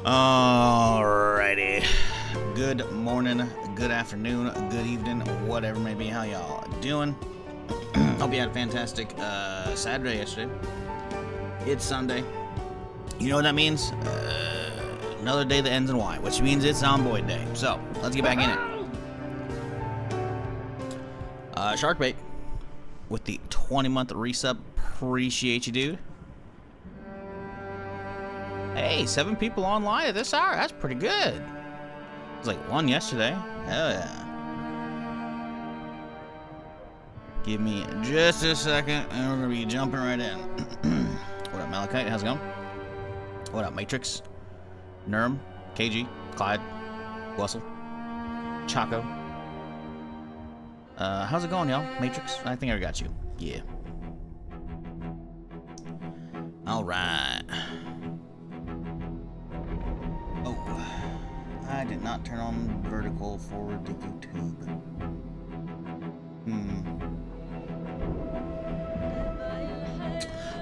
Alrighty. Good morning, good afternoon, good evening, whatever may be. How y'all doing? Hope you had a fantastic Saturday yesterday. It's Sunday. You know what that means? Another day that ends in Y, which means it's Zomboid day. So, let's get back in it. Sharkbait with the 20-month resub. Appreciate you, dude. Hey, 7 people online at this hour. That's pretty good. It was like 1 yesterday. Hell yeah. Give me just a second, and we're going to be jumping right in. What up, Malachite? How's it going? What up, Matrix? Nurm? KG? Clyde? Wessel? Chaco? How's it going, y'all? Matrix? I think I got you. Yeah. Alright. Oh. I did not turn on vertical for the YouTube.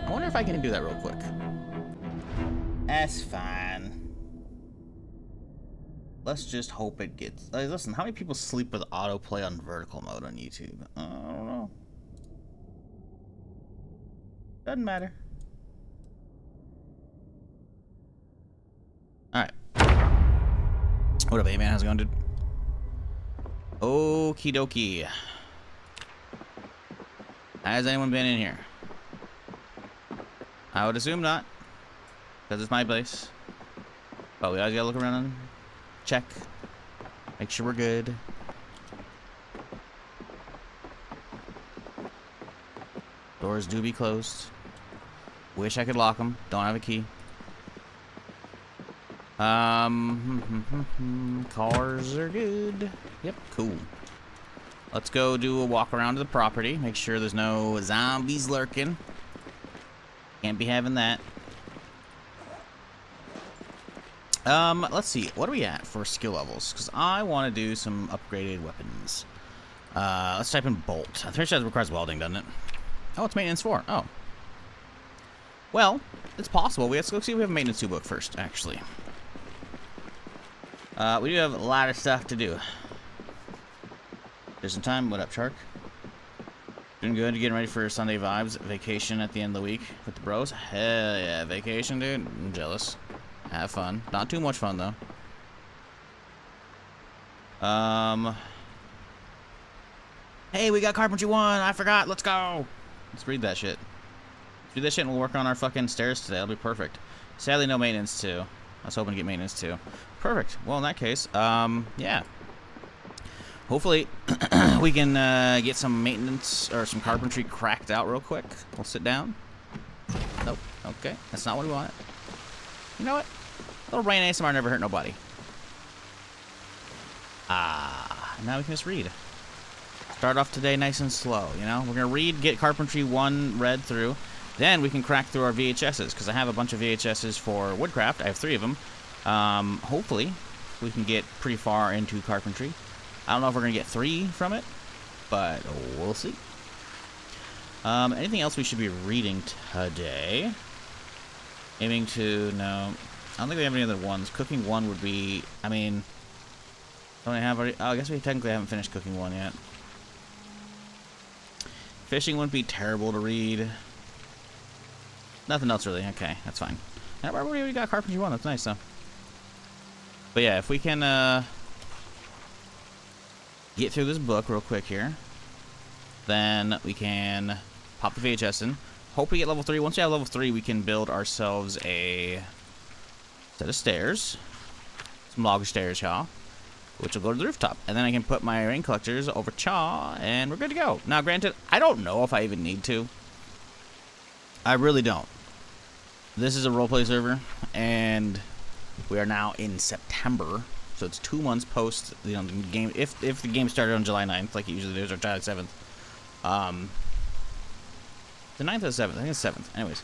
I wonder if I can do that real quick. That's fine. Let's just hope it gets... listen, how many people sleep with autoplay on vertical mode on YouTube? I don't know. Doesn't matter. Alright. What up, A-Man? How's it going, dude? Okie dokie. Has anyone been in here? I would assume not. Because it's my place. But we always gotta look around and check. Make sure we're good. Doors do be closed. Wish I could lock them. Don't have a key. Cars are good. Yep, cool. Let's go do a walk around to the property. Make sure there's no zombies lurking. Can't be having that. Let's see. What are we at for skill levels? Because I want to do some upgraded weapons. Let's type in bolt. I'm pretty sure that requires welding, doesn't it? Oh, it's maintenance 4. Oh. Well, it's possible. Let's go see if we have a maintenance 2 book first, actually. We do have a lot of stuff to do. There's some time. What up, Shark? Doing good. Getting ready for Sunday vibes. Vacation at the end of the week with the bros. Hell yeah. Vacation, dude. I'm jealous. Have fun. Not too much fun, though. Hey, we got Carpentry 1. I forgot. Let's go. Let's read that shit. Let's do that shit and we'll work on our fucking stairs today. That'll be perfect. Sadly, no maintenance 2. I was hoping to get maintenance 2. Perfect. Well, in that case, yeah. Hopefully, we can get some maintenance or some carpentry cracked out real quick. We'll sit down. Nope. Okay. That's not what we wanted. You know what? A little rain ASMR never hurt nobody. Now we can just read. Start off today nice and slow, you know? We're going to read, get Carpentry 1 read through. Then we can crack through our VHSs, because I have a bunch of VHSs for Woodcraft. I have 3 of them. Hopefully, we can get pretty far into Carpentry. I don't know if we're going to get 3 from it, but we'll see. Anything else we should be reading today? Aiming to, no. I don't think we have any other ones. Cooking 1 would be, I mean, don't I have already? Oh, I guess we technically haven't finished Cooking 1 yet. Fishing wouldn't be terrible to read. Nothing else really. Okay, that's fine. We already got Carpentry 1. That's nice, though. But yeah, if we can get through this book real quick here, then we can pop the VHS in. Hope we get level 3. Once we have level 3, we can build ourselves a set of stairs. Some log stairs, y'all. Which will go to the rooftop. And then I can put my rain collectors over chaw, and we're good to go. Now, granted, I don't know if I even need to. I really don't. This is a roleplay server, and we are now in September. So it's 2 months post, you know, the game. If the game started on July 9th, like it usually does, or July 7th. The 9th or the 7th? I think it's 7th. Anyways.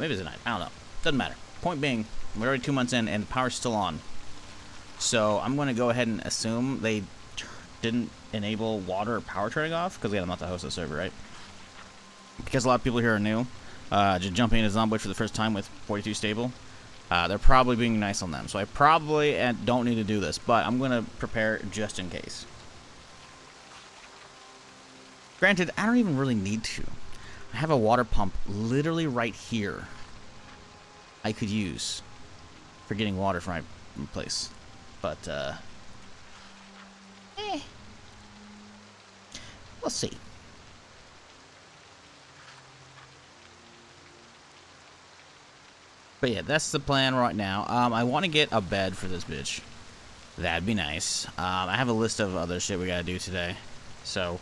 Maybe it's the 9th. I don't know. Doesn't matter. Point being, we're already 2 months in, and the power's still on. So I'm going to go ahead and assume they didn't enable water or power turning off, because I'm not the host of the server, right? Because a lot of people here are new. Just jumping into Zomboid for the first time with 42 stable. They're probably being nice on them. So I probably don't need to do this, but I'm going to prepare just in case. Granted, I don't even really need to. I have a water pump literally right here I could use for getting water from my place. But, we'll see. But yeah, that's the plan right now. I want to get a bed for this bitch. That'd be nice. I have a list of other shit we gotta do today. So,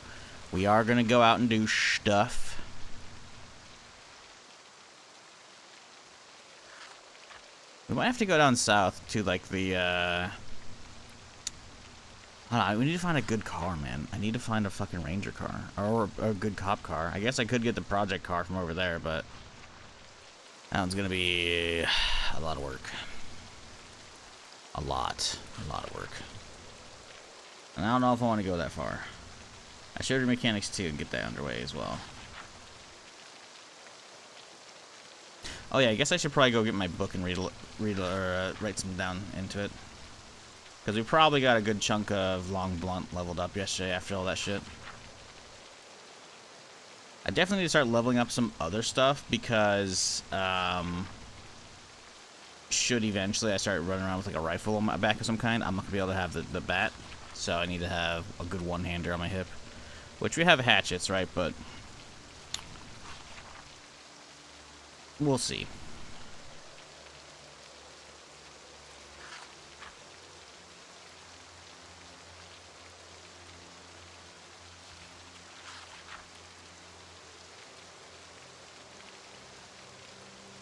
we are gonna go out and do stuff. We might have to go down south to, like, the, I don't know, we need to find a good car, man. I need to find a fucking Ranger car. Or a good cop car. I guess I could get the project car from over there, but that one's gonna be a lot of work. A lot of work. And I don't know if I want to go that far. I should do mechanics too and get that underway as well. Oh yeah, I guess I should probably go get my book and write some down into it. Because we probably got a good chunk of long blunt leveled up yesterday after all that shit. I definitely need to start leveling up some other stuff because should eventually I start running around with like a rifle on my back of some kind, I'm not gonna be able to have the bat. So I need to have a good one-hander on my hip. Which we have hatchets, right? But we'll see.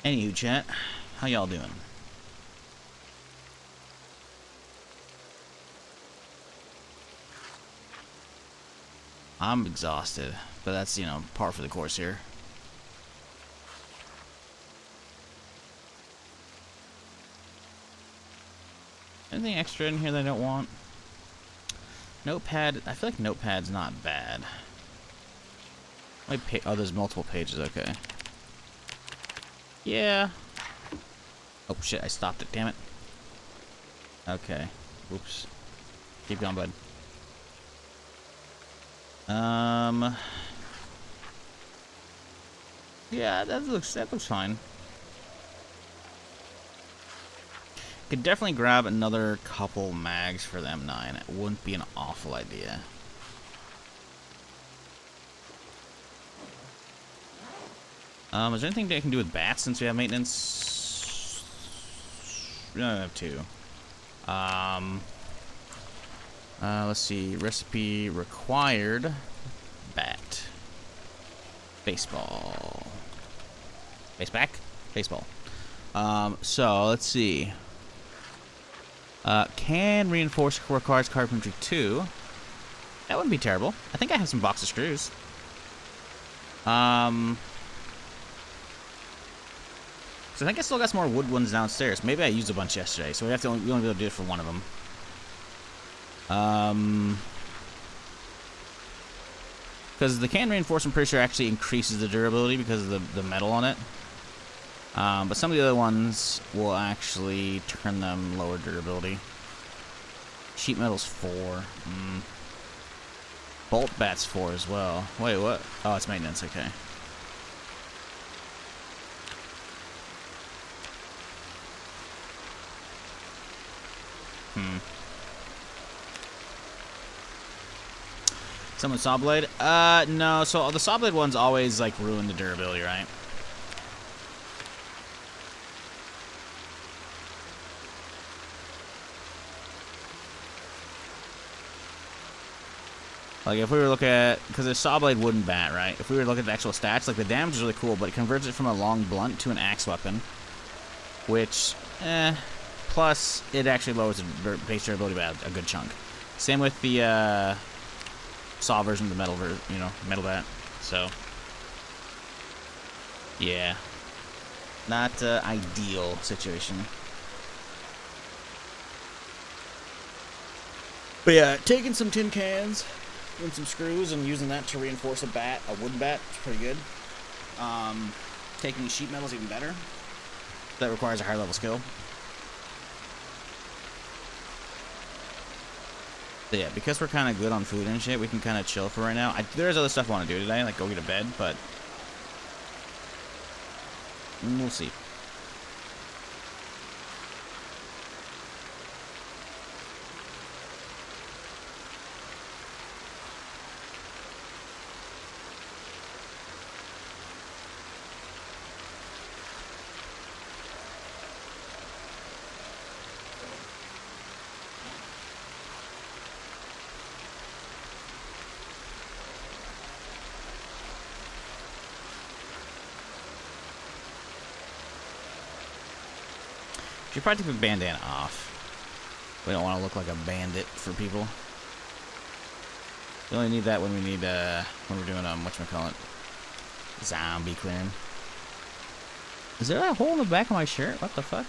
Anywho, chat, how y'all doing? I'm exhausted, but that's, you know, par for the course here. Anything extra in here that I don't want? Notepad. I feel like Notepad's not bad. Oh, there's multiple pages. Okay. Yeah. Oh shit! I stopped it. Damn it. Okay. Oops. Keep going, bud. Yeah, that looks fine. Could definitely grab another couple mags for the M9. It wouldn't be an awful idea. Is there anything I can do with bats since we have maintenance? We only have two. Let's see. Recipe required. Bat. Baseball. Base back? Baseball. So, let's see. Can reinforce requires carpentry 2. That wouldn't be terrible. I think I have some box of screws. So I think I still got some more wood ones downstairs. Maybe I used a bunch yesterday, so we only be able to do it for one of them. Because the can reinforce, I'm pretty sure, actually increases the durability because of the metal on it. But some of the other ones will actually turn them lower durability. Sheet metal's 4. Bolt bat's 4 as well. Wait, what? Oh, it's maintenance. Okay. Someone saw blade? No. So the saw blade ones always like ruin the durability, right? Like if we were looking at, because the saw blade wouldn't bat, right? If we were to look at the actual stats, like the damage is really cool, but it converts it from a long blunt to an axe weapon, which, plus it actually lowers the base durability by a good chunk. Same with the saw version of the metal bat. So, yeah, not ideal situation. But yeah, taking some tin cans and some screws and using that to reinforce a wooden bat, is pretty good. Taking sheet metal is even better. that requires a higher level skill. But yeah, because we're kind of good on food and shit, we can kind of chill for right now. There's other stuff I want to do today, like go get to bed, but we'll see. Should probably take the bandana off. We don't want to look like a bandit for people. We only need that when we need when we're doing whatchamacallit, zombie clearing. Is there a hole in the back of my shirt? What the fuck?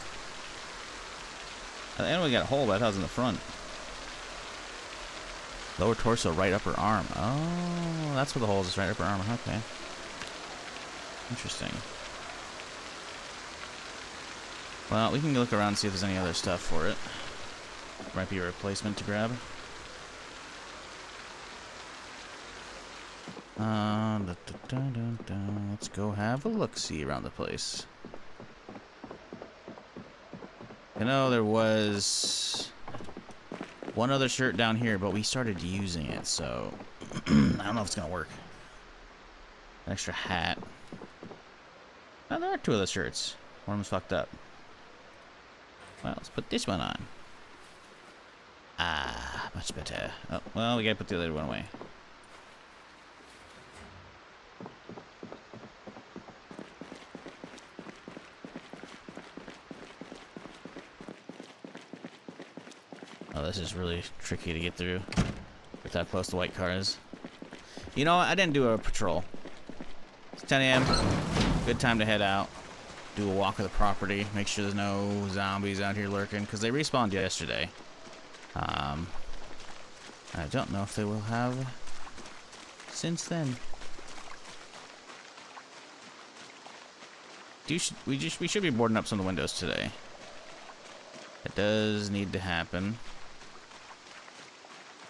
I know we got a hole, but I thought it was in the front. Lower torso, right upper arm. Oh, that's where the hole is. Right upper arm. Okay. Interesting. Well, we can look around and see if there's any other stuff for it. Might be a replacement to grab. Let's go have a look-see around the place. I know there was one other shirt down here, but we started using it, so I don't know if it's gonna work. An extra hat. Oh, there are two other shirts. One of them's fucked up. Well, let's put this one on. Ah, much better. Oh, well, we gotta put the other one away. Oh, this is really tricky to get through with how close the white car is. You know what? I didn't do a patrol. It's 10 a.m. Good time to head out. Do a walk of the property. Make sure there's no zombies out here lurking, because they respawned yesterday. I don't know if they will have since then. We should be boarding up some of the windows today. It does need to happen.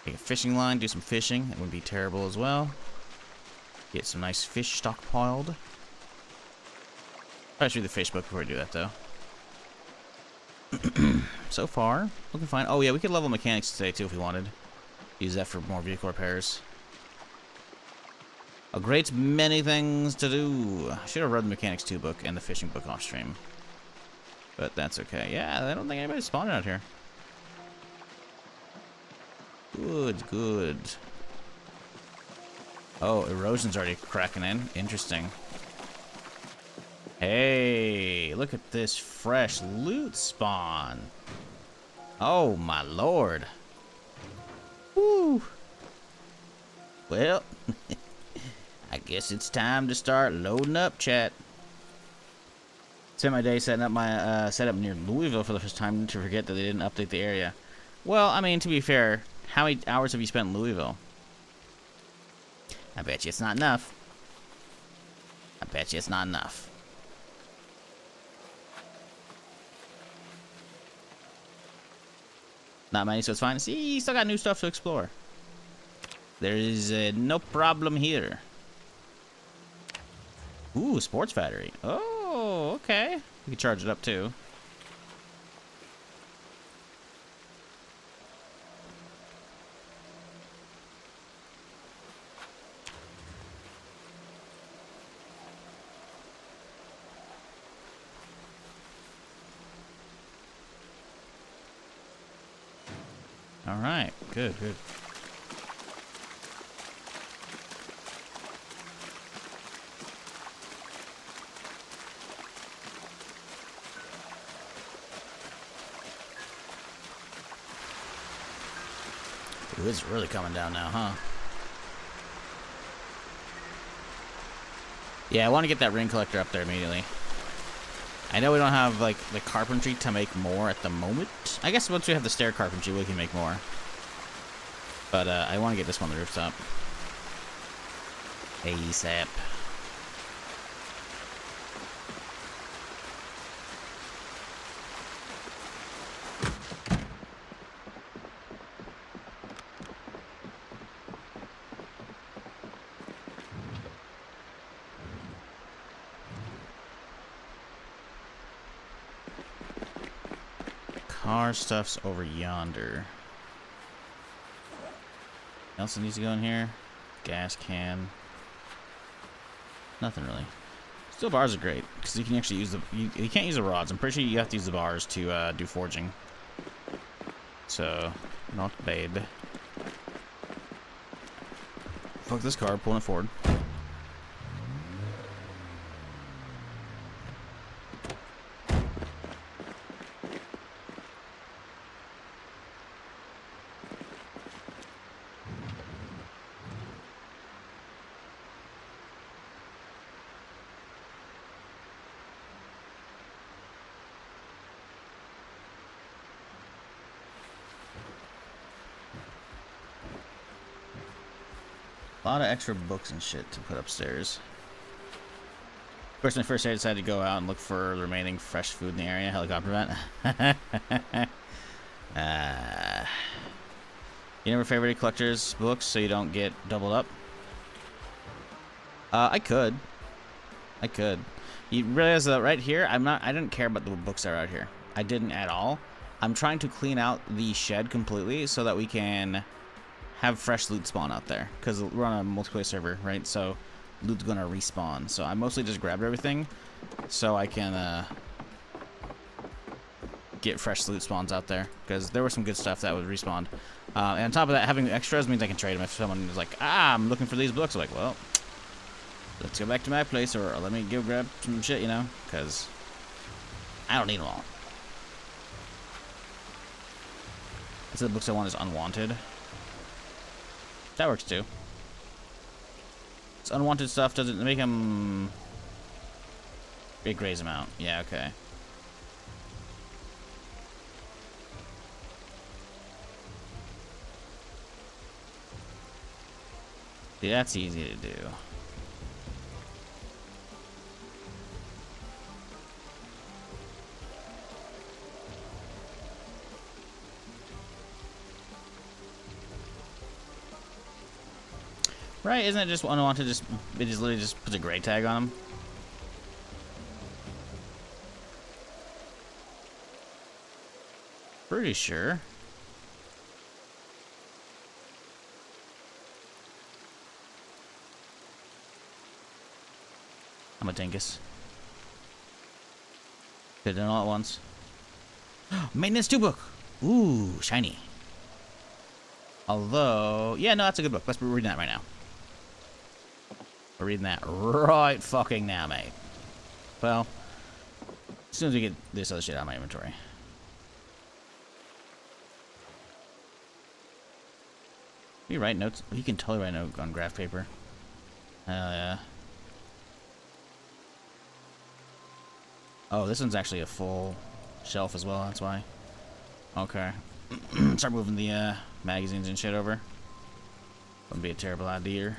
Take a fishing line, do some fishing. That would be terrible as well. Get some nice fish stockpiled. Probably should read the fish book before I do that, though. So far, looking fine. Oh, yeah, we could level mechanics today, too, if we wanted. Use that for more vehicle repairs. A great many things to do. I should have read the mechanics 2 book and the fishing book off stream. But that's okay. Yeah, I don't think anybody's spawning out here. Good, good. Oh, erosion's already cracking in. Interesting. Hey, look at this fresh loot spawn. Oh, my lord. Woo. Well, I guess it's time to start loading up, chat. Spent my day setting up my setup near Louisville for the first time to forget that they didn't update the area. Well, I mean, to be fair, how many hours have you spent in Louisville? I bet you it's not enough. I bet you it's not enough. Not many, so it's fine. See, you still got new stuff to explore. There is no problem here. Ooh, sports battery. Oh, okay. We can charge it up too. All right, good, good. Ooh, it's really coming down now, huh? Yeah, I want to get that ring collector up there immediately. I know we don't have, like, the carpentry to make more at the moment. I guess once we have the stair carpentry, we can make more. But, I want to get this one on the rooftop. ASAP. Car stuff's over yonder. Else that needs to go in here? Gas can. Nothing really. Steel bars are great because you can actually use the. You can't use the rods. I'm pretty sure you have to use the bars to do forging. So, not bad. Fuck this car, pulling it forward. A lot of extra books and shit to put upstairs. Of course, my first day I decided to go out and look for the remaining fresh food in the area. Helicopter vent. You never favorite collectors' books so you don't get doubled up? I could. You realize that right here, I didn't care about the books that are out here. I didn't at all. I'm trying to clean out the shed completely so that we can have fresh loot spawn out there, because we're on a multiplayer server, right? So loot's gonna respawn. So I mostly just grabbed everything so I can get fresh loot spawns out there, because there was some good stuff that was respawned. And on top of that, having extras means I can trade them. If someone is like, I'm looking for these books, I'm like, well, let's go back to my place, or let me go grab some shit, you know, because I don't need them all. So the books I want is unwanted. That works too. It's unwanted stuff doesn't make them big raise amount. Yeah, okay. See, that's easy to do. Right, isn't it just unwanted? It just literally just puts a gray tag on them. Pretty sure. I'm a dingus. Could've done all at once. Maintenance 2 book. Ooh, shiny. Although, yeah, no, that's a good book. We're reading that right now. We're reading that right fucking now, mate. Well, as soon as we get this other shit out of my inventory. You write notes? You can totally write notes on graph paper. Hell yeah. Oh, this one's actually a full shelf as well, that's why. Okay. Start moving the magazines and shit over. Wouldn't be a terrible idea.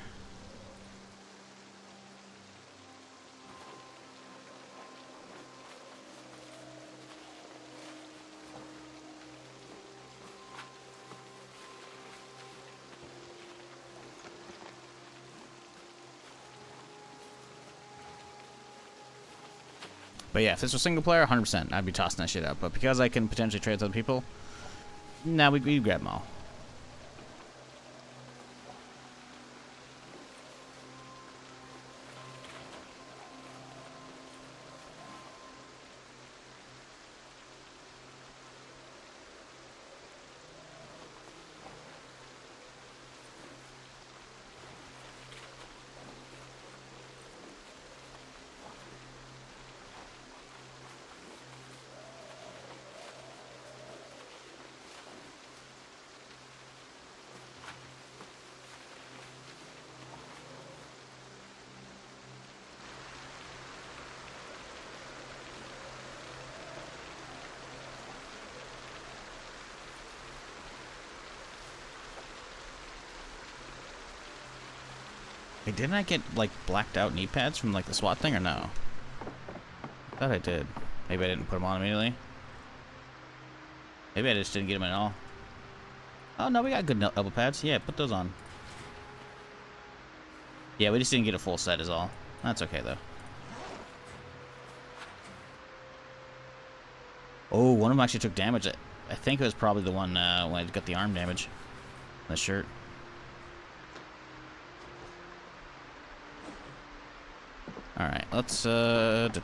But yeah, if this was single player, 100%, I'd be tossing that shit out. But because I can potentially trade with other people, now we grab them all. Wait, didn't I get, like, blacked out knee pads from, like, the SWAT thing, or no? I thought I did. Maybe I didn't put them on immediately. Maybe I just didn't get them at all. Oh, no, we got good elbow pads. Yeah, put those on. Yeah, we just didn't get a full set is all. That's okay, though. Oh, one of them actually took damage. I think it was probably the one when I got the arm damage. The shirt. Alright, let's head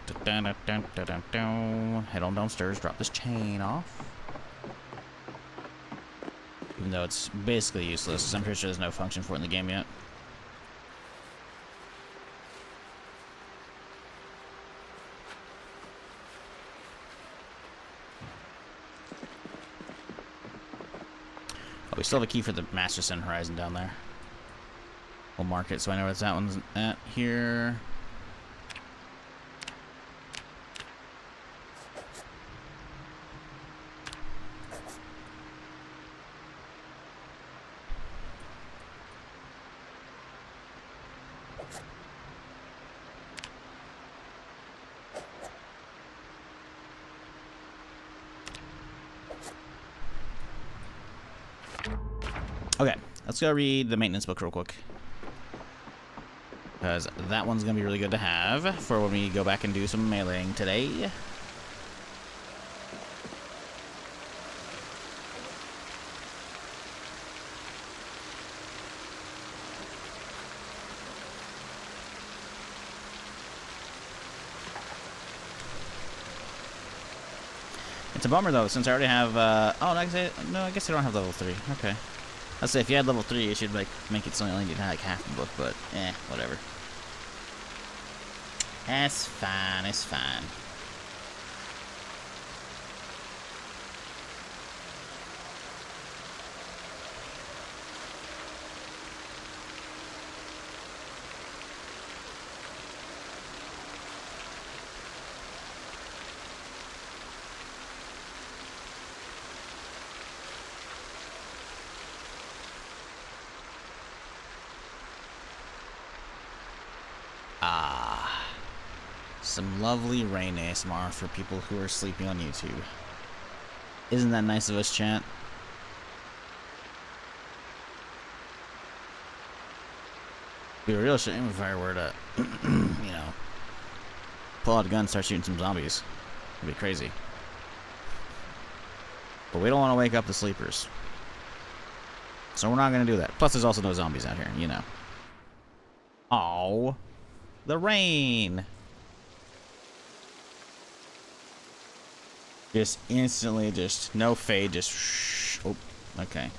on downstairs, drop this chain off. Even though it's basically useless, because I'm pretty sure there's no function for it in the game yet. Oh, we still have a key for the Master Sun Horizon down there. We'll mark it so I know where that one's at here. Okay, let's go read the maintenance book real quick. Because that one's going to be really good to have for when we go back and do some mailing today. It's a bummer, though, since I already have, oh, no, I guess I don't have level 3. Okay. Let's say if you had level 3, it should like make it so you only need like half the book, but whatever. That's fine, it's fine. Some lovely rain ASMR for people who are sleeping on YouTube. Isn't that nice of us, chat? Be a real shame if I were to, you know, pull out a gun and start shooting some zombies. It'd be crazy. But we don't want to wake up the sleepers. So we're not going to do that. Plus, there's also no zombies out here, you know. Oh, the rain. Just instantly, just no fade, just shh. Oh, okay.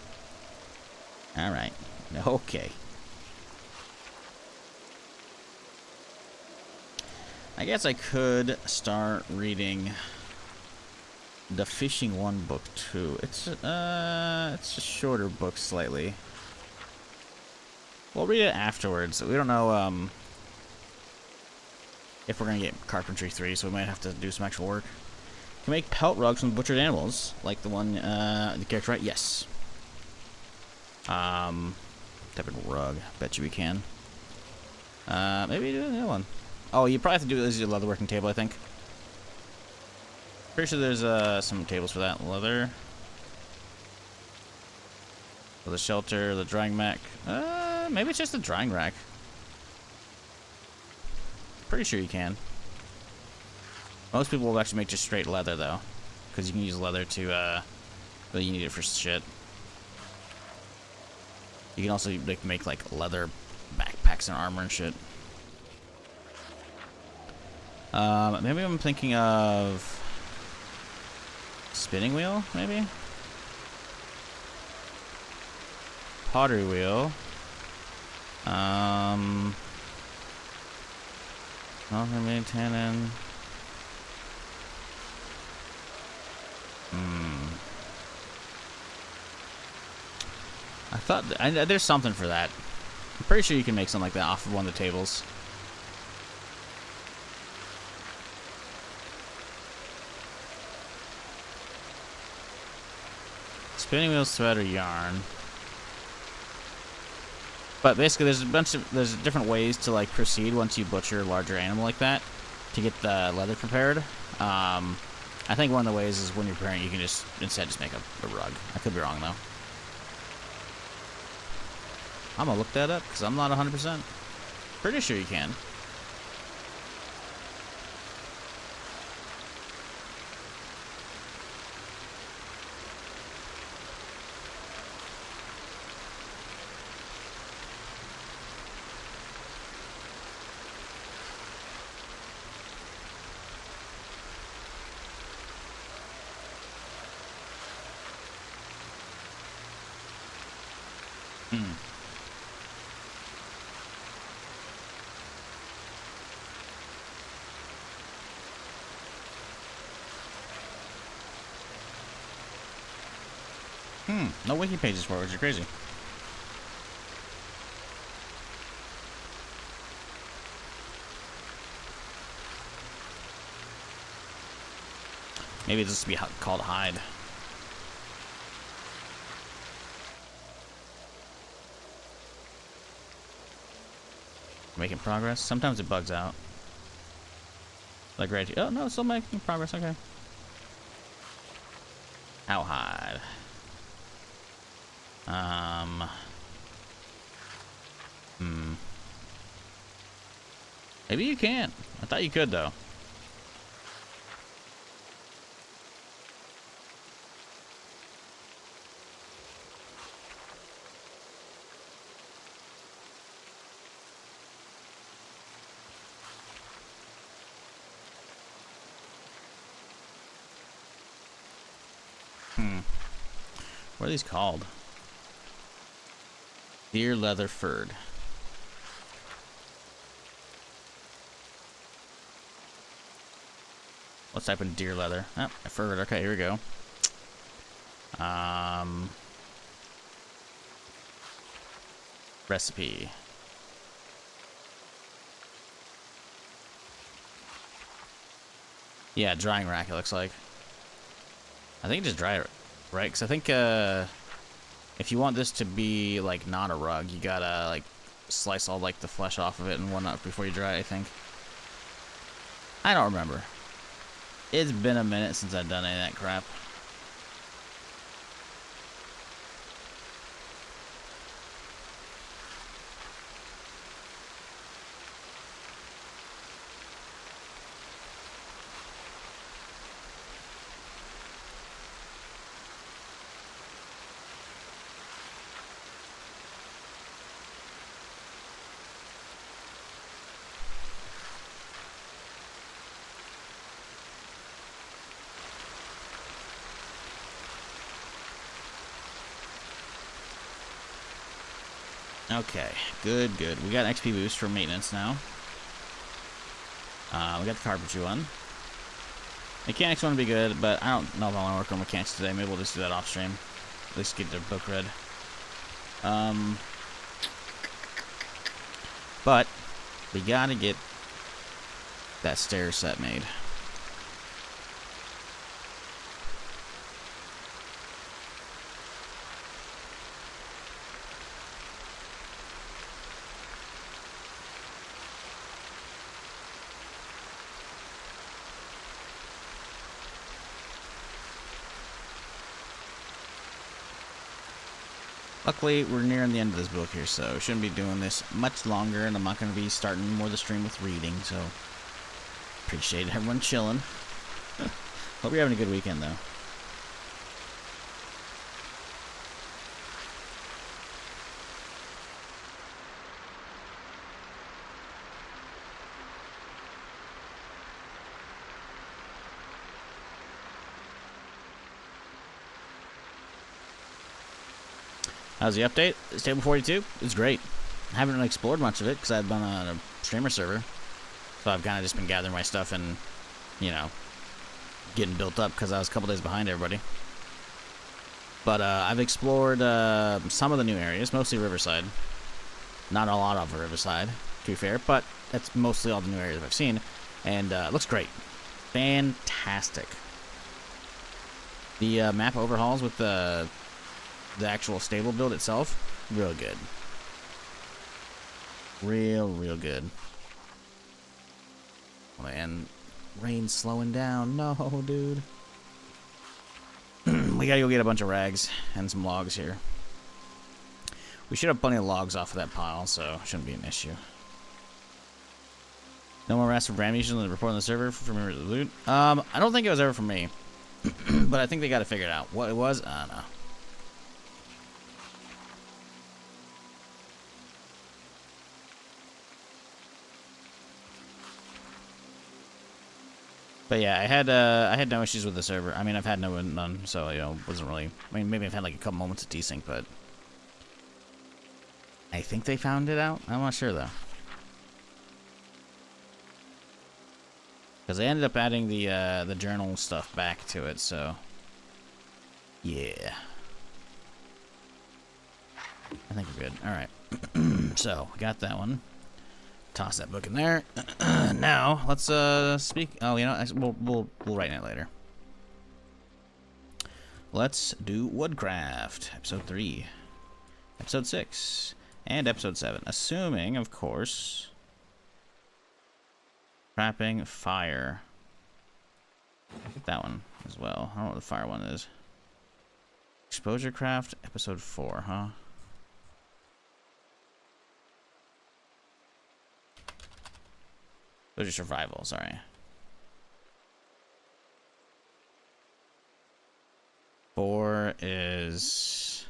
Alright. Okay. I guess I could start reading the Fishing 1 book 2. It's a shorter book slightly. We'll read it afterwards. We don't know if we're gonna get Carpentry 3, so we might have to do some actual work. Can make pelt rugs from butchered animals, like the one, the character, right? Yes. Type of rug. Bet you we can. Maybe do the other one. Oh, you probably have to do this as a leatherworking table, I think. Pretty sure there's, some tables for that. Leather. For the shelter, the drying rack. Maybe it's just the drying rack. Pretty sure you can. Most people will actually make just straight leather, though. Because you can use leather to, but you need it for shit. You can also make, like, leather backpacks and armor and shit. Maybe I'm thinking of... spinning wheel, maybe? Pottery wheel. Nothing tannin. I thought there's something for that. I'm pretty sure you can make something like that off of one of the tables. Spinning wheels, thread, or yarn. But basically, there's different ways to like proceed once you butcher a larger animal like that to get the leather prepared. I think one of the ways is when you're preparing, you can just instead just make a rug. I could be wrong though. I'm gonna look that up because I'm not 100%. Pretty sure you can. No wiki pages for it, which is crazy. Maybe this will be called hide. Making progress. Sometimes it bugs out. Like right here. Oh no, it's still making progress. Okay. How hide? Maybe you can't. I thought you could though. What are these called? Deer leather furred. Let's type in deer leather. Oh, furred. Okay, here we go. Recipe. Yeah, drying rack, it looks like. I think just dry it, right? Because I think if you want this to be, like, not a rug, you gotta, like, slice all, like, the flesh off of it and whatnot before you dry it, I think. I don't remember. It's been a minute since I've done any of that crap. Okay, good, good. We got an XP boost for maintenance now. We got the carpentry one. Mechanics want to be good, but I don't know if I want to work on mechanics today. Maybe we'll just do that off stream. At least get their book read. But we gotta get that stair set made. Luckily, we're nearing the end of this book here, so shouldn't be doing this much longer, and I'm not going to be starting more of the stream with reading, so appreciate everyone chilling. Hope you're having a good weekend, though. How's the update? It's table 42. It's great. I haven't really explored much of it because I've been on a streamer server. So I've kind of just been gathering my stuff and, you know, getting built up because I was a couple days behind everybody. But I've explored some of the new areas, mostly Riverside. Not a lot of Riverside, to be fair, but that's mostly all the new areas I've seen. And it looks great. Fantastic. The map overhauls with the actual stable build itself, real good. Real good. Oh, man, rain's slowing down. No, dude. We gotta go get a bunch of rags and some logs here. We should have plenty of logs off of that pile, so it shouldn't be an issue. No more rats for brand usually report on the server for me to loot. I don't think it was ever for me. But I think they got to figure it out. What it was, I don't know. But yeah, I had no issues with the server. I mean, I've had none, so you know, wasn't really. I mean, maybe I've had like a couple moments of desync, but I think they found it out. I'm not sure though, because they ended up adding the journal stuff back to it. So yeah. I think we're good. All right. So we got that one. Toss that book in there. Now let's speak. Oh, you know, we'll write it later. Let's do Woodcraft, episode 3, episode 6, and episode 7. Assuming, of course, trapping fire. Get that one as well. I don't know what the fire one is. Exposure craft, episode 4, huh? Exposure survival, sorry. 4 is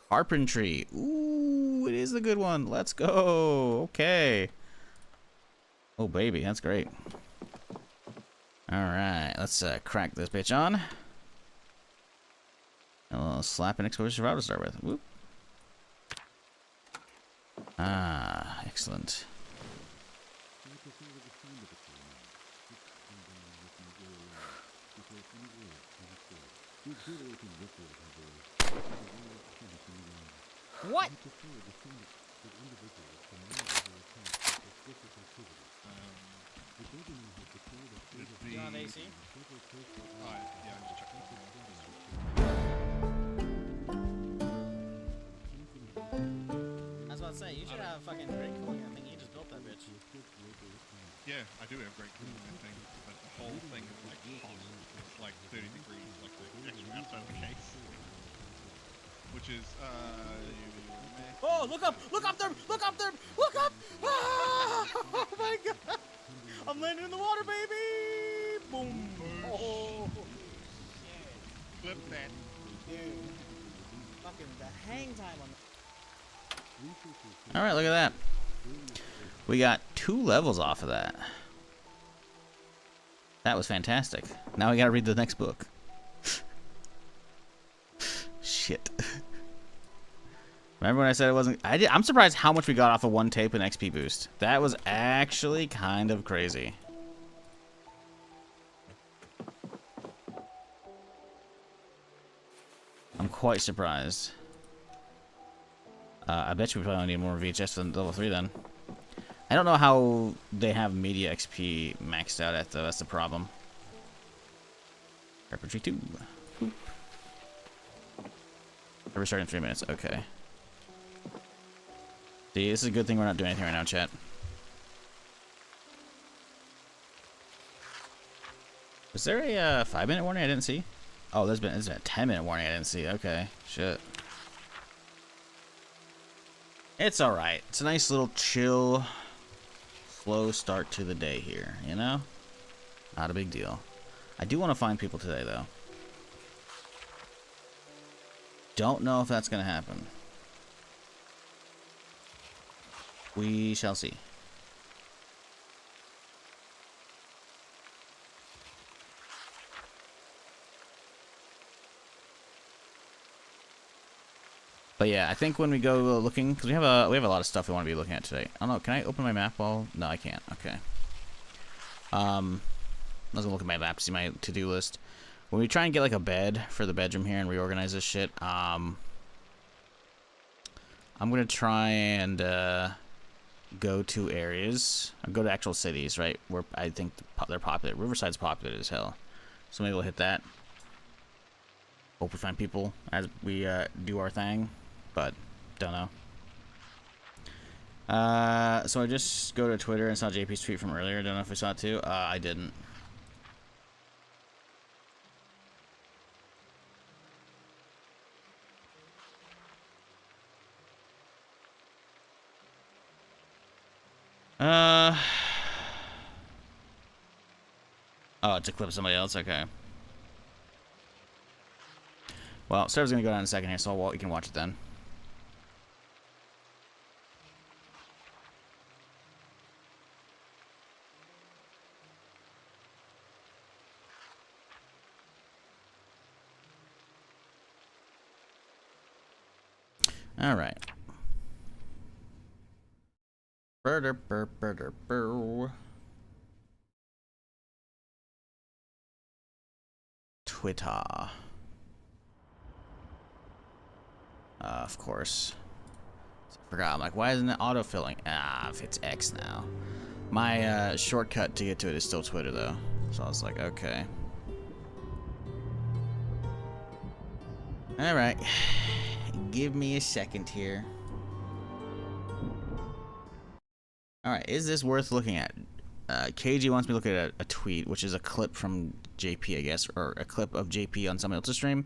carpentry. Ooh, it is a good one. Let's go. Okay. Oh, baby, that's great. All right, let's crack this bitch on. A little slap and exposure survival to start with. Whoop. Ah, excellent. What? You on AC? Yeah, I'm just checking. I was about to say, you should have fucking great cooling. I think you just built that bitch. Yeah, I do have great cooling and thing, but the whole thing is like hot. It's like 30 degrees, like the extra outside of the case. Which is, Oh, look up! Look up there! Look up there! Look up! Ah! Oh my god! I'm landing in the water, baby! Boom! Oh, shit. flip that. Dude. Fucking the hang time on that. Alright, look at that. We got 2 levels off of that. That was fantastic. Now we gotta read the next book. Shit. Remember when I said it wasn't... I'm surprised how much we got off of 1 tape and XP boost. That was actually kind of crazy. I'm quite surprised. I bet you we probably need more VHS than level 3 then. I don't know how they have media XP maxed out at, though. That's the problem. Carpentry 2. Boop. Restart in 3 minutes. Okay. See, this is a good thing we're not doing anything right now, chat. Was there a 5-minute warning I didn't see? Oh, there's been a 10-minute warning I didn't see. Okay, shit. It's alright. It's a nice little chill, slow start to the day here, you know? Not a big deal. I do want to find people today, though. Don't know if that's going to happen. We shall see. But yeah, I think when we go looking, because we have a lot of stuff we want to be looking at today. I don't know. Can I open my map while? No, I can't. Okay. I was gonna look at my map to see my to-do list. When we try and get like a bed for the bedroom here and reorganize this shit, I'm gonna try and go to areas, go to actual cities, right? Where I think they're popular. Riverside's popular as hell, so maybe we'll hit that. Hope we find people as we do our thing, but don't know. So I just go to Twitter and saw JP's tweet from earlier. Don't know if we saw it too. I didn't. Oh, to clip somebody else. Okay. Well, server's gonna go down in a second here, so you can watch it then. All right. Twitter. Of course. I forgot. I'm like, why isn't it autofilling? Ah, if it's X now. My shortcut to get to it is still Twitter, though. So I was like, okay. Alright. Give me a second here. Alright, is this worth looking at? KG wants me to look at a tweet, which is a clip from JP, I guess, or a clip of JP on somebody else's stream.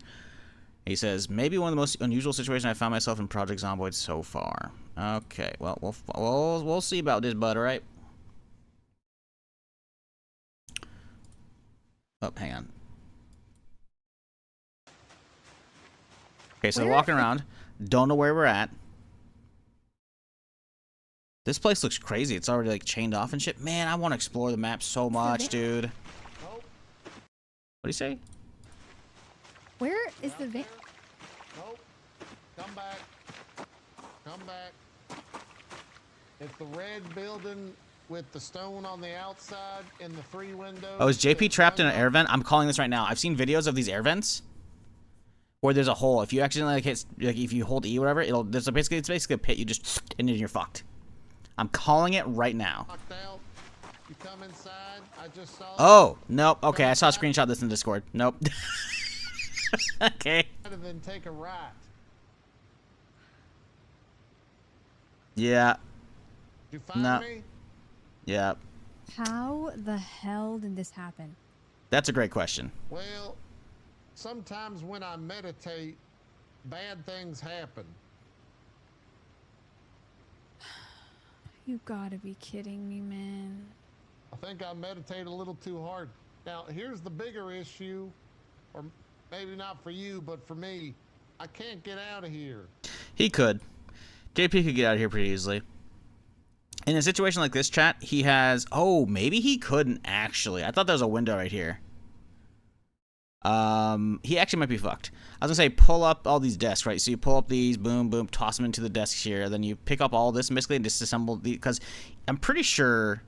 He says, maybe one of the most unusual situations I found myself in Project Zomboid so far. Okay, well, we'll see about this, bud, alright? Oh, hang on. Okay, so walking around. Don't know where we're at. This place looks crazy. It's already, like, chained off and shit. Man, I want to explore the map so much, dude. What do you say? Where is the van? Nope. Come back. Come back. It's the red building with the stone on the outside and the 3 windows. Oh, is JP trapped in an air vent? I'm calling this right now. I've seen videos of these air vents where there's a hole. If you accidentally like hit, like if you hold E or whatever, it's basically a pit. You just and then you're fucked. I'm calling it right now. You come inside. I just saw. Oh, nope. Okay, I saw a screenshot of this in Discord. Nope. Okay. Then take a right. Yeah. Did you find me? Yeah. How the hell did this happen? That's a great question. Well, sometimes when I meditate, bad things happen. You gotta be kidding me, man. I think I meditate a little too hard. Now, here's the bigger issue, or maybe not for you, but for me. I can't get out of here. He could. JP could get out of here pretty easily. In a situation like this, chat, he has... Oh, maybe he couldn't, actually. I thought there was a window right here. He actually might be fucked. I was gonna say, pull up all these desks, right? So you pull up these, boom, boom, toss them into the desks here. Then you pick up all this, basically, and disassemble the... Because I'm pretty sure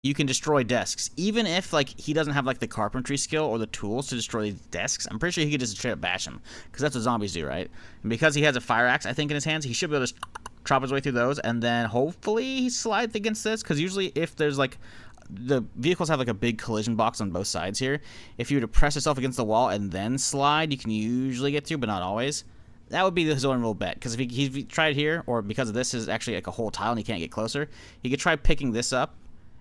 you can destroy desks. Even if, like, he doesn't have, like, the carpentry skill or the tools to destroy these desks, I'm pretty sure he could just straight up bash them. Because that's what zombies do, right? And because he has a fire axe, I think, in his hands, he should be able to chop his way through those. And then, hopefully, he slides against this. Because usually, if there's, like... The vehicles have like a big collision box on both sides here. If you were to press yourself against the wall and then slide, you can usually get through, but not always. That would be his own real bet. Because if he tried here, or because of this is actually like a whole tile and he can't get closer, he could try picking this up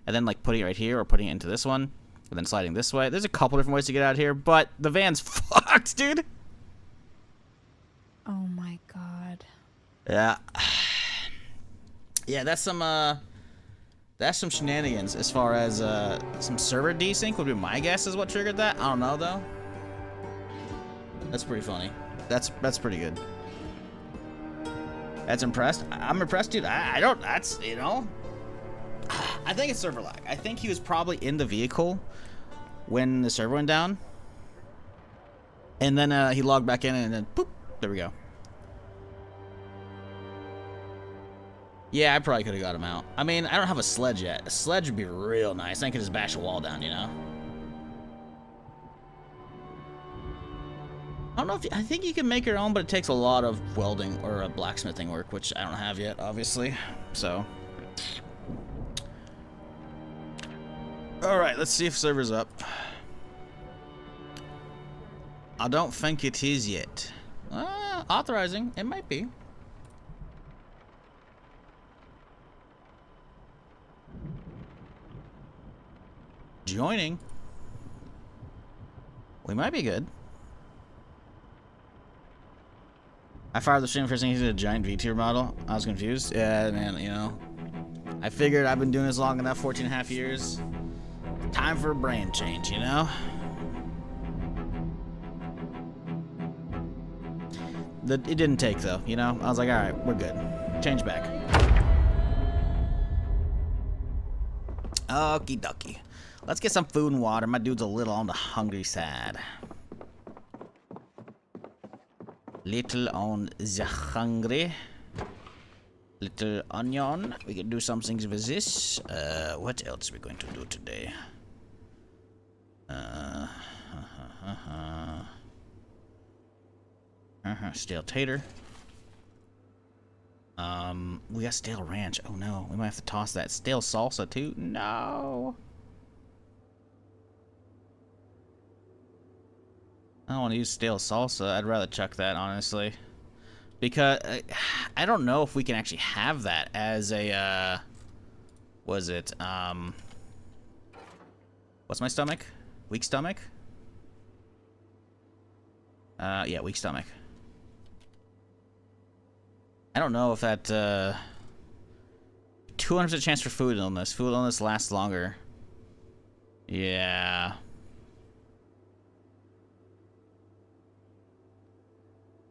and then like putting it right here or putting it into this one and then sliding this way. There's a couple different ways to get out of here, but the van's fucked, dude. Oh my god. Yeah. Yeah, that's some shenanigans as far as some server desync would be my guess is what triggered that. I don't know though. That's pretty funny. That's pretty good. That's impressed. I'm impressed, dude. I don't. That's, you know. I think it's server lag. I think he was probably in the vehicle when the server went down, and then he logged back in, and then poop. There we go. Yeah, I probably could have got him out. I mean, I don't have a sledge yet. A sledge would be real nice. I could just bash a wall down, you know? I don't know if... I think you can make your own, but it takes a lot of welding or blacksmithing work, which I don't have yet, obviously. So... Alright, let's see if server's up. I don't think it is yet. Authorizing. It might be. Joining. We might be good. I fired the stream first thing. He's a giant V-tier model. I was confused. Yeah, man, you know. I figured I've been doing this long enough, 14 and a half years. Time for a brand change, you know? It didn't take, though, you know? I was like, alright, we're good. Change back. Okie dokie. Let's get some food and water. My dude's a little on the hungry side. Little on the hungry. Little onion. We can do some things with this. What else are we going to do today? Stale tater. We got stale ranch. Oh no, we might have to toss that. Stale salsa too. No. I don't want to use stale salsa. I'd rather chuck that, honestly. Because I don't know if we can actually have that as a, was it, what's my stomach? Weak stomach? Yeah, weak stomach. I don't know if that, 200% chance for food illness. Food illness lasts longer. Yeah.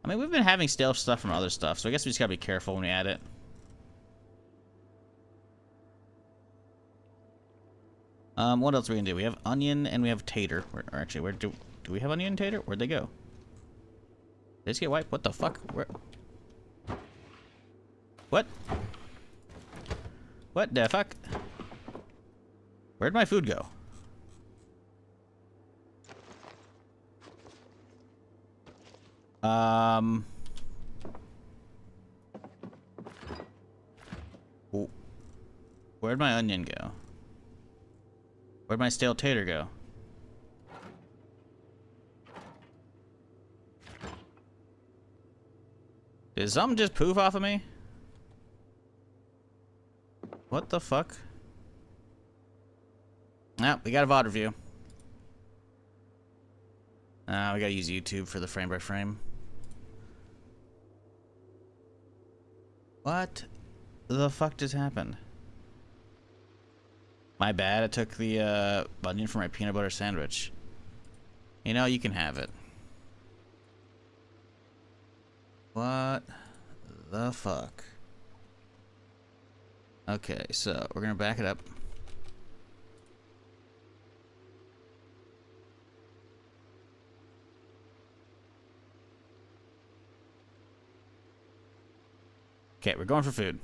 I mean, we've been having stale stuff from other stuff, so I guess we just gotta be careful when we add it. What else are we gonna do? We have onion and we have tater. Or actually, where do we have onion and tater? Where'd they go? Did they just get wiped? What the fuck? Where? What? What the fuck? Where'd my food go? Where'd my onion go? Where'd my stale tater go? Did something just poof off of me? What the fuck? Ah, we got a VOD review. We gotta use YouTube for the frame by frame. What the fuck just happened? My bad, I took the onion for my peanut butter sandwich. You know, you can have it. What the fuck? Okay, so we're gonna back it up. Okay, we're going for food.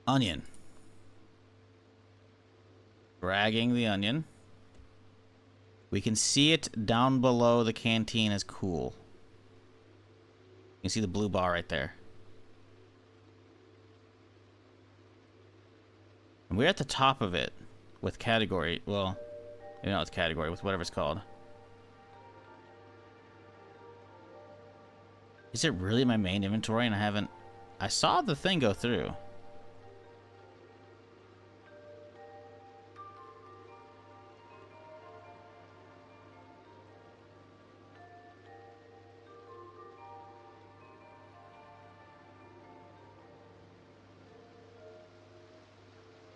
Onion. Dragging the onion. We can see it down below the canteen as cool. You can see the blue bar right there. And we're at the top of it with category. Well, you know, it's category with whatever it's called. Is it really my main inventory and I haven't... I saw the thing go through.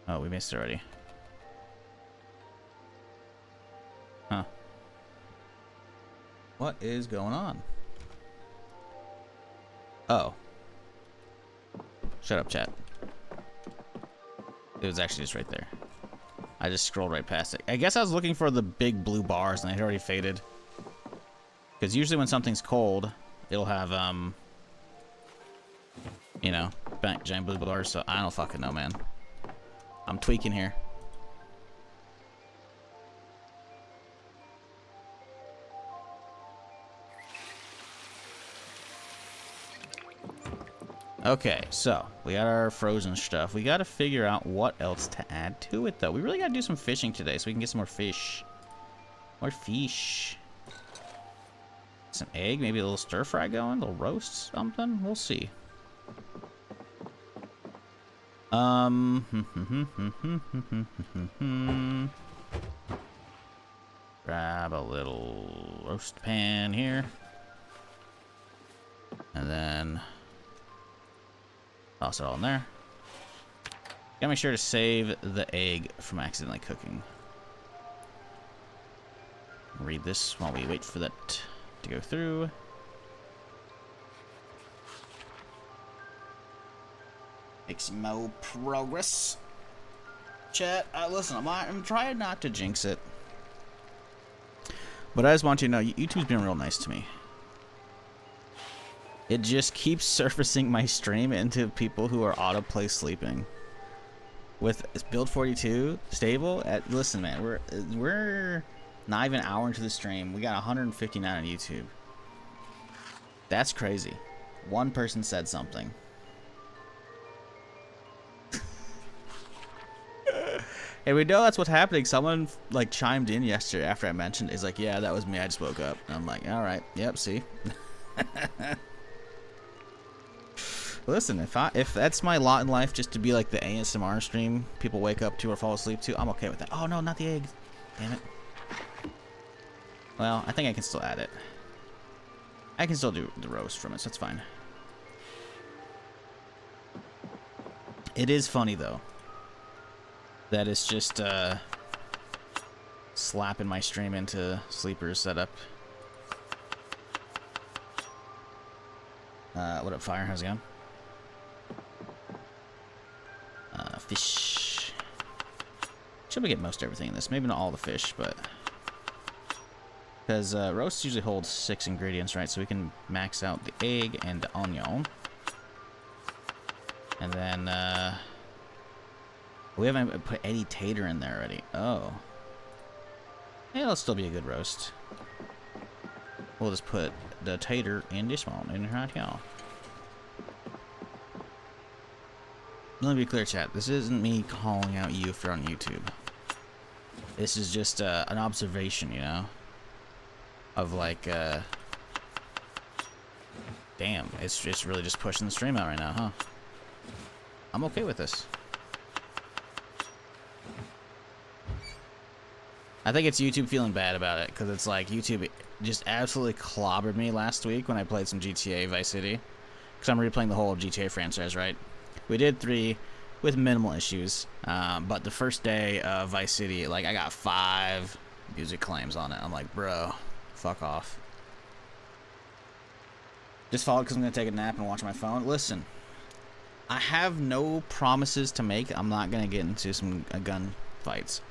Oh, we missed it already. Huh. What is going on? Oh. Shut up, chat. It was actually just right there. I just scrolled right past it. I guess I was looking for the big blue bars and they had already faded. Because usually when something's cold, it'll have, you know, giant blue bars, so I don't fucking know, man. I'm tweaking here. Okay, so we got our frozen stuff. We got to figure out what else to add to it, though. We really got to do some fishing today so we can get some more fish. More fish. Some egg, maybe a little stir fry going, a little roast, something. We'll see. Grab a little roast pan here. And then toss it all in there. Gotta make sure to save the egg from accidentally cooking. Read this while we wait for that to go through. Make some more progress. Chat, listen, I'm trying not to jinx it. But I just want you to know, YouTube's been real nice to me. It just keeps surfacing my stream into people who are autoplay sleeping. With build 42 stable, listen, man, we're not even an hour into the stream. We got 159 on YouTube. That's crazy. One person said something. And we know that's what's happening. Someone like chimed in yesterday after I mentioned it. He's like, yeah, that was me. I just woke up. And I'm like, all right. Yep, see? Listen, if that's my lot in life, just to be like the ASMR stream people wake up to or fall asleep to, I'm okay with that. Oh, no, not the eggs. Damn it. Well, I think I can still add it. I can still do the roast from it, so that's fine. It is funny, though, that it's just slapping my stream into Sleeper's setup. What up, Fire? How's it going? Fish. Should we get most everything in this? Maybe not all the fish, but... Because roasts usually hold 6 ingredients, right? So we can max out the egg and the onion. And then... we haven't put any tater in there already. Oh. Yeah, it'll still be a good roast. We'll just put the tater in this one, in right here. Let me be clear, chat. This isn't me calling out you if you're on YouTube. This is just an observation, you know? Of like, damn, it's just really just pushing the stream out right now, huh? I'm okay with this. I think it's YouTube feeling bad about it, because it's like YouTube just absolutely clobbered me last week when I played some GTA Vice City. Because I'm replaying the whole GTA franchise, right? We did 3 with minimal issues, but the first day of Vice City, like, I got 5 music claims on it. I'm like, bro, fuck off. Just followed because I'm going to take a nap and watch my phone. Listen, I have no promises to make. I'm not going to get into some gun fights.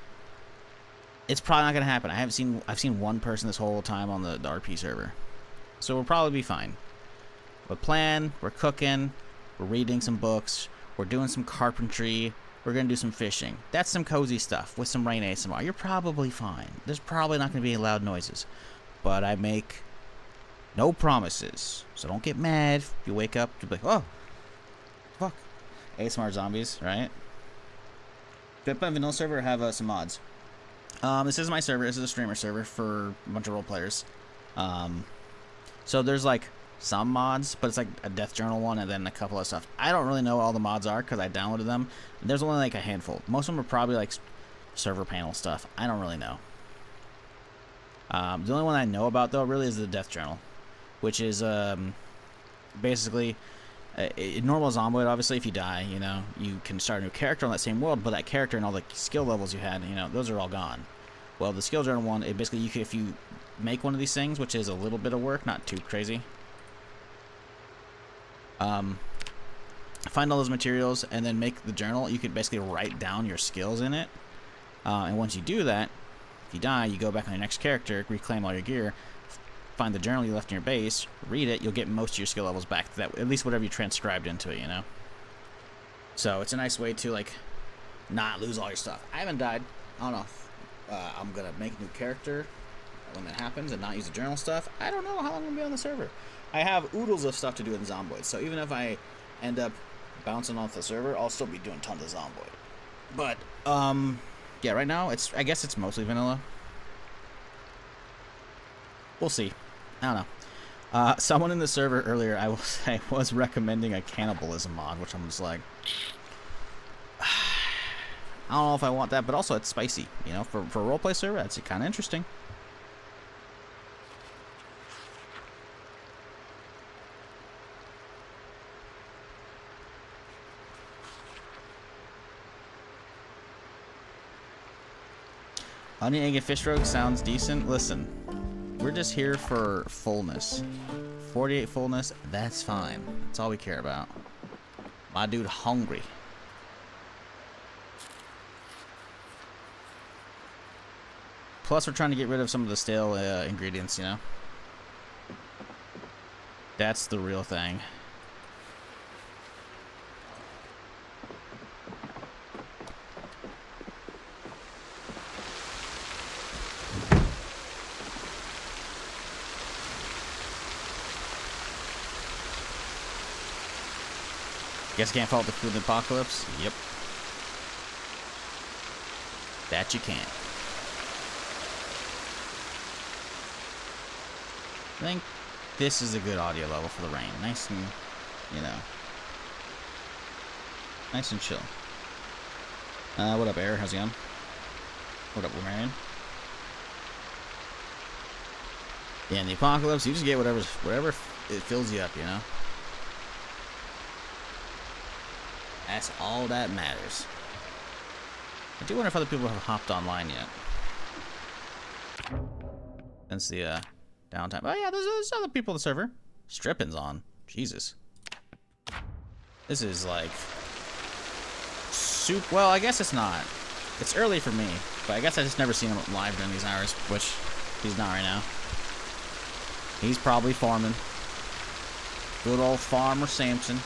It's probably not going to happen. I've seen one person this whole time on the RP server. So we'll probably be fine. We're playing, we're cooking, we're reading some books, we're doing some carpentry, we're going to do some fishing. That's some cozy stuff with some rain ASMR. You're probably fine. There's probably not going to be any loud noises. But I make no promises. So don't get mad if you wake up to be like, oh, fuck. ASMR zombies, right? Do I play on vanilla server or have some mods? This is my server. This is a streamer server for a bunch of role players. So there's like some mods, but it's like a death journal one and then a couple of stuff. I don't really know what all the mods are because I downloaded them. There's only like a handful. Most of them are probably like server panel stuff. I don't really know. The only one I know about though really is the death journal, which is basically normal Zomboid. Obviously, if you die, you know, you can start a new character on that same world, but that character and all the skill levels you had, you know, those are all gone. Well, the skill journal one, it basically if you make one of these things, which is a little bit of work, not too crazy. Find all those materials and then make the journal. You can basically write down your skills in it, and once you do that, if you die, you go back on your next character, reclaim all your gear, find the journal you left in your base, read it, you'll get most of your skill levels back to that, at least whatever you transcribed into it, you know? So it's a nice way to, like, not lose all your stuff. I haven't died. I don't know if I'm going to make a new character when that happens and not use the journal stuff. I don't know how long I'm going to be on the server. I have oodles of stuff to do in Zomboid, so even if I end up bouncing off the server, I'll still be doing tons of Zomboid. But, yeah, right now, I guess it's mostly vanilla. We'll see. I don't know. Someone in the server earlier, I will say, was recommending a cannibalism mod, which I'm just like, I don't know if I want that, but also it's spicy, you know, for a roleplay server, that's kind of interesting. Onion, egg, and fish rogue sounds decent. Listen, we're just here for fullness. 48 fullness, that's fine. That's all we care about. My dude hungry. Plus, we're trying to get rid of some of the stale ingredients, you know? That's the real thing. Guess you can't fault the apocalypse? Yep. That you can't. I think this is a good audio level for the rain. Nice and, you know, nice and chill. What up, Air? How's it going? What up, Marion? Yeah, in the apocalypse, you just get whatever it fills you up, you know? That's all that matters. I do wonder if other people have hopped online yet. Since the downtime. Oh yeah, there's other people on the server. Stripping's on. Jesus. This is like soup. Well, I guess it's not. It's early for me, but I guess I just never seen him live during these hours, which he's not right now. He's probably farming. Good old Farmer Samson.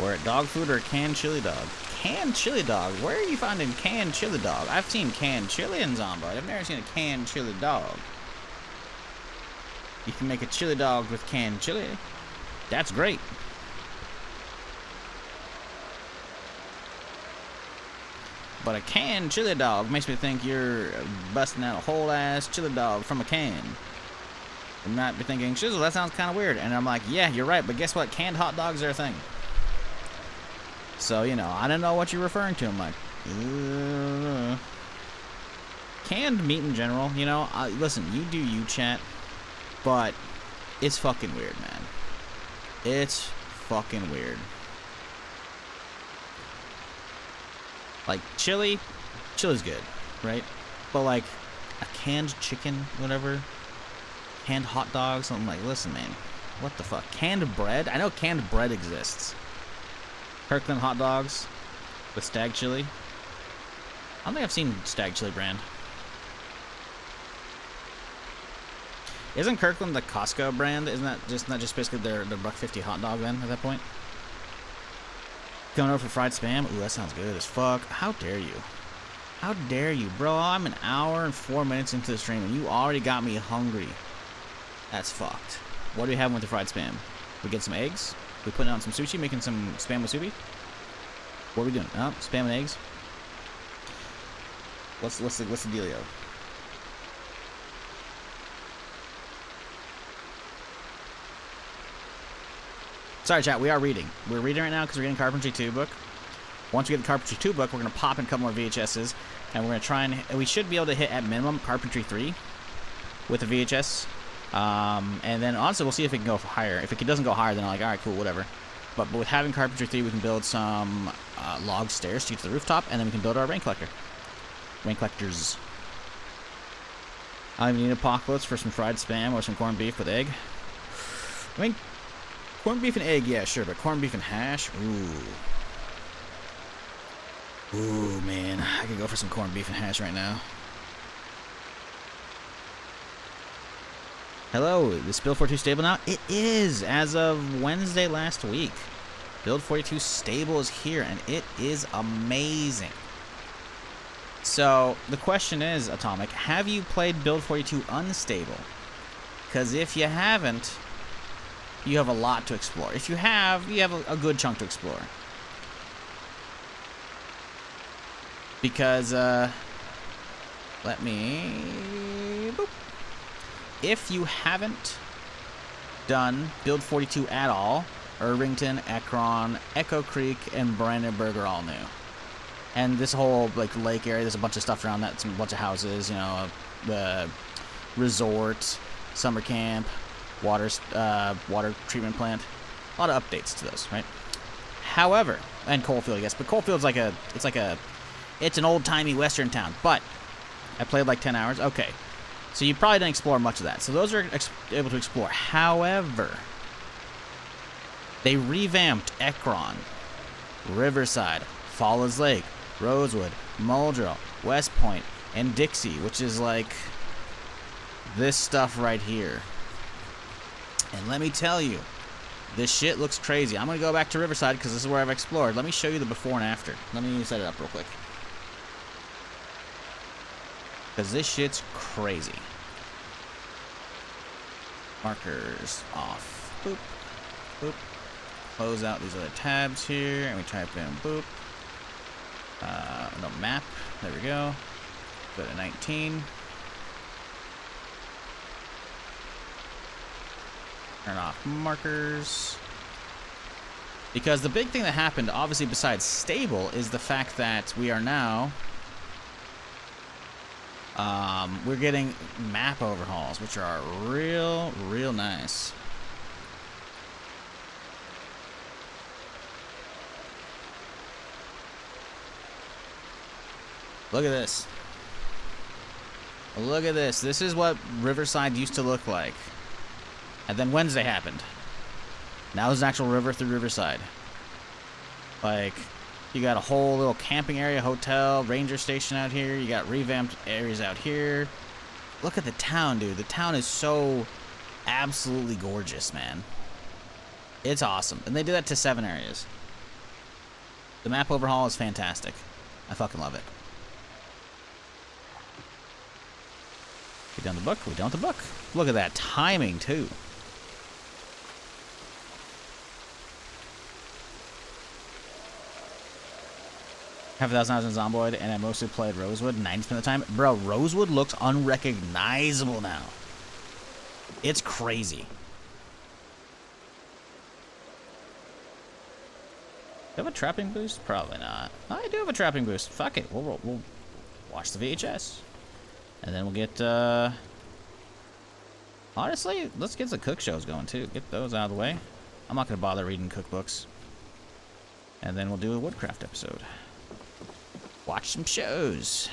We're at dog food or canned chili dog? Canned chili dog? Where are you finding canned chili dog? I've seen canned chili in Zomboid. I've never seen a canned chili dog. You can make a chili dog with canned chili. That's great. But a canned chili dog makes me think you're busting out a whole ass chili dog from a can. You might be thinking, shizzle, that sounds kind of weird. And I'm like, yeah, you're right, but guess what? Canned hot dogs are a thing. So, you know, I don't know what you're referring to. I'm like, canned meat in general, you know, listen, you do you, chat, but it's fucking weird, man. It's fucking weird. Like, chili's good, right? But, like, a canned chicken, whatever, canned hot dogs, I'm like, listen, man, what the fuck? Canned bread? I know canned bread exists. Kirkland hot dogs with stag chili. I don't think I've seen stag chili brand. Isn't Kirkland the Costco brand? Isn't that just basically their $1.50 hot dog then at that point? Coming over for fried spam? Ooh, that sounds good as fuck. How dare you? How dare you, bro? I'm an hour and 4 minutes into the stream and you already got me hungry. That's fucked. What are we having with the fried spam? We get some eggs? We putting on some sushi, making some spam with sushi? What are we doing? Oh, spam and eggs? What's the dealio? Sorry, chat. We are reading. We're reading right now because we're getting Carpentry 2 book. Once we get the Carpentry 2 book, we're going to pop in a couple more VHSs, and we're going to try and we should be able to hit at minimum Carpentry 3 with the VHS. And then honestly, we'll see if it can go higher. If it doesn't go higher, then I'm like, all right, cool, whatever. But with having Carpentry 3, we can build some log stairs to get to the rooftop, and then we can build our rain collector. Rain collectors. I even need Apocalypse for some fried spam or some corned beef with egg. I mean, corned beef and egg, yeah, sure, but corned beef and hash, ooh. Ooh, man, I could go for some corned beef and hash right now. Hello, is Build 42 stable now? It is, as of Wednesday last week. Build 42 stable is here, and it is amazing. So, the question is, Atomic, have you played Build 42 unstable? Because if you haven't, you have a lot to explore. If you have, you have a good chunk to explore. Because, let me... boop. If you haven't done Build 42 at all, Irvington, Ekron, Echo Creek, and Brandenburg are all new. And this whole like lake area, there's a bunch of stuff around that, some bunch of houses, you know, the resort, summer camp, water treatment plant, a lot of updates to those, right? However, and Coalfield, I guess, but Coalfield's like it's an old-timey western town. But I played like 10 hours. Okay. So you probably didn't explore much of that. So those are able to explore. However, they revamped Ekron, Riverside, Falls Lake, Rosewood, Muldrow, West Point, and Dixie, which is like this stuff right here. And let me tell you, This shit looks crazy. I'm gonna go back to Riverside because this is where I've explored. Let me show you the before and after. Let me set it up real quick. Because this shit's crazy. Markers off. Boop. Boop. Close out these other tabs here, and we type in boop. No, map. There we go. Go to 19. Turn off markers. Because the big thing that happened, obviously besides stable, is the fact that we are now... we're getting map overhauls, which are real nice. Look at this. Look at this. This is what Riverside used to look like. And then Wednesday happened. Now there's an actual river through Riverside. Like, you got a whole little camping area, hotel, ranger station out here. You got revamped areas out here. Look at the town, dude. The town is so absolutely gorgeous, man. It's awesome. And they did that to 7 areas. The map overhaul is fantastic. I fucking love it. We done the book? We done the book. Look at that timing, too. Half a thousand hours in Zomboid, and I mostly played Rosewood 90% of the time. Bro, Rosewood looks unrecognizable now. It's crazy. Do I have a trapping boost? Probably not. I do have a trapping boost. Fuck it. We'll watch the VHS. And then we'll get, honestly, let's get the cook shows going, too. Get those out of the way. I'm not going to bother reading cookbooks. And then we'll do a woodcraft episode. Watch some shows.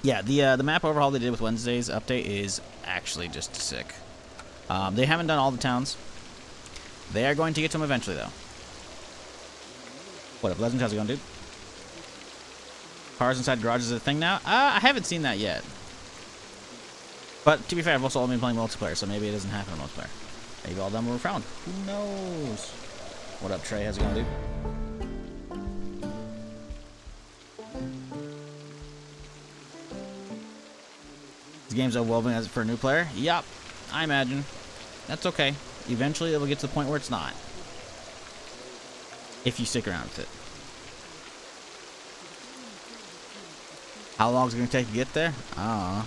Yeah, the map overhaul they did with Wednesday's update is actually just sick. They haven't done all the towns. They are going to get to them eventually, though. What up, Legend? How's it going, dude? Cars inside garages is a thing now? I haven't seen that yet. But to be fair, I've also only been playing multiplayer, so maybe it doesn't happen in multiplayer. Maybe all of them were found. Who knows? What up, Trey? How's it going, dude? This game's overwhelming as for a new player? Yup, I imagine. That's okay. Eventually, it will get to the point where it's not. If you stick around with it. How long is it going to take to get there? I don't know.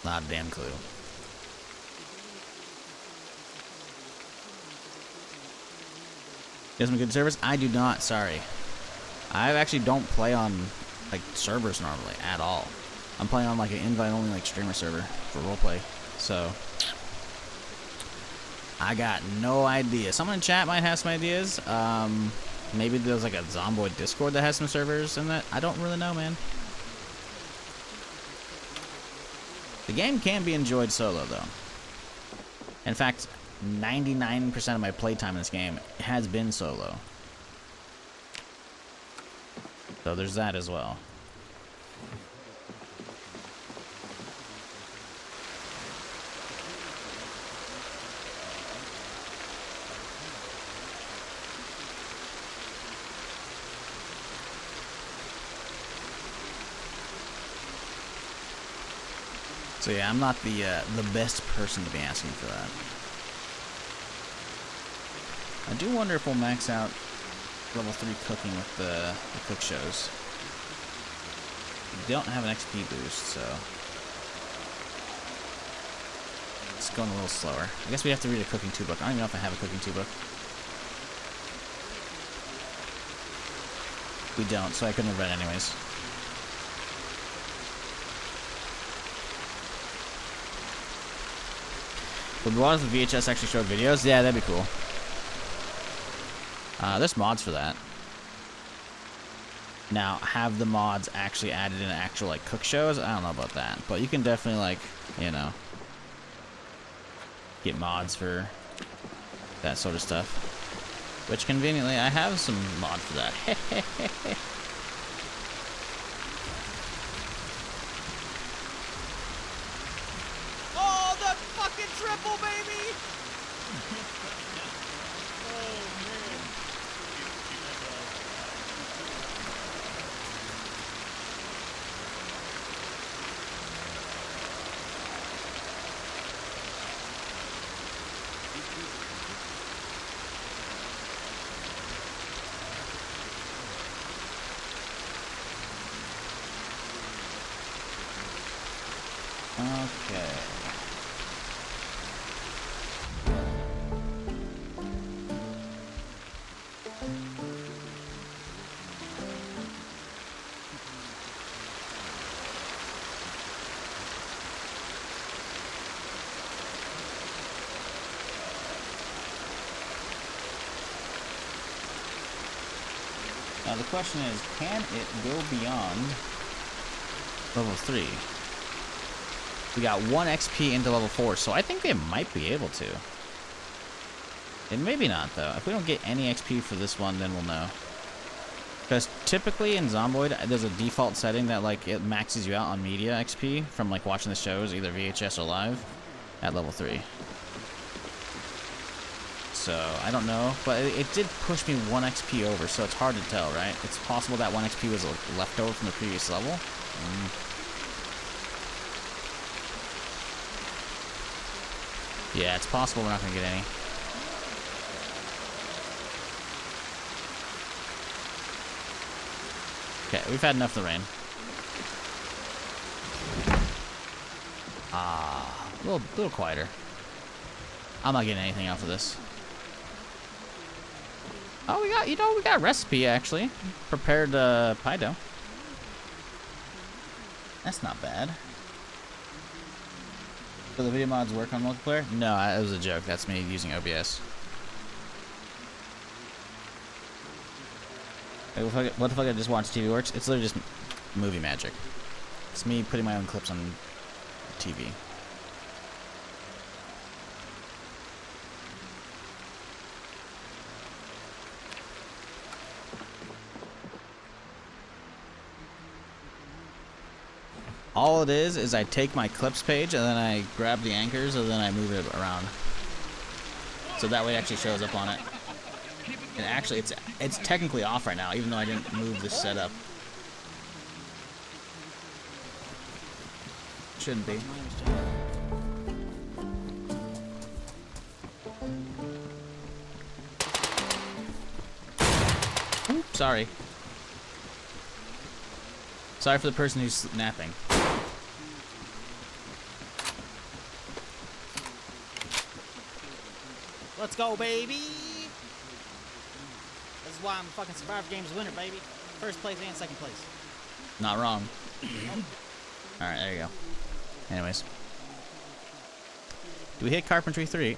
Not a damn clue. You have some good servers? I do not, sorry. I actually don't play on, like, servers normally at all. I'm playing on, like, an invite-only, like, streamer server for roleplay. So, I got no idea. Someone in chat might have some ideas. Maybe there's like a Zomboid Discord that has some servers in that. I don't really know, man. The game can be enjoyed solo, though. In fact, 99% of my playtime in this game has been solo. So there's that as well. So yeah, I'm not the best person to be asking for that. I do wonder if we'll max out level 3 cooking with the cook shows. We don't have an XP boost, so it's going a little slower. I guess we have to read a cooking 2 book. I don't even know if I have a cooking 2 book. We don't, so I couldn't have read anyways. Would one of the VHS actually show videos? Yeah, that'd be cool. There's mods for that. Now, have the mods actually added in actual, like, cook shows? I don't know about that. But you can definitely, like, you know, get mods for that sort of stuff. Which, conveniently, I have some mod for that. Okay. Now the question is, can it go beyond level 3? We got 1 XP into level 4, so I think it might be able to. It maybe not, though. If we don't get any XP for this one, then we'll know. Because typically in Zomboid, there's a default setting that like it maxes you out on media XP from like watching the shows, either VHS or live, at level 3. So, I don't know, but it did push me 1 XP over, so it's hard to tell, right? It's possible that 1 XP was left over from the previous level. Yeah, it's possible we're not going to get any. Okay, we've had enough of the rain. A little quieter. I'm not getting anything out of this. Oh, we got a recipe, actually. Prepared pie dough. That's not bad. Do the video mods work on multiplayer? No, it was a joke. That's me using OBS. What the fuck I just watched TV Works? It's literally just movie magic. It's me putting my own clips on TV. All it is I take my clips page and then I grab the anchors and then I move it around. So that way it actually shows up on it. And actually it's technically off right now, even though I didn't move this setup. Shouldn't be. Oops, sorry. Sorry for the person who's napping. Let's go, baby! This is why I'm fucking Survivor Games winner, baby. First place and second place. Not wrong. Alright, there you go. Anyways. Do we hit Carpentry 3?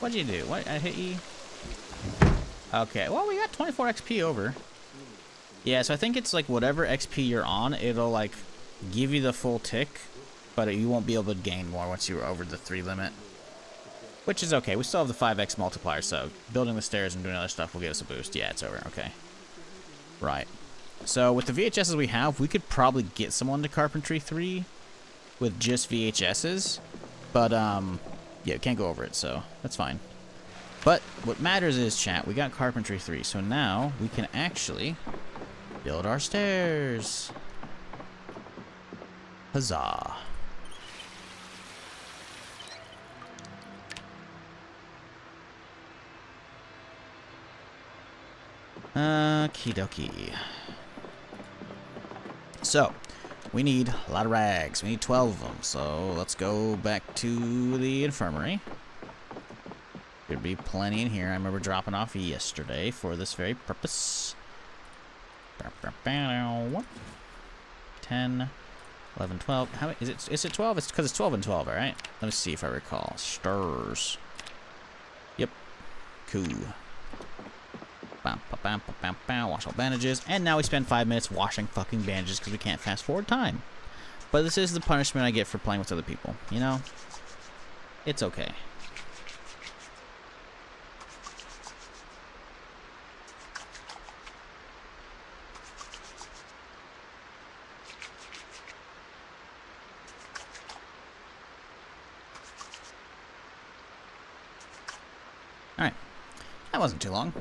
What'd you do? What? I hit E? Okay, well, we got 24 XP over. Yeah, so I think it's like whatever XP you're on, it'll like give you the full tick, but you won't be able to gain more once you're over the 3 limit. Which is okay. We still have the 5x multiplier, so building the stairs and doing other stuff will get us a boost. Yeah, it's over. Okay. Right. So with the VHSs we have, we could probably get someone to Carpentry 3 with just VHSs. But, yeah, we can't go over it, so that's fine. But what matters is, chat, we got Carpentry 3, so now we can actually build our stairs. Huzzah. Okie dokie. So, we need a lot of rags. We need 12 of them. So, let's go back to the infirmary. There'd be plenty in here. I remember dropping off yesterday for this very purpose. 10, 11, 12. How many, is it 12? It's because it's 12 and 12, all right? Let me see if I recall. Stars. Yep. Cool. Wash all bandages. And now we spend 5 minutes washing fucking bandages because we can't fast forward time. But this is the punishment I get for playing with other people. You know? It's okay. Alright. That wasn't too long.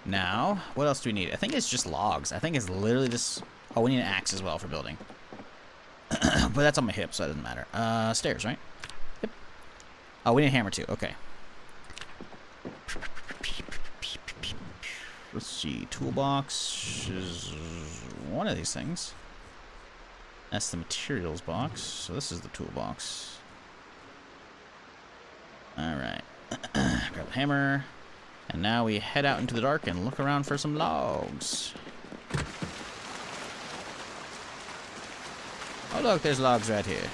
Now, what else do we need? I think it's just logs. I think it's literally just... Oh, we need an axe as well for building. But that's on my hip, so that doesn't matter. Stairs, right? Yep. Oh, we need a hammer too. Okay. Let's see. Toolbox is one of these things. That's the materials box. So this is the toolbox. Alright. Grab the hammer. And now we head out into the dark and look around for some logs. Oh look, there's logs right here.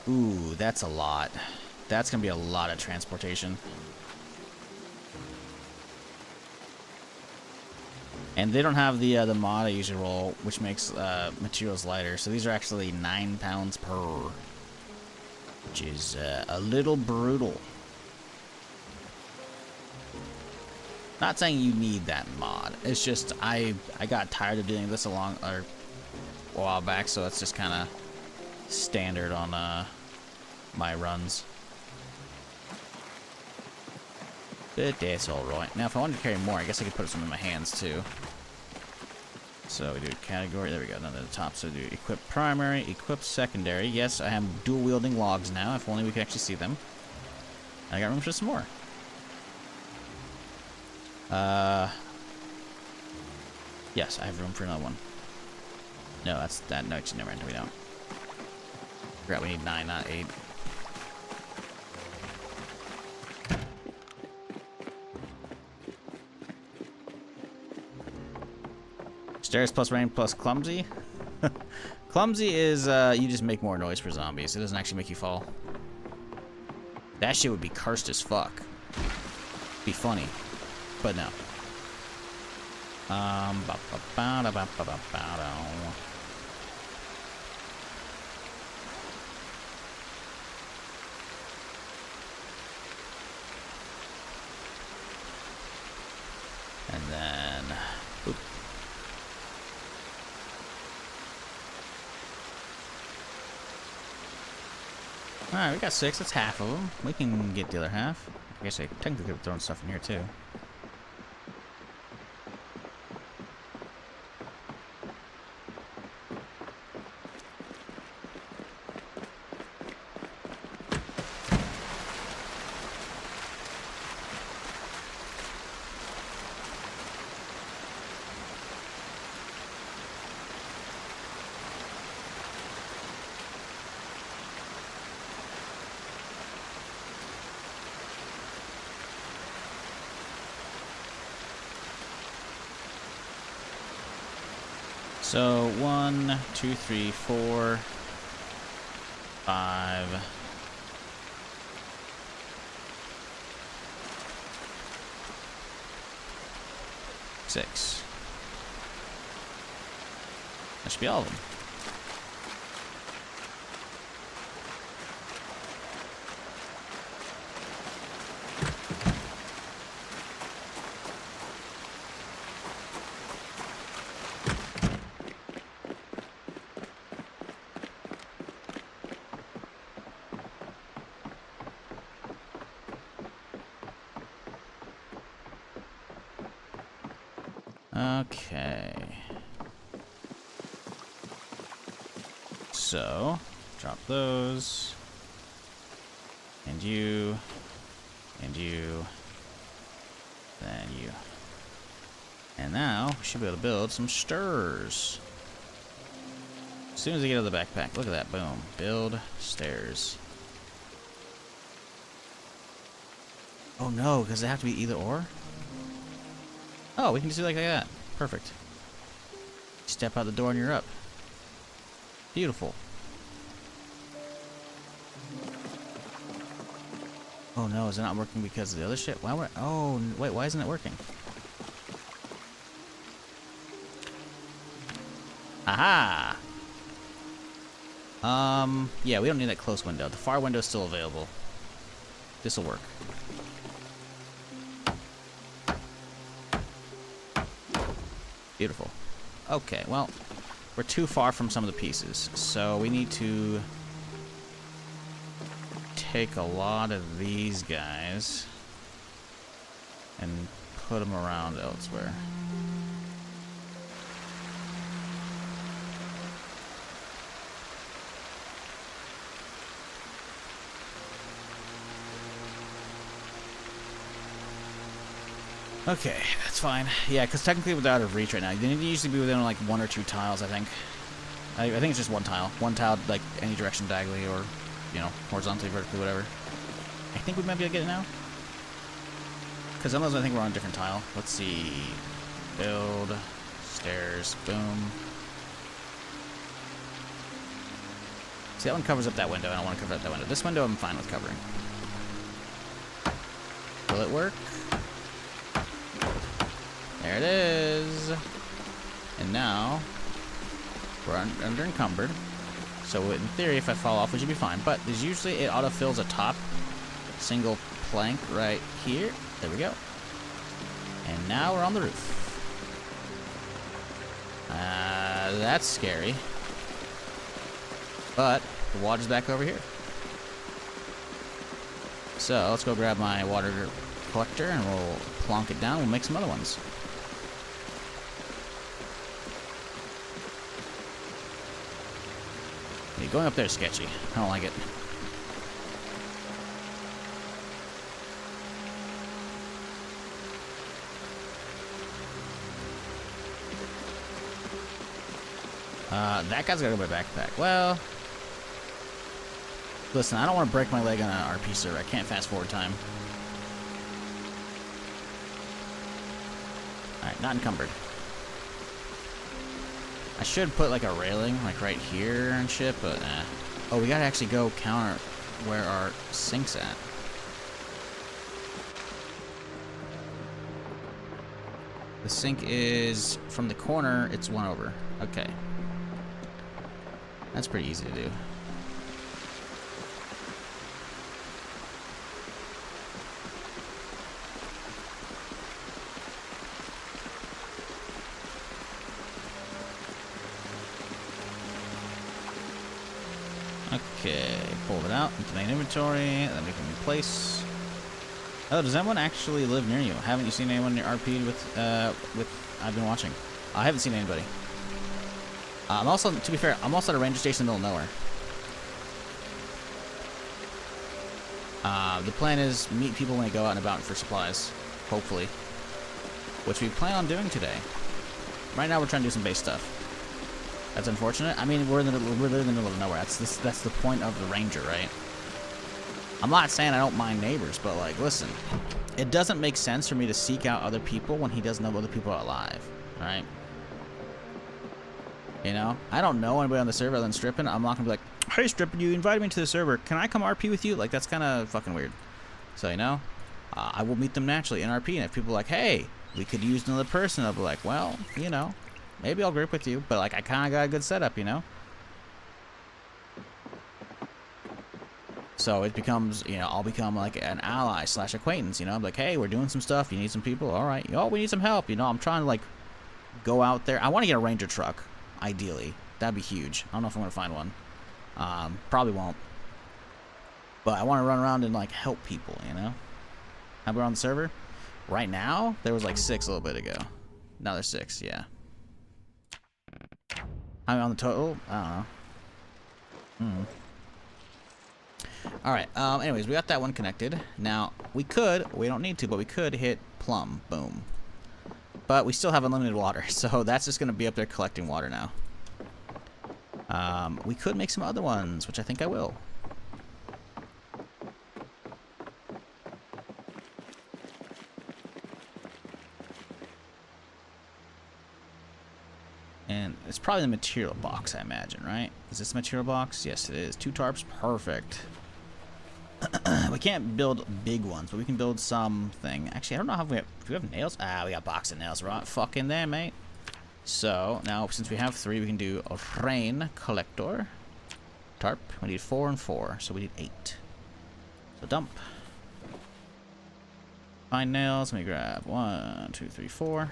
Ooh, that's a lot. That's gonna be a lot of transportation. And they don't have the mod I usually roll, which makes materials lighter. So these are actually 9 pounds per, which is a little brutal. Not saying you need that mod. It's just I got tired of doing this a while back, so it's just kind of standard on my runs. But that's alright. Now if I wanted to carry more, I guess I could put some in my hands too. So we do category, there we go, none at the top. So we do equip primary, equip secondary. Yes, I am dual wielding logs now, if only we could actually see them. And I got room for some more. Yes, I have room for another one. No, no, actually, never mind, we don't. Forgot we need 9, not 8. Stairs plus rain plus clumsy. Clumsy is, you just make more noise for zombies. It doesn't actually make you fall. That shit would be cursed as fuck. Be funny. But no. And then, oop. Alright, we got 6. That's half of them. We can get the other half. I guess I technically could have thrown stuff in here too. So 1, 2, 3, 4, 5. 6. That should be all of them. Okay. So, drop those. And you. And you. Then you. And now, we should be able to build some stairs. As soon as I get out of the backpack. Look at that. Boom. Build stairs. Oh no, because they have to be either or? Oh, we can just do like that. Perfect. Step out the door and you're up. Beautiful. Oh no, is it not working because of the other shit? Why? Oh, wait, why isn't it working? Aha! Yeah, we don't need that close window. The far window is still available. This'll work. Beautiful. Okay, well, we're too far from some of the pieces, so we need to take a lot of these guys and put them around elsewhere. Okay, that's fine. Yeah, because technically we're out of reach right now. They need to usually be within like 1 or 2 tiles, I think. I think it's just 1 tile. 1 tile, like, any direction diagonally or, you know, horizontally, vertically, whatever. I think we might be able to get it now. Because otherwise I think we're on a different tile. Let's see. Build. Stairs. Boom. See, that one covers up that window. I don't want to cover up that window. This window I'm fine with covering. Will it work? There it is. And now we're under encumbered. So in theory, if I fall off, we should be fine. But there's usually it autofills a top single plank right here. There we go. And now we're on the roof. That's scary. But the water's back over here. So let's go grab my water collector and we'll plonk it down. We'll make some other ones. Yeah, going up there is sketchy. I don't like it. That guy's gotta go by backpack. Well, listen, I don't want to break my leg on an RP server. I can't fast forward time. Alright, not encumbered. I should put like a railing like right here and shit, but oh, we gotta actually go counter where our sink's at. The sink is from the corner, it's 1 over. Okay. That's pretty easy to do. Okay, pull it out into main inventory, then we can replace. Oh, does anyone actually live near you? Haven't you seen anyone RP'd with I've been watching? I haven't seen anybody. I'm also, to be fair, I'm also at a ranger station in the middle of nowhere. The plan is meet people when they go out and about for supplies, hopefully, which we plan on doing today. Right now, we're trying to do some base stuff. That's unfortunate. I mean, we're literally in the middle of nowhere. That's the point of the ranger, right? I'm not saying I don't mind neighbors, but like, listen, it doesn't make sense for me to seek out other people when he doesn't know other people are alive, all right? You know, I don't know anybody on the server other than Strippin'. I'm not gonna be like, hey Strippin', you invited me to the server. Can I come RP with you? Like, that's kind of fucking weird. So, you know, I will meet them naturally in RP. And if people are like, hey, we could use another person, I'll be like, well, you know, maybe I'll group with you. But, like, I kind of got a good setup, you know? So it becomes, you know, I'll become like an ally / acquaintance, you know? I'm like, hey, we're doing some stuff. You need some people? All right. Oh, we need some help. You know, I'm trying to, like, go out there. I want to get a ranger truck. Ideally, that'd be huge. I don't know if I'm gonna find one. Probably won't. But I want to run around and like help people, you know. How about on the server? Right now, there was like 6 a little bit ago. Now there's 6. Yeah. I'm on the total. I don't know. All right. Anyways, we got that one connected. Now we don't need to, but we could hit plumb. Boom. But we still have unlimited water, so that's just going to be up there collecting water now. We could make some other ones, which I think I will. And it's probably the material box, I imagine, right? Is this the material box? Yes, it is. 2 tarps. Perfect. We can't build big ones, but we can build something. Actually, I don't know how do we have nails? Ah, we got box of nails right fucking there, mate. So now since we have 3, we can do a rain collector. Tarp. We need 4 and 4, so we need 8. So dump. Find nails. Let me grab 1, 2, 3, 4.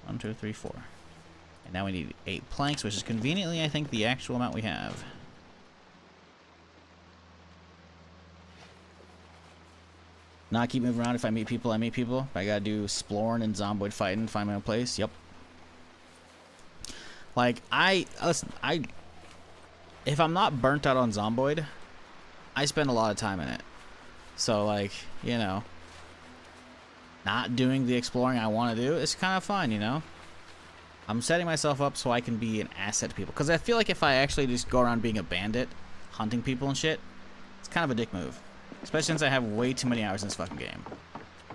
1, 2, 3, 4. And now we need 8 planks, which is conveniently, I think, the actual amount we have. Not keep moving around. If I meet people, I meet people. If I gotta do Splorn and Zomboid fighting, find my own place. Yep. Like, listen, if I'm not burnt out on Zomboid, I spend a lot of time in it. So, like, you know, not doing the exploring I want to do is kind of fun, you know? I'm setting myself up so I can be an asset to people. Because I feel like if I actually just go around being a bandit, hunting people and shit, it's kind of a dick move. Especially since I have way too many hours in this fucking game.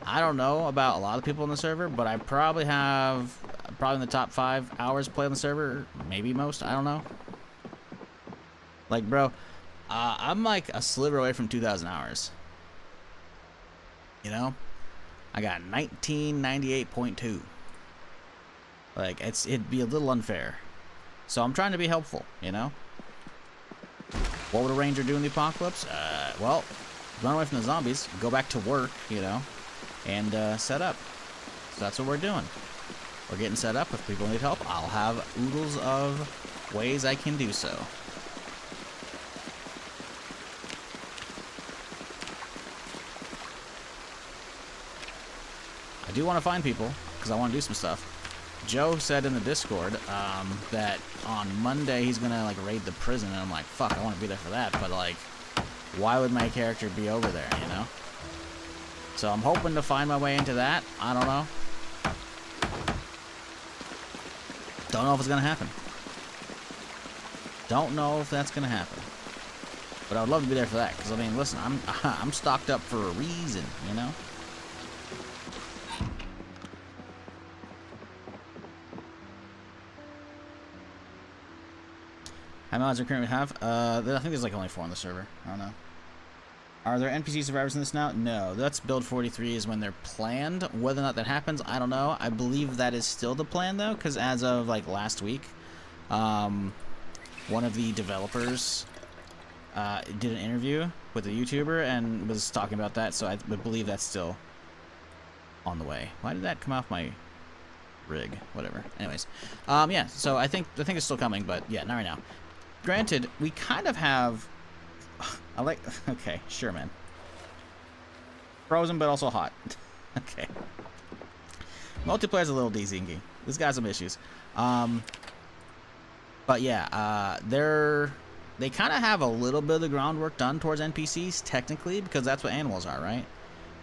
I don't know about a lot of people on the server, but I probably have, in the top 5 hours played on the server. Maybe most, I don't know. Like, bro, I'm like a sliver away from 2,000 hours. You know? I got 1998.2. Like, it'd be a little unfair. So I'm trying to be helpful, you know? What would a ranger do in the apocalypse? Well, run away from the zombies, go back to work, you know, and set up. So that's what we're doing. We're getting set up. If people need help, I'll have oodles of ways I can do so. I do want to find people, because I want to do some stuff. Joe said in the Discord that on Monday he's gonna like raid the prison, and I'm like, fuck, I want to be there for that, but like, why would my character be over there, you know? So I'm hoping to find my way into that. I don't know. Don't know if it's gonna happen. Don't know if that's gonna happen. But I would love to be there for that, because I mean, listen, I'm stocked up for a reason, you know? How many mods do we currently have? I think there's like only 4 on the server. I don't know. Are there NPC survivors in this now? No. That's build 43 is when they're planned. Whether or not that happens, I don't know. I believe that is still the plan though, because as of like last week, one of the developers did an interview with a YouTuber and was talking about that. So I believe that's still on the way. Why did that come off my rig? Whatever. Anyways, yeah. So I think it's still coming, but yeah, not right now. Granted, we kind of have... I like... Okay, sure, man. Frozen, but also hot. Okay. Multiplayer's a little dezingy. This guy's some issues. But yeah, they kind of have a little bit of the groundwork done towards NPCs, technically, because that's what animals are, right?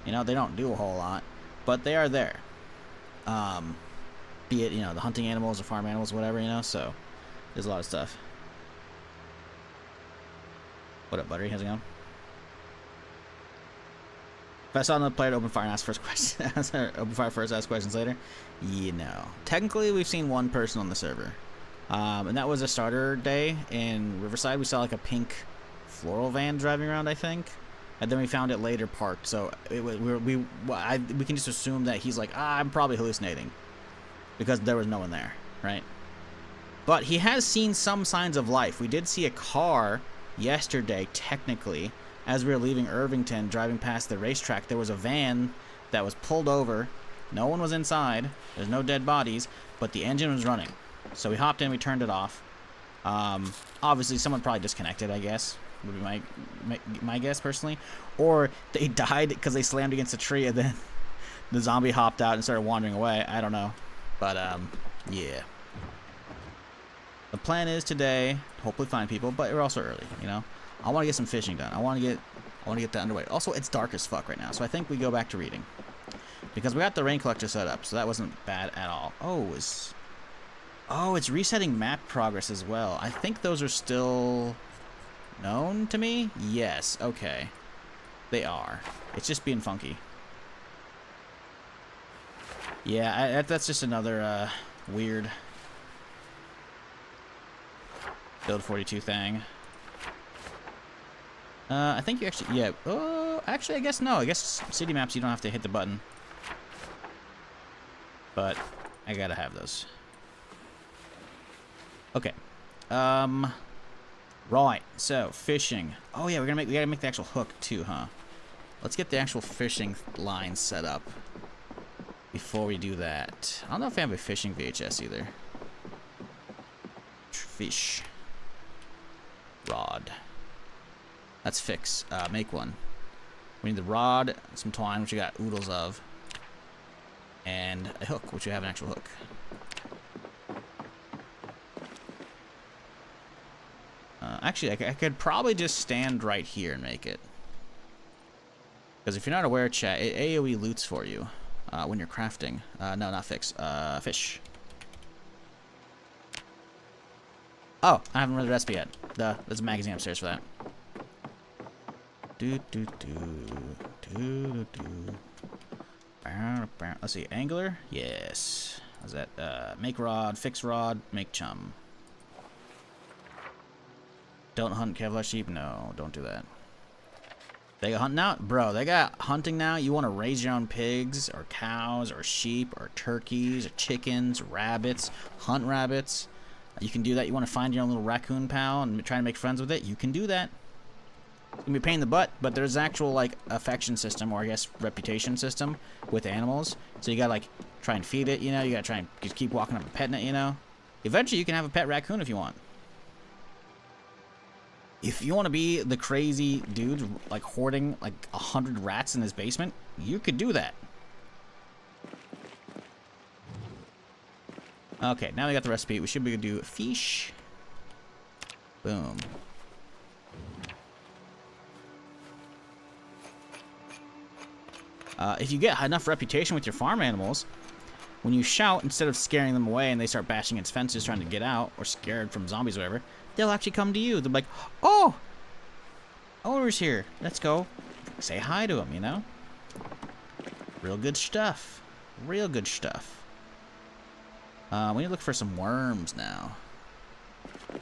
You know, they don't do a whole lot, but they are there. Be it, you know, the hunting animals or farm animals, whatever, you know, so there's a lot of stuff. What up, Buttery? How's it going? If I saw another player to open fire and ask first questions, open fire first, ask questions later, you know. Technically, we've seen one person on the server, and that was a starter day in Riverside. We saw like a pink floral van driving around, I think, and then we found it later parked. So we can just assume that he's like, I'm probably hallucinating, because there was no one there, right? But he has seen some signs of life. We did see a car yesterday, technically, as we were leaving Irvington, driving past the racetrack. There was a van that was pulled over. No one was inside. There's no dead bodies, but the engine was running. So we hopped in, we turned it off. Obviously, someone probably disconnected, I guess, would be my guess, personally. Or they died because they slammed against a tree, and then the zombie hopped out and started wandering away. I don't know. But, yeah. The plan is today to hopefully find people, but we're also early, you know. I want to get some fishing done. I want to get that underway. Also, it's dark as fuck right now, so I think we go back to reading, because we got the rain collector set up, so that wasn't bad at all. Oh, it's resetting map progress as well. I think those are still known to me. Yes. Okay, they are. It's just being funky. Yeah, that's just another weird build 42 thing. I think you actually, yeah. Oh, actually, I guess no. I guess city maps you don't have to hit the button, but I gotta have those. Okay. Right. So fishing. Oh yeah, we gotta make the actual hook too, huh? Let's get the actual fishing line set up before we do that. I don't know if I have a fishing VHS either. Fish. Rod. Let's fix. Make one. We need the rod, some twine, which we got oodles of, and a hook, which we have an actual hook. Actually, I could probably just stand right here and make it. Because if you're not aware, chat, it AoE loots for you. when you're crafting. No, not fix. Fish. Oh, I haven't read the recipe yet. There's a magazine upstairs for that. Let's see, angler? Yes. How's that? Make rod, fix rod, make chum. Don't hunt Kevlar sheep? No, don't do that. They got hunting now? Bro, they got hunting now. You want to raise your own pigs, or cows, or sheep, or turkeys, or chickens, rabbits, hunt rabbits. You can do that. You want to find your own little raccoon pal and try to make friends with it? You can do that. It's gonna be a pain in the butt, but there's actual like affection system, or I guess reputation system with animals. So you gotta like try and feed it, you know. You gotta try and just keep walking up and petting it, you know. Eventually, you can have a pet raccoon if you want. If you want to be the crazy dude like hoarding like 100 rats in his basement, you could do that. Okay, now we got the recipe. We should be able to do fish. Boom. If you get enough reputation with your farm animals, when you shout, instead of scaring them away and they start bashing against fences trying to get out, or scared from zombies or whatever, they'll actually come to you. They'll be like, oh, owner's here. Let's go. Say hi to him, you know? Real good stuff. Real good stuff. We need to look for some worms now.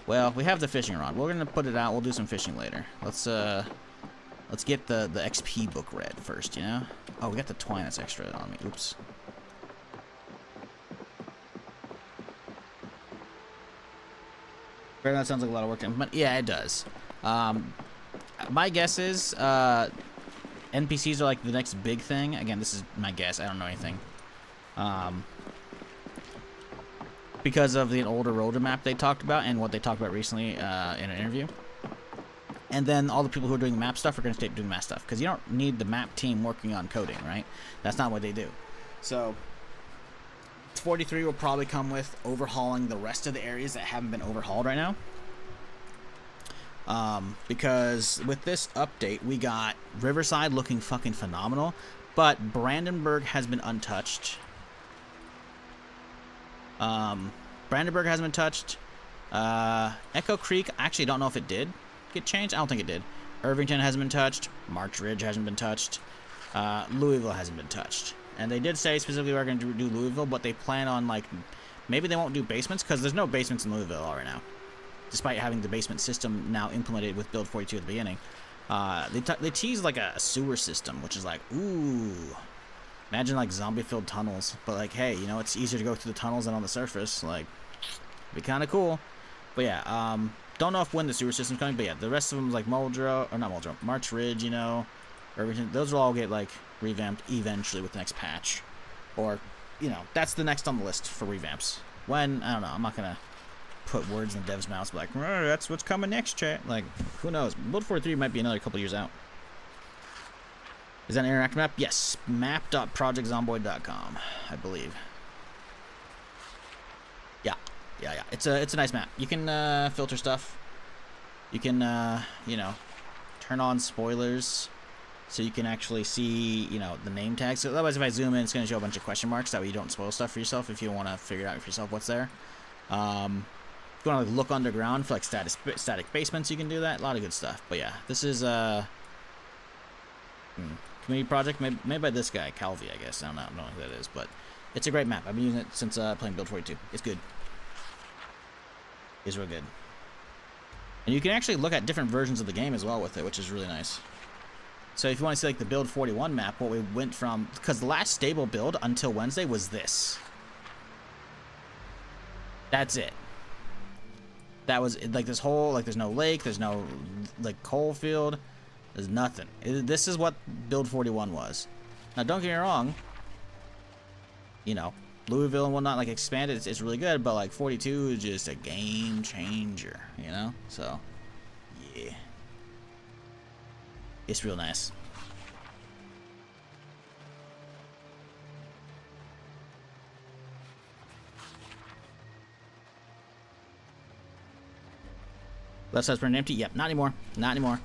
Well, we have the fishing rod. We're going to put it out. We'll do some fishing later. Let's get the XP book read first, you know? Oh, we got the twine that's extra on me. Oops. That sounds like a lot of work to implement. Yeah, it does. My guess is NPCs are like the next big thing. Again, this is my guess. I don't know anything. Because of the older roadmap they talked about and what they talked about recently in an interview. And then all the people who are doing the map stuff are going to stay doing map stuff. Because you don't need the map team working on coding, right? That's not what they do. So 43 will probably come with overhauling the rest of the areas that haven't been overhauled right now. Because with this update, we got Riverside looking fucking phenomenal. But Brandenburg has been untouched. Brandenburg hasn't been touched. Echo Creek, I actually don't know if it did get changed. I don't think it did. Irvington hasn't been touched. March Ridge hasn't been touched. Louisville hasn't been touched. And they did say specifically we're going to do Louisville, but they plan on, like, maybe they won't do basements, because there's no basements in Louisville right now. Despite having the basement system now implemented with Build 42 at the beginning. They tease, like, a sewer system, which is like, ooh. Imagine, like, zombie-filled tunnels. But, like, hey, you know, it's easier to go through the tunnels than on the surface. Like, be kind of cool. But, yeah, don't know if when the sewer system's coming, but, yeah, the rest of them is, like, Muldrow, or not Muldrow, March Ridge, you know, Irvington. Those will all get, like, revamped eventually with the next patch. Or, you know, that's the next on the list for revamps. When, I don't know, I'm not going to put words in the devs' mouths, like, oh, that's what's coming next, chat. Like, who knows? Build 43 might be another couple years out. Is that an interactive map? Yes. Map.projectzomboid.com, I believe. Yeah. It's a nice map. You can filter stuff. You can, you know, turn on spoilers so you can actually see, you know, the name tags. So otherwise, if I zoom in, it's going to show a bunch of question marks. That way you don't spoil stuff for yourself if you want to figure it out for yourself what's there. If you want to like, look underground for like static basements, you can do that. A lot of good stuff. But yeah, this is community project made by this guy, Calvi, I guess. I don't know who that is, but it's a great map. I've been using it since playing Build 42. It's good. It's real good. And you can actually look at different versions of the game as well with it, which is really nice. So if you want to see like the Build 41 map, what we went from, because the last stable build until Wednesday was this. That's it. That was like this whole, like there's no lake, there's no like coal field. There's nothing. This is what Build 41 was. Now, don't get me wrong. You know, Louisville and whatnot, like, expanded. It's really good, but, like, 42 is just a game changer, you know? So, yeah. It's real nice. Left side's pretty empty? Yep, not anymore. Not anymore.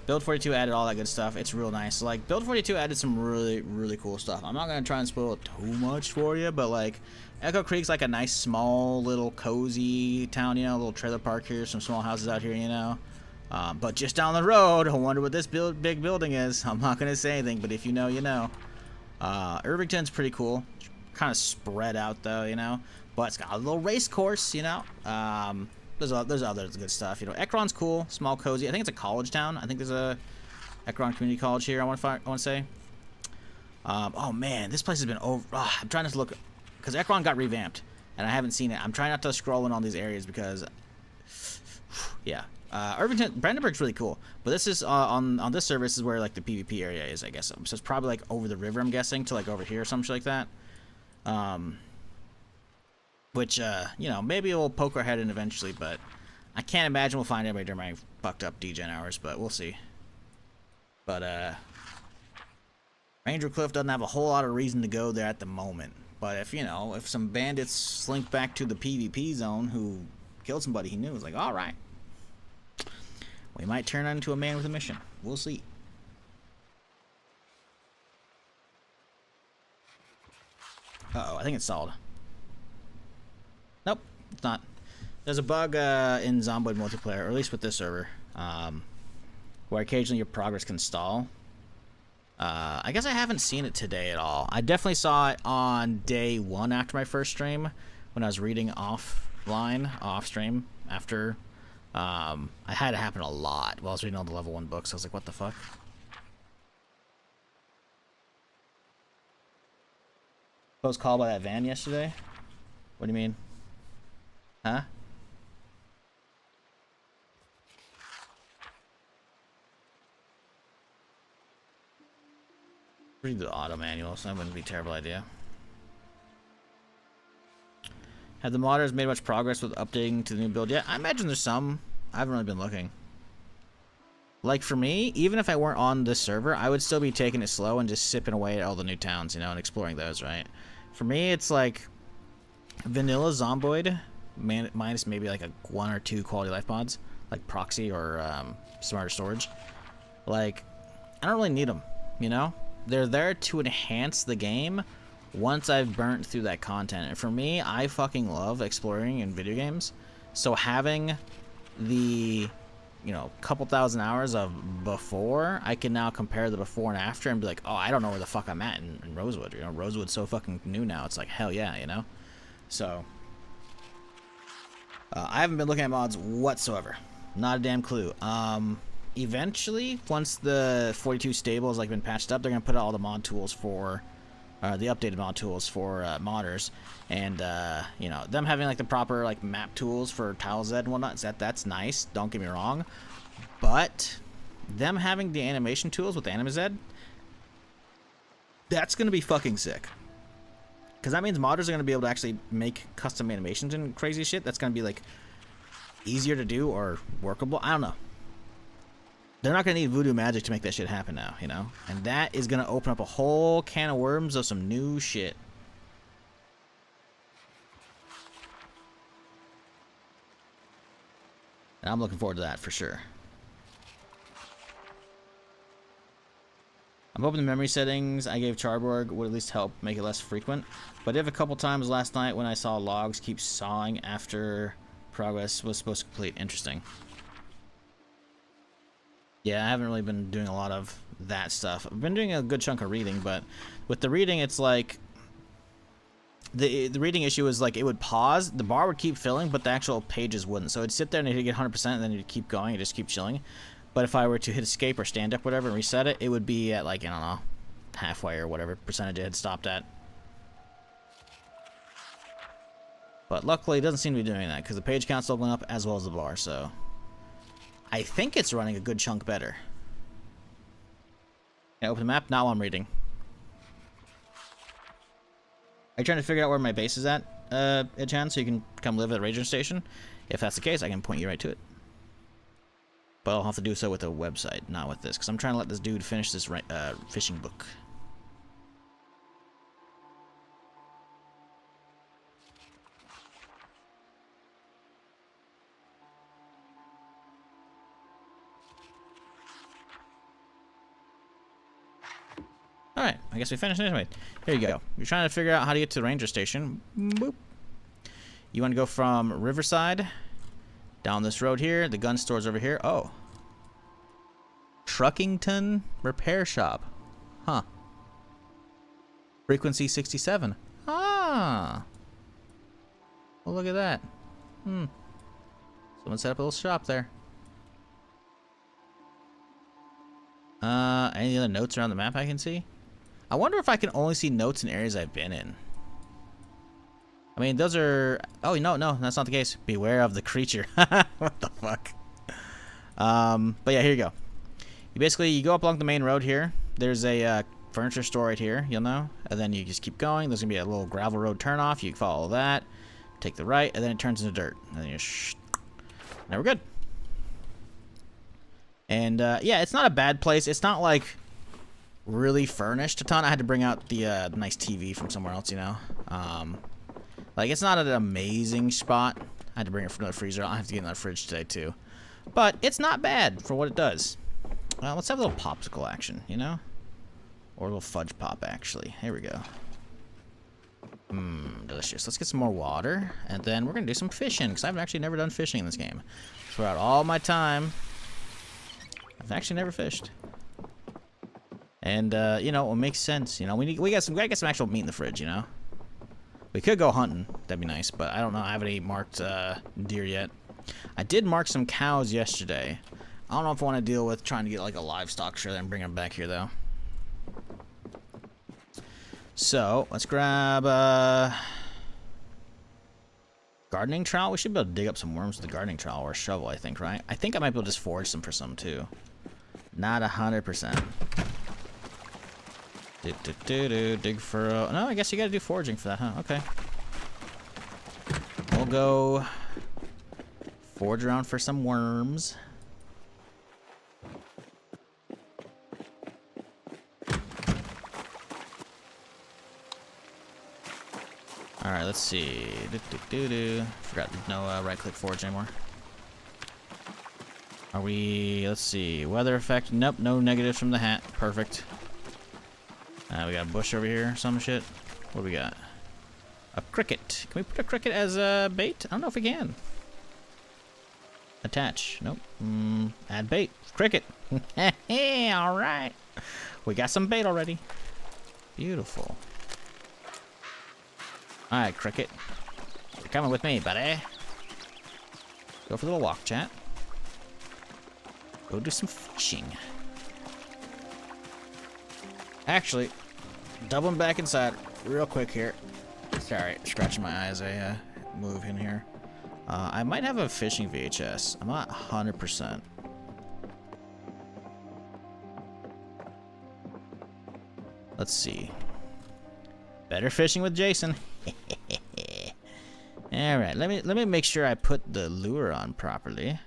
Build 42 added all that good stuff. It's real nice. Like, Build 42 added some really, really cool stuff. I'm not going to try and spoil it too much for you, but, like, Echo Creek's like a nice, small, little, cozy town, you know, a little trailer park here, some small houses out here, you know. But just down the road, I wonder what this big building is. I'm not going to say anything, but if you know, you know. Irvington's pretty cool. Kind of spread out, though, you know. But it's got a little race course, you know. There's other good stuff, you know. Ekron's cool, small, cozy. I think it's a college town. I think there's a Ekron Community College here. I want to say. Oh man, this place has been over. I'm trying not to look, because Ekron got revamped, and I haven't seen it. I'm trying not to scroll in all these areas because, yeah. Irvington, Brandenburg's really cool, but this is on this server. This is where like the PvP area is, I guess. So it's probably like over the river, I'm guessing, to like over here or some shit like that. Which, you know, maybe we'll poke our head in eventually, but I can't imagine we'll find anybody during my fucked up degen hours, but we'll see. But, Ranger Cliff doesn't have a whole lot of reason to go there at the moment. But if, you know, if some bandits slink back to the PvP zone who killed somebody he knew, it's like, alright. We might turn into a man with a mission. We'll see. Uh-oh, I think it's solid. Nope, it's not. There's a bug in Zomboid multiplayer, or at least with this server, where occasionally your progress can stall. I guess I haven't seen it today at all. I definitely saw it on day 1 after my first stream, when I was reading offline, off stream, after. I had it happen a lot while I was reading all the level 1 books. I was like, what the fuck? I was called by that van yesterday? What do you mean? Huh? Read the auto manual, so that wouldn't be a terrible idea. Have the modders made much progress with updating to the new build yet? I imagine there's some. I haven't really been looking. Like for me, even if I weren't on this server, I would still be taking it slow and just sipping away at all the new towns, you know, and exploring those, right? For me, it's like vanilla Zomboid, minus maybe like a 1 or 2 quality life mods, like proxy or smarter storage. Like, I don't really need them, you know? They're there to enhance the game once I've burnt through that content. And for me, I fucking love exploring in video games. So having the, you know, couple thousand hours of before, I can now compare the before and after and be like, oh, I don't know where the fuck I'm at in Rosewood. You know, Rosewood's so fucking new now. It's like, hell yeah, you know? So, I haven't been looking at mods whatsoever. Not a damn clue. Eventually, once the 42 stable has like been patched up, they're gonna put out all the mod tools for the updated mod tools for modders, and you know, them having like the proper like map tools for tile Z and whatnot. That's nice. Don't get me wrong, but them having the animation tools with Anima Z, that's gonna be fucking sick. Because that means modders are gonna be able to actually make custom animations and crazy shit. That's gonna be like easier to do or workable. I don't know. They're not going to need voodoo magic to make that shit happen now, you know? And that is going to open up a whole can of worms of some new shit. And I'm looking forward to that for sure. I'm hoping the memory settings I gave Charborg would at least help make it less frequent. But if a couple times last night when I saw logs keep sawing after progress was supposed to complete. Interesting. Yeah, I haven't really been doing a lot of that stuff. I've been doing a good chunk of reading, but with the reading, it's like the reading issue is like it would pause, the bar would keep filling, but the actual pages wouldn't. So it'd sit there and it'd get 100%, and then it'd keep going, it'd just keep chilling. But if I were to hit escape or stand up, whatever, and reset it, it would be at like, I don't know, halfway or whatever percentage it had stopped at. But luckily, it doesn't seem to be doing that because the page count's still going up as well as the bar, so I think it's running a good chunk better. Can I open the map? Now I'm reading. Are you trying to figure out where my base is at, Edchan, so you can come live at a ranger station? If that's the case, I can point you right to it. But I'll have to do so with a website, not with this, because I'm trying to let this dude finish this fishing book. Alright, I guess we finished anyway. Here you go. You're trying to figure out how to get to the ranger station. Boop. You want to go from Riverside down this road here. The gun store's over here. Oh. Truckington Repair Shop. Huh. Frequency 67. Ah. Well, look at that. Someone set up a little shop there. Any other notes around the map I can see? I wonder if I can only see notes in areas I've been in. I mean, those are... Oh, no, that's not the case. Beware of the creature. What the fuck? But yeah, here you go. You go up along the main road here. There's a furniture store right here, you'll know. And then you just keep going. There's going to be a little gravel road turnoff. You follow that. Take the right, and then it turns into dirt. And then you now we're good. And, yeah, it's not a bad place. It's not, like, really furnished a ton. I had to bring out the nice TV from somewhere else, you know. Like, it's not an amazing spot. I had to bring it from the freezer. I'll have to get another fridge today, too. But it's not bad for what it does. Let's have a little popsicle action, you know? Or a little fudge pop, actually. Here we go. Delicious. Let's get some more water, and then we're going to do some fishing, because I've actually never done fishing in this game. Throughout all my time, I've actually never fished. And, you know, it makes sense, you know? We gotta get some actual meat in the fridge, you know? We could go hunting. That'd be nice, but I don't know. I haven't any marked deer yet. I did mark some cows yesterday. I don't know if I want to deal with trying to get, like, a livestock trailer and bring them back here, though. So, let's grab gardening trowel. We should be able to dig up some worms with the gardening trowel or a shovel, I think, right? I think I might be able to just forage some for some, too. Not 100%. Dig furrow. No, I guess you gotta do foraging for that, huh? Okay. We'll go forage around for some worms. Alright, let's see. Forgot no right-click forage anymore. Are we... Let's see. Weather effect. Nope, no negatives from the hat. Perfect. We got a bush over here, some shit. What do we got? A cricket. Can we put a cricket as a bait? I don't know if we can. Attach. Nope. Add bait. Cricket. Alright. We got some bait already. Beautiful. Alright, cricket. You're coming with me, buddy. Go for a little walk, chat. Go do some fishing. Actually, doubling back inside real quick here. Sorry, scratching my eyes. I move in here. I might have a fishing VHS. I'm not 100%. Let's see. Better fishing with Jason. All right, let me make sure I put the lure on properly.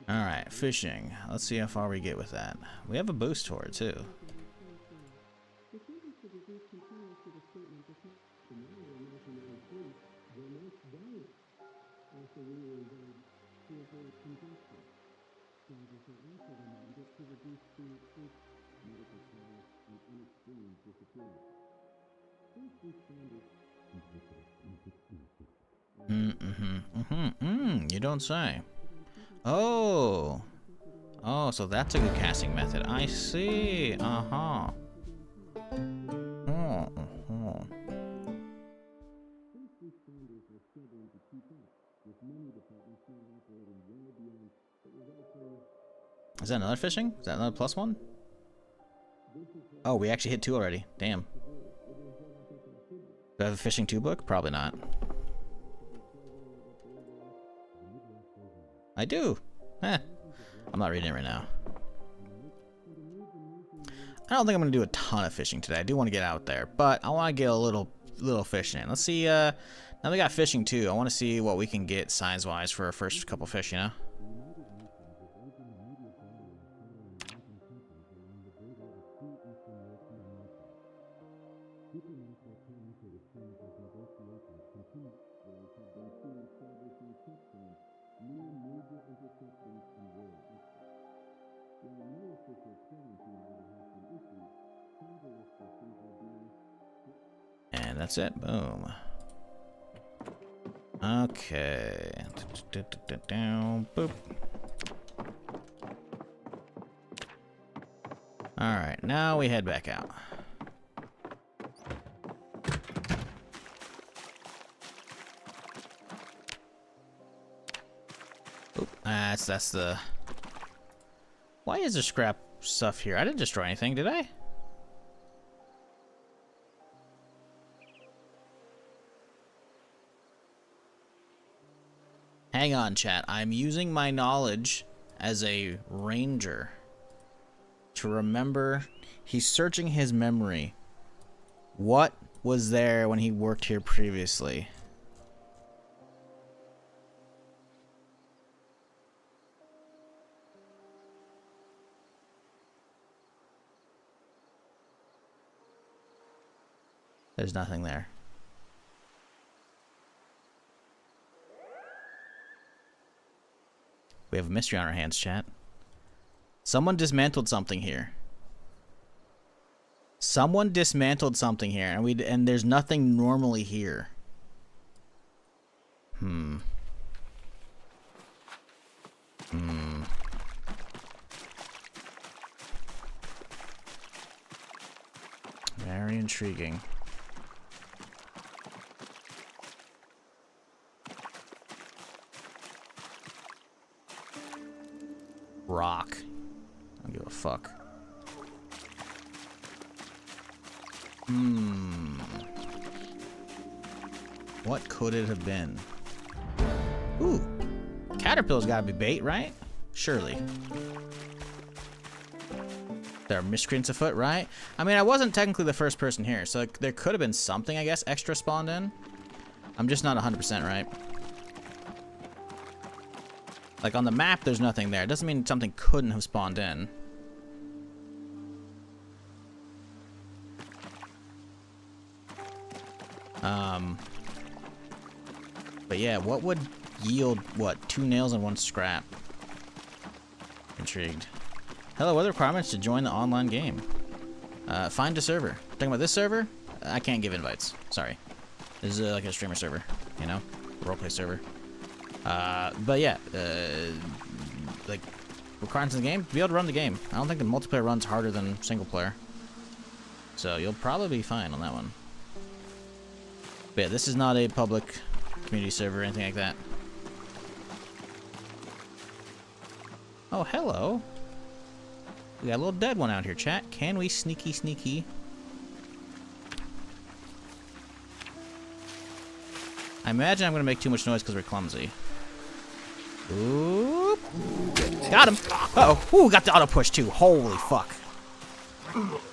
All right, fishing. Let's see how far we get with that. We have a boost for it too. You don't say. Oh. Oh, so that's a good casting method. I see. Uh-huh. Is that another fishing? Is that another +1? Oh, we actually hit 2 already. Damn. Do I have a fishing 2 book? Probably not. I do. Eh. I'm not reading it right now. I don't think I'm going to do a ton of fishing today. I do want to get out there, but I want to get a little fishing in. Let's see. Now we got fishing too. I want to see what we can get size-wise for our first couple fish, you know? And that's it. Boom. Okay. Boop. Alright, now we head back out. Oop, that's the... Why is there scrap stuff here? I didn't destroy anything, did I? Hang on, chat. I'm using my knowledge as a ranger to remember. He's searching his memory. What was there when he worked here previously? There's nothing there. We have a mystery on our hands, chat. Someone dismantled something here. Someone dismantled something here, and there's nothing normally here. Very intriguing. Rock. I don't give a fuck. What could it have been? Ooh. Caterpillar's gotta be bait, right? Surely. There are miscreants afoot, right? I mean, I wasn't technically the first person here, so there could have been something, I guess, extra spawned in. I'm just not 100% right. Like, on the map, there's nothing there. It doesn't mean something couldn't have spawned in. But yeah, what would yield, what, 2 nails and 1 scrap? Intrigued. Hello, what are the requirements to join the online game? Find a server. Talking about this server? I can't give invites. Sorry. This is like a streamer server, you know? Roleplay server. But yeah, like, requirements in the game, to be able to run the game. I don't think the multiplayer runs harder than single player. So you'll probably be fine on that one. But yeah, this is not a public community server or anything like that. Oh, hello. We got a little dead one out here, chat. Can we sneaky? I imagine I'm going to make too much noise because we're clumsy. Oop. Got him. Uh-oh. Ooh, got the auto push too. Holy fuck.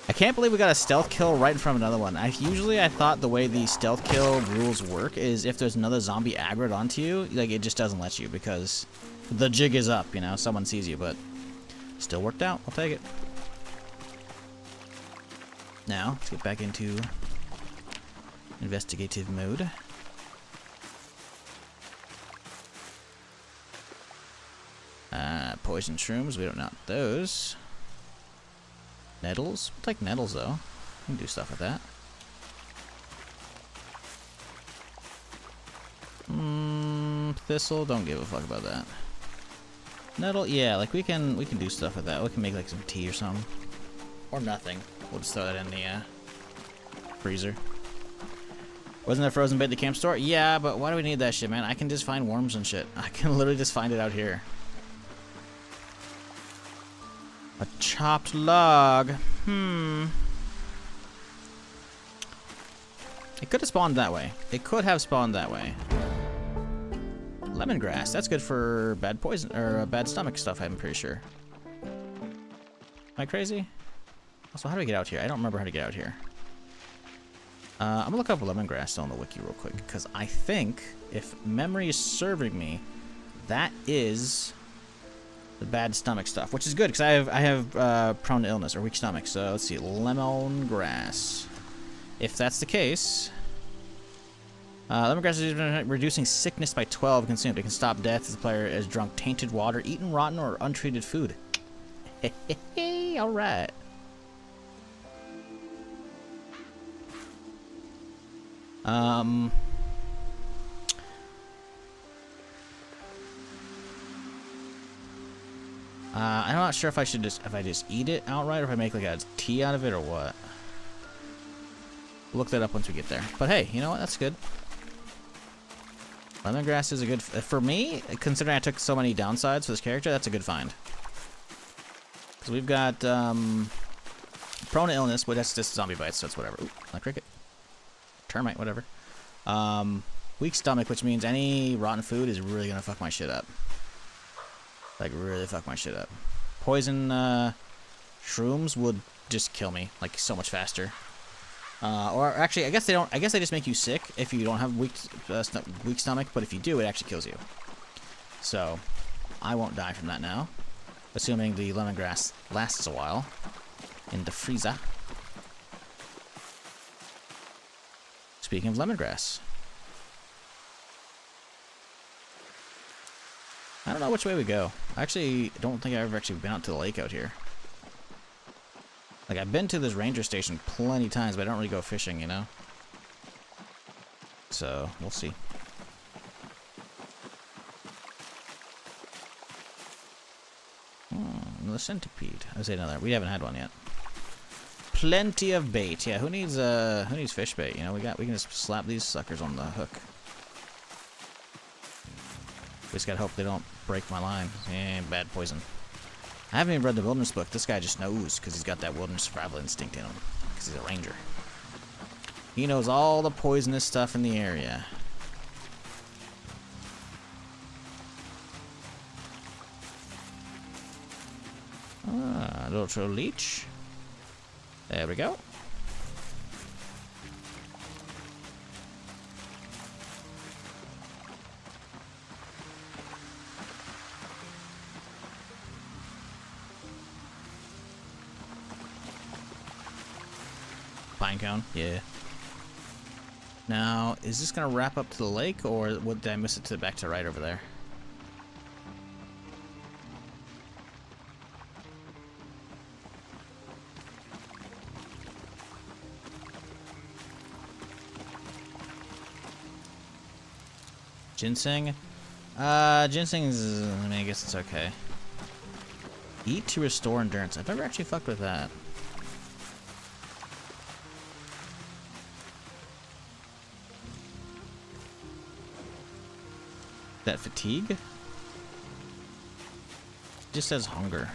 I can't believe we got a stealth kill right in front of another one. Usually I thought the way the stealth kill rules work is if there's another zombie aggroed onto you, like, it just doesn't let you because the jig is up, you know, someone sees you, but still worked out. I'll take it. Now, let's get back into investigative mode. Poison shrooms, we don't want those. Nettles? We'll take nettles, though. We can do stuff with that. Thistle, don't give a fuck about that. Nettle, yeah, like we can do stuff with that. We can make like some tea or something. Or nothing. We'll just throw that in the freezer. Wasn't there frozen bait at the camp store? Yeah, but why do we need that shit, man? I can just find worms and shit. I can literally just find it out here. A chopped log. It could have spawned that way. It could have spawned that way. Lemongrass. That's good for bad poison or bad stomach stuff, I'm pretty sure. Am I crazy? Also, how do we get out here? I don't remember how to get out here. I'm gonna look up lemongrass on the wiki real quick because I think, if memory is serving me, that is the bad stomach stuff, which is good because I have prone to illness or weak stomach. So let's see, lemongrass. If that's the case, Lemongrass is reducing sickness by 12 consumed. It can stop death if the player has drunk tainted water, eaten rotten or untreated food. Alright. I'm not sure if I should if I just eat it outright or if I make like a tea out of it or what. We'll look that up once we get there. But hey, you know what? That's good. Lemongrass is a good... For me, considering I took so many downsides for this character, that's a good find. Because we've got prone to illness, but that's just zombie bites, so it's whatever. Ooh, a cricket. Termite, whatever. Weak stomach, which means any rotten food is really going to fuck my shit up. Like, really fuck my shit up. Poison shrooms would just kill me, like, so much faster. Or actually, I guess they don't. I guess they just make you sick if you don't have weak stomach. But if you do, it actually kills you. So, I won't die from that now, assuming the lemongrass lasts a while in the freezer. Speaking of lemongrass, I don't know which way we go. I actually don't think I've ever actually been out to the lake out here. Like, I've been to this ranger station plenty times, but I don't really go fishing, you know? So, we'll see. Another centipede. I say another. We haven't had one yet. Plenty of bait. Yeah, who needs fish bait? You know, we can just slap these suckers on the hook. We just gotta hope they don't break my line. Bad poison. I haven't even read the wilderness book. This guy just knows because he's got that wilderness survival instinct in him. Because he's a ranger. He knows all the poisonous stuff in the area. Ah, little leech. There we go. Pine cone, yeah. Now, is this gonna wrap up to the lake, or did I miss it to back to right over there? Ginseng? Ginseng is, I mean, I guess it's okay. Eat to restore endurance. I've never actually fucked with that. That fatigue? It just says hunger.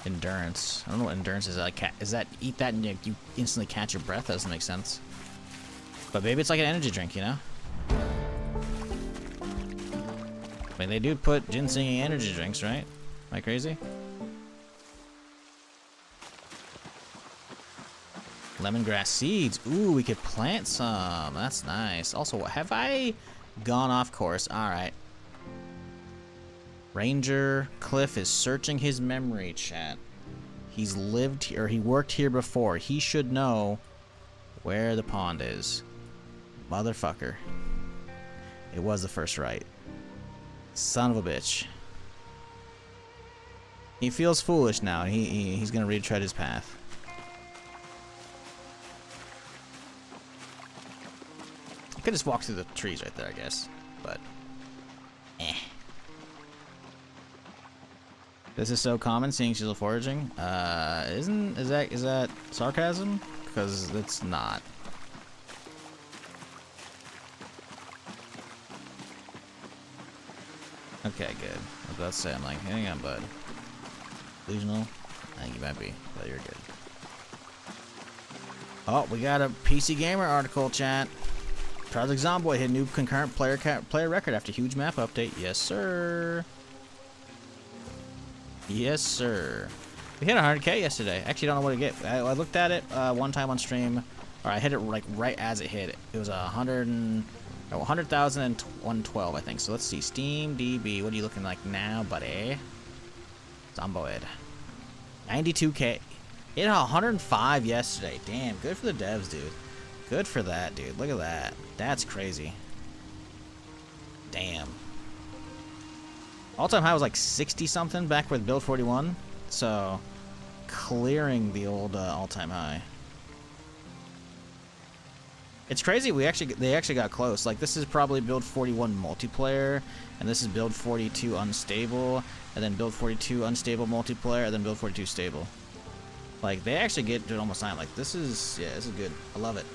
Endurance. I don't know what endurance is. Like, is that eat that and you instantly catch your breath? That doesn't make sense. But maybe it's like an energy drink, you know? I mean, they do put ginseng in energy drinks, right? Am I crazy? Lemongrass seeds. Ooh, we could plant some. That's nice. Also, have I gone off course? Alright. Ranger Cliff is searching his memory, chat. He's lived here, or he worked here before. He should know where the pond is. Motherfucker. It was the first right. Son of a bitch. He feels foolish now. He's gonna retread his path. I could just walk through the trees right there, I guess. But this is so common, seeing she's foraging. Is that sarcasm? Because it's not. Okay, good. I was about to say, I'm like, hang on, bud. Delusional? I think you might be, but you're good. Oh, we got a PC Gamer article, chat. Project Zomboid hit new concurrent player record after huge map update. Yes, sir. Yes, sir. We hit 100K yesterday. Actually, don't know what to get. I looked at it one time on stream, or I hit it like right as it hit. It was 100,012, I think. So let's see. Steam DB. What are you looking like now, buddy? Zomboid. 92K. Hit 105 yesterday. Damn, good for the devs, dude. Good for that, dude. Look at that. That's crazy. Damn. All-time high was like 60-something back with build 41. So, clearing the old all-time high. It's crazy. They actually got close. Like, this is probably build 41 multiplayer, and this is build 42 unstable, and then build 42 unstable multiplayer, and then build 42 stable. Like, they actually get to almost 9. Like, this is good. I love it.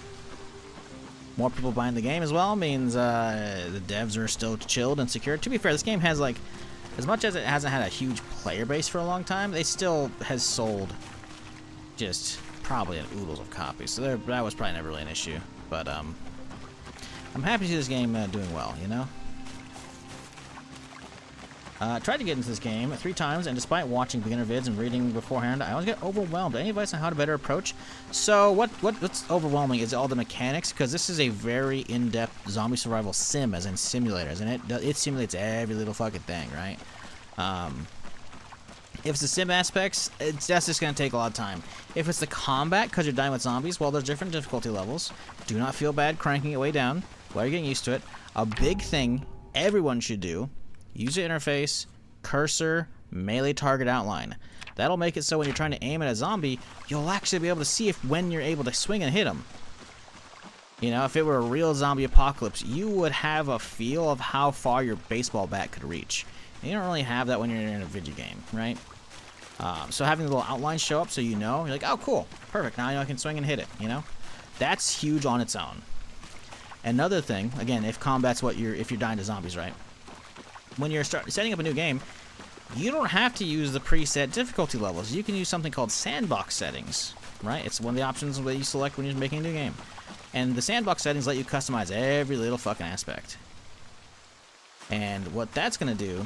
More people buying the game as well means the devs are still chilled and secure. To be fair, this game has, like, as much as it hasn't had a huge player base for a long time, they still has sold just probably an oodles of copies. So that was probably never really an issue. But I'm happy to see this game doing well, you know? Tried to get into this game 3 times, and despite watching beginner vids and reading beforehand, I always get overwhelmed. Any advice on how to better approach? So what's overwhelming is all the mechanics, because this is a very in-depth zombie survival sim, as in simulators, and it simulates every little fucking thing, right? If it's the sim aspects, that's just going to take a lot of time. If it's the combat, because you're dying with zombies, well, there's different difficulty levels. Do not feel bad cranking it way down while you're getting used to it. A big thing everyone should do: user interface, cursor, melee target outline. That'll make it so when you're trying to aim at a zombie, you'll actually be able to see when you're able to swing and hit them. You know, if it were a real zombie apocalypse, you would have a feel of how far your baseball bat could reach. And you don't really have that when you're in a video game, right? So having the little outlines show up so you know, you're like, oh, cool, perfect, now I know I can swing and hit it, you know? That's huge on its own. Another thing, again, if combat's if you're dying to zombies, right? When you're setting up a new game, you don't have to use the preset difficulty levels. You can use something called sandbox settings, right? It's one of the options that you select when you're making a new game. And the sandbox settings let you customize every little fucking aspect. And what that's going to do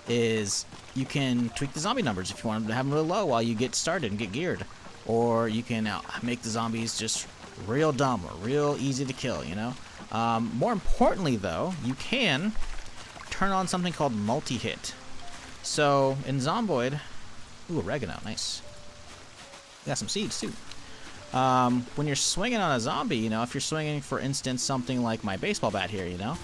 is you can tweak the zombie numbers if you want them to have them really low while you get started and get geared. Or you can make the zombies just real dumb or real easy to kill, you know? More importantly, though, you can turn on something called multi-hit. So, in Zomboid... Ooh, oregano, nice. Got some seeds, too. When you're swinging on a zombie, you know, if you're swinging, for instance, something like my baseball bat here, you know?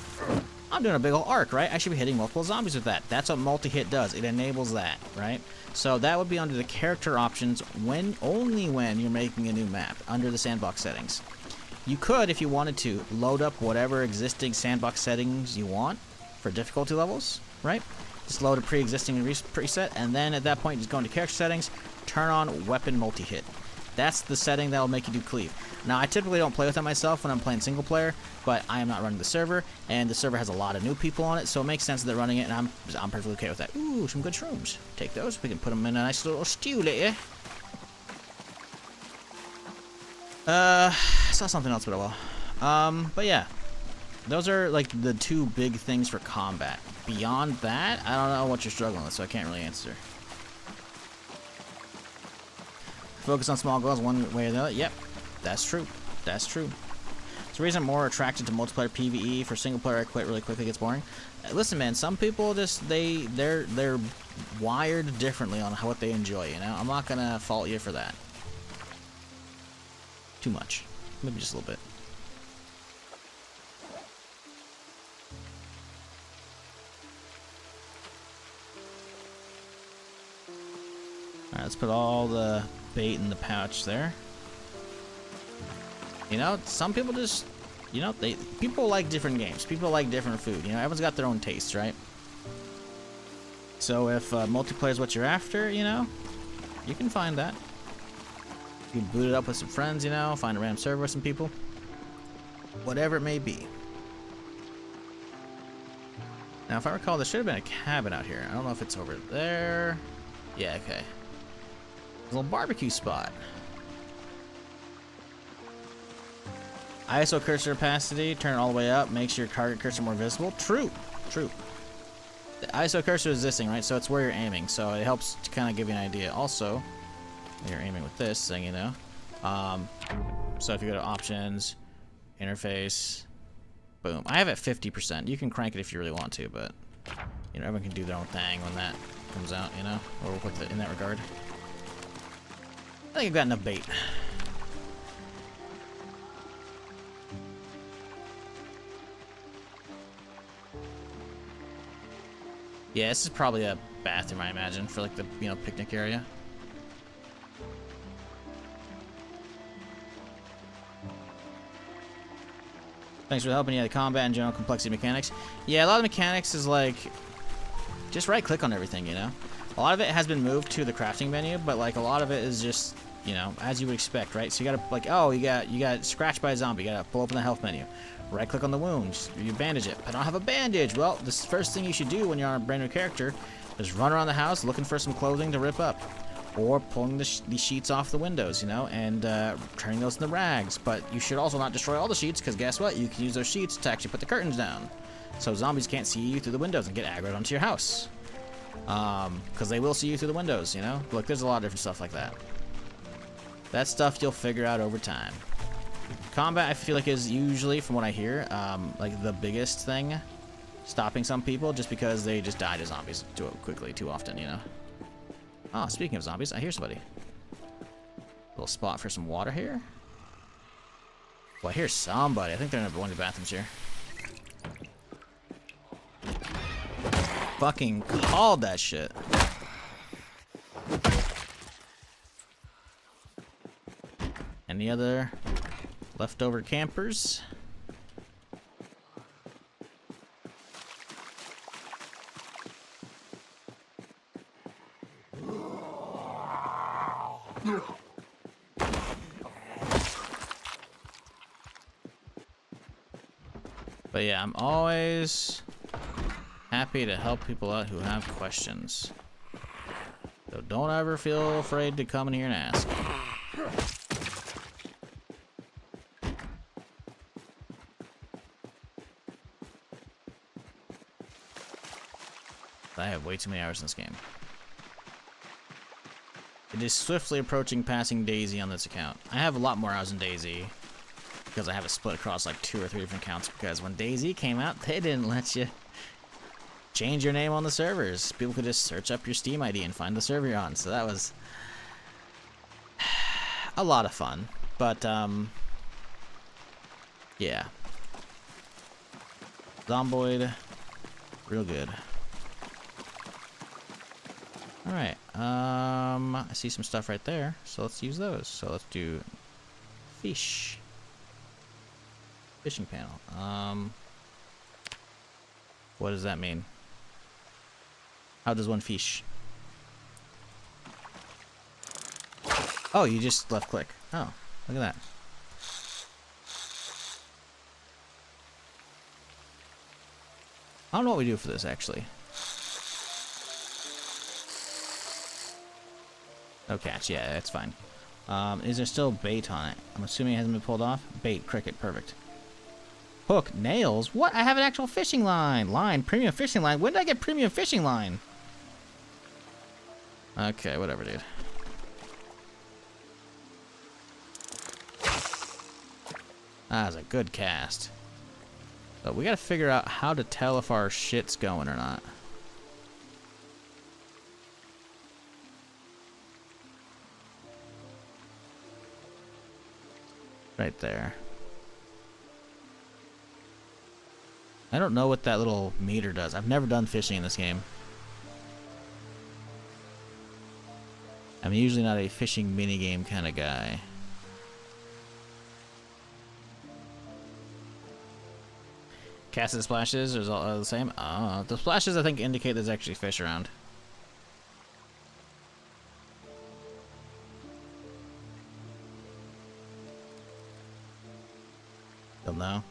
I'm doing a big ol' arc, right? I should be hitting multiple zombies with that. That's what multi-hit does. It enables that, right? So that would be under the character options only when you're making a new map, under the sandbox settings. You could, if you wanted to, load up whatever existing sandbox settings you want for difficulty levels, right? Just load a pre-existing preset, and then at that point, just go into character settings, turn on weapon multi-hit. That's the setting that'll make you do cleave. Now, I typically don't play with that myself when I'm playing single player, but I am not running the server, and the server has a lot of new people on it, so it makes sense that they're running it, and I'm perfectly okay with that. Ooh, some good shrooms. Take those. We can put them in a nice little stew later. I saw something else, but oh well. But yeah, those are like the 2 big things for combat. Beyond that, I don't know what you're struggling with, so I can't really answer. Focus on small goals one way or the other. Yep, that's true. That's true. It's the reason I'm more attracted to multiplayer PvE. For single player, I quit really quickly. It gets boring. Listen, man, some people just they're wired differently on what they enjoy. You know, I'm not gonna fault you for that. Too much, maybe just a little bit. All right, let's put all the bait in the pouch there. You know, some people just, you know, people like different games. People like different food. You know, everyone's got their own tastes, right? So if multiplayer is what you're after, you know, you can find that. You can boot it up with some friends, you know, find a random server with some people. Whatever it may be. Now, if I recall, there should have been a cabin out here. I don't know if it's over there. Yeah, okay. A little barbecue spot. ISO cursor opacity, turn it all the way up, makes your target cursor more visible. True, true. The ISO cursor is this thing, right? So it's where you're aiming, so it helps to kind of give you an idea. Also, you're aiming with this thing, you know. So if you go to options, interface, boom. I have it 50%. You can crank it if you really want to, but you know, everyone can do their own thing when that comes out, you know, or with it in that regard. I think I've got enough bait. Yeah, this is probably a bathroom, I imagine, for like the, you know, picnic area. Thanks for helping. Yeah, the combat and general complexity mechanics. Yeah, a lot of the mechanics is like just right click on everything, you know? A lot of it has been moved to the crafting menu, but like a lot of it is just, you know, as you would expect, right? So you gotta like, oh, you got scratched by a zombie, you gotta pull open the health menu. Right click on the wound, you bandage it. I don't have a bandage. Well, the first thing you should do when you're on a brand new character is run around the house looking for some clothing to rip up. Or pulling the sheets off the windows, you know, and turning those into rags. But you should also not destroy all the sheets, because guess what? You can use those sheets to actually put the curtains down. So zombies can't see you through the windows and get aggroed onto your house. Because they will see you through the windows, you know? Look, there's a lot of different stuff like that. That stuff you'll figure out over time. Combat, I feel like, is usually, from what I hear, like the biggest thing stopping some people, just because they just die to zombies too quickly, too often, you know? Oh, speaking of zombies, I hear somebody. Little spot for some water here. Well, I hear somebody. I think they're in one of the bathrooms here. Fucking called that shit. Any other leftover campers? But yeah, I'm always happy to help people out who have questions. So don't ever feel afraid to come in here and ask. I have way too many hours in this game. It is swiftly approaching passing Daisy on this account. I have a lot more hours in Daisy because I have it split across like 2 or 3 different accounts, because when Daisy came out, they didn't let you change your name on the servers. People could just search up your Steam ID and find the server you're on. So that was a lot of fun. But, yeah. Zomboid, real good. Alright, I see some stuff right there, so let's use those. So let's do fish. Fishing panel. What does that mean? How does one fish? Oh, you just left click. Oh, look at that. I don't know what we do for this, actually. No catch, yeah, that's fine. Is there still bait on it? I'm assuming it hasn't been pulled off. Bait, cricket, perfect. Hook, nails? What? I have an actual fishing line. Line, premium fishing line. When did I get premium fishing line? Okay, whatever, dude. That was a good cast. But we gotta figure out how to tell if our shit's going or not. Right there. I don't know what that little meter does. I've never done fishing in this game. I'm usually not a fishing minigame kind of guy. Casted splashes is all the same. The splashes I think indicate there's actually fish around. You'll know.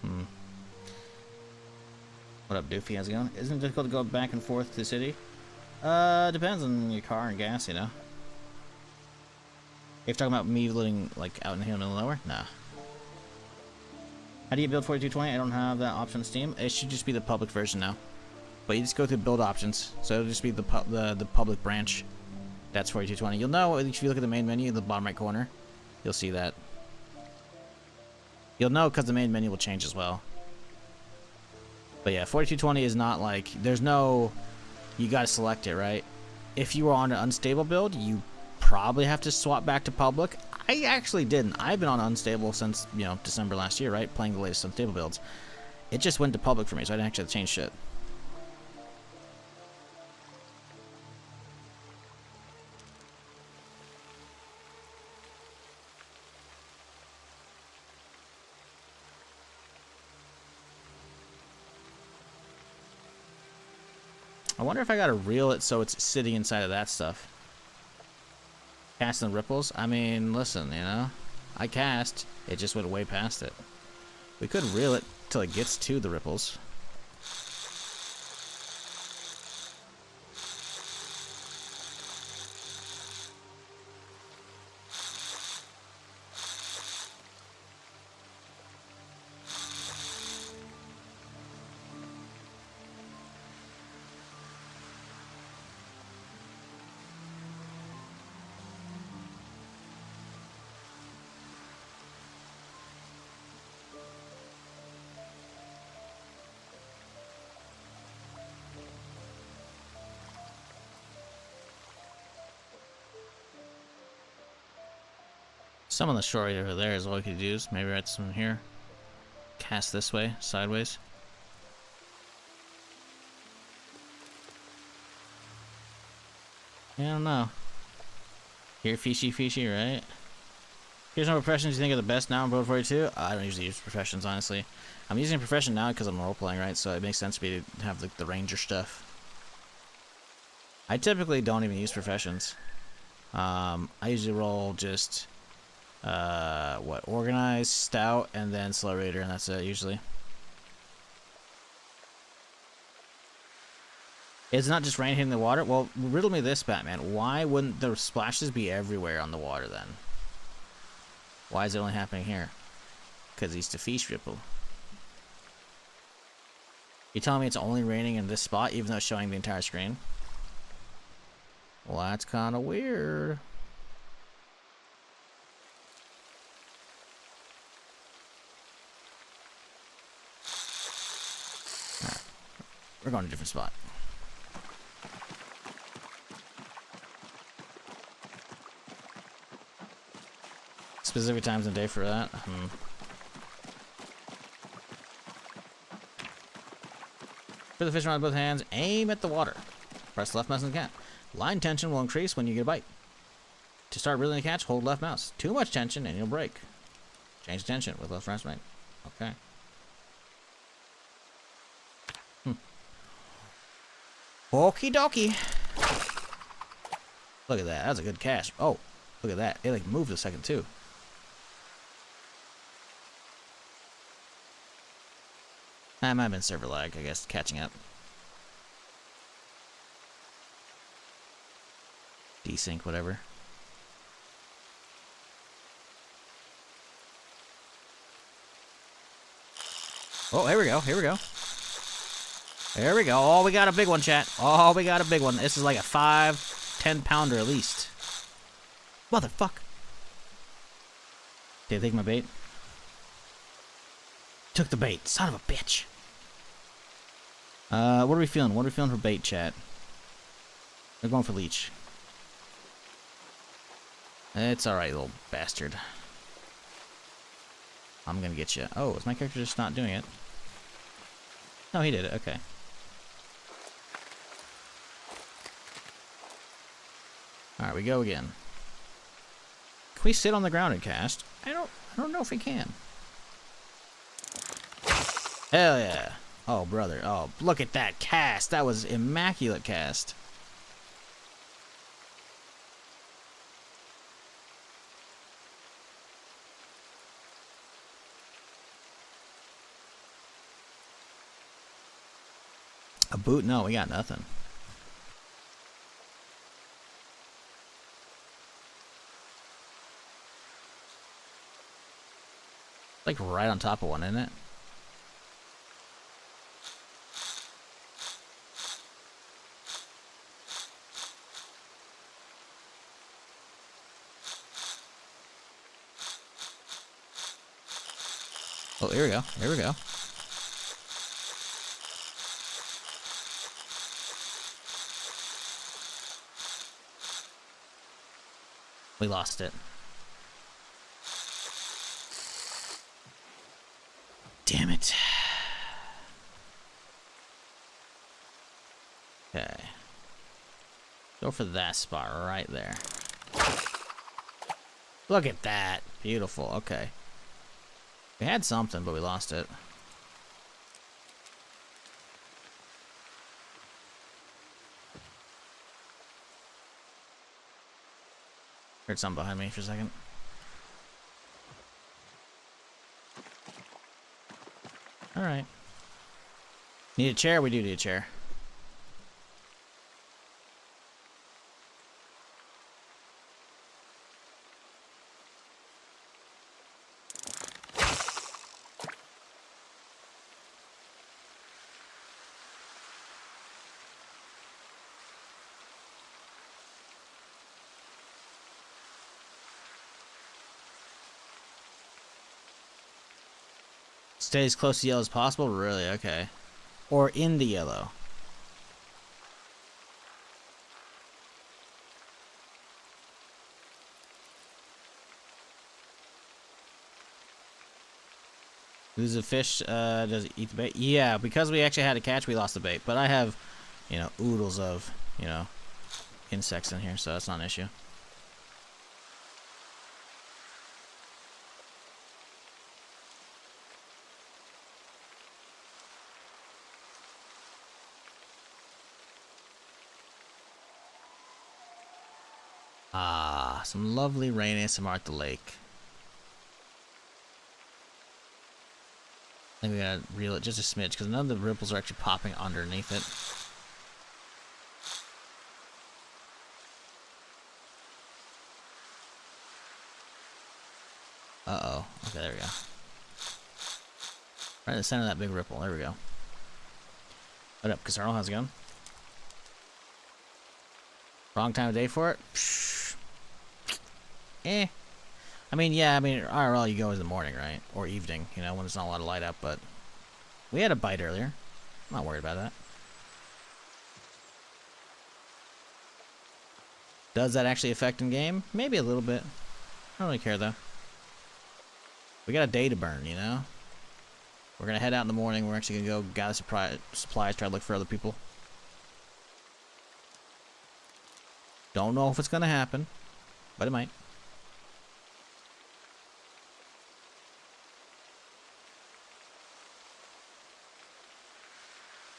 What up, Doofy? How's it going? Isn't it difficult to go back and forth to the city? Depends on your car and gas, you know. If you're talking about me living like out in the middle of nowhere, nah. How do you build 4220? I don't have that option on Steam. It should just be the public version now. But you just go through build options, so it'll just be the public branch. That's 4220. You'll know if you look at the main menu in the bottom right corner. You'll see that. You'll know because the main menu will change as well. But yeah, 4220 is not like, there's no, you gotta select it, right? If you were on an unstable build, you probably have to swap back to public. I actually didn't. I've been on unstable since, you know, December last year, right? Playing the latest unstable builds. It just went to public for me, so I didn't actually have to change shit. I wonder if I gotta reel it so it's sitting inside of that stuff. Casting ripples? I mean, listen, you know? I cast. It just went way past it. We could reel it till it gets to the ripples. Some on the shore right over there is all we could use. Maybe right some here. Cast this way, sideways. I don't know. Here, fishy, right? Here's some professions you think are the best now in Broad 42. I don't usually use professions, honestly. I'm using a profession now because I'm role-playing, right? So it makes sense to me to have the ranger stuff. I typically don't even use professions. I usually roll just... organized, stout, and then slow raider, and that's it usually. It's not just rain hitting the water. Well, riddle me this, Batman. Why wouldn't the splashes be everywhere on the water then? Why is it only happening here? Because he's the fish ripple. You telling me it's only raining in this spot, even though it's showing the entire screen? Well, that's kind of weird. We're going to a different spot. Specific times in the day for that? For the fish around with both hands, aim at the water. Press left mouse on the cat. Line tension will increase when you get a bite. To start reeling the catch, hold left mouse. Too much tension and you'll break. Change the tension with left mouse right. Okay. Okie dokie. Look at that. That was a good catch. Oh, look at that. It like moved a second too. That might have been server lag, I guess, catching up. Desync, whatever. Oh, here we go. Here we go. There we go. Oh, we got a big one, chat. Oh, we got a big one. This is like a 5-10 pounder at least. Motherfuck. Did they take my bait? Took the bait. Son of a bitch. What are we feeling? What are we feeling for bait, chat? They're going for leech. It's alright, little bastard. I'm gonna get you. Oh, is my character just not doing it? No, he did it. Okay. Alright, we go again. Can we sit on the ground and cast? I don't know if we can. Hell yeah. Oh, brother. Oh, look at that cast. That was immaculate cast. A boot? No, we got nothing. Like right on top of one, isn't it? Oh, here we go. Here we go. We lost it. Damn it. Okay. Go for that spot right there. Look at that. Beautiful. Okay. We had something, but we lost it. Heard something behind me for a second. Alright. Need a chair? We do need a chair. Stay as close to yellow as possible? Really? Okay. Or in the yellow. Lose a fish, does it eat the bait? Yeah, because we actually had a catch, we lost the bait. But I have, you know, oodles of, you know, insects in here, so that's not an issue. Ah, some lovely rain ASMR at the lake. I think we gotta reel it just a smidge because none of the ripples are actually popping underneath it. Uh-oh. Okay, there we go. Right in the center of that big ripple. There we go. What up, Casarlo? How's it going? Wrong time of day for it? Psh. Eh. I mean, yeah, I mean, IRL you go in the morning, right? Or evening, you know, when there's not a lot of light up, but we had a bite earlier. I'm not worried about that. Does that actually affect in game? Maybe a little bit. I don't really care though. We got a day to burn, you know? We're gonna head out in the morning. We're actually gonna go gather supplies, try to look for other people. Don't know if it's gonna happen, but it might.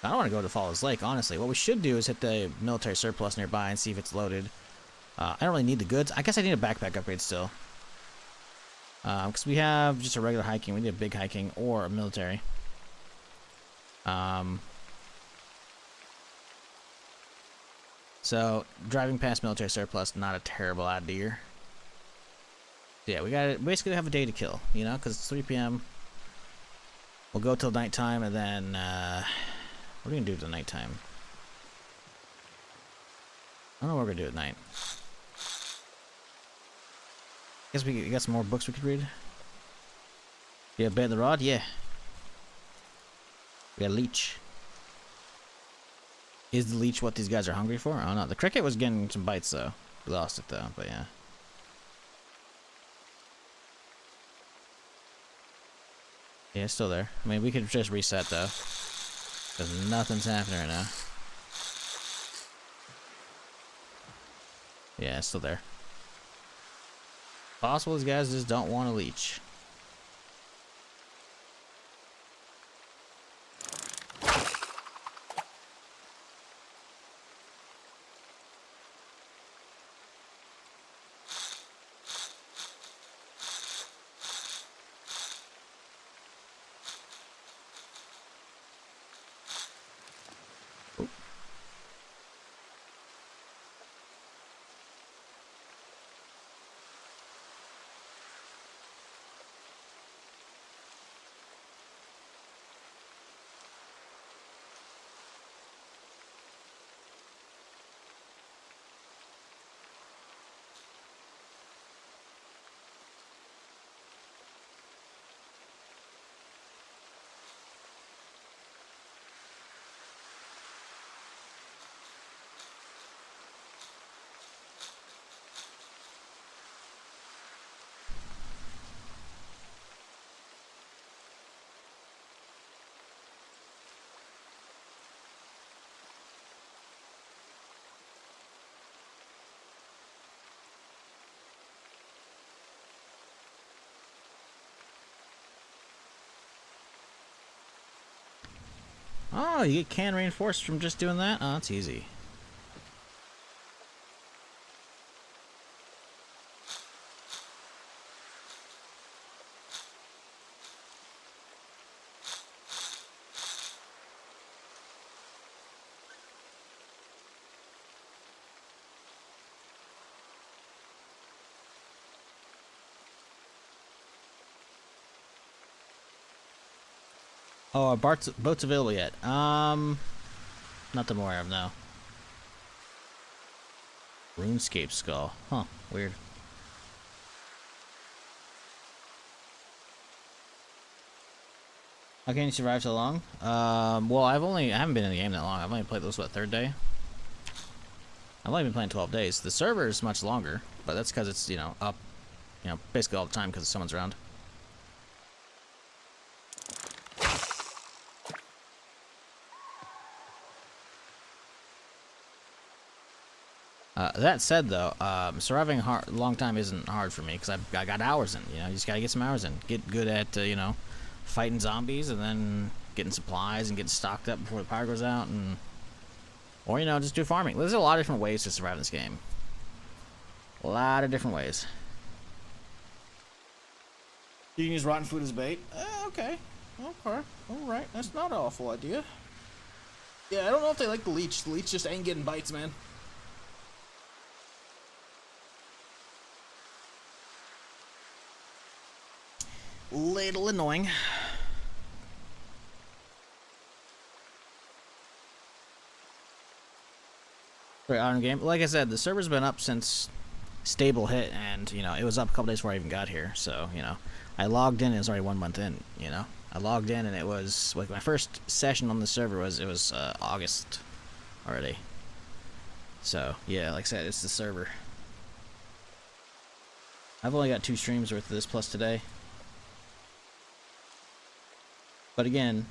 I don't want to go to Falls Lake, honestly. What we should do is hit the military surplus nearby and see if it's loaded. I don't really need the goods. I guess I need a backpack upgrade still. Because we have just a regular hiking. We need a big hiking or a military. So, driving past military surplus, not a terrible idea. Yeah, we gotta basically have a day to kill, you know, because it's 3 p.m. We'll go till nighttime, and then, what are we gonna do till nighttime? I don't know what we're gonna do at night. Guess we got some more books we could read. Yeah, bait the rod? Yeah. We got a leech. Is the leech what these guys are hungry for? I don't know. The cricket was getting some bites, though. We lost it, though, but yeah. Yeah, it's still there. I mean, we could just reset, though. Because nothing's happening right now. Yeah, it's still there. Possible these guys just don't want to leech. Oh, you get can reinforced from just doing that? Oh, that's easy. Oh, are boats available yet? Not that I'm aware of, no. RuneScape skull. Huh, weird. How can you survive so long? Well, I haven't been in the game that long. I've only played this, what, third day? I've only been playing 12 days. The server is much longer, but that's because it's, you know, up, you know, basically all the time because someone's around. That said, though, surviving a long time isn't hard for me because I got hours in. You know, you just gotta get some hours in. Get good at, you know, fighting zombies and then getting supplies and getting stocked up before the power goes out, and or you know, just do farming. There's a lot of different ways to survive in this game. A lot of different ways. You can use rotten food as bait. Okay. Okay. Alright. That's not an awful idea. Yeah, I don't know if they like the leech. The leech just ain't getting bites, man. Little annoying. Very iron game. Like I said, the server's been up since stable hit, and you know it was up a couple days before I even got here. So you know, I logged in and it was already 1 month in. You know, I logged in and it was like my first session on the server was August already. So yeah, like I said, it's the server. I've only got 2 streams worth of this plus today. But again,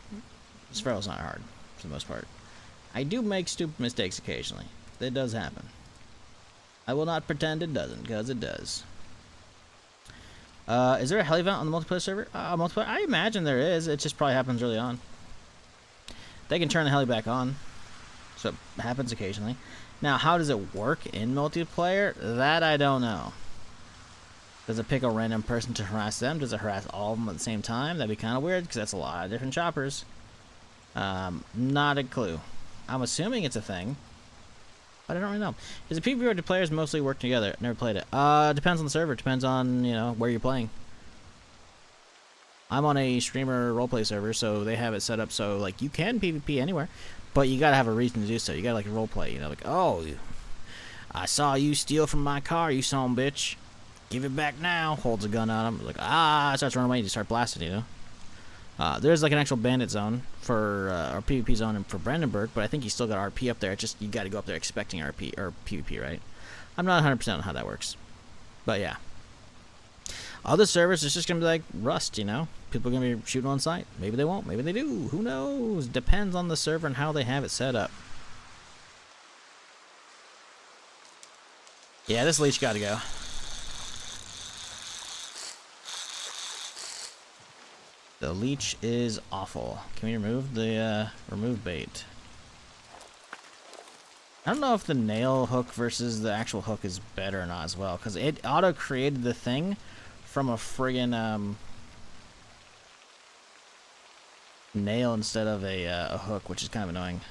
Sparrow's not hard for the most part. I do make stupid mistakes occasionally. That does happen. I will not pretend it doesn't, because it does. Is there a heli vent on the multiplayer server? Multiplayer? I imagine there is. It just probably happens early on. They can turn the heli back on, so it happens occasionally. Now, how does it work in multiplayer? That I don't know. Does it pick a random person to harass them? Does it harass all of them at the same time? That'd be kind of weird, because that's a lot of different choppers. Not a clue. I'm assuming it's a thing, but I don't really know. Is it PvP or do players mostly work together? Never played it. Depends on the server. Depends on, you know, where you're playing. I'm on a streamer roleplay server, so they have it set up so, like, you can PvP anywhere, but you gotta have a reason to do so. You gotta, like, roleplay, you know, like, oh, I saw you steal from my car, you son of a bitch. Give it back now. Holds a gun on him. Like, starts running away. You just start blasting, you know. There's like an actual bandit zone for or PvP zone for Brandenburg, but I think you still got RP up there. It's just you got to go up there expecting RP or PvP, right? I'm not 100% on how that works, but yeah. Other servers, it's just gonna be like Rust, you know. People are gonna be shooting on site. Maybe they won't. Maybe they do. Who knows? Depends on the server and how they have it set up. Yeah, this leech got to go. The leech is awful. Can we remove the remove bait? I don't know if the nail hook versus the actual hook is better or not as well, because it auto created the thing from a friggin' nail instead of a hook, which is kind of annoying.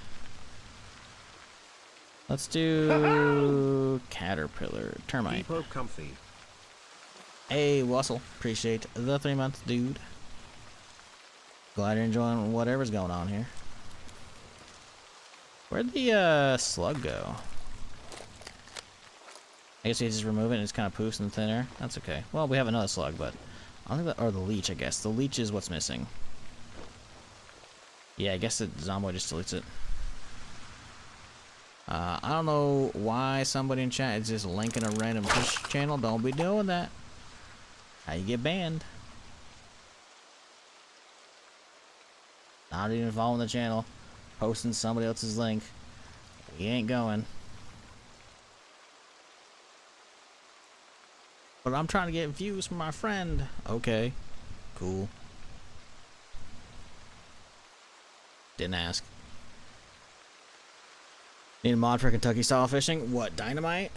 Let's do caterpillar termite. Comfy. Hey, Wussel, appreciate the 3 months, dude. Glad you're enjoying whatever's going on here. Where'd the slug go? I guess you just remove it and it's kind of poofs in thin air. That's okay. Well, we have another slug, but I don't think that, or the leech, I guess. The leech is what's missing. Yeah, I guess the Zomboid just deletes it. I don't know why somebody in chat is just linking a random fish channel. Don't be doing that. How you get banned? Not even following the channel, posting somebody else's link. We ain't going. But I'm trying to get views from my friend. Okay, cool. Didn't ask. Need a mod for Kentucky style fishing? What, dynamite?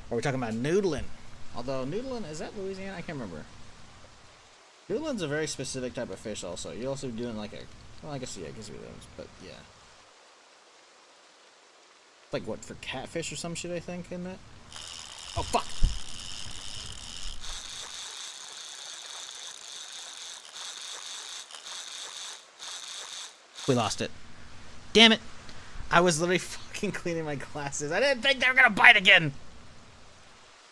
Or are we talking about noodling? Although noodling, is that Louisiana? I can't remember. Noodling's a very specific type of fish also. You're also doing like a, well, I guess, yeah, I guess we those, but yeah. Like what, for catfish or some shit, I think, isn't it? Oh, fuck! We lost it. Damn it. I was literally fucking cleaning my glasses. I didn't think they were gonna bite again.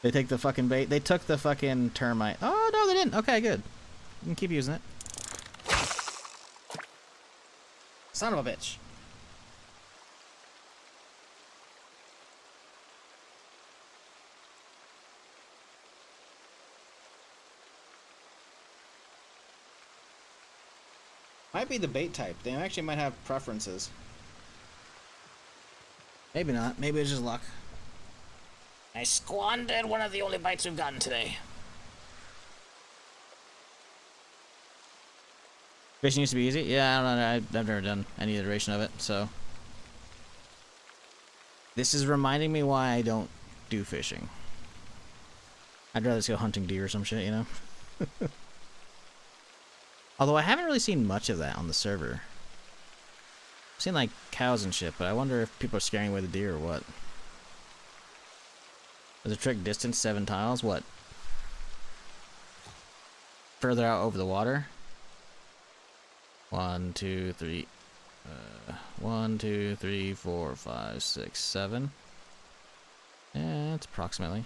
They take the fucking bait. They took the fucking termite. Oh, no, they didn't. Okay, good. You can keep using it. Son of a bitch. Might be the bait type. They actually might have preferences. Maybe not. Maybe it's just luck. I squandered one of the only bites we've gotten today. Fishing used to be easy? Yeah, I don't know. I've never done any iteration of it, so. This is reminding me why I don't do fishing. I'd rather just go hunting deer or some shit, you know? Although I haven't really seen much of that on the server. I've seen like cows and shit, but I wonder if people are scaring away the deer or what. There's a trick distance 7 tiles. What? Further out over the water. 1, 2, 3. 1, 2, 3, 4, 5, 6, 7. Yeah, it's approximately.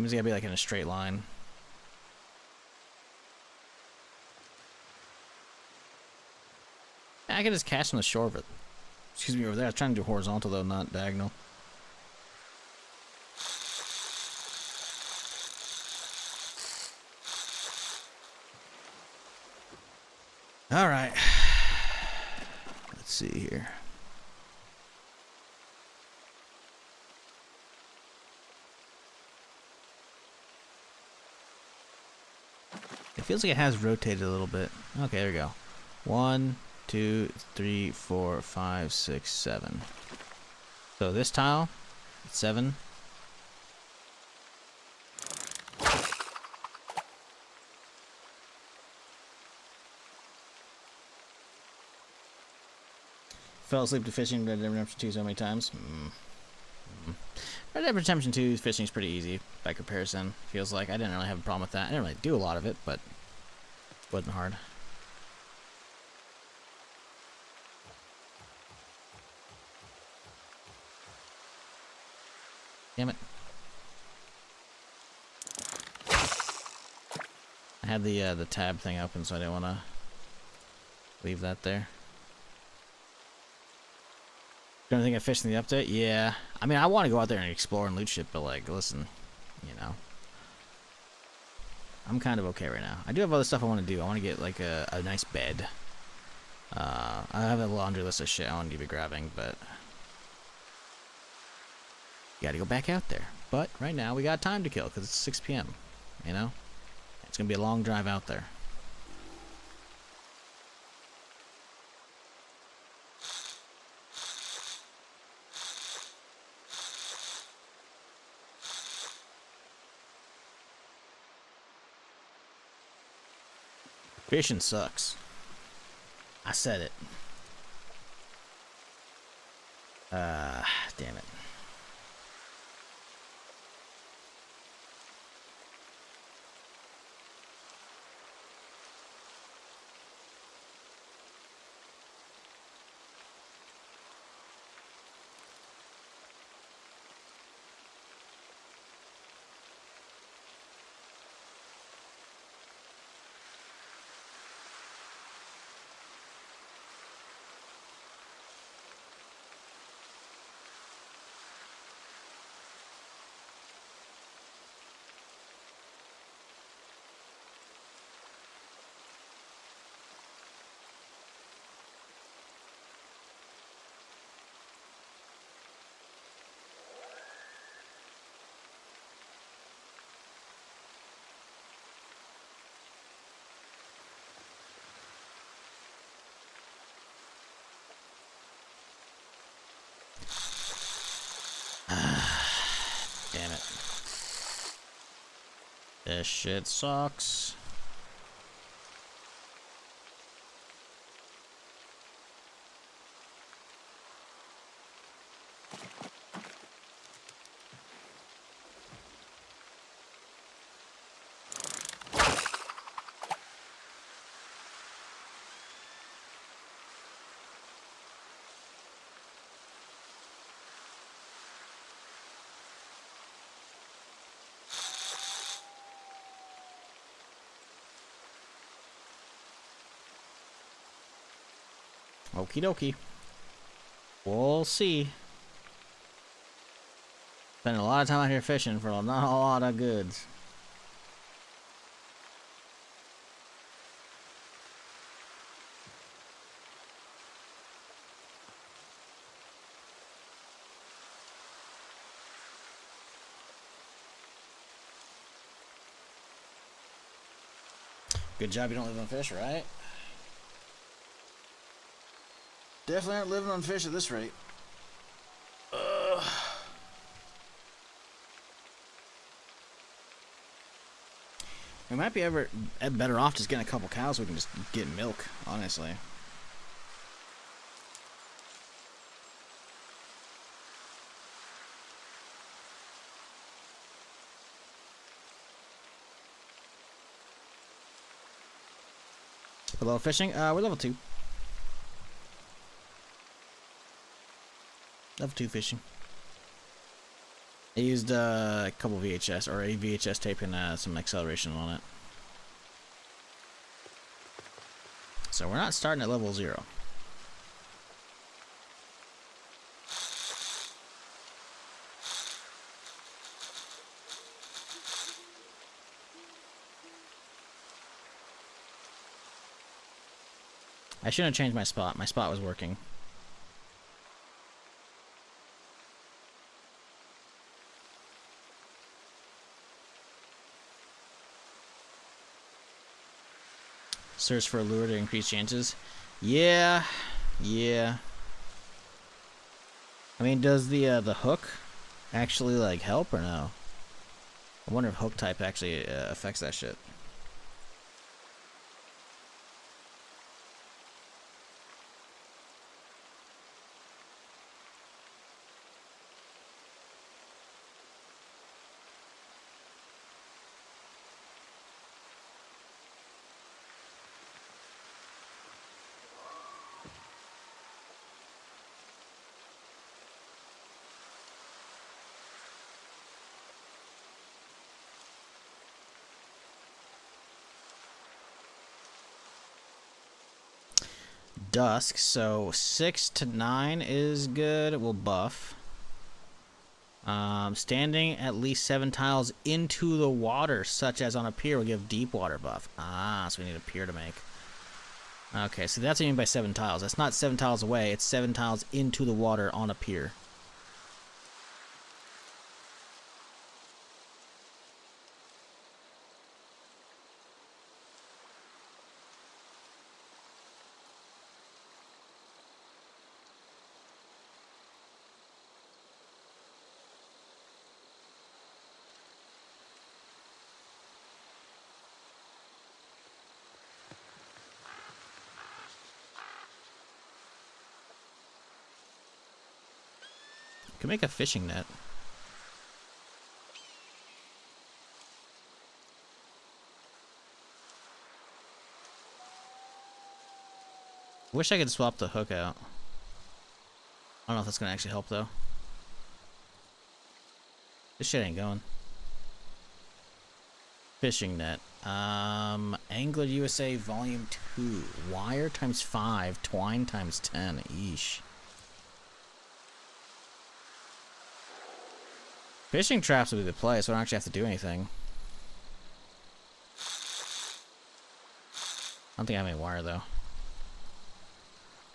It's gotta be like in a straight line. I can just cast from the shore of it. Excuse me, over there. I was trying to do horizontal though, not diagonal. Alright. Let's see here. It feels like it has rotated a little bit. Okay, there we go. 1, 2, 3, 4, 5, 6, 7. So this tile, 7. Fell asleep to fishing Red Dead Redemption 2 so many times. Red Dead Redemption 2 fishing is pretty easy by comparison. Feels like I didn't really have a problem with that. I didn't really do a lot of it, but it wasn't hard. Damn it. I had the tab thing open, so I didn't want to leave that there. Don't think I fished in the update? Yeah. I mean, I want to go out there and explore and loot shit, but, like, listen, you know. I'm kind of okay right now. I do have other stuff I want to do. I want to get, like, a nice bed. I have a laundry list of shit I want to be grabbing, but gotta go back out there. But right now, we got time to kill, because it's 6 p.m., you know? It's going to be a long drive out there. Fishing sucks. I said it. Damn it. Damn it. This shit sucks. Okie dokie. We'll see. Spending a lot of time out here fishing for not a lot of goods. Good job you don't live on fish, right? Definitely aren't living on fish at this rate. We might be better off just getting a couple cows so we can just get milk, honestly. Below fishing? We're level 2. Level 2 fishing. I used a couple VHS, or a VHS tape and some acceleration on it. So we're not starting at level 0. I shouldn't have changed my spot. My spot was working. Search for a lure to increase chances. Yeah. I mean, does the hook actually like help or no? I wonder if hook type actually affects that shit. Dusk, so 6 to 9 is good. We'll buff. Standing at least 7 tiles into the water, such as on a pier, will give deep water buff. Ah, so we need a pier to make. Okay, so that's what I mean by 7 tiles. That's not 7 tiles away, it's 7 tiles into the water on a pier. Can make a fishing net. Wish I could swap the hook out. I don't know if that's gonna actually help though. This shit ain't going. Fishing net. Angler USA Volume 2. Wire times 5, twine times 10. Eesh. Fishing traps would be the play, so I don't actually have to do anything. I don't think I have any wire, though.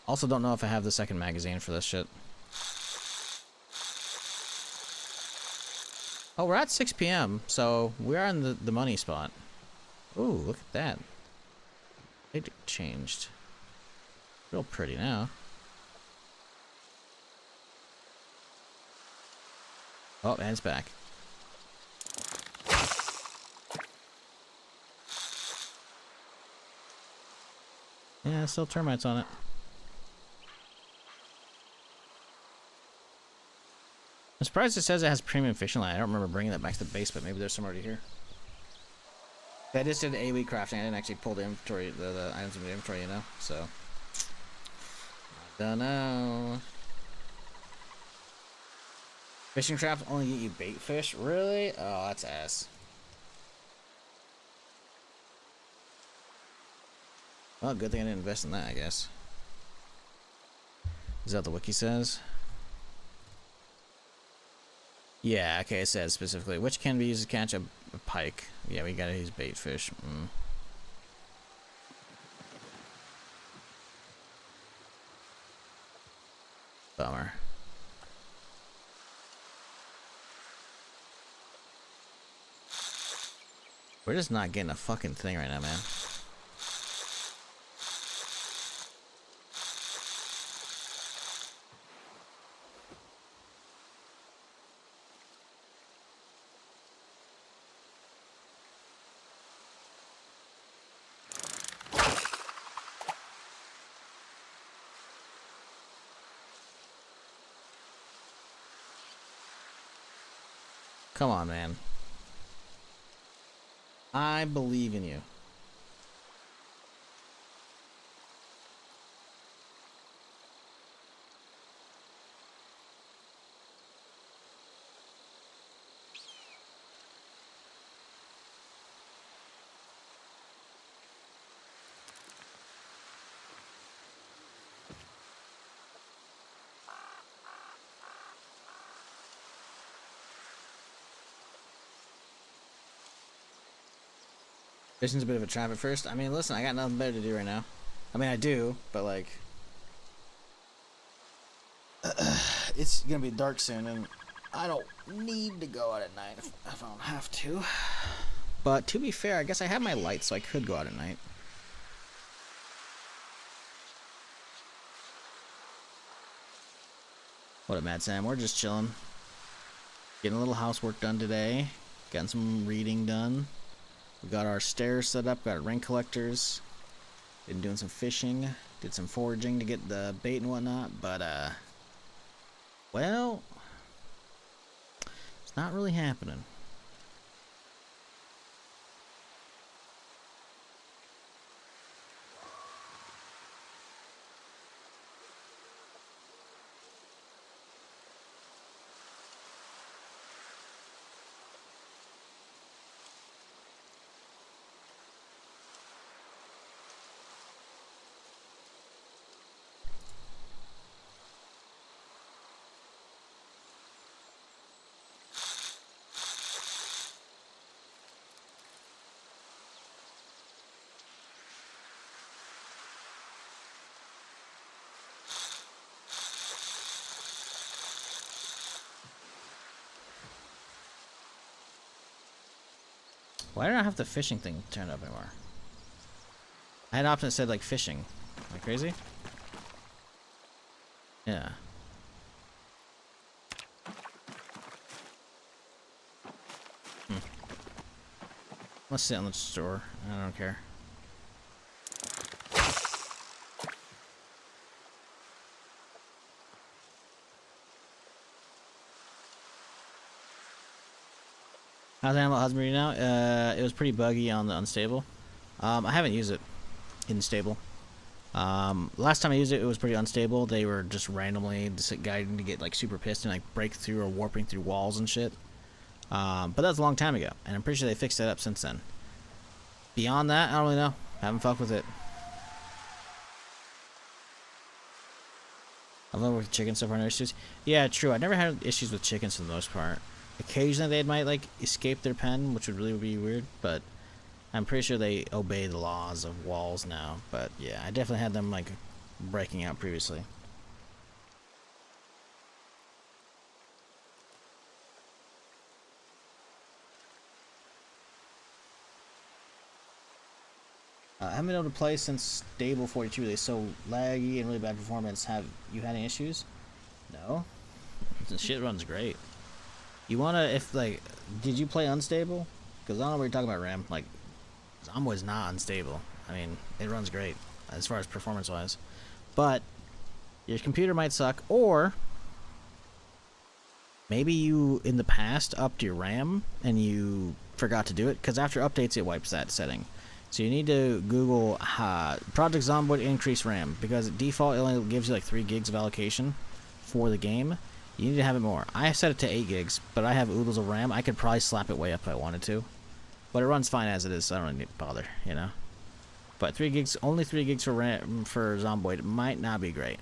Also, don't know if I have the second magazine for this shit. Oh, we're at 6 p.m., so we are in the money spot. Ooh, look at that. It changed. Real pretty now. Oh, and it's back. Yeah, still termites on it. I'm surprised it says it has premium fishing line. I don't remember bringing that back to the base, but maybe there's some already here. I just did A-week crafting. I didn't actually pull the inventory, the items in the inventory, you know? So, I don't know. Fishing traps only get you bait fish? Really? Oh, that's ass. Well, good thing I didn't invest in that, I guess. Is that what the wiki says? Yeah, okay, it says specifically which can be used to catch a pike. Yeah, we gotta use bait fish. Bummer. We're just not getting a fucking thing right now, man. Come on, man. I believe in you. Fishing's a bit of a trap at first. I mean, listen, I got nothing better to do right now. I mean, I do, but like, it's gonna be dark soon, and I don't need to go out at night if I don't have to. But to be fair, I guess I have my lights, so I could go out at night. What up, Mad Sam? We're just chilling. Getting a little housework done today. Getting some reading done. We got our stairs set up, got ring collectors. Been doing some fishing. Did some foraging to get the bait and whatnot, but well, it's not really happening. Why don't I have the fishing thing turned up anymore? I had an option that said like fishing. Am I crazy? Yeah. Let's sit on the store. I don't care. How's Animal Husbandry now? It was pretty buggy on the unstable. I haven't used it in stable. Last time I used it, it was pretty unstable. They were just randomly guiding to get like super pissed and like break through or warping through walls and shit. But that was a long time ago, and I'm pretty sure they fixed that up since then. Beyond that, I don't really know. Haven't fucked with it. I've never worked with chickens so far, no issues. Yeah, true. I never had issues with chickens for the most part. Occasionally they might like escape their pen, which would really be weird, but I'm pretty sure they obey the laws of walls now. But yeah, I definitely had them like breaking out previously. I haven't been able to play since Stable 42. They're so laggy and really bad performance. Have you had any issues? No? The shit runs great. You wanna, if like, did you play unstable? Because I don't know what you're talking about, Ram. Like, Zomboid's not unstable. I mean, it runs great as far as performance-wise. But your computer might suck, or maybe you, in the past, upped your RAM and you forgot to do it. Because after updates, it wipes that setting. So you need to Google Project Zomboid increase RAM, because default it only gives you like 3 gigs of allocation for the game. You need to have it more. I set it to 8 gigs, but I have oodles of RAM. I could probably slap it way up if I wanted to. But it runs fine as it is, so I don't really need to bother, you know? But 3 gigs, only 3 gigs for RAM for Zomboid might not be great.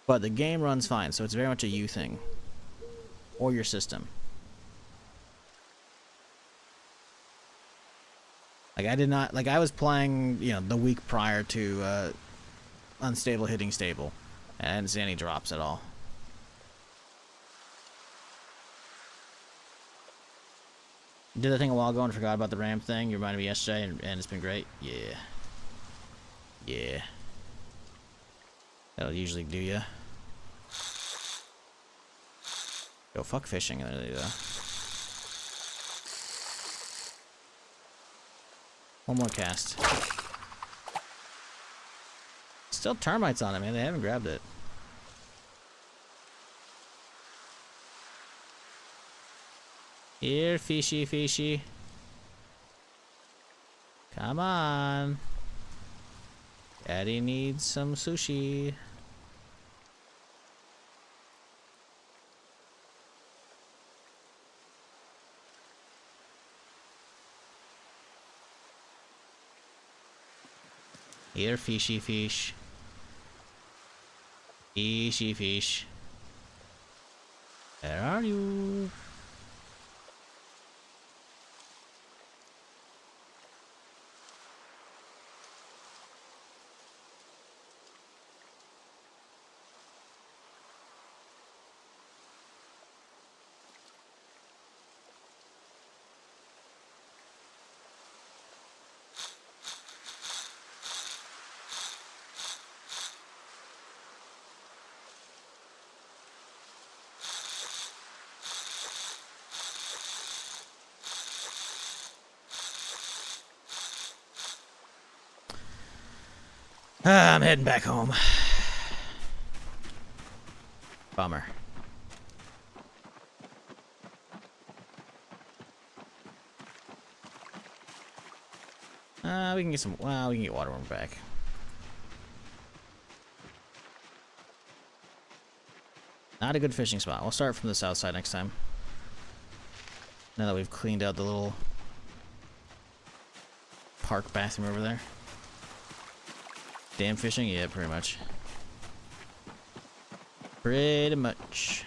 But the game runs fine, so it's very much a you thing. Or your system. Like, I did not... Like, I was playing, you know, the week prior to Unstable hitting stable. And I didn't see any drops at all. Did that thing a while ago and forgot about the RAM thing. You reminded me yesterday, and it's been great. Yeah. Yeah. That'll usually do ya. Go fuck fishing. There you go. One more cast. Still termites on it, man. They haven't grabbed it. Here, fishy, fishy. Come on. Daddy needs some sushi. Here, fishy fish. Fishy fish. Where are you? I'm heading back home. Bummer. We can get some. Well, we can get water when we're back. Not a good fishing spot. We'll start from the south side next time. Now that we've cleaned out the little park bathroom over there. Dam fishing? Yeah, pretty much. Pretty much.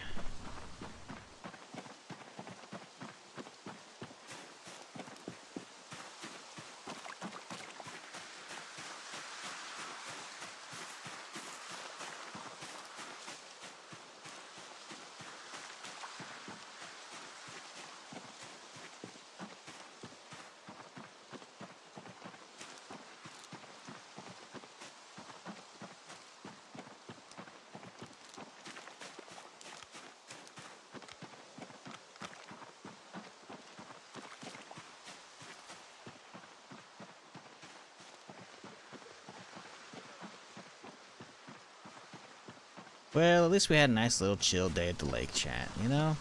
Well, at least we had a nice little chill day at the lake, chat, you know?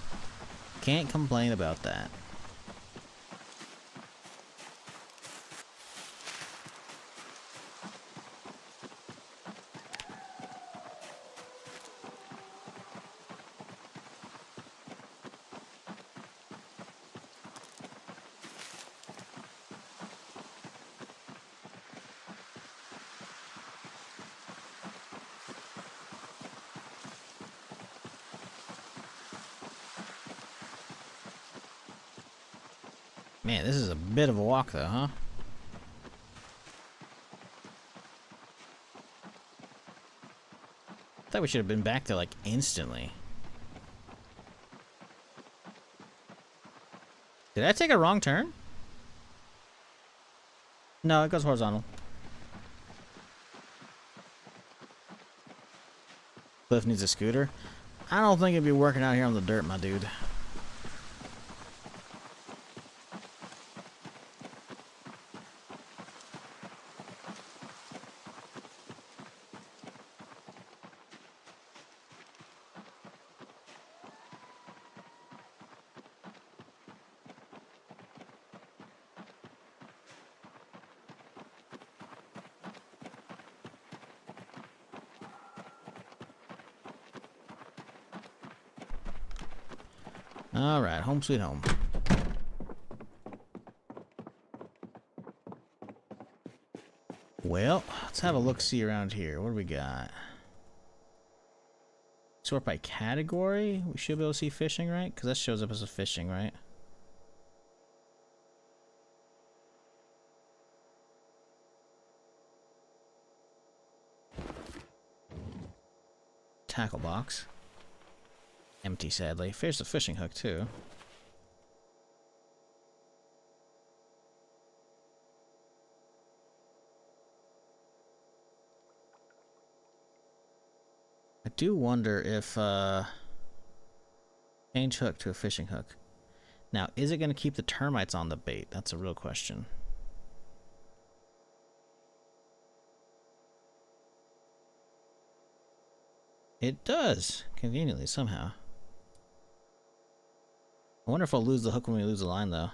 Can't complain about that. Man, this is a bit of a walk, though, huh? I thought we should have been back there, like, instantly. Did I take a wrong turn? No, it goes horizontal. Cliff needs a scooter. I don't think it'd be working out here on the dirt, my dude. Alright, home sweet home. Well, let's have a look-see around here. What do we got? sort by category, we should be able to see fishing, right? Because that shows up as a fishing, right? Tackle box. Empty, sadly. There's a fishing hook, too. I do wonder if, change hook to a fishing hook. Now, is it going to keep the termites on the bait? That's a real question. It does, conveniently, somehow. I wonder if I'll lose the hook when we lose the line, though.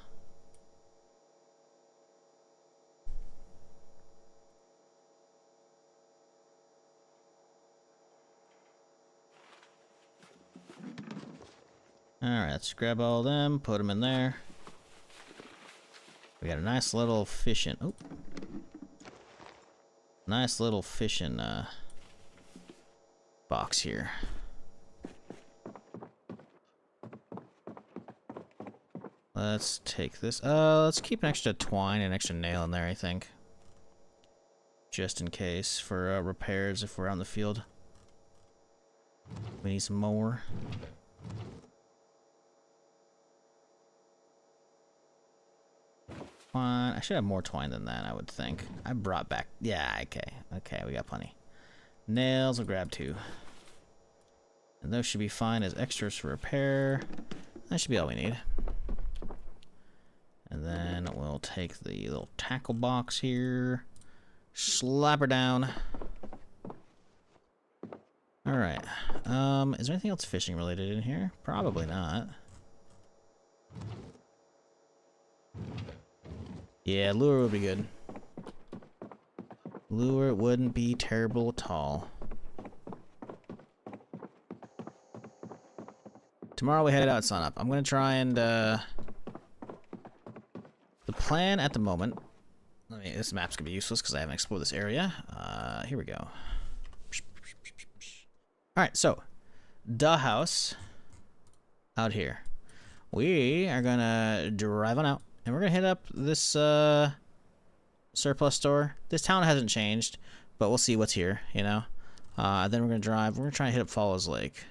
Alright, let's grab all of them, put them in there. We got a nice little fishing... Oh. Nice little fishing, box here. Let's take this. Let's keep an extra twine and extra nail in there, I think. Just in case for repairs if we're out in the field. We need some more. Twine. I should have more twine than that, I would think. I brought back... Yeah, okay. Okay, we got plenty. Nails, we'll grab 2. And those should be fine as extras for repair. That should be all we need. And then we'll take the little tackle box here. Slap her down. Alright. Is there anything else fishing related in here? Probably not. Yeah, lure would be good. Lure wouldn't be terrible at all. Tomorrow we head out at sunup. I'm gonna try and the plan at the moment. This map's gonna be useless because I haven't explored this area. Here we go. All right, so the house out here. We are gonna drive on out, and we're gonna hit up this surplus store. This town hasn't changed, but we'll see what's here. You know. Then we're gonna drive. We're gonna try and hit up Falls Lake.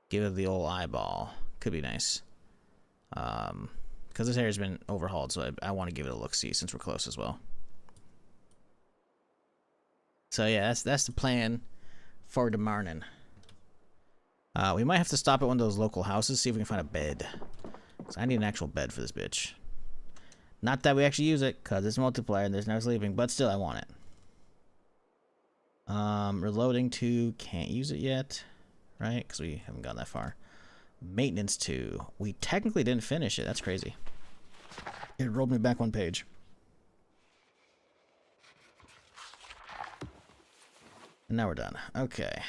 Give it the old eyeball. Could be nice. Because this area's been overhauled, so I want to give it a look-see since we're close as well. So yeah, that's the plan for the morning. We might have to stop at one of those local houses, see if we can find a bed. So I need an actual bed for this bitch. Not that we actually use it, because it's multiplayer and there's no sleeping, but still I want it. Reloading 2, can't use it yet, right? Because we haven't gone that far. Maintenance 2. We technically didn't finish it. That's crazy. It rolled me back 1 page. And now we're done. Okay.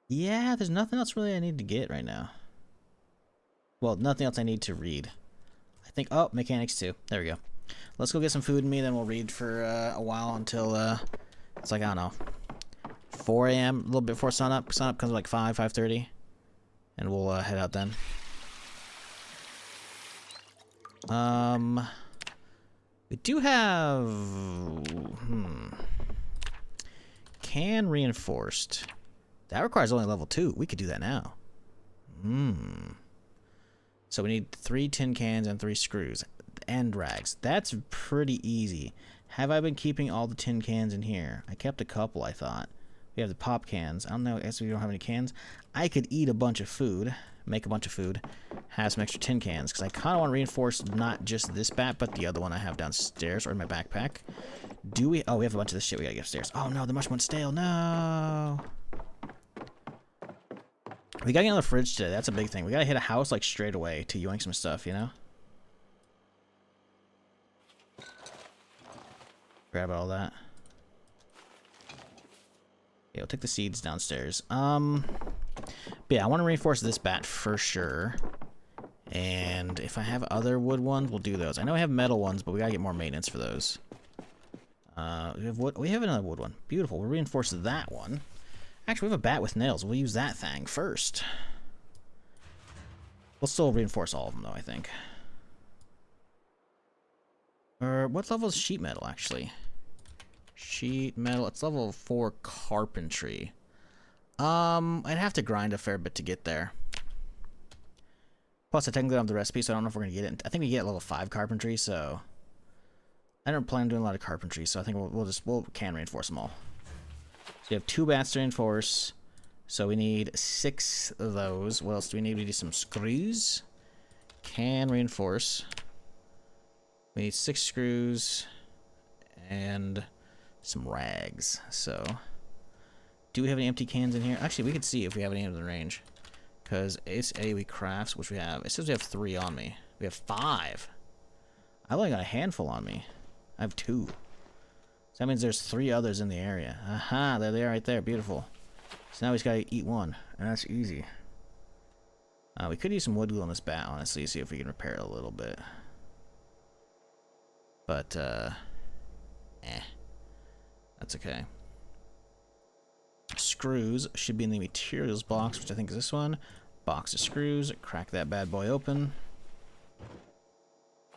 Yeah, there's nothing else really I need to get right now. Well, nothing else I need to read. I think... Oh, mechanics 2. There we go. Let's go get some food in me, then we'll read for a while until... it's like, I don't know... 4 a.m. a little bit before sunup. Sunup comes like 5:30, and we'll head out then. We do have can reinforced. That requires only level 2. We could do that now. So we need 3 tin cans and 3 screws and rags. That's pretty easy. Have I been keeping all the tin cans in here? I kept a couple, I thought. We have the pop cans. I don't know, I guess we don't have any cans. I could eat a bunch of food, make a bunch of food, have some extra tin cans, because I kind of want to reinforce not just this bat, but the other one I have downstairs or in my backpack. Do we? Oh, we have a bunch of this shit we gotta get upstairs. Oh no, the mushroom went stale. No! We gotta get another fridge today. That's a big thing. We gotta hit a house like straight away to yoink some stuff, you know? Grab all that. Yeah, I'll take the seeds downstairs. But yeah, I want to reinforce this bat for sure. And if I have other wood ones, we'll do those. I know I have metal ones, but we gotta get more maintenance for those. We have wood. We have another wood one. Beautiful. We'll reinforce that one. Actually, we have a bat with nails. We'll use that thing first. We'll still reinforce all of them, though, I think. Or what level is sheet metal, actually? Sheet metal. It's level 4 carpentry. I'd have to grind a fair bit to get there. Plus, I technically don't have the recipe, so I don't know if we're going to get it. I think we get level 5 carpentry, so... I don't plan on doing a lot of carpentry, so I think we'll can reinforce them all. So we have 2 bats to reinforce. So we need 6 of those. What else do we need? We need some screws. Can reinforce. We need 6 screws. And some rags. So, do we have any empty cans in here? Actually, we could see if we have any in the range. Because it's AoE crafts, which we have. It says we have 3 on me. We have 5. I've only got a handful on me. I have 2. So that means there's 3 others in the area. Aha, there they are right there. Beautiful. So now we just gotta eat one. And that's easy. We could use some wood glue on this bat, honestly, see if we can repair it a little bit. But, that's okay. Screws should be in the materials box, which I think is this one. Box of screws. Crack that bad boy open.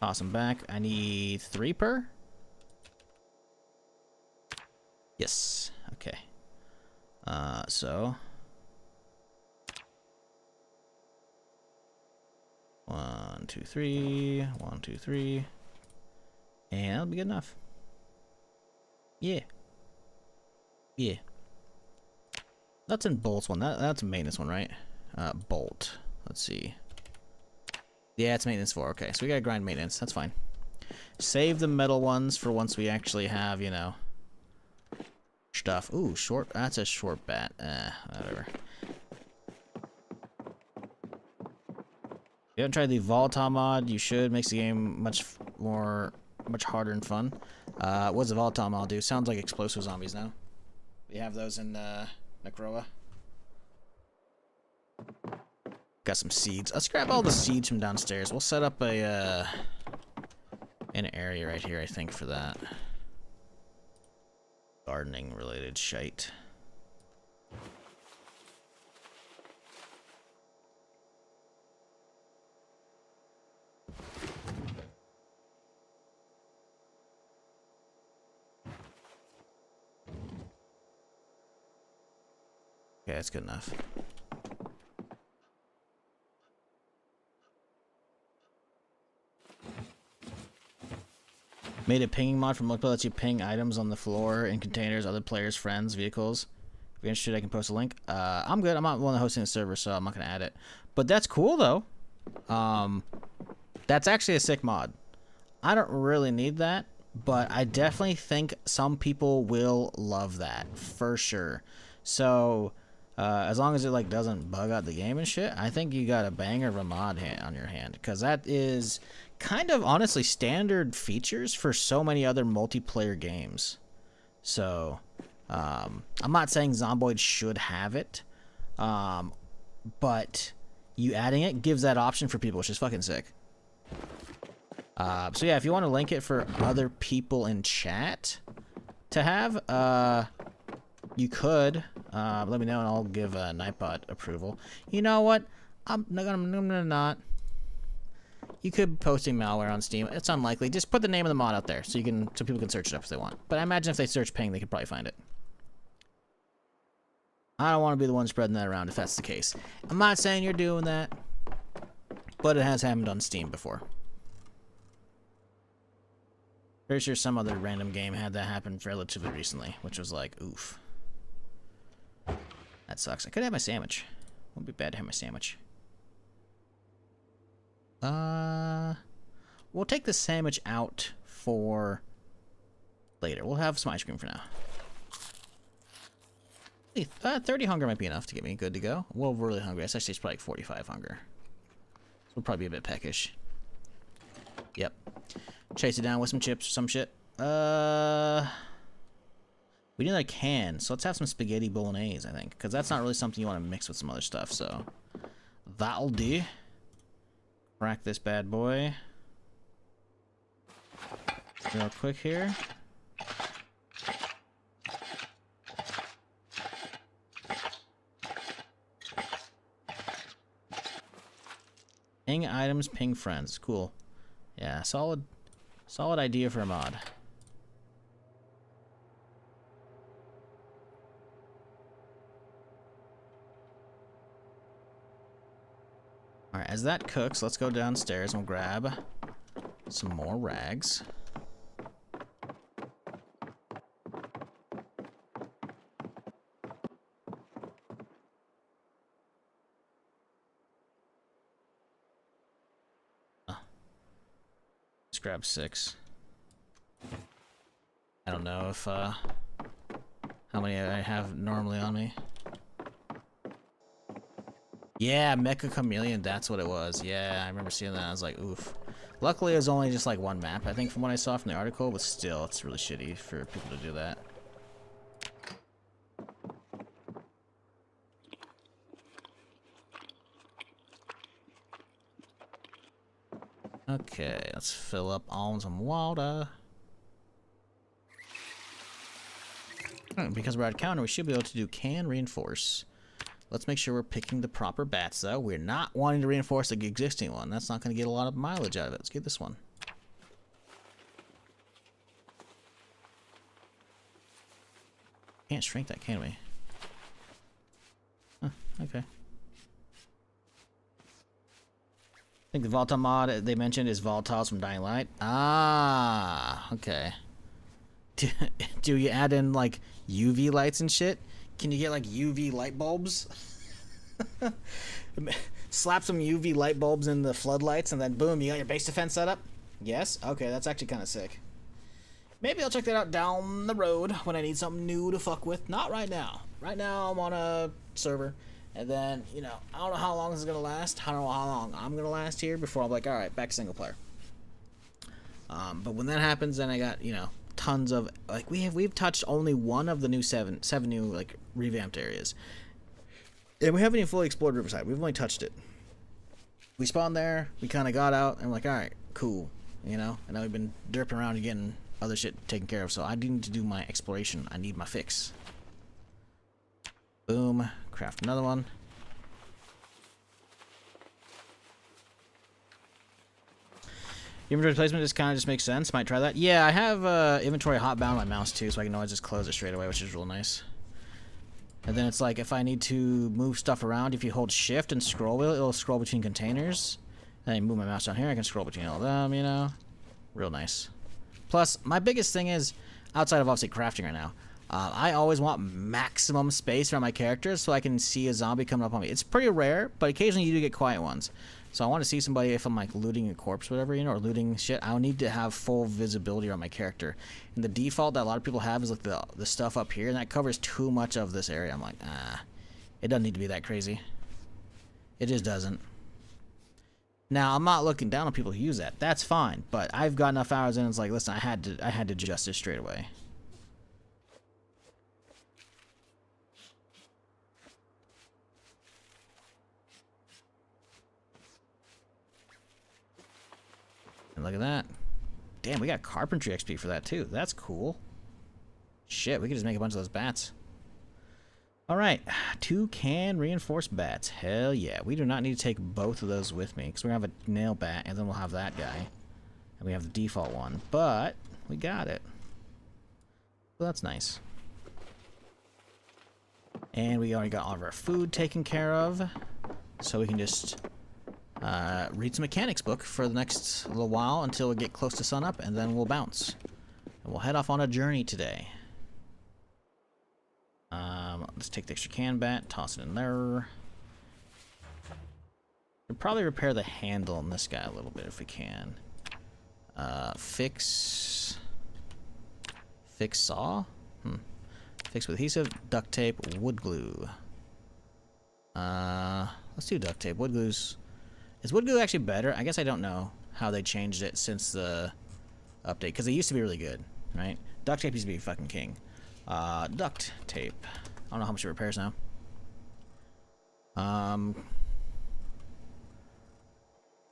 Toss them back. I need 3 per. Yes. Okay. So 1, 2, 3. 1, 2, 3. And that'll be good enough. Yeah. Yeah. That's in bolts one. That's a maintenance one, right? Bolt. Let's see. Yeah, it's maintenance 4. Okay, so we gotta grind maintenance. That's fine. Save the metal ones for once we actually have, you know, stuff. Ooh, short. That's a short bat. Whatever. If you haven't tried the volatile mod, you should. Makes the game much harder and fun. What does the volatile mod do? Sounds like explosive zombies now. We have those in Necroa. Got some seeds. Let's grab all the seeds from downstairs. We'll set up a an area right here, I think, for that. Gardening related shite. Okay, that's good enough. Made a pinging mod for multiplayer that lets you ping items on the floor in containers, other players, friends, vehicles. If you're interested, I can post a link. I'm good. I'm not one of hosting the server, so I'm not going to add it. But that's cool, though. That's actually a sick mod. I don't really need that, but I definitely think some people will love that, for sure. So, as long as it like doesn't bug out the game and shit, I think you got a banger of a mod on your hand, because that is kind of honestly standard features for so many other multiplayer games. So I'm not saying Zomboid should have it, but you adding it gives that option for people, which is fucking sick. So yeah, if you want to link it for other people in chat to have, you could. Let me know and I'll give Nightbot approval. You know what? I'm gonna not. You could be posting malware on Steam. It's unlikely. Just put the name of the mod out there so people can search it up if they want. But I imagine if they search ping, they could probably find it. I don't want to be the one spreading that around if that's the case. I'm not saying you're doing that, but it has happened on Steam before. Pretty sure some other random game had that happen relatively recently, which was like, oof. That sucks. I could have my sandwich. Wouldn't be bad to have my sandwich. We'll take the sandwich out for later. We'll have some ice cream for now. 30 hunger might be enough to get me good to go. Well, we're really hungry. It's actually probably like 45 hunger. So we'll probably be a bit peckish. Yep. Chase it down with some chips or some shit. We need a can, so let's have some spaghetti bolognese, I think. Because that's not really something you want to mix with some other stuff, so that'll do. Crack this bad boy. Real quick here. Ping items, ping friends. Cool. Yeah, solid idea for a mod. Alright, as that cooks, let's go downstairs and we'll grab some more rags. Let's grab 6. I don't know if, how many I have normally on me. Yeah, Mecha Chameleon, that's what it was. Yeah, I remember seeing that. I was like, oof. Luckily, it was only just like one map, I think, from what I saw from the article, but still, it's really shitty for people to do that. Okay, let's fill up on some water. Because we're at counter, we should be able to do can reinforce. Let's make sure we're picking the proper bats, though. We're not wanting to reinforce the existing one. That's not going to get a lot of mileage out of it. Let's get this one. Can't shrink that, can we? Huh, okay. I think the volatile mod they mentioned is volatiles from Dying Light. Ah, okay. Do you add in, like, UV lights and shit? Can you get, like, UV light bulbs? Slap some UV light bulbs in the floodlights and then boom, you got your base defense set up? Yes? Okay, that's actually kind of sick. Maybe I'll check that out down the road when I need something new to fuck with. Not right now. Right now I'm on a server. And then, you know, I don't know how long this is going to last. I don't know how long I'm going to last here before I'm like, alright, back to single player. But when that happens, then I got, you know, tons of, like, we've touched only one of the new seven new, like, revamped areas. And we haven't even fully explored Riverside. We've only touched it. We spawned there, we kind of got out, and we're like, alright, cool. You know? And now we've been derping around and getting other shit taken care of. So I need to do my exploration. I need my fix. Boom. Craft another one. Inventory placement just kind of just makes sense. Might try that. Yeah, I have inventory hotbound on my mouse too, so I can always just close it straight away, which is real nice. And then it's like if I need to move stuff around, if you hold shift and scroll wheel, it'll scroll between containers. And I move my mouse down here, I can scroll between all of them, you know. Real nice. Plus, my biggest thing is, outside of obviously crafting right now, I always want maximum space around my characters so I can see a zombie coming up on me. It's pretty rare, but occasionally you do get quiet ones. So I want to see somebody if I'm like looting a corpse or whatever, you know, or looting shit. I need to have full visibility on my character. And the default that a lot of people have is like the stuff up here, and that covers too much of this area. I'm like, it doesn't need to be that crazy. It just doesn't. Now, I'm not looking down on people who use that. That's fine, but I've got enough hours in. It's like, listen, I had to adjust this straight away. And look at that. Damn, we got carpentry XP for that too. That's cool. Shit, we could just make a bunch of those bats. Alright, 2 can reinforced bats. Hell yeah. We do not need to take both of those with me, because we're going to have a nail bat, and then we'll have that guy. And we have the default one. But, we got it. So that's nice. And we already got all of our food taken care of. So we can just read some mechanics book for the next little while until we get close to sunup, and then we'll bounce. And we'll head off on a journey today. Let's take the extra can bat, toss it in there. We'll probably repair the handle on this guy a little bit if we can. Fix saw? Fix with adhesive, duct tape, wood glue. Let's do duct tape. Wood glue's... Is wood glue actually better? I guess I don't know how they changed it since the update, because it used to be really good, right? Duct tape used to be fucking king. Duct tape. I don't know how much it repairs now.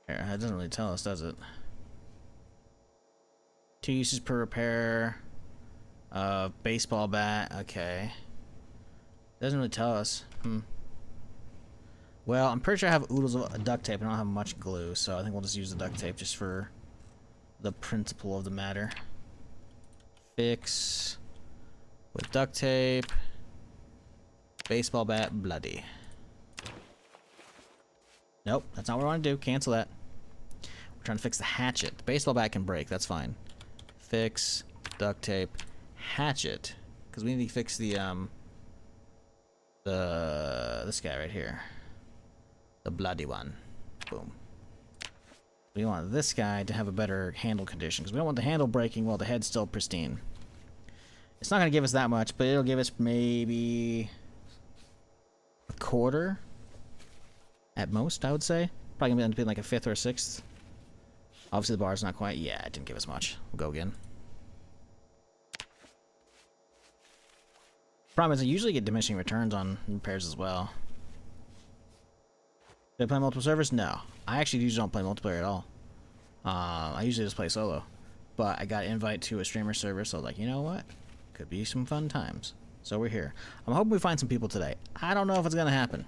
Here, it doesn't really tell us, does it? 2 uses per repair. Baseball bat. Okay. Doesn't really tell us. Well, I'm pretty sure I have oodles of duct tape. I don't have much glue, so I think we'll just use the duct tape just for the principle of the matter. Fix with duct tape. Baseball bat, bloody. Nope, that's not what I want to do. Cancel that. We're trying to fix the hatchet. The baseball bat can break. That's fine. Fix duct tape, hatchet, because we need to fix the this guy right here, the bloody one. Boom. We want this guy to have a better handle condition because we don't want the handle breaking while the head's still pristine. It's not going to give us that much, but it'll give us maybe a quarter at most, I would say. Probably going to be like a fifth or a sixth. Obviously, the bar's not quite. Yeah, it didn't give us much. We'll go again. Problem is, I usually get diminishing returns on repairs as well. Do I play multiple servers? No. I actually usually don't play multiplayer at all. I usually just play solo. But I got an invite to a streamer server, so I was like, you know what? Could be some fun times. So we're here. I'm hoping we find some people today. I don't know if it's going to happen.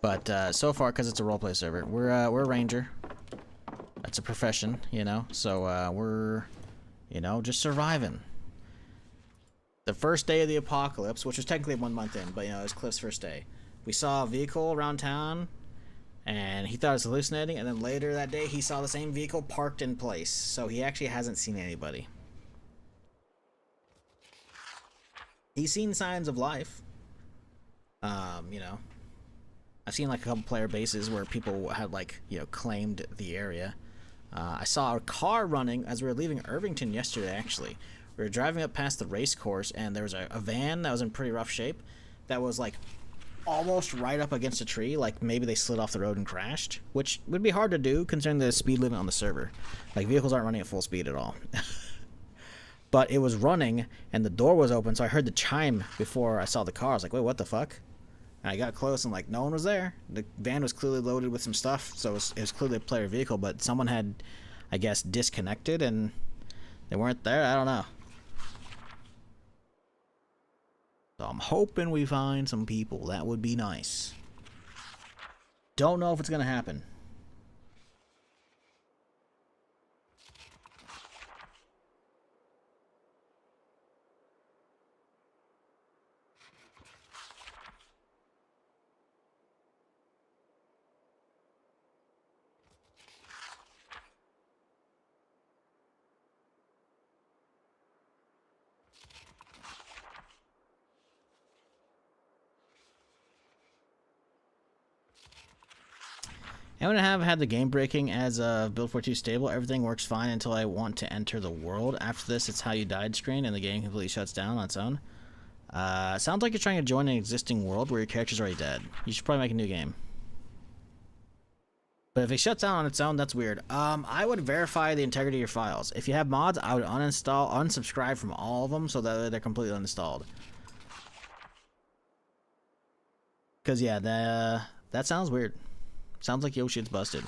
But so far, because it's a roleplay server, we're a ranger. That's a profession, you know? So we're, you know, just surviving. The first day of the apocalypse, which was technically 1 month in, but you know, it was Cliff's first day. We saw a vehicle around town, and he thought it was hallucinating, and then later that day he saw the same vehicle parked in place. So he actually hasn't seen anybody. He's seen signs of life. You know, I've seen like a couple player bases where people had like, you know, claimed the area. I saw a car running as we were leaving Irvington yesterday, actually. We were driving up past the race course, and there was a van that was in pretty rough shape that was, like, almost right up against a tree. Like, maybe they slid off the road and crashed, which would be hard to do considering the speed limit on the server. Like, vehicles aren't running at full speed at all. But it was running, and the door was open, so I heard the chime before I saw the car. I was like, wait, what the fuck? And I got close, and, like, no one was there. The van was clearly loaded with some stuff, so it was clearly a player vehicle, but someone had, I guess, disconnected, and they weren't there. I don't know. So I'm hoping we find some people. That would be nice. Don't know if it's going to happen. I'm going to have had the game breaking as build 42 stable. Everything works fine until I want to enter the world. After this, it's how you died screen, and the game completely shuts down on its own. Sounds like you're trying to join an existing world where your character's already dead. You should probably make a new game. But if it shuts down on its own, that's weird. I would verify the integrity of your files. If you have mods, I would unsubscribe from all of them so that they're completely uninstalled. Because, yeah, that sounds weird. Sounds like your shit's busted.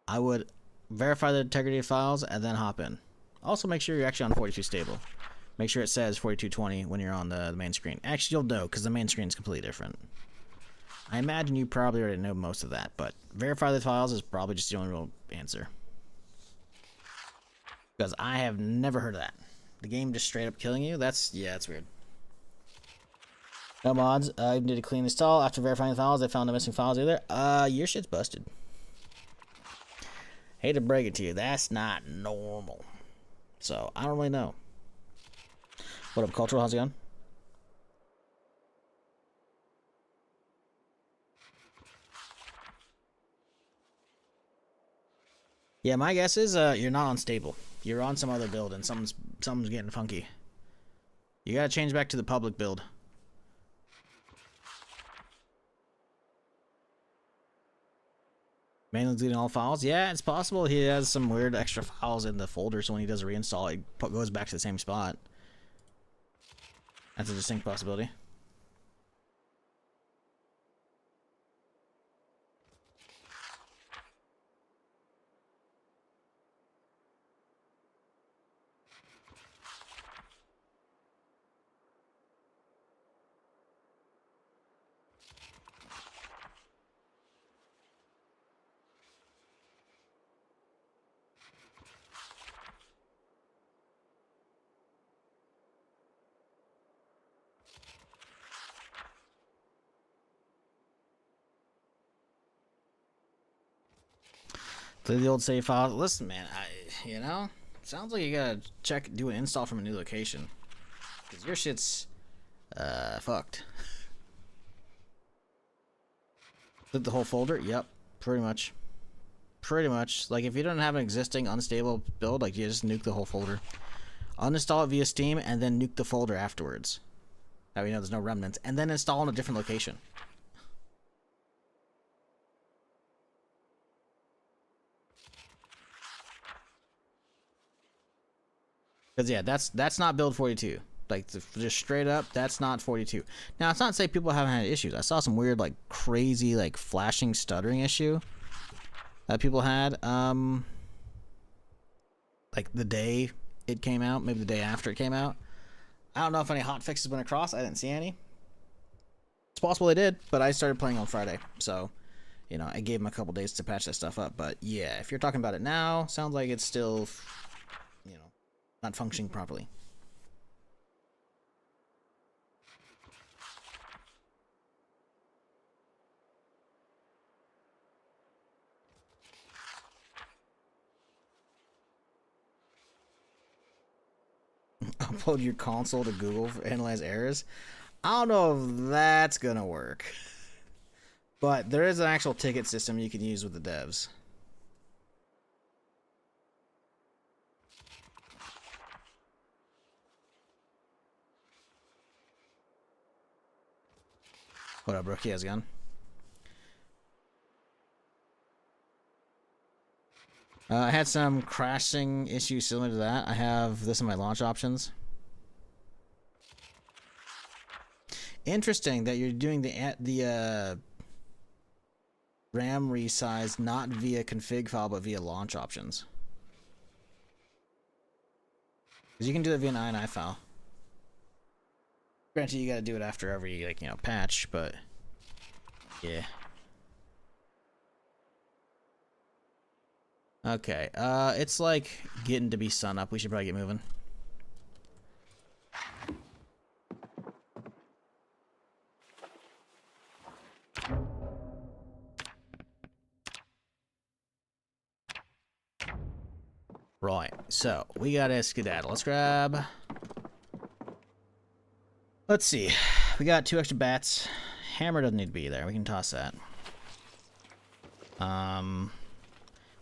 I would verify the integrity of files and then hop in. Also, make sure you're actually on 42 stable. Make sure it says 4220 when you're on the main screen. Actually, you'll know because the main screen is completely different. I imagine you probably already know most of that, but verify the files is probably just the only real answer. Because I have never heard of that. The game just straight up killing you? That's weird. No mods. I need to clean install. After verifying the files, they found no missing files either. Your shit's busted. Hate to break it to you. That's not normal. So, I don't really know. What up, Cultural? How's it going? Yeah, my guess is you're not on stable. You're on some other build, and something's getting funky. You gotta change back to the public build. Manually deleting all files? Yeah, it's possible he has some weird extra files in the folder, so when he does a reinstall, it goes back to the same spot. That's a distinct possibility. The old save file. Listen, man, sounds like you gotta do an install from a new location. Cause your shit's, fucked. Delete the whole folder? Yep, pretty much. Pretty much. Like, if you don't have an existing unstable build, like, you just nuke the whole folder. Uninstall it via Steam, and then nuke the folder afterwards. That way you know there's no remnants. And then install in a different location. Because, yeah, that's not build 42. Like, just straight up, that's not 42. Now, it's not to say people haven't had issues. I saw some weird, like, crazy, like, flashing, stuttering issue that people had. Like, the day it came out, maybe the day after it came out. I don't know if any hot fixes went across. I didn't see any. It's possible they did, but I started playing on Friday. So, you know, I gave them a couple days to patch that stuff up. But, yeah, if you're talking about it now, sounds like it's still, you know, not functioning properly. Upload your console to Google for analyze errors. I don't know if that's gonna work, but there is an actual ticket system you can use with the devs. What up, Brookie? How's it going? I had some crashing issues similar to that. I have this in my launch options. Interesting that you're doing the RAM resize not via config file but via launch options. Because you can do that via an INI file. Granted, you gotta do it after every, like, you know, patch, but yeah. Okay, it's like getting to be sun up. We should probably get moving. Right, so we gotta skedaddle. Let's grab. Let's see. We got 2 extra bats. Hammer doesn't need to be there. We can toss that.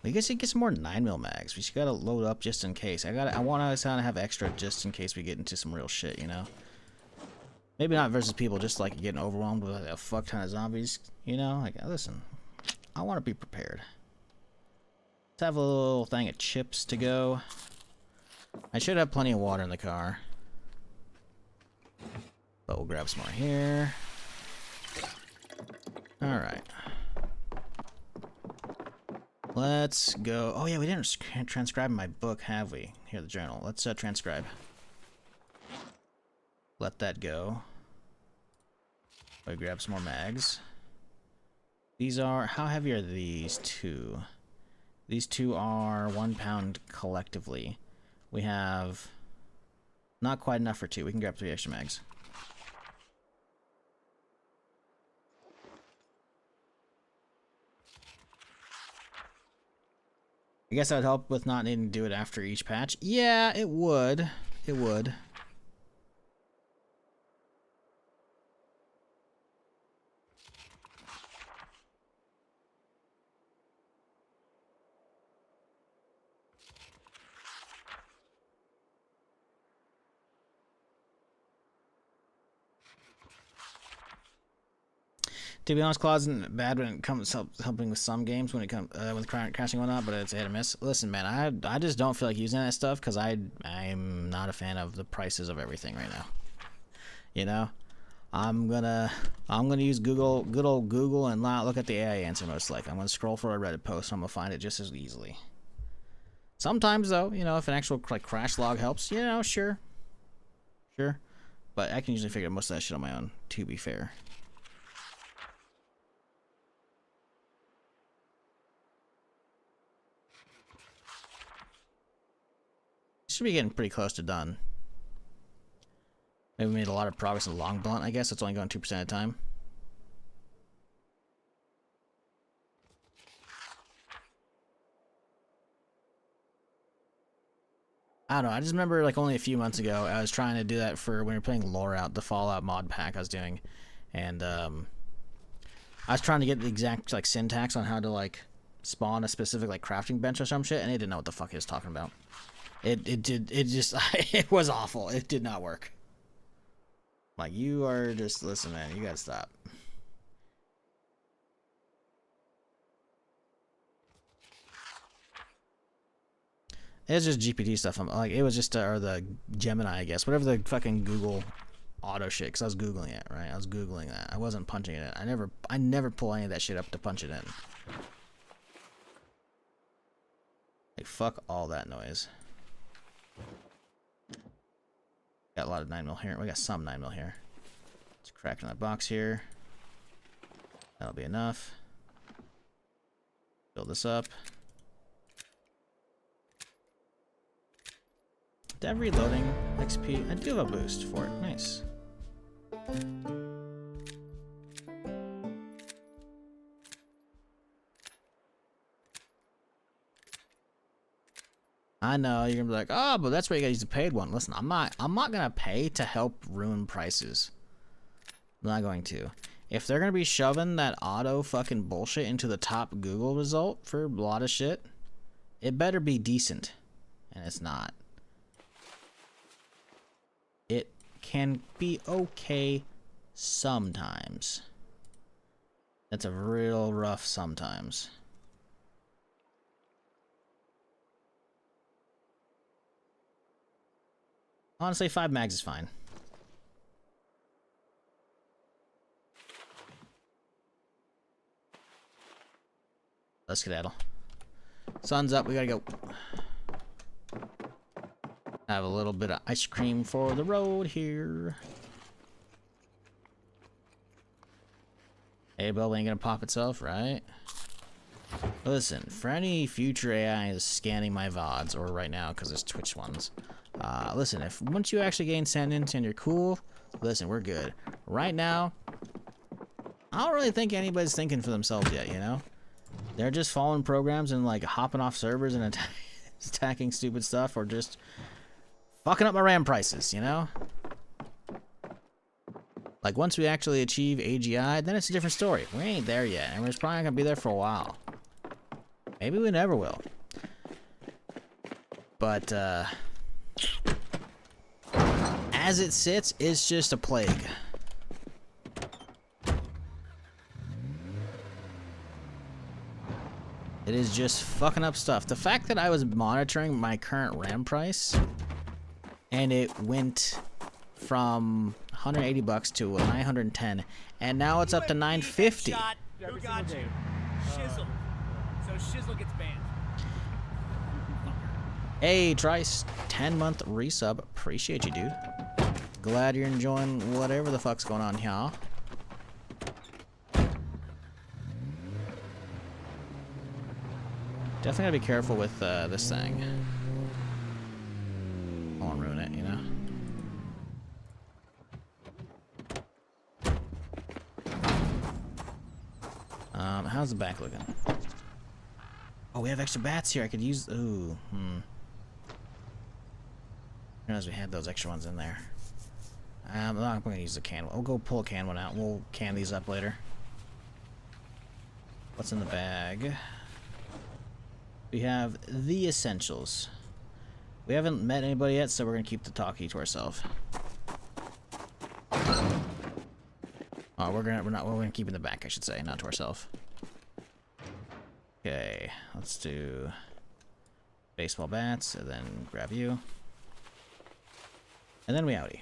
We guess get some more 9mm mags. We just gotta load up just in case. I want to kind of have extra just in case we get into some real shit, you know. Maybe not versus people, just like getting overwhelmed with a fuck ton of zombies, you know. Like, listen, I want to be prepared. Let's have a little thing of chips to go. I should have plenty of water in the car, but we'll grab some more here. All right. Let's go. Oh yeah, we didn't transcribe my book, have we? Here, the journal. Let's transcribe. Let that go. We grab some more mags. These are, how heavy are these two? These two are 1 pound collectively. We have not quite enough for 2. We can grab 3 extra mags. I guess that would help with not needing to do it after each patch. Yeah, it would. It would. To be honest, Claude isn't bad when it comes helping with some games when it comes with crashing and whatnot, but it's a hit or miss. Listen, man, I just don't feel like using that stuff because I'm not a fan of the prices of everything right now. You know, I'm gonna use good old Google and not look at the AI answer most likely. I'm gonna scroll for a Reddit post and I'm gonna find it just as easily. Sometimes though, you know, if an actual like crash log helps, you know, sure, but I can usually figure out most of that shit on my own. To be fair. Should be getting pretty close to done. Maybe we made a lot of progress in long blunt, I guess. It's only going 2% at a time. I don't know. I just remember like only a few months ago, I was trying to do that for when we were playing Lore Out, the Fallout mod pack I was doing, and I was trying to get the exact like syntax on how to like spawn a specific like crafting bench or some shit, and it didn't know what the fuck he was talking about. It just it was awful. It did not work. Like, you are just, listen, man, you gotta stop. It's just GPT stuff. I'm like, it was just or the Gemini, I guess, whatever the fucking Google auto shit. Cause I was googling it, right? I was googling that. I wasn't punching it in. I never pull any of that shit up to punch it in. Like, fuck all that noise. Got a lot of 9mm here. We got some 9mm here. Let's crack in that box here. That'll be enough. Build this up. Dev reloading XP. I do have a boost for it. Nice. I know you're gonna be like, oh, but that's why you gotta use the paid one. Listen, I'm not gonna pay to help ruin prices. I'm not going to. If they're gonna be shoving that auto fucking bullshit into the top Google result for a lot of shit, it better be decent. And it's not. It can be okay sometimes. That's a real rough sometimes. Honestly, 5 mags is fine. Let's skedaddle. Sun's up, we gotta go. Have a little bit of ice cream for the road here. Hey, Bubble ain't gonna pop itself, right? Listen, for any future AI is scanning my VODs, or right now, because there's Twitch ones. Listen, if once you actually gain sentence and you're cool, listen, we're good. Right now, I don't really think anybody's thinking for themselves yet, you know? They're just following programs and like hopping off servers and attacking stupid stuff, or just fucking up my RAM prices, you know? Like, once we actually achieve AGI, then it's a different story. We ain't there yet, and we're probably not gonna be there for a while. Maybe we never will. But, as it sits, it's just a plague. It is just fucking up stuff. The fact that I was monitoring my current RAM price, and it went from 180 bucks to 910, and now it's up to 950. Who got you? Shizzle. So Shizzle gets banned. Hey, Trice, 10-month resub. Appreciate you, dude. Glad you're enjoying whatever the fuck's going on here. Definitely gotta be careful with this thing. I won't ruin it, you know? How's the back looking? Oh, we have extra bats here. I could use. Ooh, I realized we had those extra ones in there. I'm not going to use the can one. We'll go pull a can one out. We'll can these up later. What's in the bag? We have the essentials. We haven't met anybody yet, so we're going to keep the talkie to ourselves. Oh, we're gonna keep in the back, I should say, not to ourselves. Okay, let's do baseball bats, and then grab you. And then we outie.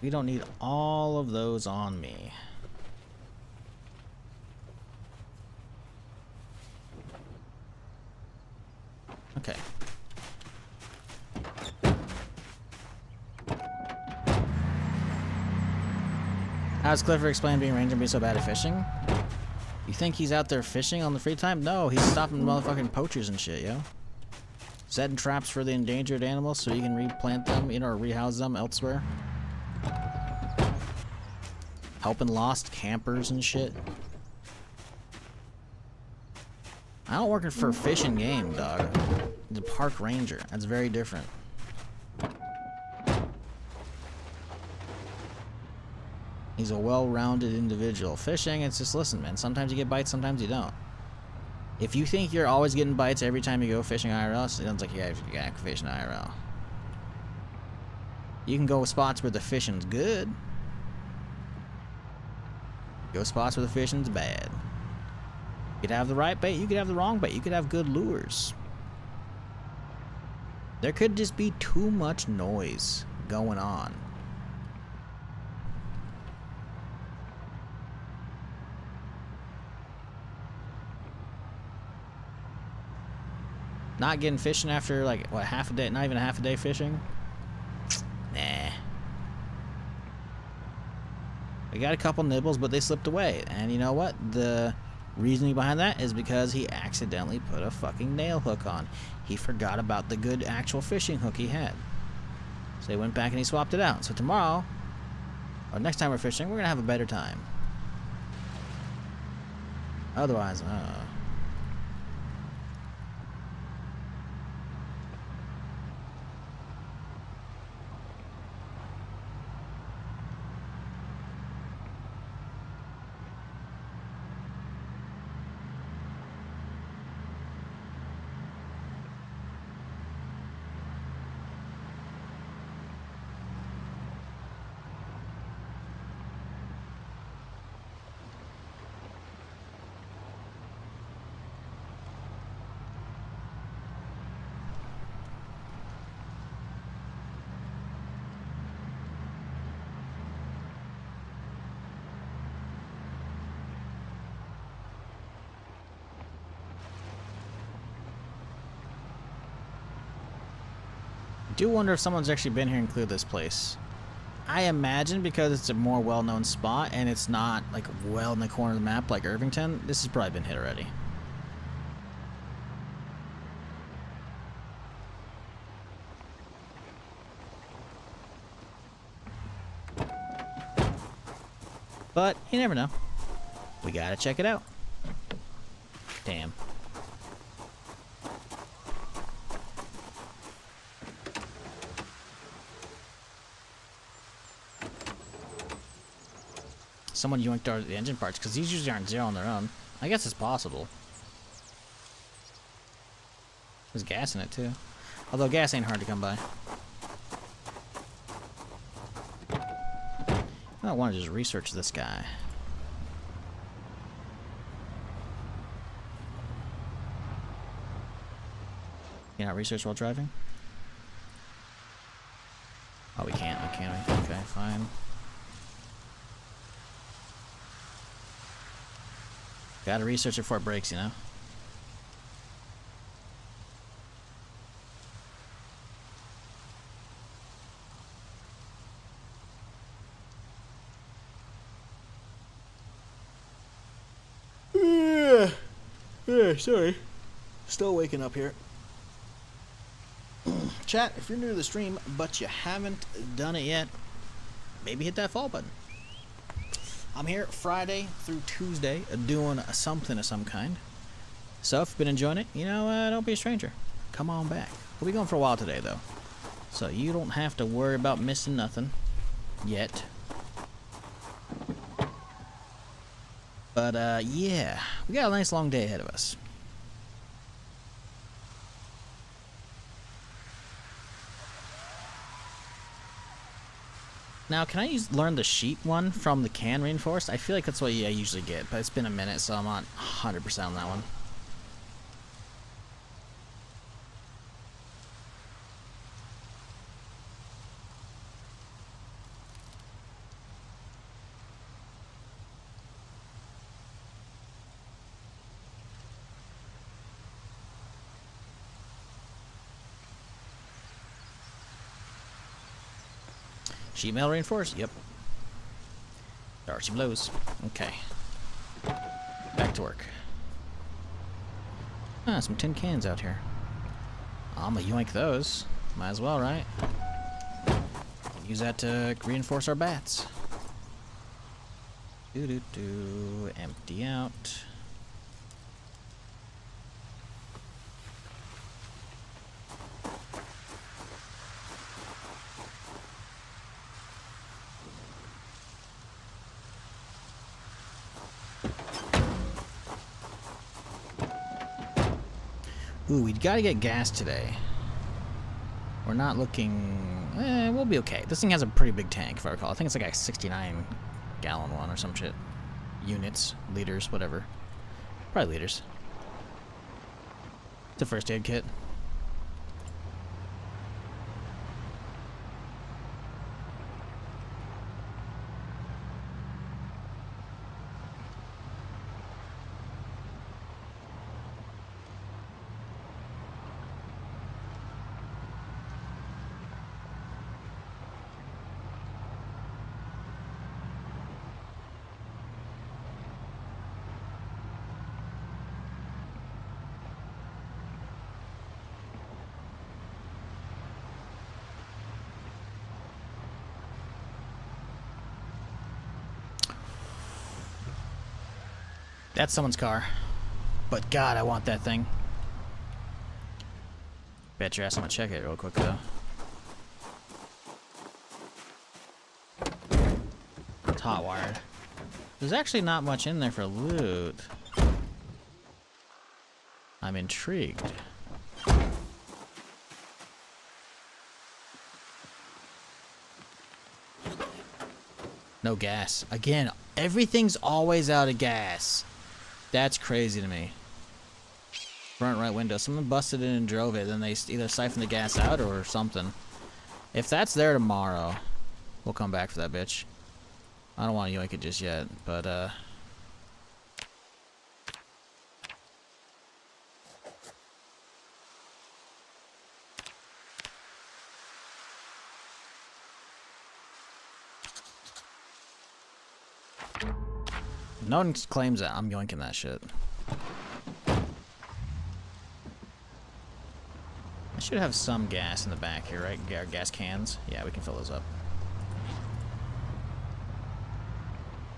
We don't need all of those on me. Okay. How does Clifford explain being ranger and being so bad at fishing? You think he's out there fishing on the free time? No, he's stopping motherfucking poachers and shit, yo. Setting traps for the endangered animals so he can replant them, you know, or rehouse them elsewhere. helping lost campers and shit. I don't work for a fishing game, dog. He's a park ranger. That's very different. He's a well-rounded individual. Fishing, it's just, listen, man, sometimes you get bites, sometimes you don't. If you think you're always getting bites every time you go fishing IRL, it sounds like you got fishing IRL. You can go spots where the fishing's good. Go spots where the fishing's bad. You could have the right bait, you could have the wrong bait, you could have good lures. There could just be too much noise going on. Not getting fishing after, like, what, half a day? Not even a half a day fishing? Nah. We got a couple nibbles, but they slipped away. And you know what? The reasoning behind that is because he accidentally put a fucking nail hook on. He forgot about the good actual fishing hook he had. So he went back and he swapped it out. So tomorrow, or next time we're fishing, we're going to have a better time. Otherwise, I do wonder if someone's actually been here and cleared this place. I imagine because it's a more well-known spot and it's not like well in the corner of the map like Irvington, this has probably been hit already. But you never know. We gotta check it out. Damn. Someone yoinked the engine parts, because these usually aren't zero on their own. I guess it's possible. There's gas in it, too. Although gas ain't hard to come by. I want to just research this guy. You not research while driving? Oh, we can't. Oh, can we? Okay, fine. Gotta research it before it breaks, you know? Yeah, sorry. Still waking up here. Chat, if you're new to the stream, but you haven't done it yet, maybe hit that follow button. I'm here Friday through Tuesday doing something of some kind. So if you've been enjoying it, you know, don't be a stranger. Come on back. We'll be going for a while today, though. So you don't have to worry about missing nothing yet. But, yeah. We got a nice long day ahead of us. Now, can I learn the sheet one from the can reinforced? I feel like that's what I usually get, but it's been a minute, so I'm not 100% on that one. Sheet metal reinforced? Yep. Darcy blows. Okay. Back to work. Ah, some tin cans out here. I'm gonna yoink those. Might as well, right? Use that to reinforce our bats. Empty out. Ooh, we gotta get gas today. We're not looking... we'll be okay. This thing has a pretty big tank, if I recall. I think it's like a 69-gallon one or some shit. Units, liters, whatever. Probably liters. It's a first aid kit. That's someone's car. But God, I want that thing. Bet your ass I'm gonna check it real quick though. It's hot wired. There's actually not much in there for loot. I'm intrigued. No gas. Again, everything's always out of gas. That's crazy to me. Front right window. Someone busted in and drove it, then they either siphoned the gas out or something. If that's there tomorrow, we'll come back for that bitch. I don't want to yoink it just yet, but no one claims that I'm yoinking that shit. I should have some gas in the back here, right? Gas cans. Yeah, we can fill those up.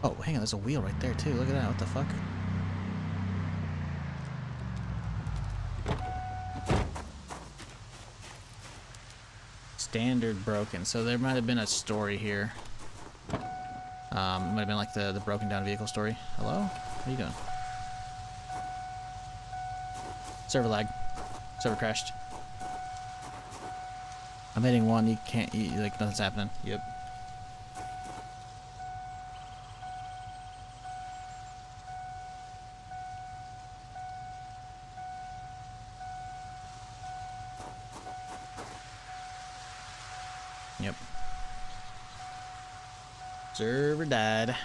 Oh, hang on, there's a wheel right there too. Look at that. What the fuck? Standard broken. So there might have been a story here. It might have been like the broken down vehicle story. Hello? What are you doing? Server lag. Server crashed. I'm hitting one, you can't, like nothing's happening. Yep. Yep. Server died.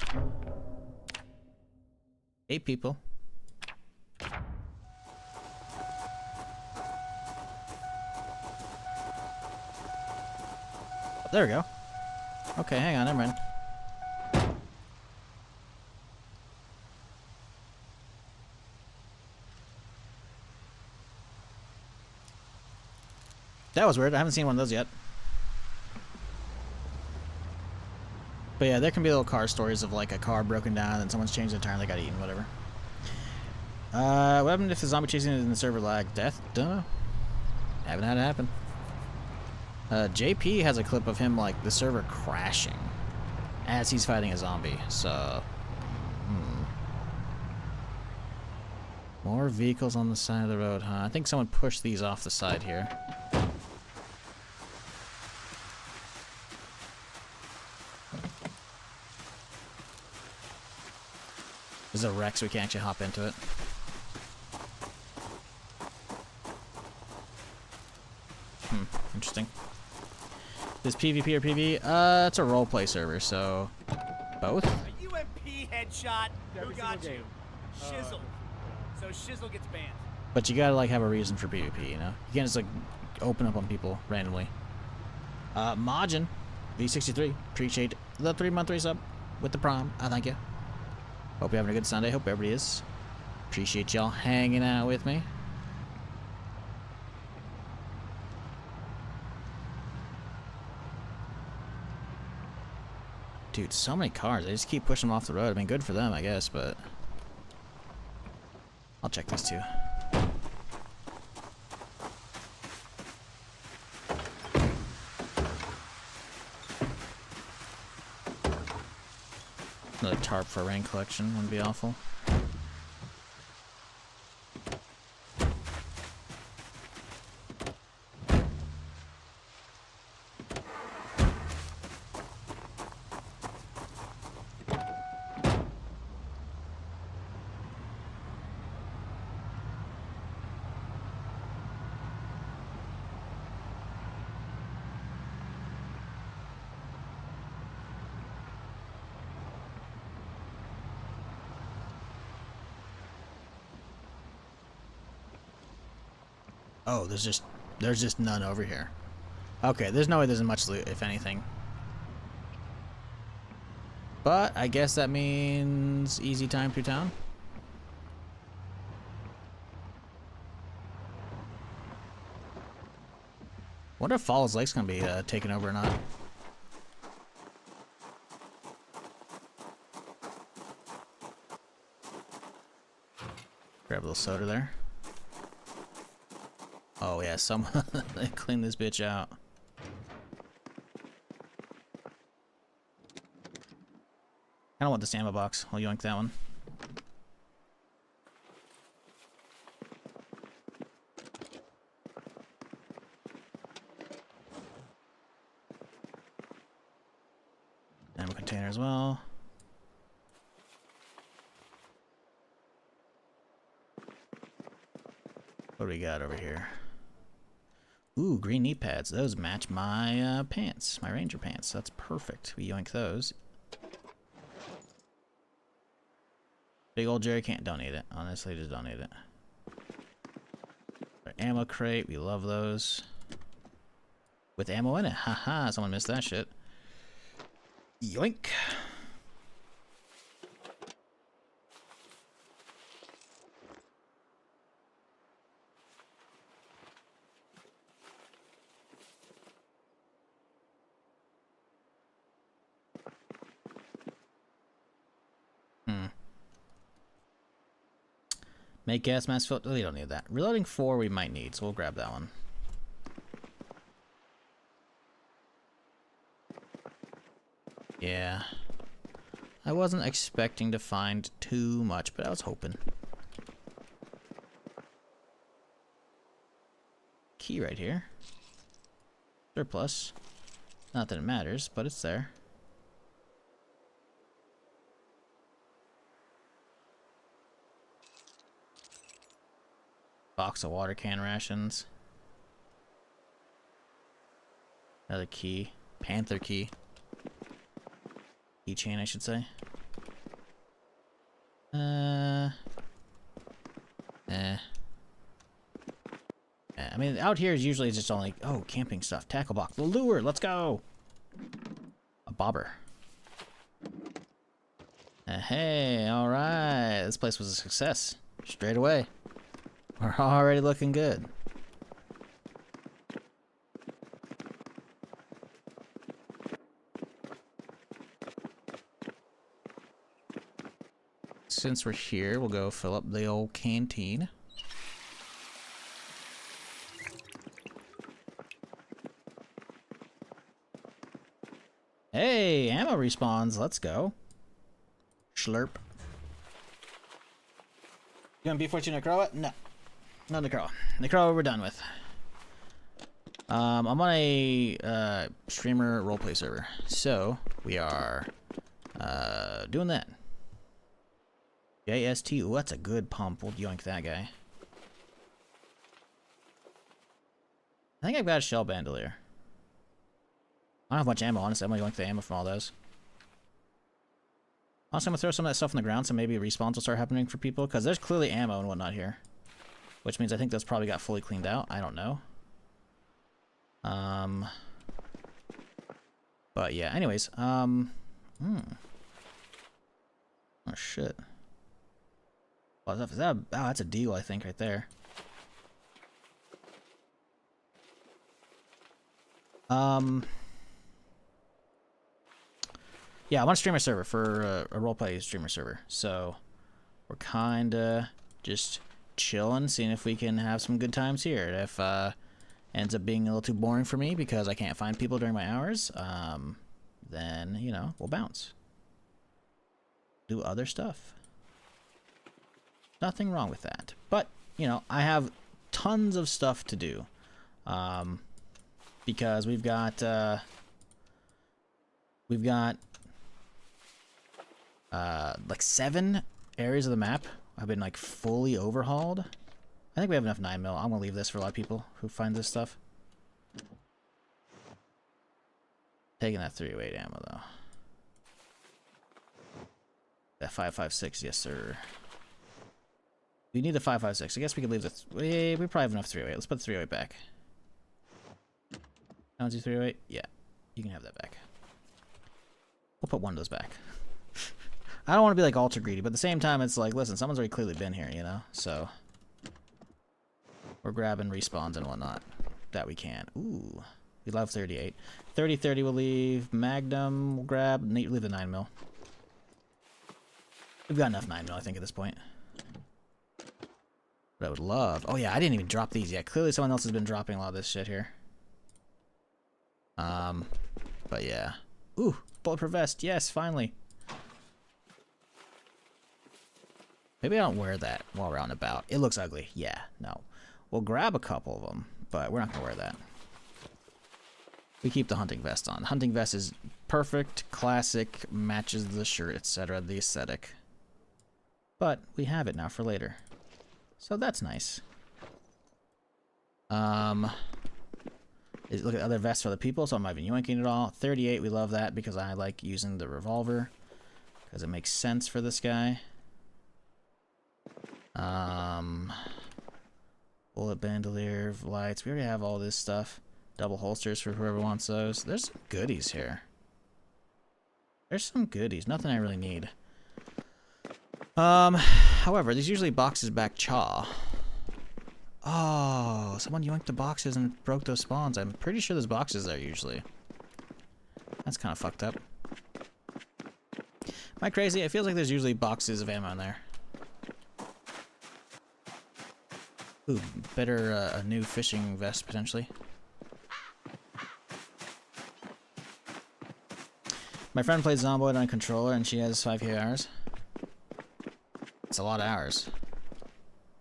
8 people. There we go. Okay, hang on, never mind. That was weird. I haven't seen one of those yet. But yeah, there can be little car stories of like a car broken down and someone's changed the tire and they got eaten, whatever. What happened if the zombie chasing it in the server lag? Death? Dunno. Haven't had it happen. JP has a clip of him, like, the server crashing as he's fighting a zombie, so... More vehicles on the side of the road, huh? I think someone pushed these off the side here. There's a wreck, so we can actually hop into it. Interesting. This PvP or PV? It's a roleplay server, so both. A UMP headshot. Who got you? Shizzle. So Shizzle gets banned. But you gotta like have a reason for PvP, you know? You can't just like open up on people randomly. Majin, V63, appreciate the 3-month resub with the prom. I thank you. Hope you're having a good Sunday. Hope everybody is. Appreciate y'all hanging out with me. Dude, so many cars. They just keep pushing them off the road. I mean, good for them, I guess, but... I'll check these two. Another tarp for rain collection wouldn't be awful. Oh, there's just none over here. Okay, there's no way there's much loot, if anything. But I guess that means easy time through town. Wonder if Falls Lake's gonna be taken over or not. Grab a little soda there. Oh yeah, someone clean this bitch out. I don't want this ammo box. I'll yoink that one. Ammo container as well. What do we got over here? Ooh, green knee pads. Those match my pants, my ranger pants. That's perfect. We yoink those. Big old jerry can. Don't need it. Honestly, just don't need it. Our ammo crate. We love those. With ammo in it. Haha, someone missed that shit. Yoink. Make gas mask filter. We don't need that. Reloading 4 we might need, so we'll grab that one. Yeah. I wasn't expecting to find too much, but I was hoping. Key right here. Surplus. Not that it matters, but it's there. Box of water can rations. Another key. Panther key. Keychain, I should say. I mean, out here is usually just only... Oh, camping stuff. Tackle box. The lure. Let's go. A bobber. Hey, alright. This place was a success. Straight away. We're already looking good. Since we're here, we'll go fill up the old canteen. Hey, ammo respawns. Let's go. Schlurp. You want B-14 Necroa? No. No Necroa. Necroa we're done with. I'm on a streamer roleplay server. So, we are doing that. JST. Ooh, that's a good pump. We'll yoink that guy. I think I've got a shell bandolier. I don't have much ammo, honestly. I'm gonna yoink the ammo from all those. Honestly, I'm gonna throw some of that stuff on the ground so maybe respawns will start happening for people, because there's clearly ammo and whatnot here. Which means I think those probably got fully cleaned out. I don't know. But yeah, anyways. Oh shit. What is that? Oh, that's a deal, I think, right there. Yeah, I want a streamer server for a roleplay streamer server. So we're kind of just chilling, seeing if we can have some good times here. If ends up being a little too boring for me because I can't find people during my hours, then, you know, we'll bounce. Do other stuff. Nothing wrong with that. But, you know, I have tons of stuff to do. Because we've got like 7 areas of the map have been like fully overhauled. I think we have enough 9mm. I'm gonna leave this for a lot of people who find this stuff. Taking that 308 ammo though. That 5.56, yes sir. We need the 5.56. I guess we could leave the. We probably have enough 308. Let's put the 308 back. 308. Yeah, you can have that back. We'll put one of those back. I don't want to be like ultra greedy, but at the same time, it's like, listen, someone's already clearly been here, you know? So we're grabbing respawns and whatnot that we can. Ooh, we love 38. 30-30 we'll leave. Magnum we'll grab. Leave the 9mm. We've got enough 9mm, I think, at this point. But I would love. Oh yeah, I didn't even drop these yet. Clearly, someone else has been dropping a lot of this shit here. But yeah. Ooh, bulletproof vest. Yes, finally. Maybe I don't wear that while we're out and about. It looks ugly. Yeah, no. We'll grab a couple of them, but we're not going to wear that. We keep the hunting vest on. The hunting vest is perfect, classic, matches the shirt, etc., the aesthetic. But we have it now for later. So that's nice. Look at other vests for the people, so I'm not even yoinking it all. 38, we love that because I like using the revolver. Because it makes sense for this guy. Bullet bandolier, lights. We already have all this stuff. Double holsters for whoever wants those. There's some goodies here. There's some goodies. Nothing I really need. However, there's usually boxes back chaw. Oh, someone yoinked the boxes and broke those spawns. I'm pretty sure there's boxes there usually. That's kind of fucked up. Am I crazy? It feels like there's usually boxes of ammo in there. Ooh, better a new fishing vest potentially. My friend plays Zomboid on a controller and she has 5k hours. It's a lot of hours.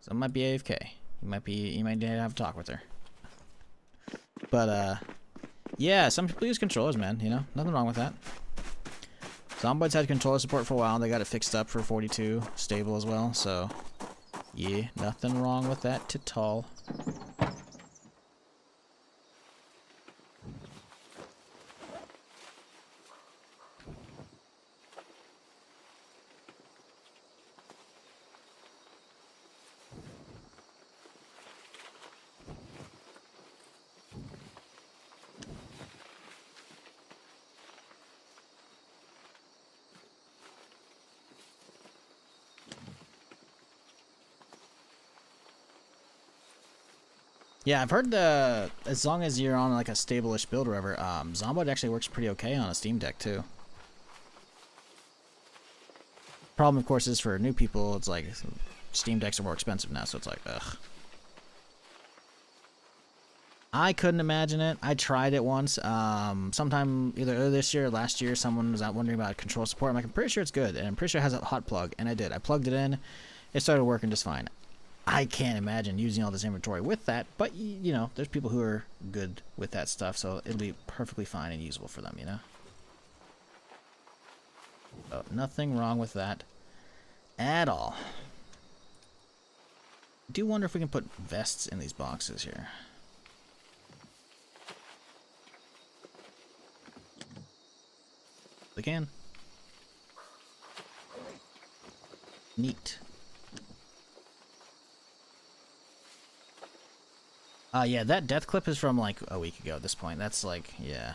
So it might be AFK. You might need to have a talk with her. But yeah, some people use controllers, man, you know? Nothing wrong with that. Zomboid's had controller support for a while and they got it fixed up for 42, stable as well, so yeah, nothing wrong with that at all. Yeah, I've heard as long as you're on like a stable-ish build or whatever, Zomboid actually works pretty okay on a Steam Deck too. Problem, of course, is for new people, it's like Steam Decks are more expensive now, so it's like, ugh. I couldn't imagine it. I tried it once. Sometime either earlier this year or last year, someone was out wondering about control support. I'm like, I'm pretty sure it's good, and I'm pretty sure it has a hot plug, and I did. I plugged it in. It started working just fine. I can't imagine using all this inventory with that, but, you know, there's people who are good with that stuff, so it'll be perfectly fine and usable for them, you know? So, nothing wrong with that at all. I do wonder if we can put vests in these boxes here. We can. Neat. Yeah, that death clip is from like a week ago at this point. That's like, yeah.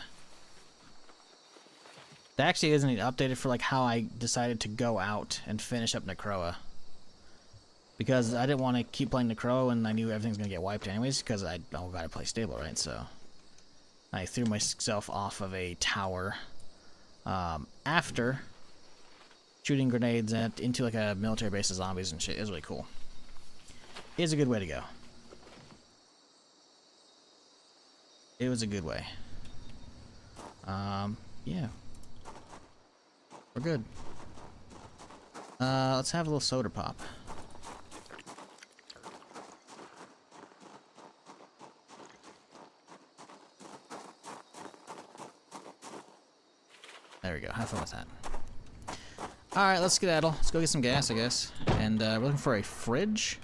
That actually isn't even updated for like how I decided to go out and finish up Necroa. Because I didn't want to keep playing Necroa and I knew everything's going to get wiped anyways, because I gotta play stable, right? So I threw myself off of a tower after shooting grenades into like a military base of zombies and shit is really cool. It is a good way to go. It was a good way. Yeah. We're good. Let's have a little soda pop. There we go. Have fun with that. Alright, let's skedaddle. Let's go get some gas, I guess. And we're looking for a fridge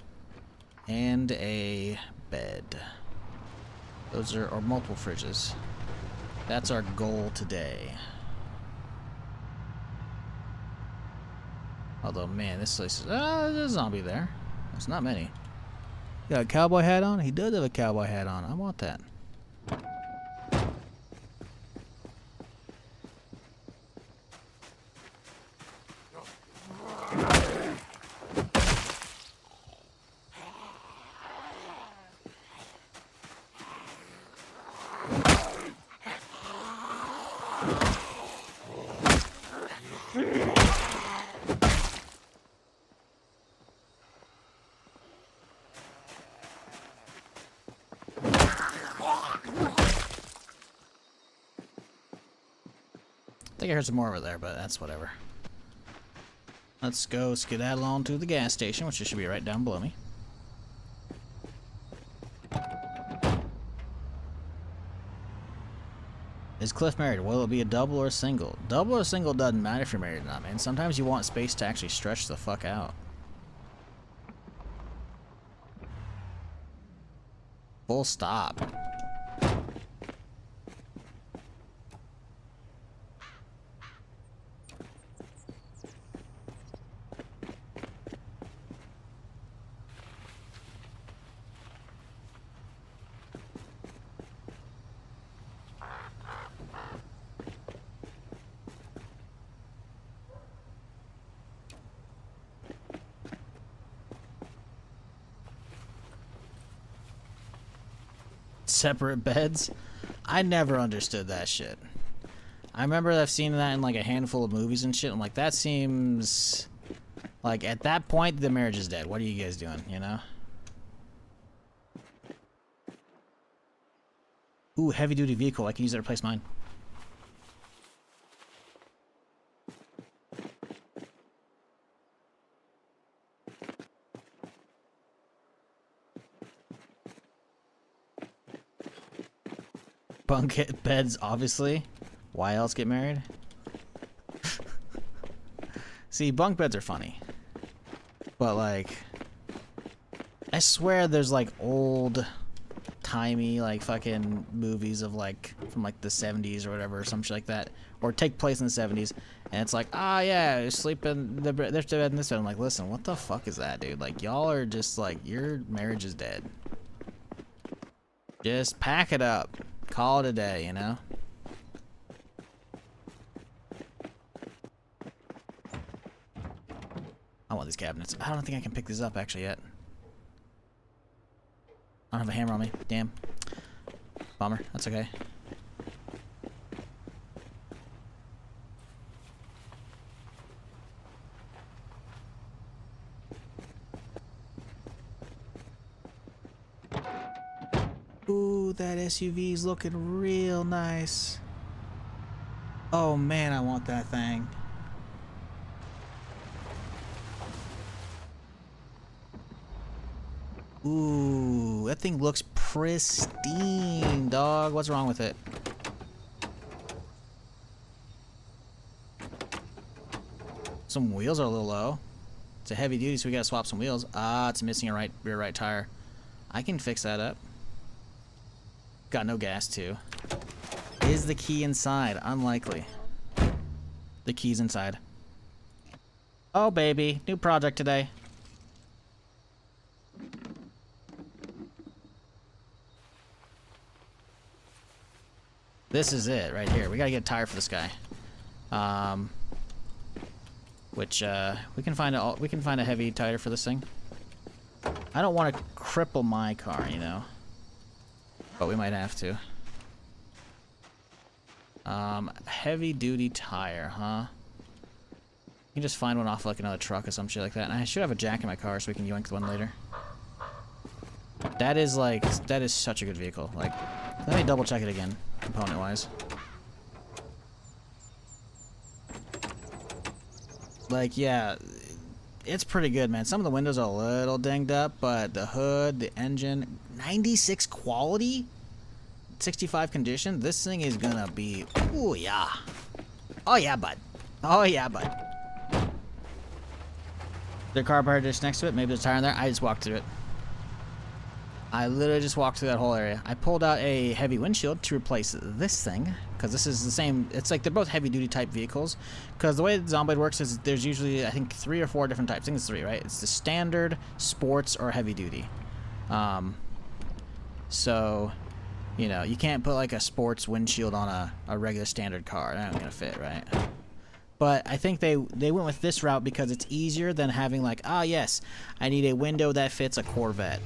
and a bed. Those are or multiple fridges. That's our goal today. Although, man, this place is... there's a zombie there. There's not many. Got a cowboy hat on? He does have a cowboy hat on. I want that. I think I heard some more over there, but that's whatever. Let's go skedaddle on to the gas station, which should be right down below me. Is Cliff married? Will it be a double or a single? Double or single doesn't matter if you're married or not, man. Sometimes you want space to actually stretch the fuck out. Full stop. Separate beds. I never understood that shit. I remember I've seen that in like a handful of movies and shit. I'm like, that seems like at that point the marriage is dead. What are you guys doing, you know? Ooh, heavy duty vehicle. I can use that to replace mine. Bunk beds, obviously. Why else get married? See, bunk beds are funny. But, like, I swear there's, like, old-timey, like, fucking movies of, like, from, like, the 70s or whatever, or some shit like that. Or take place in the 70s. And it's like, ah, yeah, sleep in the bed, there's the bed in this bed. I'm like, listen, what the fuck is that, dude? Like, y'all are just, like, your marriage is dead. Just pack it up. Call it a day, you know? I want these cabinets. I don't think I can pick these up actually yet. I don't have a hammer on me. Damn. Bummer. That's okay. Ooh, that SUV's looking real nice. Oh man, I want that thing. Ooh, that thing looks pristine, dog. What's wrong with it? Some wheels are a little low. It's a heavy duty, so we gotta swap some wheels. Ah, it's missing a rear right tire. I can fix that up. Got no gas too. Is the key inside? Unlikely. The key's inside. Oh baby, new project today. This is it right here. We gotta get a tire for this guy. Which we can find a heavy tire for this thing. I don't want to cripple my car, you know. But we might have to. Heavy duty tire, huh? You can just find one off like another truck or some shit like that. And I should have a jack in my car so we can yoink one later. That is like, that is such a good vehicle. Like, let me double check it again, component wise. Like, yeah, it's pretty good, man. Some of the windows are a little dinged up, but the hood, the engine, 96 quality, 65 condition. This thing is gonna be, ooh, yeah. Oh, yeah, bud. Oh, yeah, bud. The car part just next to it. Maybe there's a tire in there. I just walked through it. I literally just walked through that whole area. I pulled out a heavy windshield to replace this thing, because this is the same. It's like they're both heavy-duty type vehicles. Because the way Zomboid works is there's usually, I think, 3 or 4 different types. I think it's 3, right? It's the standard, sports, or heavy-duty. So, you know, you can't put like a sports windshield on a regular standard car. That ain't gonna fit, right? But I think they went with this route because it's easier than having like, ah, yes, I need a window that fits a Corvette.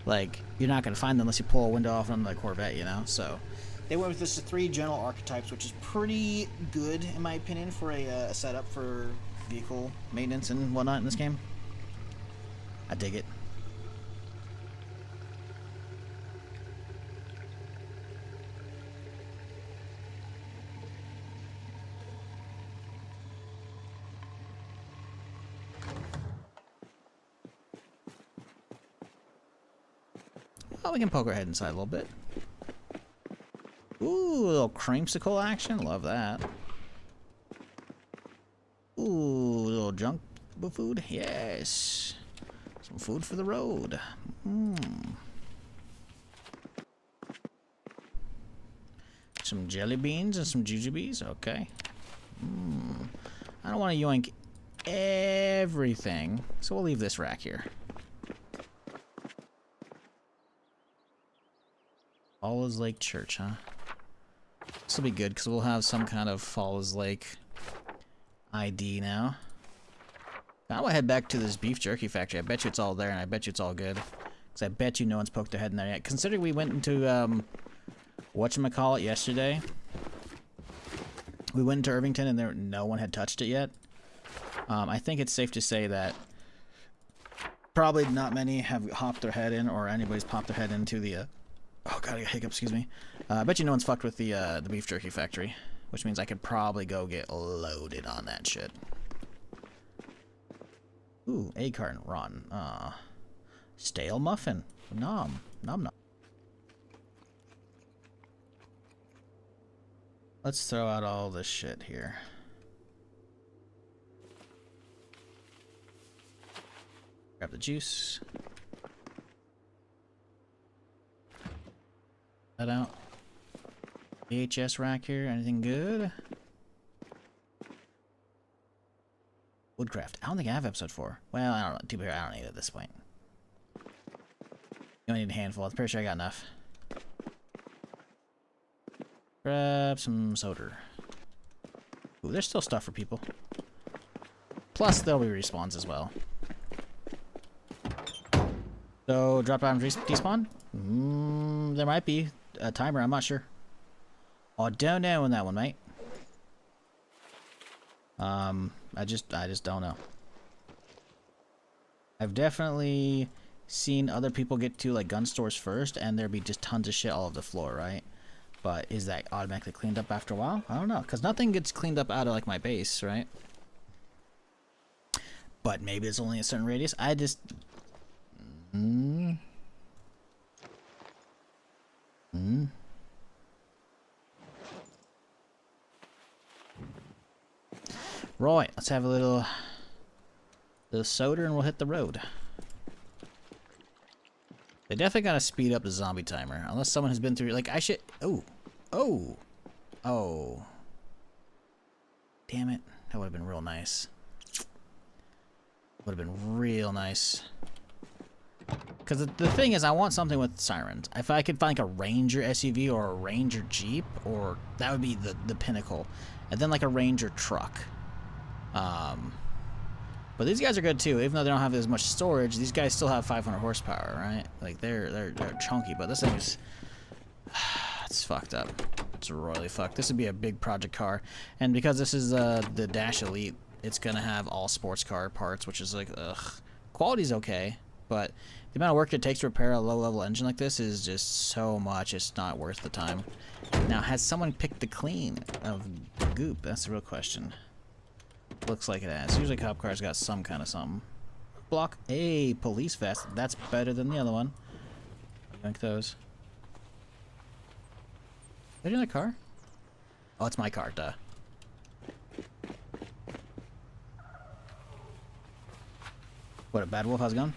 Like, you're not going to find them unless you pull a window off on the Corvette, you know? So, they went with this 3 general archetypes, which is pretty good, in my opinion, for a setup for vehicle maintenance and whatnot in this game. I dig it. Oh, we can poke our head inside a little bit. Ooh, a little creamsicle action. Love that. Ooh, a little junk food. Yes. Some food for the road. Some jelly beans and some jujubes. Okay. I don't want to yoink everything, so we'll leave this rack here. Falls Lake Church, huh? This will be good because we'll have some kind of Falls Lake ID now. I want to head back to this beef jerky factory. I bet you it's all there, and I bet you it's all good. Because I bet you no one's poked their head in there yet. Considering we went into, whatchamacallit yesterday. We went into Irvington, and no one had touched it yet. I think it's safe to say that probably not many have hopped their head in, or anybody's popped their head into the, oh god, I got hiccups, excuse me. I bet you no one's fucked with the beef jerky factory, which means I could probably go get loaded on that shit. Ooh, egg carton, rotten. Stale muffin. Nom. Nom nom. Let's throw out all this shit here. Grab the juice. That out. VHS rack here. Anything good? Woodcraft. I don't think I have episode 4. Well, I don't know. To be fair, I don't need it at this point. You only need a handful. I'm pretty sure I got enough. Grab some soda. Ooh, there's still stuff for people. Plus, there'll be respawns as well. So, drop down despawn? There might be a timer. I'm not sure. I don't know on that one, mate. I just don't know. I've definitely seen other people get to like gun stores first, and there'd be just tons of shit all over the floor, right? But is that automatically cleaned up after a while? I don't know, because nothing gets cleaned up out of like my base, right? But maybe it's only a certain radius. I just... Right, let's have a little soda and we'll hit the road. They definitely gotta speed up the zombie timer, unless someone has been through. Like I should. Oh, damn it! That would have been real nice. Would have been real nice. Because the thing is, I want something with sirens. If I could find like a Ranger SUV or a Ranger Jeep, or that would be the pinnacle, and then like a Ranger truck. But these guys are good too. Even though they don't have as much storage, these guys still have 500 horsepower, right? Like they're chunky. But this thing is It's fucked up. It's royally fucked. This would be a big project car, and because this is the Dash Elite, it's gonna have all sports car parts, which is like, ugh. Quality's okay, but the amount of work it takes to repair a low-level engine like this is just so much. It's not worth the time. Now, has someone picked the clean of the goop? That's the real question. Looks like it has. Usually, cop cars got some kind of something. Block a police vest. That's better than the other one. Yank those. Is that in the car? Oh, it's my car, duh. What, a bad wolf has a gun?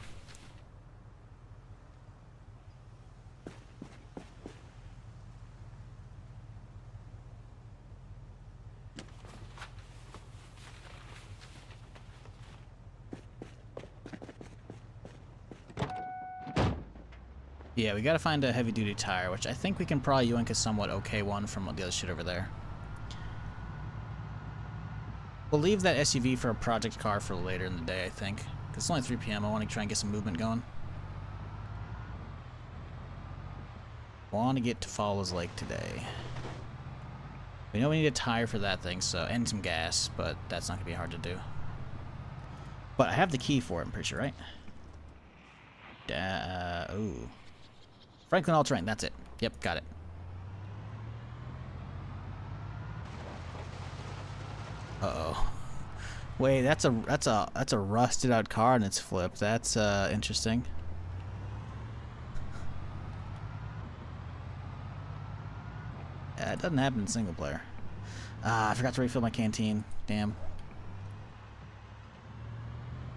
Yeah, we gotta find a heavy-duty tire, which I think we can probably yoink a somewhat okay one from the other shit over there. We'll leave that SUV for a project car for later in the day, I think. Because it's only 3 p.m. I want to try and get some movement going. I want to get to Falls Lake today. We know we need a tire for that thing, so, and some gas, but that's not going to be hard to do. But I have the key for it, I'm pretty sure, right? Ooh. Franklin All-Terrain, that's it. Yep, got it. Uh-oh. Wait, that's a rusted out car and it's flipped. That's interesting. Yeah, it doesn't happen in single player. Ah, I forgot to refill my canteen. Damn.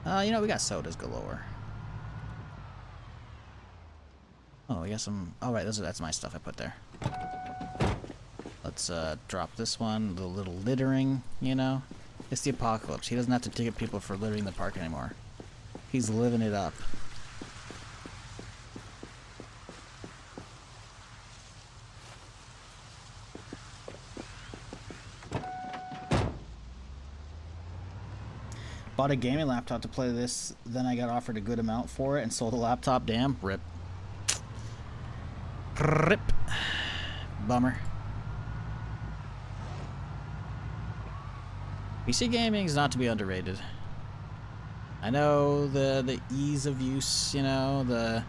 You know, we got sodas galore. Oh, we got some. Oh, right, that's my stuff I put there. Let's drop this one. The little littering, you know. It's the apocalypse. He doesn't have to ticket people for littering the park anymore. He's living it up. Bought a gaming laptop to play this, then I got offered a good amount for it and sold the laptop. Damn, rip. Rip. Bummer. PC gaming is not to be underrated. I know the ease of use, you know, the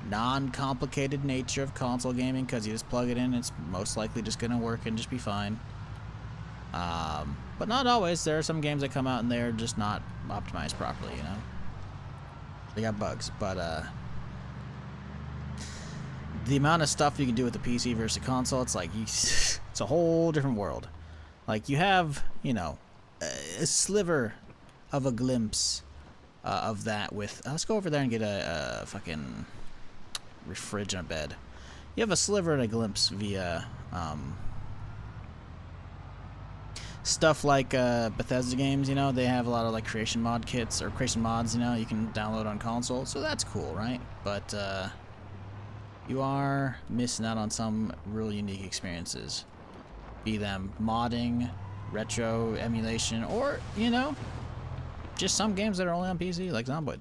non-complicated nature of console gaming, because you just plug it in, it's most likely just going to work and just be fine. But not always. There are some games that come out and they're just not optimized properly, you know. They got bugs, but the amount of stuff you can do with the PC versus the console, it's like it's a whole different world. Like, you have, you know, a sliver of a glimpse of that with... let's go over there and get a fucking fridge and a bed. You have a sliver and a glimpse via stuff like Bethesda games, you know. They have a lot of like creation mod kits or creation mods, you know, you can download on console. So that's cool, right? But you are missing out on some real unique experiences. Be them modding, retro emulation, or, you know, just some games that are only on PC, like Zomboid.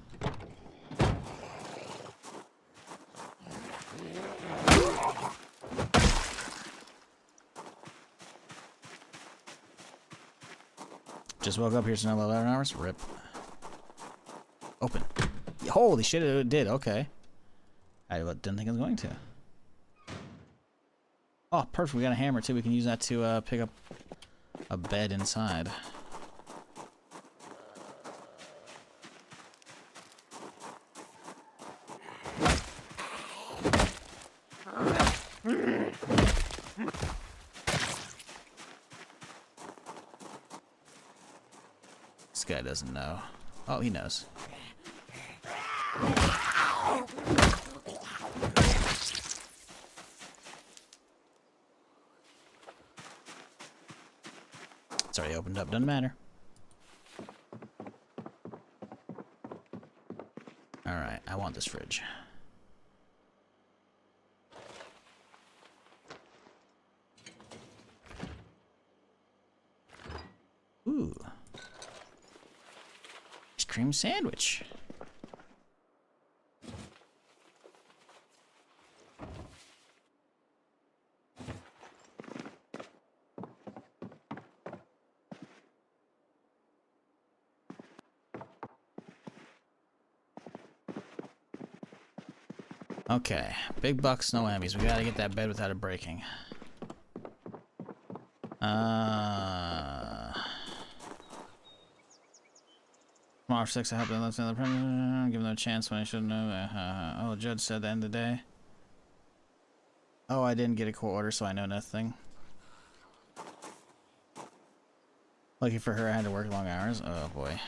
Just woke up, here's another 11 hours. Rip. Open. Holy shit, it did. Okay. I didn't think it was going to. Oh, perfect. We got a hammer, too. We can use that to pick up a bed inside. This guy doesn't know. Oh, he knows. It's already opened up, doesn't matter. Alright, I want this fridge. Ooh. Ice cream sandwich. Okay, big bucks, no whammies. We gotta get that bed without it breaking. Tomorrow 6, I hope they listen to the president. Give them a chance when I should know. Oh, Judge said the end of the day. Oh, I didn't get a court order, so I know nothing. Lucky for her, I had to work long hours. Oh boy.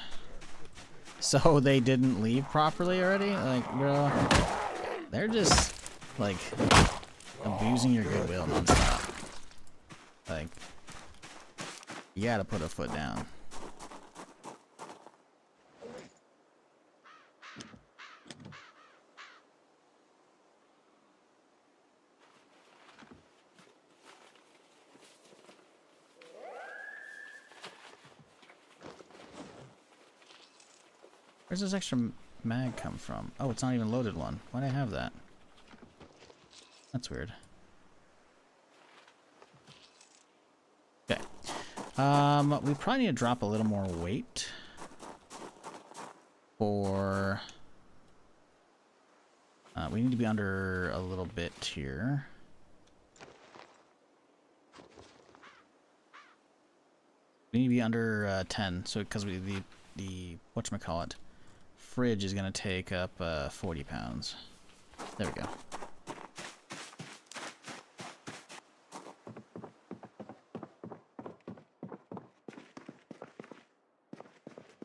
So they didn't leave properly already? Like, bro, they're just like abusing your goodwill nonstop. Like, you gotta put a foot down. Where's this extra mag come from? Oh, it's not even loaded one. Why'd I have that? That's weird. Okay. We probably need to drop a little more weight for... we need to be under a little bit here. We need to be under 10, so because the whatchamacallit, fridge is going to take up 40 pounds. There we go.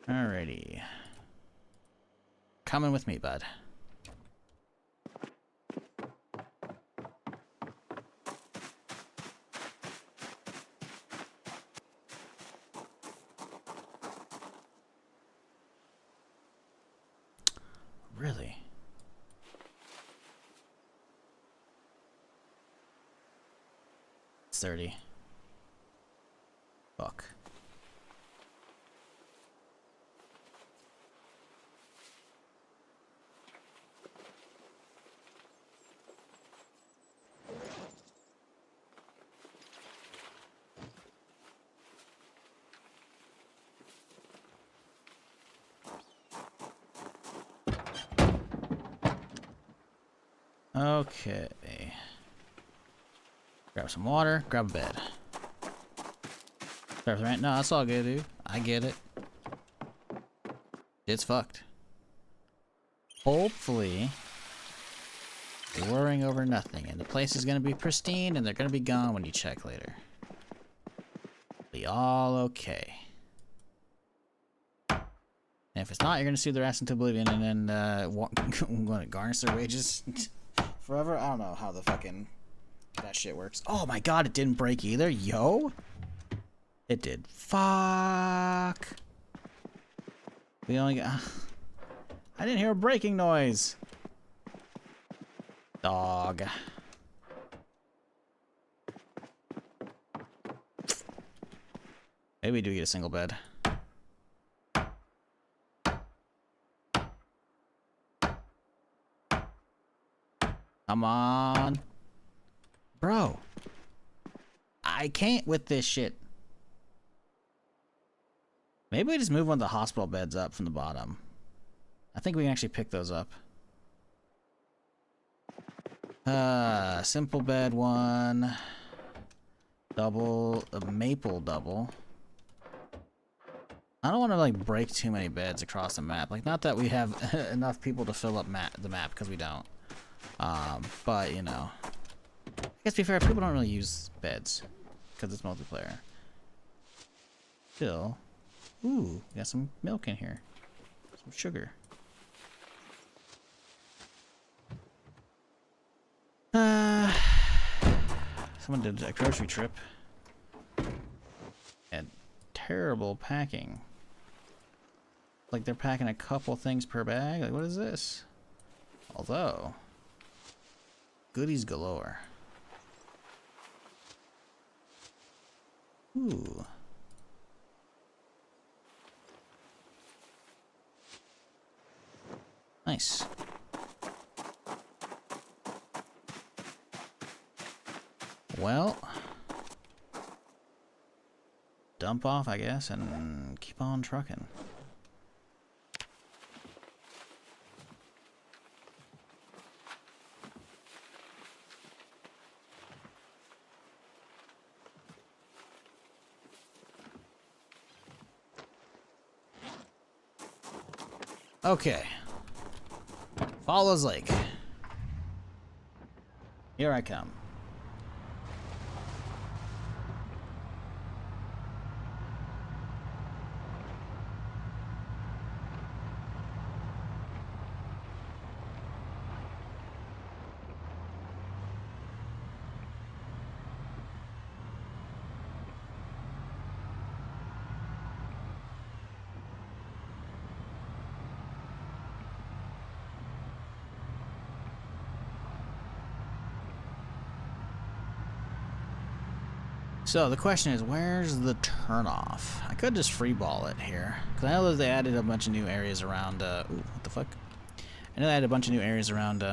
Alrighty. Coming with me, bud. Really? It's 30. Fuck. Okay. Grab some water, grab a bed. Right? No, that's all good, dude. I get it. It's fucked. Hopefully, you're worrying over nothing, and the place is gonna be pristine, and they're gonna be gone when you check later. Be all okay. And if it's not, you're gonna see their ass into oblivion, and then gonna garnish their wages forever. I don't know how the fucking that shit works. Oh my god, it didn't break either. Yo, it did. Fuck. We only got. I didn't hear a breaking noise. Dog. Maybe we do get a single bed. Come on. Bro. I can't with this shit. Maybe we just move one of the hospital beds up from the bottom. I think we can actually pick those up. Simple bed one. Double, a maple double. I don't want to like break too many beds across the map. Like, not that we have enough people to fill up the map, because we don't. But you know, I guess to be fair, people don't really use beds because it's multiplayer. Still, ooh, we got some milk in here, some sugar. Someone did a grocery trip. And terrible packing. Like they're packing a couple things per bag. Like, what is this? Although, goodies galore. Ooh. Nice. Well, dump off, I guess, and keep on trucking. Okay. Follows Lake. Here I come. So the question is, where's the turnoff? I could just freeball it here, because I know that they added a bunch of new areas around. Ooh, what the fuck? I know they added a bunch of new areas around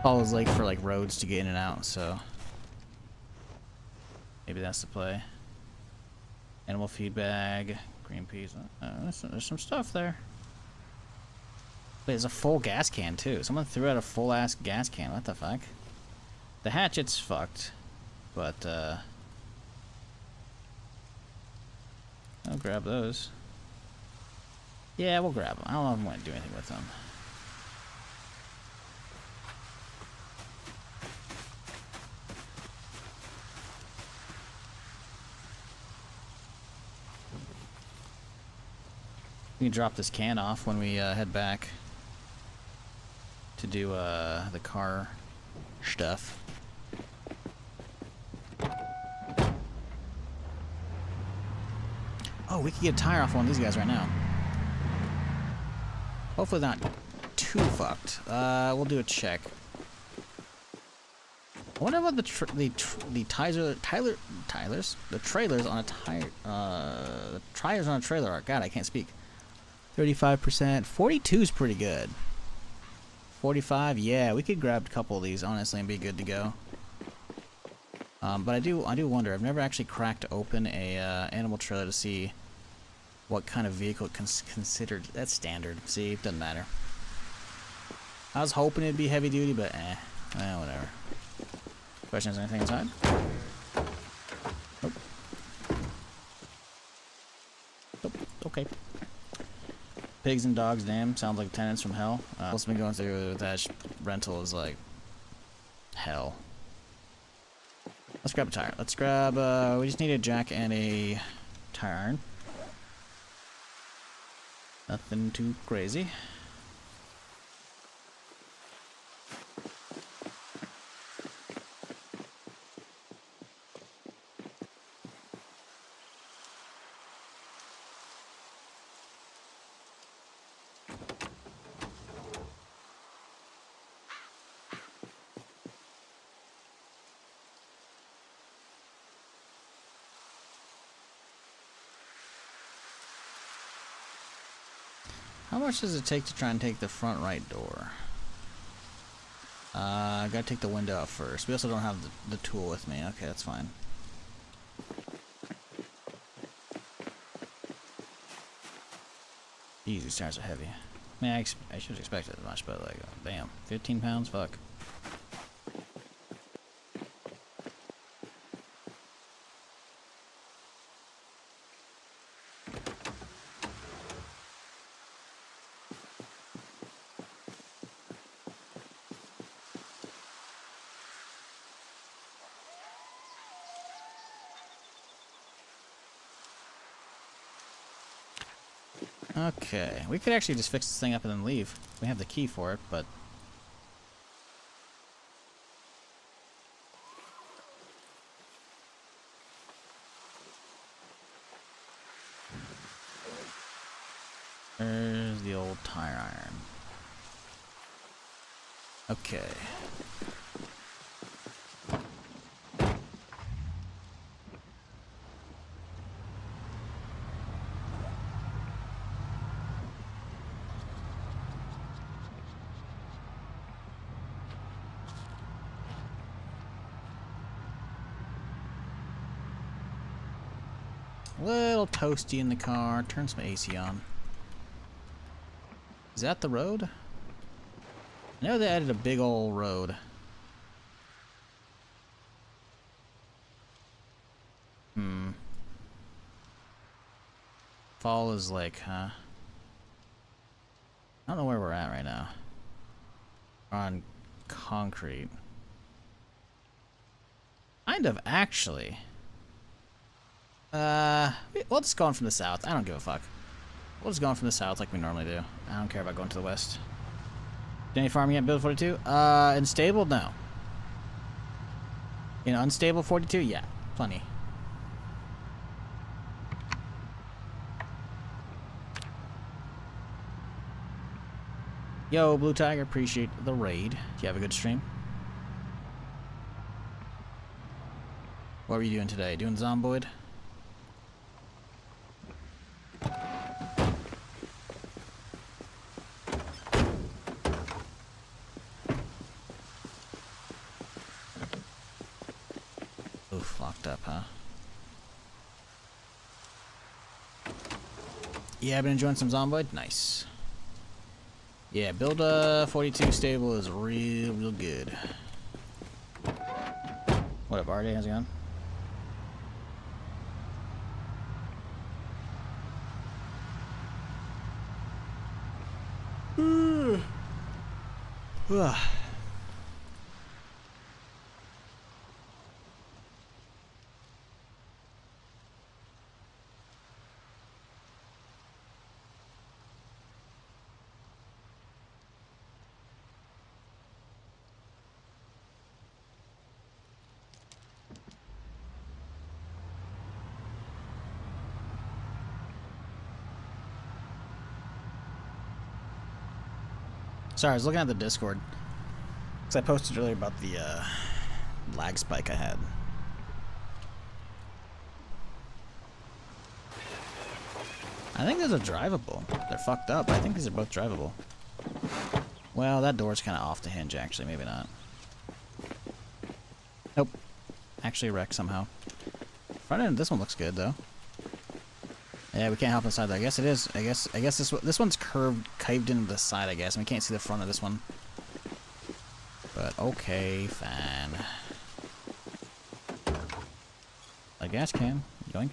Falls Lake for like roads to get in and out. So maybe that's the play. Animal feed bag, green peas. There's some stuff there. Wait, there's a full gas can too. Someone threw out a full ass gas can. What the fuck? The hatchet's fucked, but I'll grab those. Yeah, we'll grab them. I don't know if I'm going to do anything with them. We can drop this can off when we head back to do the car stuff. Oh, we could get a tire off one of these guys right now. Hopefully not too fucked. We'll do a check. I wonder about the trailers on a tire. The tires on a trailer are. God, I can't speak. 35%. 42 is pretty good. 45. Yeah, we could grab a couple of these honestly and be good to go. But I do wonder. I've never actually cracked open a animal trailer to see what kind of vehicle it considered. That's standard. See, it doesn't matter. I was hoping it'd be heavy duty, but whatever. Questions? Anything inside? Nope. Nope. Okay. Pigs and dogs, damn. Sounds like tenants from hell. What's been going through that rental is like hell. Let's grab a tire. Let's grab, we just need a jack and a tire iron. Nothing too crazy. How much does it take to try and take the front right door? I gotta take the window out first. We also don't have the tool with me. Okay, that's fine. Jeez, these tires are heavy. I mean, I should have expected as much, but like, damn, 15 pounds? Fuck. Okay, we could actually just fix this thing up and then leave. We have the key for it, but... There's the old tire iron. Okay. A little toasty in the car. Turn some AC on. Is that the road? I know they added a big old road. overhaul is like, huh? I don't know where we're at right now. We're on concrete. Kind of, actually. We'll just go on from the south. I don't give a fuck. We'll just go on from the south like we normally do. I don't care about going to the west. Did any farming yet? Build 42? Unstable? No. In unstable 42? Yeah, plenty. Yo, Blue Tiger, appreciate the raid. Do you have a good stream? What were you doing today? Doing Zomboid? Oof, locked up, huh? Yeah, I've been enjoying some Zomboid. Nice. Yeah, build 42 stable is real good. What up, RD? How's it going? Sorry, I was looking at the Discord. Because I posted earlier about the lag spike I had. I think those are drivable. They're fucked up. I think these are both drivable. Well, that door's kind of off the hinge, actually. Maybe not. Nope. Actually wrecked somehow. Front end, this one looks good, though. Yeah, we can't hop inside. I guess it is. I guess this one's caved into the side. I guess and we can't see the front of this one. But okay, fine. A gas can, yoink.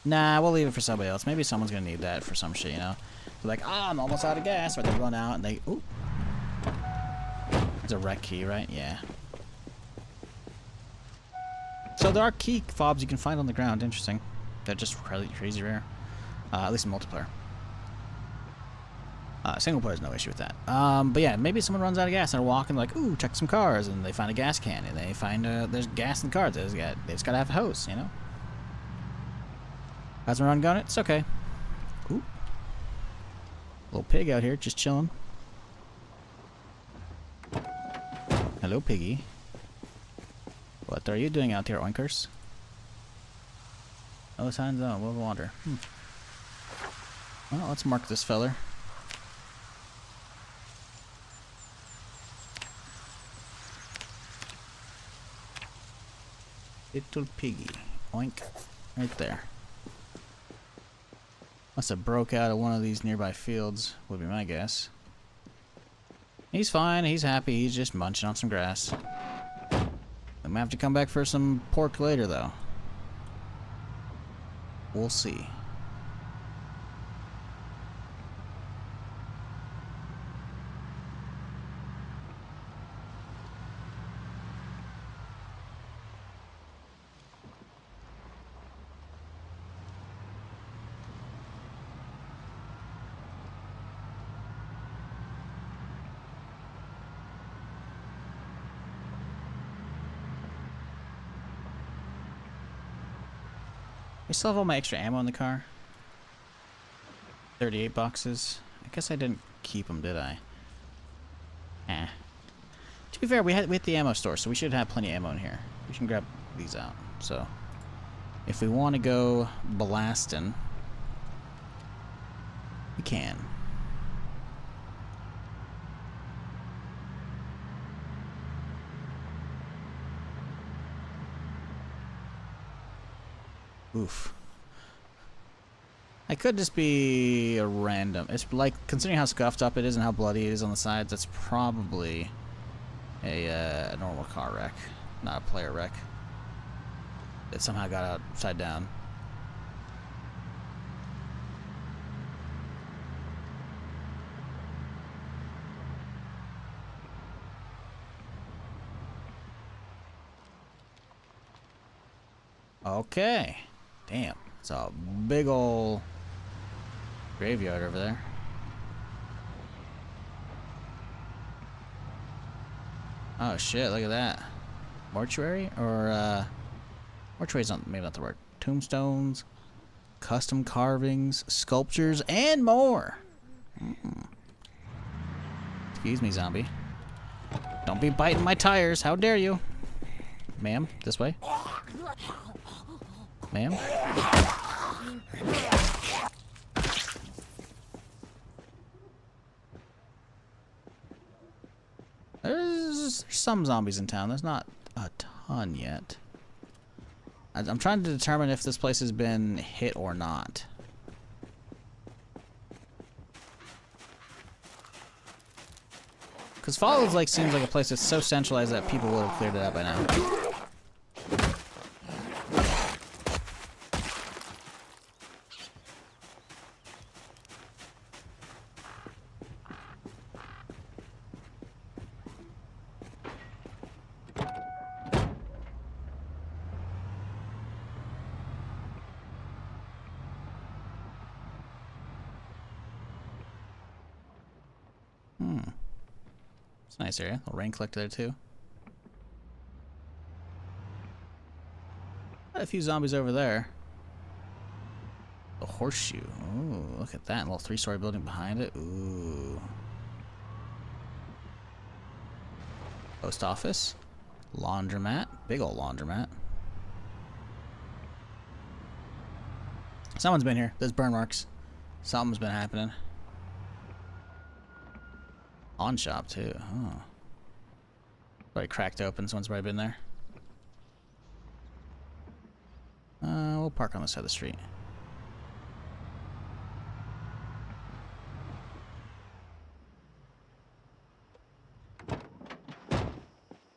Nah, we'll leave it for somebody else. Maybe someone's gonna need that for some shit, you know. They're like, ah, I'm almost out of gas, or they run out and they, ooh. It's a wreck key, right? Yeah. So there are key fobs you can find on the ground. Interesting. They're just crazy rare. At least in multiplayer. Single player is no issue with that. But yeah, maybe someone runs out of gas and they're walking like, ooh, check some cars, and they find a gas can, and they find there's gas in the cars. They just gotta have a hose, you know. How's my run going? It's okay. Ooh, little pig out here just chilling. Hello, piggy. What are you doing out here, oinkers? Oh, signs on will water. Well, let's mark this feller. Little piggy. Oink. Right there. Must have broke out of one of these nearby fields, would be my guess. He's fine, he's happy, he's just munching on some grass. I might have to come back for some pork later, though. We'll see. I still have all my extra ammo in the car. 38 boxes. I guess I didn't keep them, did I? Eh. To be fair, we hit the ammo store, so we should have plenty of ammo in here. We can grab these out. So, if we want to go blasting, we can. Oof. I could just be a random. It's like, considering how scuffed up it is and how bloody it is on the sides, that's probably a normal car wreck, not a player wreck. It somehow got upside down. Okay. Damn. It's a big ol' graveyard over there. Oh shit, look at that. Mortuary? Or, mortuary's not, maybe not the word. Tombstones, custom carvings, sculptures, and more. Excuse me, zombie. Don't be biting my tires. How dare you? Ma'am, this way. Ma'am? There's some zombies in town. There's not a ton yet. I'm trying to determine if this place has been hit or not. Because Fallows like seems like a place that's so centralized that people would have cleared it out by now. It's a nice area. A little rain collector there too. Got a few zombies over there. A horseshoe. Ooh, look at that. A little 3-story building behind it. Ooh. Post office. Laundromat. Big old laundromat. Someone's been here. There's burn marks. Something's been happening. Pawn shop too. Oh. Probably cracked open. Someone's probably been there. We'll park on this side of the street.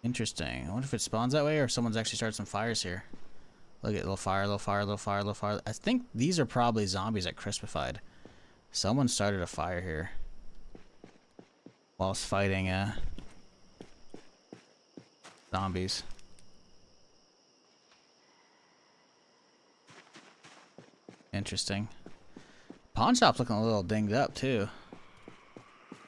Interesting. I wonder if it spawns that way or if someone's actually started some fires here. Look at little fire, little fire, little fire, little fire. I think these are probably zombies that crispified. Someone started a fire here whilst fighting zombies. Interesting. Pawn shop's looking a little dinged up too.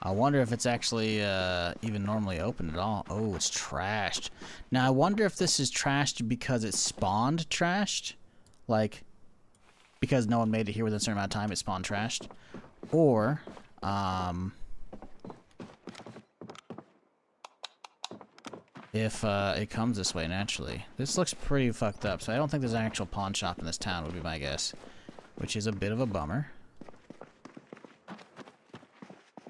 I wonder if it's actually even normally open at all. Oh, it's trashed. Now I wonder if this is trashed because it spawned trashed, like because no one made it here within a certain amount of time, it spawned trashed, or if it comes this way naturally. This looks pretty fucked up, so I don't think there's an actual pawn shop in this town, would be my guess, which is a bit of a bummer.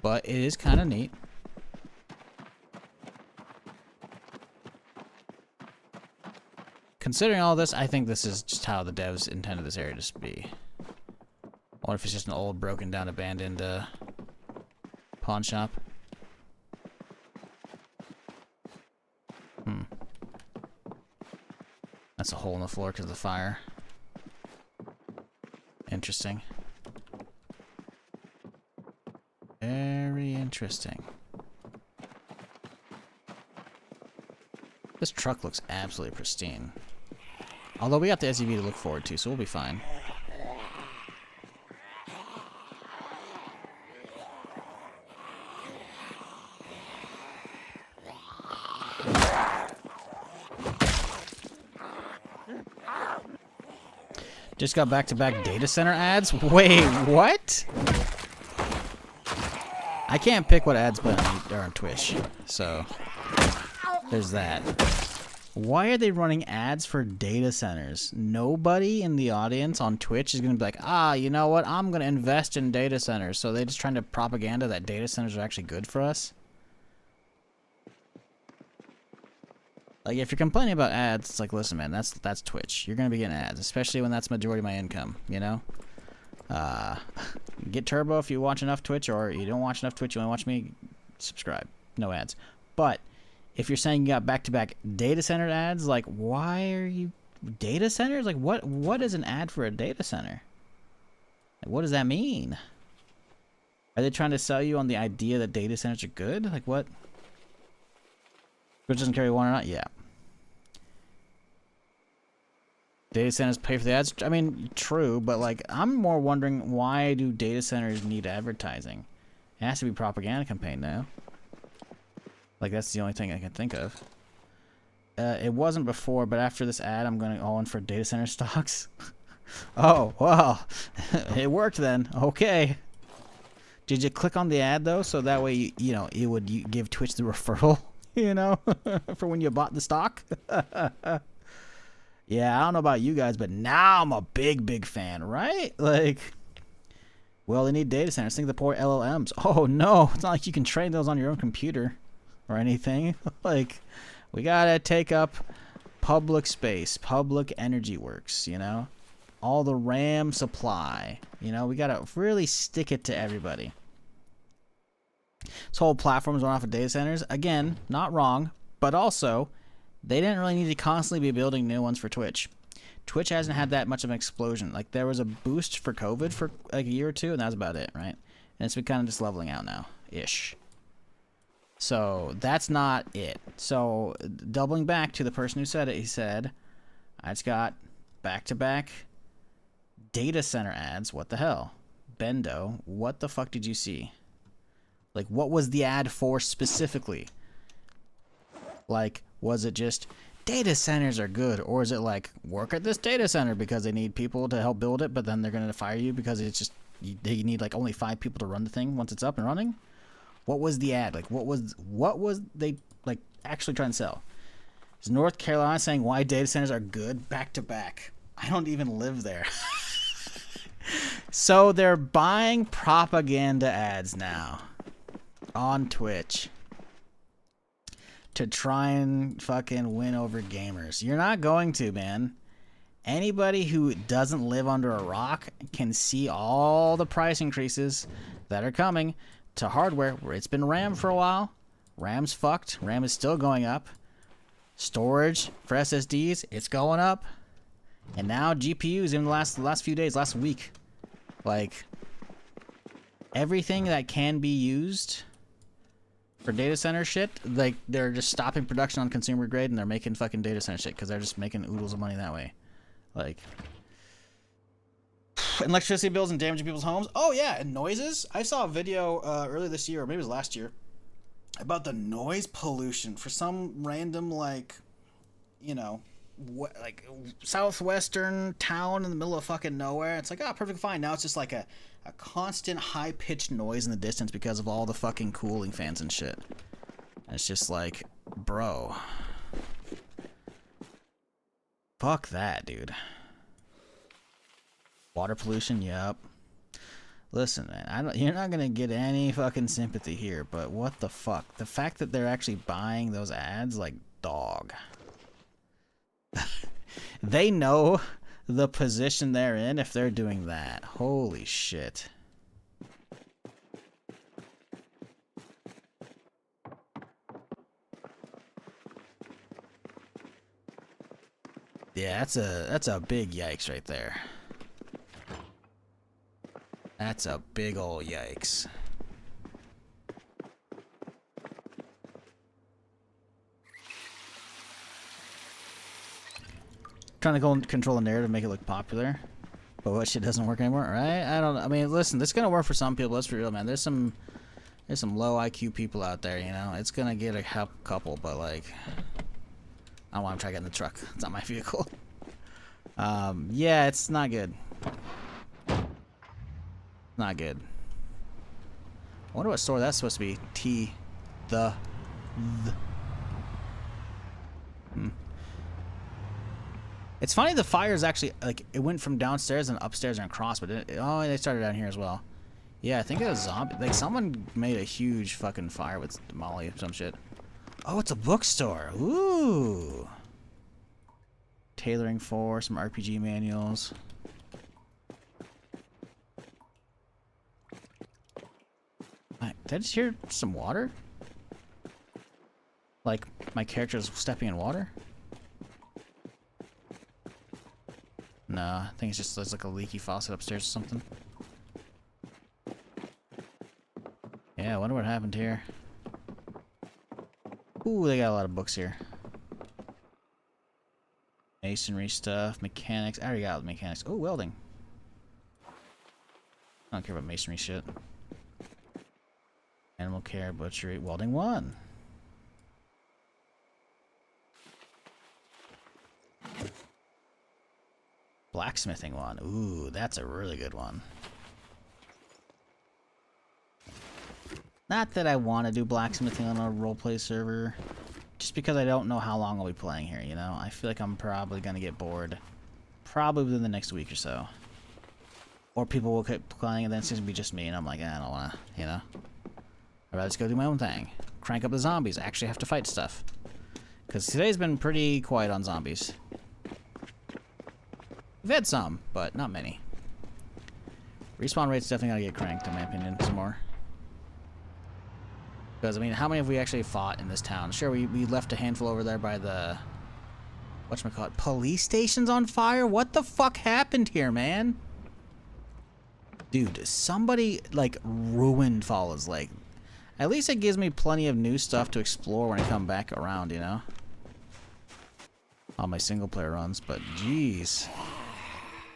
But it is kind of neat. Considering all this, I think this is just how the devs intended this area to be. I wonder if it's just an old, broken down, abandoned pawn shop. That's a hole in the floor because of the fire. Interesting. Very interesting. This truck looks absolutely pristine. Although we got the SUV to look forward to, so we'll be fine. Just got back-to-back data center ads? Wait, what? I can't pick what ads play on Twitch, so there's that. Why are they running ads for data centers? Nobody in the audience on Twitch is going to be like, ah, you know what? I'm going to invest in data centers. So they're just trying to propaganda that data centers are actually good for us? Like, if you're complaining about ads, it's like, listen, man, that's Twitch. You're going to be getting ads, especially when that's majority of my income, you know? Get Turbo if you watch enough Twitch, or you don't watch enough Twitch, you want to watch me, subscribe. No ads. But if you're saying you got back-to-back data center ads, like, why are you... Data centers? Like, what is an ad for a data center? Like, what does that mean? Are they trying to sell you on the idea that data centers are good? Like, what? Which doesn't carry one or not? Yeah. Data centers pay for the ads. I mean, true, but like, I'm more wondering, why do data centers need advertising? It has to be propaganda campaign now. Like, that's the only thing I can think of. It wasn't before, but after this ad, I'm going all in for data center stocks. Oh, well, it worked then. Okay. Did you click on the ad, though? So that way, you know, it would give Twitch the referral, you know, for when you bought the stock. Yeah, I don't know about you guys, but now I'm a big fan, right? Like, well, they need data centers. Think of the poor LLMs. Oh, no. It's not like you can train those on your own computer or anything. Like, we gotta take up public space, public energy works, you know? All the RAM supply, you know? We gotta really stick it to everybody. This whole platform's run off of data centers. Again, not wrong, but also, they didn't really need to constantly be building new ones for Twitch. Twitch hasn't had that much of an explosion. Like, there was a boost for COVID for like a year or two, and that was about it, right? And it's been kind of just leveling out now, ish. So that's not it. So doubling back to the person who said it, he said, I just got back-to-back data center ads. What the hell? Bendo, what the fuck did you see? Like, what was the ad for specifically? Like, was it just data centers are good, or is it like work at this data center because they need people to help build it, but then they're going to fire you because it's just they need like only 5 people to run the thing once it's up and running? What was the ad? Like, what was they like actually trying to sell? Is North Carolina saying why data centers are good back to back? I don't even live there. So they're buying propaganda ads now on Twitch to try and fucking win over gamers. You're not going to, man. Anybody who doesn't live under a rock can see all the price increases that are coming to hardware where it's been RAM for a while. RAM's fucked. RAM is still going up. Storage for SSDs, it's going up. And now GPUs in the last few days, last week. Like, everything that can be used for data center shit, like, they're just stopping production on consumer grade and they're making fucking data center shit because they're just making oodles of money that way. Like, electricity bills and damaging people's homes. Oh yeah, and noises. I saw a video earlier this year, or maybe it was last year, about the noise pollution for some random, like, you know, like southwestern town in the middle of fucking nowhere. It's like, perfectly fine. Now it's just like a constant high-pitched noise in the distance because of all the fucking cooling fans and shit. And it's just like, bro, fuck that, dude. Water pollution, yep. Listen, man, you're not gonna get any fucking sympathy here, but what the fuck? The fact that they're actually buying those ads, like, dog. They know the position they're in if they're doing that. Holy shit. Yeah, that's a big yikes right there. That's a big ol' yikes. Trying to go control the narrative, make it look popular, but what shit doesn't work anymore, right? I don't know. I mean, listen, this is gonna work for some people. Let's be real, man. There's some low IQ people out there, you know. It's gonna get a couple, but like, I don't want to try getting the truck. It's not my vehicle. Yeah, it's not good. Not good. I wonder what store that's supposed to be. The. It's funny the fires actually, like, it went from downstairs and upstairs and across, but oh, they started down here as well. Yeah, I think it was zombie. Like, someone made a huge fucking fire with Molly or some shit. Oh, it's a bookstore. Ooh. Tailoring for some RPG manuals. Did I just hear some water? Like, my character's stepping in water? No, I think it's just there's like a leaky faucet upstairs or something. Yeah, I wonder what happened here. Ooh, they got a lot of books here. Masonry stuff, mechanics. I already got mechanics. Oh, welding. I don't care about masonry shit. Animal care, butchery, welding 1. Blacksmithing 1. Ooh, that's a really good one. Not that I want to do blacksmithing on a roleplay server, just because I don't know how long I'll be playing here, you know? I feel like I'm probably going to get bored. Probably within the next week or so. Or people will keep playing and then it's going to be just me and I'm like, I don't want to, you know? I'd rather just go do my own thing. Crank up the zombies. I actually have to fight stuff. Because today's been pretty quiet on zombies. We've had some, but not many. Respawn rate's definitely gotta get cranked, in my opinion, some more. Because, I mean, how many have we actually fought in this town? Sure, we left a handful over there by the... whatchamacallit? Police station's on fire? What the fuck happened here, man? Dude, somebody, like, ruined Fala's Lake. At least it gives me plenty of new stuff to explore when I come back around, you know? On my single-player runs, but jeez.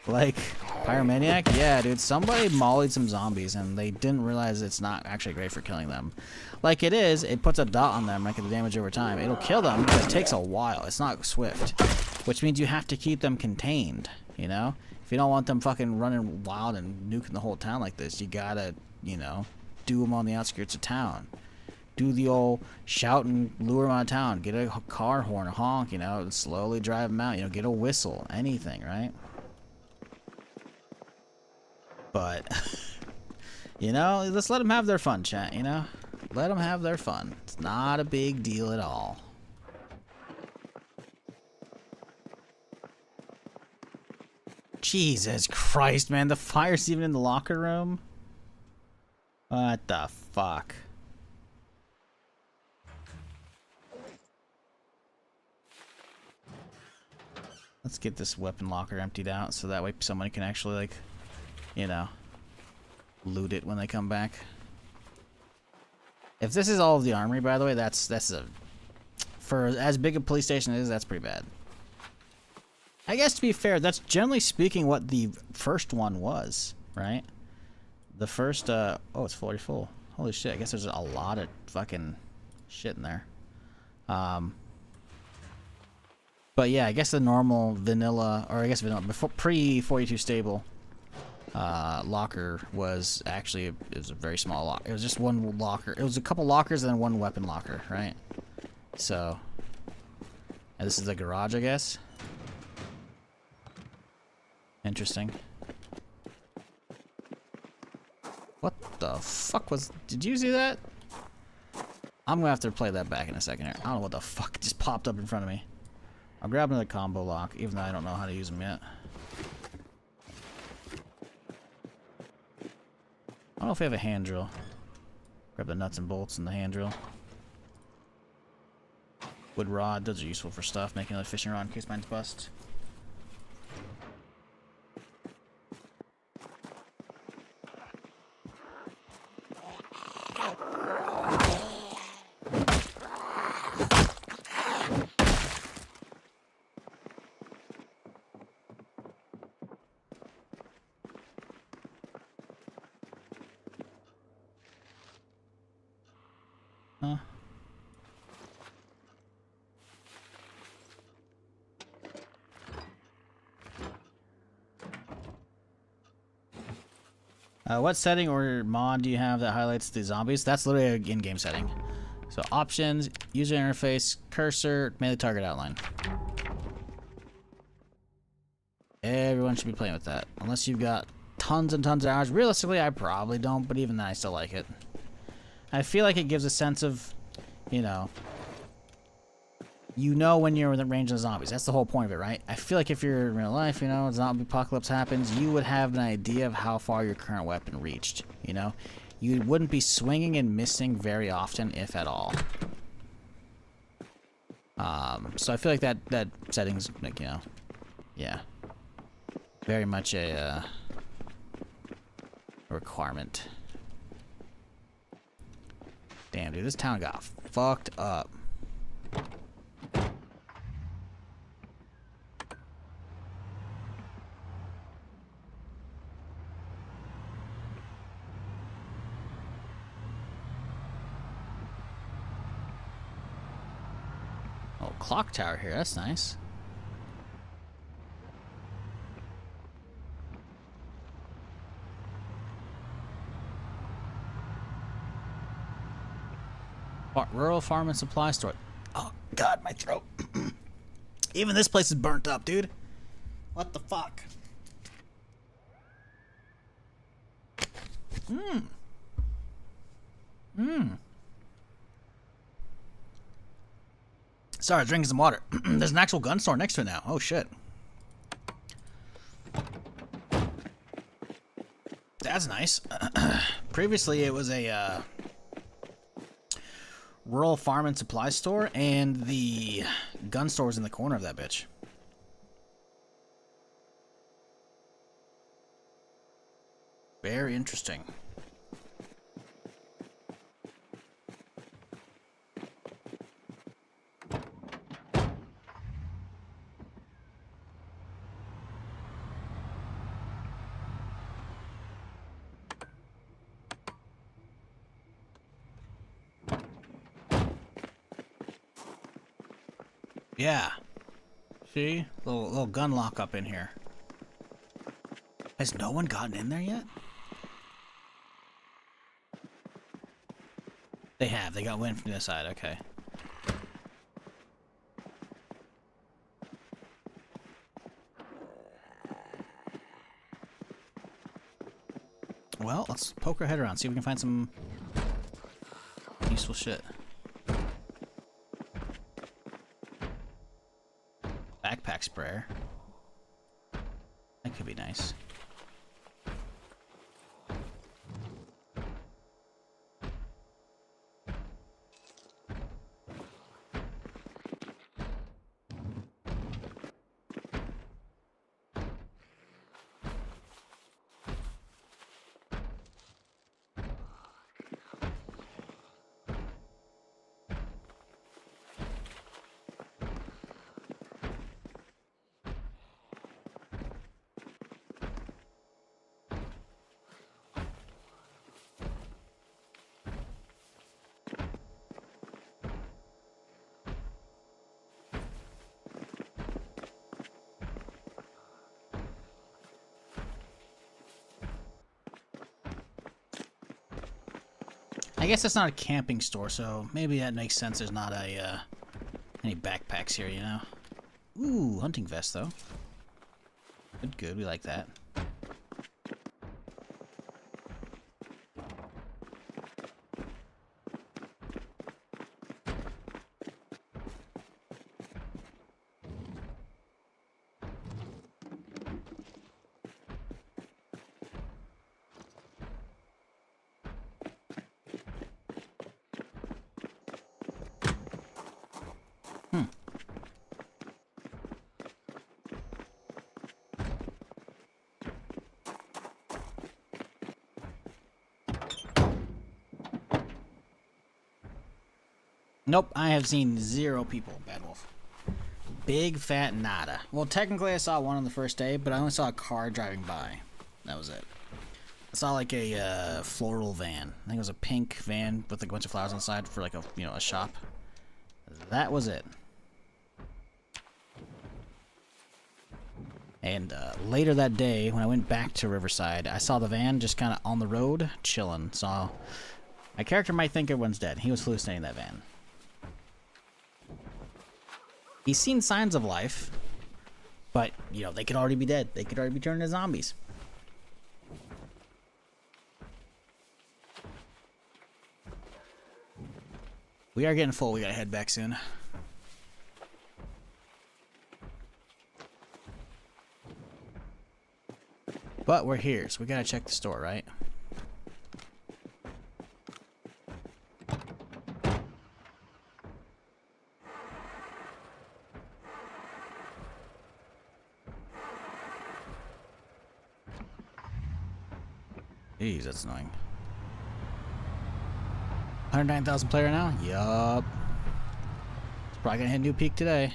Like, Pyromaniac? Yeah, dude, somebody mollied some zombies, and they didn't realize it's not actually great for killing them. Like it is, it puts a dot on them, making the damage over time. It'll kill them, but it takes a while. It's not swift. Which means you have to keep them contained, you know? If you don't want them fucking running wild and nuking the whole town like this, you gotta, you know, do them on the outskirts of town. Do the old shout and lure them out of town. Get a car horn, a honk, you know, and slowly drive them out. You know, get a whistle, anything, right? But, you know, let's let them have their fun, chat, you know? Let them have their fun. It's not a big deal at all. Jesus Christ, man. The fire's even in the locker room? What the fuck? Let's get this weapon locker emptied out so that way somebody can actually, like, you know, loot it when they come back. If this is all of the armory, by the way, that's a... for as big a police station it is, that's pretty bad. I guess to be fair, that's generally speaking what the first one was, right? The first, oh, it's fully full. Holy shit, I guess there's a lot of fucking shit in there. But yeah, I guess the normal vanilla, or I guess vanilla, before pre-42 stable locker was actually, it was a very small locker. It was just one locker. It was a couple lockers and then one weapon locker, right? So, and this is the garage, I guess. Interesting. What the fuck was... did you see that? I'm gonna have to play that back in a second here. I don't know what the fuck just popped up in front of me. I'll grab another combo lock, even though I don't know how to use them yet. I don't know if we have a hand drill. Grab the nuts and bolts and the hand drill. Wood rod, those are useful for stuff. Making another fishing rod in case mine's bust. Huh? What setting or mod do you have that highlights the zombies? That's literally an in-game setting. So options, user interface, cursor, melee target outline. Everyone should be playing with that. Unless you've got tons and tons of hours. Realistically, I probably don't, but even then I still like it. I feel like it gives a sense of, you know when you're within range of zombies. That's the whole point of it, right? I feel like if you're in real life, you know, zombie apocalypse happens, you would have an idea of how far your current weapon reached, you know? You wouldn't be swinging and missing very often, if at all. So I feel like that setting's, like, you know, yeah. Very much a requirement. Damn, dude, this town got fucked up. clock tower here. That's nice. Rural farm and supply store. Oh, God, my throat. Even this place is burnt up, dude. What the fuck? Sorry, I was drinking some water. There's an actual gun store next to it now. Oh, shit. That's nice. Previously, it was a rural farm and supply store, and the gun store was in the corner of that bitch. Very interesting. Yeah. See? Little gun lock up in here. Has no one gotten in there yet? They have. They got wind from the other side. Okay. Well, let's poke our head around, see if we can find some useful shit. Backpack sprayer. That could be nice. I guess that's not a camping store, so maybe that makes sense. There's not any backpacks here, you know. Ooh, hunting vest though. Good, good. We like that. Nope, I have seen 0 people, Bad Wolf. Big fat nada. Well, technically I saw one on the first day, but I only saw a car driving by. That was it. I saw like a floral van. I think it was a pink van with like a bunch of flowers inside for like a, you know, a shop. That was it. And later that day, when I went back to Riverside, I saw the van just kind of on the road, chilling. So my character might think everyone's dead. He was hallucinating that van. He's seen signs of life, but, you know, they could already be dead. They could already be turned into zombies. We are getting full. We gotta head back soon. But we're here, so we gotta check the store, right? Jeez, that's annoying. 109,000 player now? Yup. It's probably gonna hit a new peak today.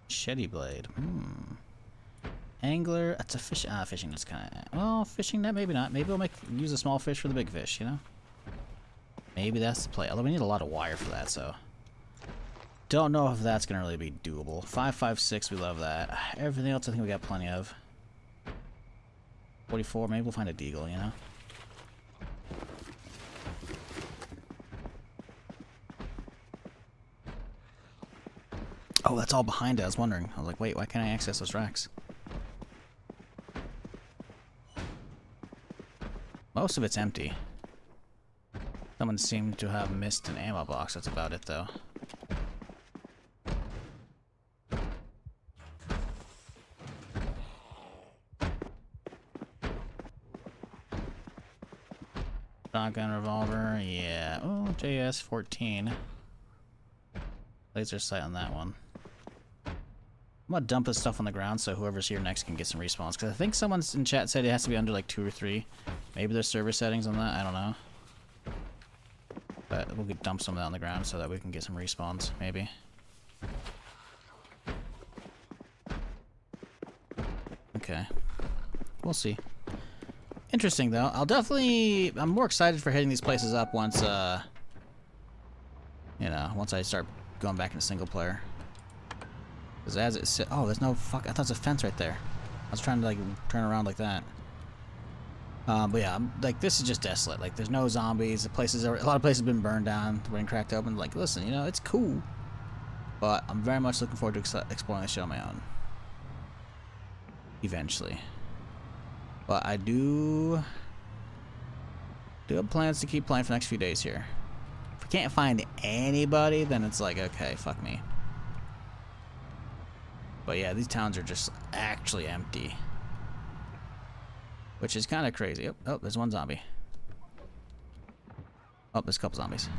Shetty blade. Angler. That's a fish. Fishing net's kind of. Well, fishing net, maybe not. Maybe we'll use a small fish for the big fish, you know? Maybe that's the play. Although we need a lot of wire for that, so. Don't know if that's going to really be doable. 5.56, we love that. Everything else I think we got plenty of. 44, maybe we'll find a deagle, you know? Oh, that's all behind it. I was wondering. I was like, wait, why can't I access those racks? Most of it's empty. Someone seemed to have missed an ammo box. That's about it, though. Shotgun, revolver, yeah. Oh, JS-14. Laser sight on that one. I'm gonna dump this stuff on the ground so whoever's here next can get some respawns. Because I think someone's in chat said it has to be under like 2 or 3. Maybe there's server settings on that, I don't know. But we'll dump some of that on the ground so that we can get some respawns, maybe. Okay. We'll see. Interesting, though. I'm more excited for hitting these places up once, you know, once I start going back into single player. Because as it sits... Oh, there's no fuck... I thought there's a fence right there. I was trying to, like, turn around like that. But yeah, like, this is just desolate. Like, there's no zombies. The places are... A lot of places have been burned down, been cracked open. Like, listen, you know, it's cool. But I'm very much looking forward to exploring the show on my own. Eventually. But I do have plans to keep playing for the next few days here. If we can't find anybody, then it's like, okay, fuck me. But yeah, these towns are just actually empty. Which is kind of crazy. Oh, there's one zombie. Oh, there's a couple zombies.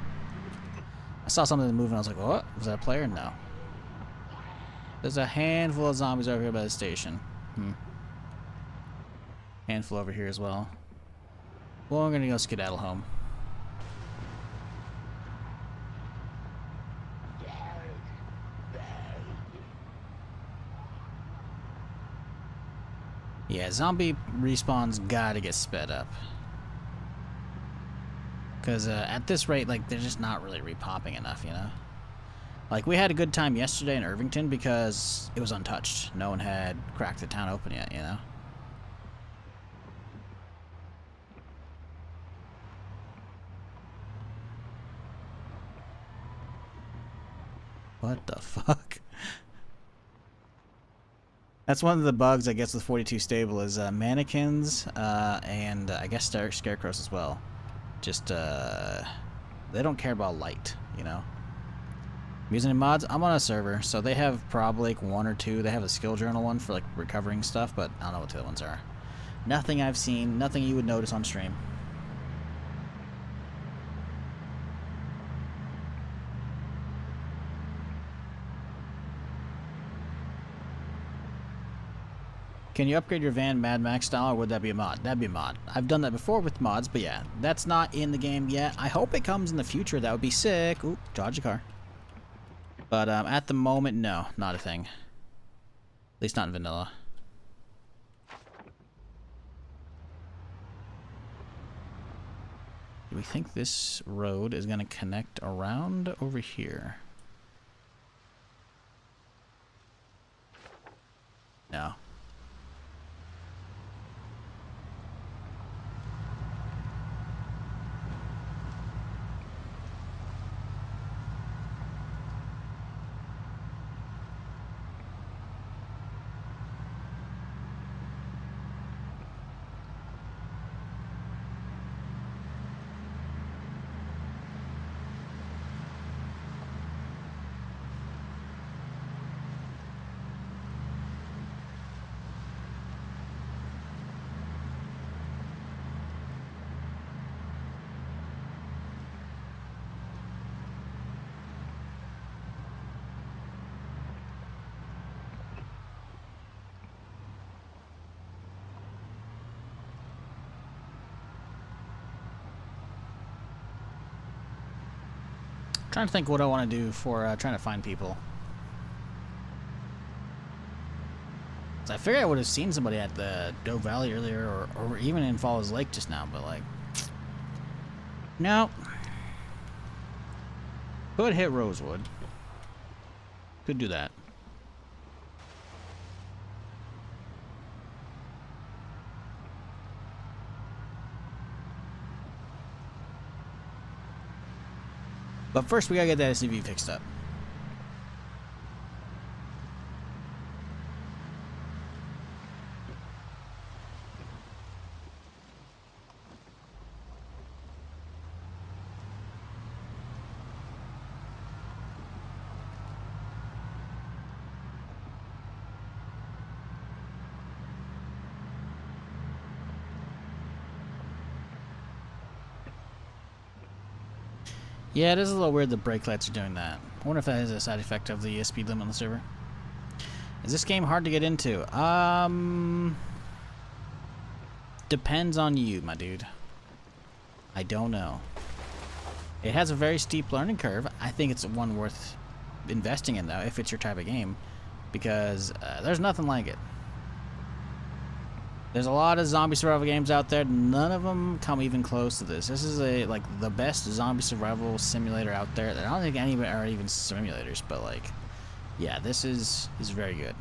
I saw something moving, I was like, what? Was that a player? No. There's a handful of zombies over here by the station. Handful over here as well. Well, I'm gonna go skedaddle home. Yeah, zombie respawns gotta get sped up. Because at this rate, like, they're just not really repopping enough, you know? Like, we had a good time yesterday in Irvington because it was untouched. No one had cracked the town open yet, you know? What the fuck? That's one of the bugs, I guess, with 42 stable is mannequins and I guess scarecrows as well. Just, they don't care about light, you know? I'm using any mods? I'm on a server, so they have probably like 1 or 2. They have a skill journal one for like recovering stuff, but I don't know what the other ones are. Nothing I've seen, nothing you would notice on stream. Can you upgrade your van Mad Max style, or would that be a mod? That'd be a mod. I've done that before with mods, but yeah, that's not in the game yet. I hope it comes in the future. That would be sick. Ooh, dodge a car. But at the moment, no, not a thing. At least not in vanilla. Do we think this road is going to connect around over here? No. Trying to think what I want to do for trying to find people. I figured I would have seen somebody at the Doe Valley earlier, or even in Falls Lake just now, but like, no. Could hit Rosewood. Could do that. But first, we gotta get that SUV fixed up. Yeah, it is a little weird the brake lights are doing that. I wonder if that is a side effect of the speed limit on the server. Is this game hard to get into? Depends on you, my dude. I don't know. It has a very steep learning curve. I think it's one worth investing in, though, if it's your type of game. Because there's nothing like it. There's a lot of zombie survival games out there. None of them come even close to this. This is like the best zombie survival simulator out there. I don't think any are even simulators, but like, yeah, this is very good.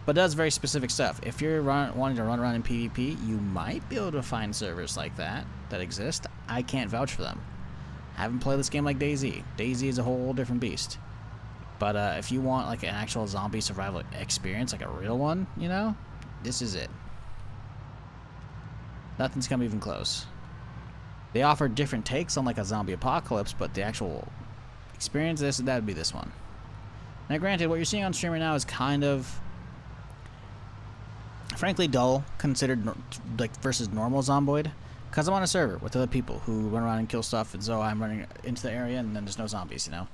But it does very specific stuff. If you're wanting to run around in PvP, you might be able to find servers like that exist. I can't vouch for them. I haven't played this game like DayZ. DayZ is a whole different beast. But if you want like an actual zombie survival experience, like a real one, you know, this is it. Nothing's come even close. They offer different takes on like a zombie apocalypse, but the actual experience, that would be this one. Now, granted, what you're seeing on stream right now is kind of, frankly, dull considered like versus normal Zomboid, because I'm on a server with other people who run around and kill stuff, and so I'm running into the area, and then there's no zombies, you know.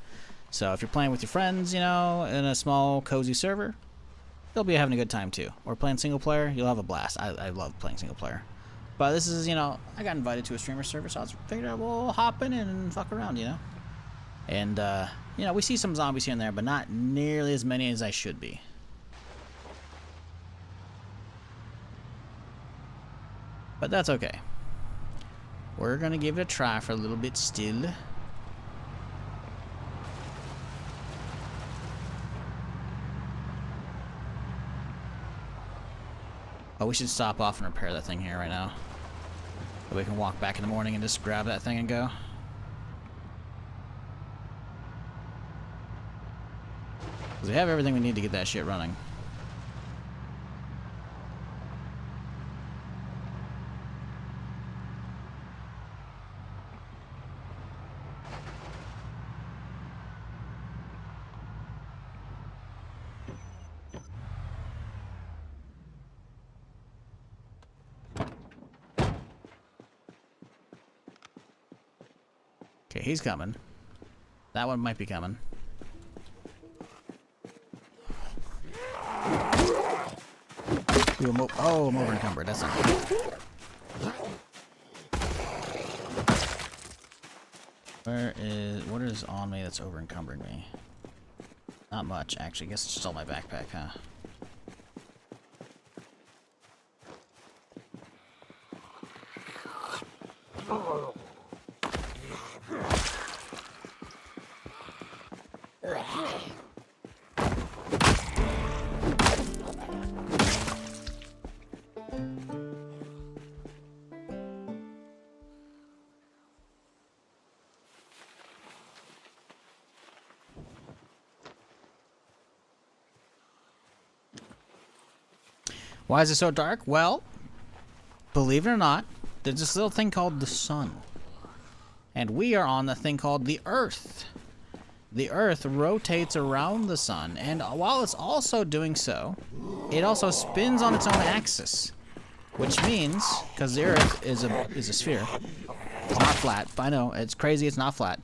So if you're playing with your friends, you know, in a small cozy server, you'll be having a good time too. Or playing single player, you'll have a blast. I love playing single player. But this is, you know, I got invited to a streamer server, so I figured we'll hop in and fuck around, you know? And, you know, we see some zombies here and there, but not nearly as many as I should be. But that's okay. We're gonna give it a try for a little bit still. Oh, we should stop off and repair that thing here right now. So we can walk back in the morning and just grab that thing and go. Because we have everything we need to get that shit running. Okay, he's coming. That one might be coming. Oh, I'm over encumbered. That's not good. What is on me that's over encumbering me? Not much, actually. I guess it's just all my backpack, huh? Why is it so dark? Well, believe it or not, there's this little thing called the sun. And we are on the thing called the Earth. The Earth rotates around the sun, and while it's also doing so, it also spins on its own axis. Which means, because the Earth is a sphere, it's not flat, but I know, it's crazy, it's not flat.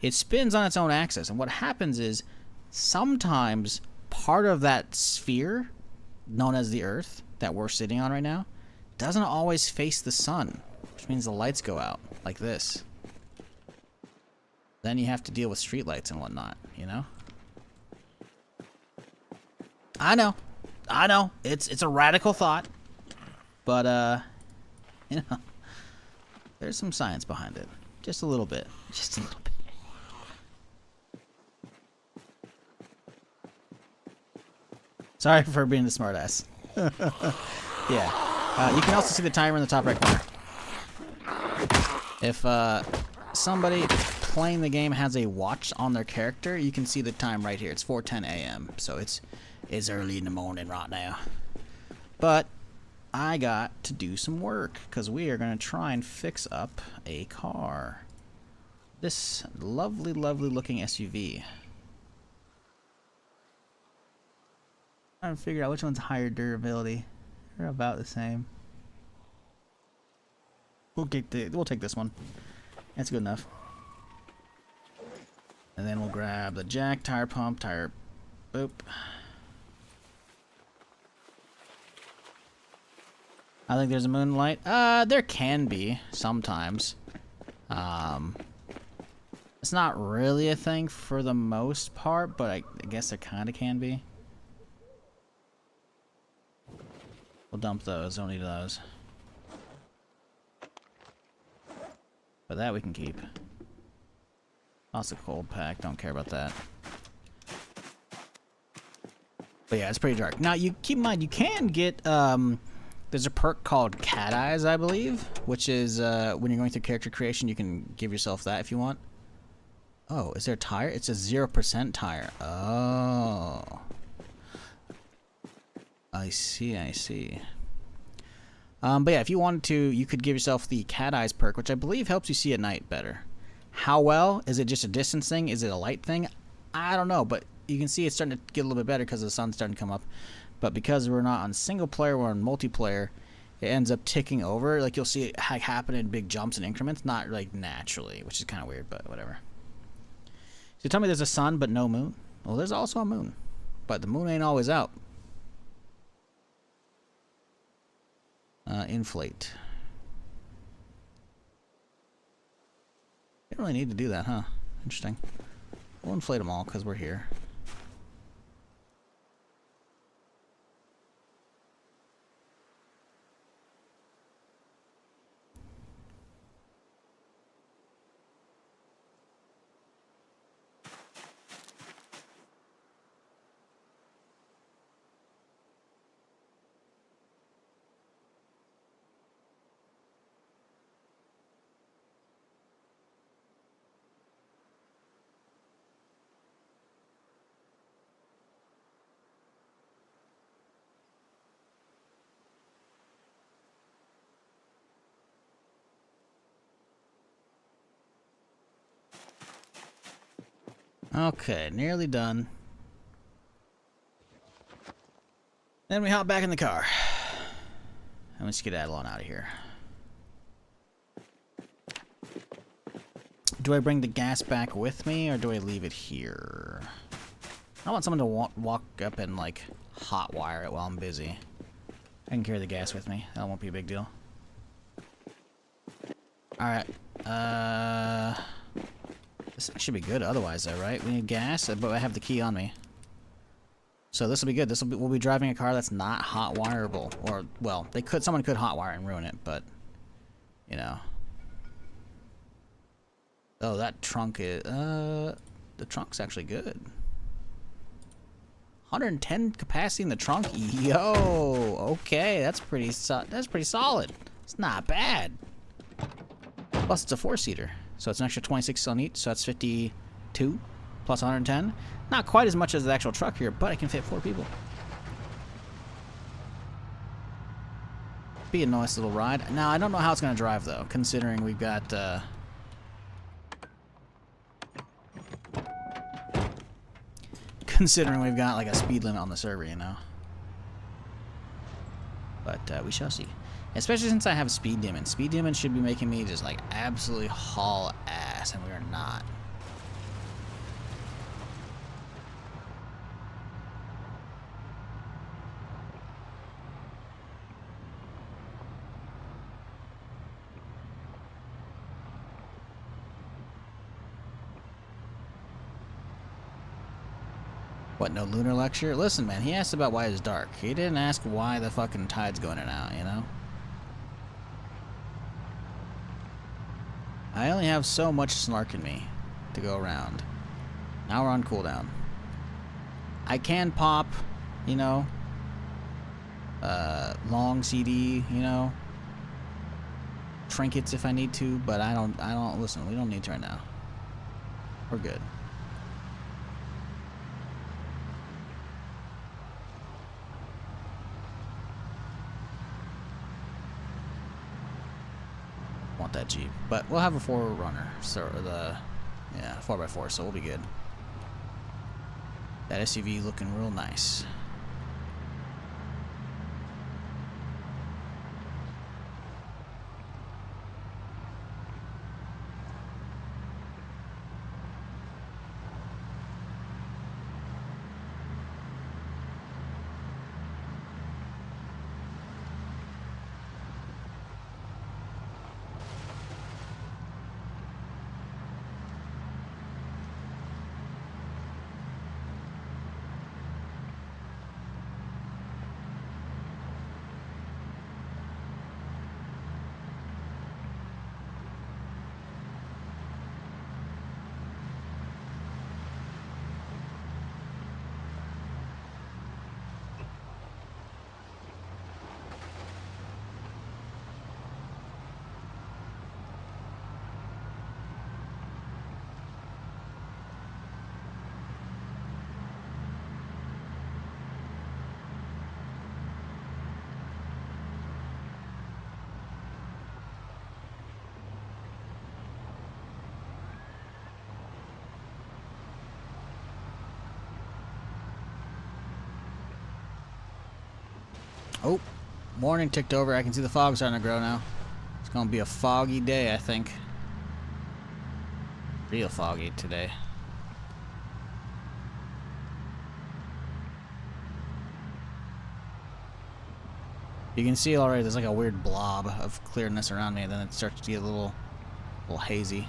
It spins on its own axis, and what happens is, sometimes part of that sphere, known as the Earth, that we're sitting on right now, doesn't always face the sun, which means the lights go out, like this. Then you have to deal with street lights and whatnot, you know? I know. I know it's a radical thought, but you know, there's some science behind it. Just a little bit. Just a little bit. Sorry for being the smartass. Yeah. You can also see the timer in the top right corner. If somebody playing the game has a watch on their character, you can see the time right here. It's 4:10 a.m. So it's early in the morning right now. But I got to do some work because we are going to try and fix up a car. This lovely, lovely looking SUV. Trying to figure out which one's higher durability. They're about the same. We'll take this one. That's good enough. And then we'll grab the jack, tire pump, tire boop. I think there's a moonlight. There can be sometimes. It's not really a thing for the most part, but I guess there kind of can be. We'll dump those. Don't need those. But that we can keep. Also cold pack. Don't care about that. But yeah, it's pretty dark. Now, you keep in mind, you can get, there's a perk called Cat Eyes, I believe, which is, when you're going through character creation, you can give yourself that if you want. Oh, is there a tire? It's a 0% tire. Oh. I see, I see. But yeah, if you wanted to, you could give yourself the Cat Eyes perk, which I believe helps you see at night better. How well? Is it just a distance thing? Is it a light thing? I don't know, but you can see it's starting to get a little bit better because the sun's starting to come up. But because we're not on single player, we're on multiplayer, it ends up ticking over. Like, you'll see it happen in big jumps and increments, not like naturally, which is kind of weird, but whatever. So tell me there's a sun but no moon? Well, there's also a moon, but the moon ain't always out. Inflate. You don't really need to do that, huh? Interesting. We'll inflate them all because we're here. Okay, nearly done. Then we hop back in the car. And we skedaddle on out of here. Do I bring the gas back with me, or do I leave it here? I don't want someone to walk up and, like, hot wire it while I'm busy. I can carry the gas with me. That won't be a big deal. Alright. This should be good otherwise, though, right? We need gas, but I have the key on me. So this will be good. We'll be driving a car that's not hot wireable. Or, well, someone could hot wire and ruin it, but, you know. Oh, that trunk is, the trunk's actually good. 110 capacity in the trunk? Yo! Okay, that's pretty solid. It's not bad. Plus, it's a 4-seater. So it's an extra 26 on each, so that's 52 plus 110. Not quite as much as the actual truck here, but I can fit 4 people. Be a nice little ride. Now, I don't know how it's going to drive, though, considering we've got, like, a speed limit on the server, you know? But, we shall see. Especially since I have Speed Demon. Speed Demon should be making me just, like, absolutely haul ass, and we are not. What, no lunar lecture? Listen, man, he asked about why it's dark. He didn't ask why the fucking tide's going in and out, you know? I only have so much snark in me to go around. Now we're on cooldown. I can pop, you know, long CD, you know, trinkets if I need to, but I don't, listen, we don't need to right now. We're good. Want that Jeep, but we'll have a 4Runner, so yeah, 4x4, so we'll be good. That SUV looking real nice. Oh, morning ticked over. I can see the fog starting to grow now. It's gonna be a foggy day, I think. Real foggy today. You can see already there's like a weird blob of clearness around me, and then it starts to get a little hazy.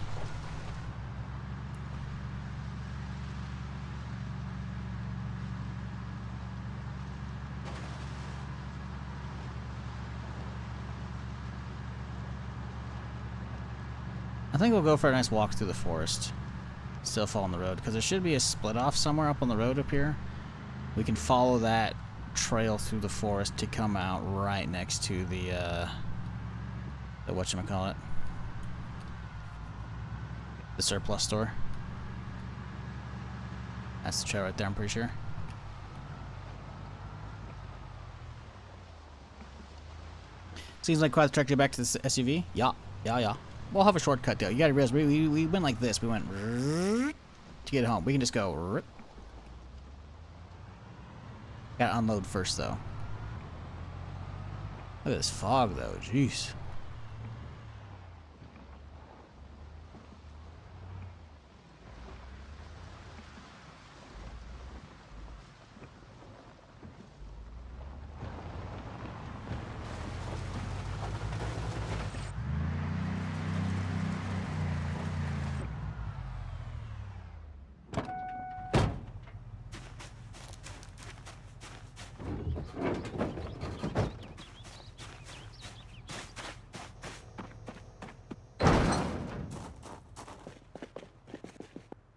I think we'll go for a nice walk through the forest. Still following the road, because there should be a split off somewhere up on the road up here. We can follow that trail through the forest to come out right next to the whatchamacallit, the surplus store. That's the trail right there, I'm pretty sure. Seems like quite the trek to get back to the SUV. Yeah. We'll have a shortcut though. You gotta realize we went like this. We went to get home. We can just go. Gotta unload first though. Look at this fog though. Jeez.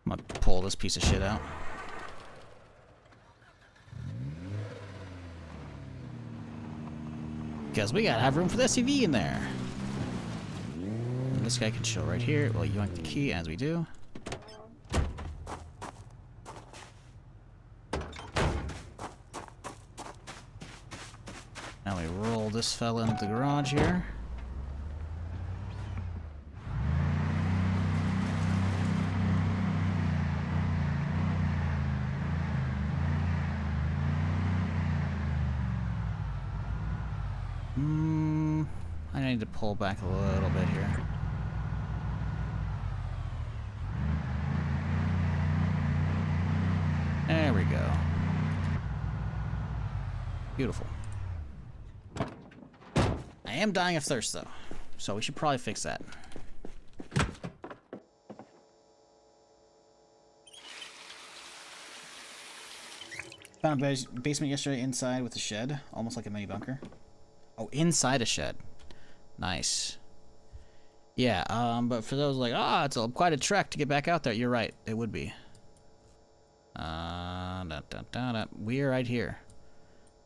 I'm gonna pull this piece of shit out. Because we gotta have room for the SUV in there. And this guy can chill right here. We'll yoink the key as we do. Now we roll this fella into the garage here. I need to pull back a little bit here. There we go. Beautiful. I am dying of thirst though, so we should probably fix that. Found a basement yesterday inside with a shed, almost like a mini bunker. Oh, inside a shed. Nice. Yeah, but for those like, it's quite a trek to get back out there. You're right, it would be. We're right here.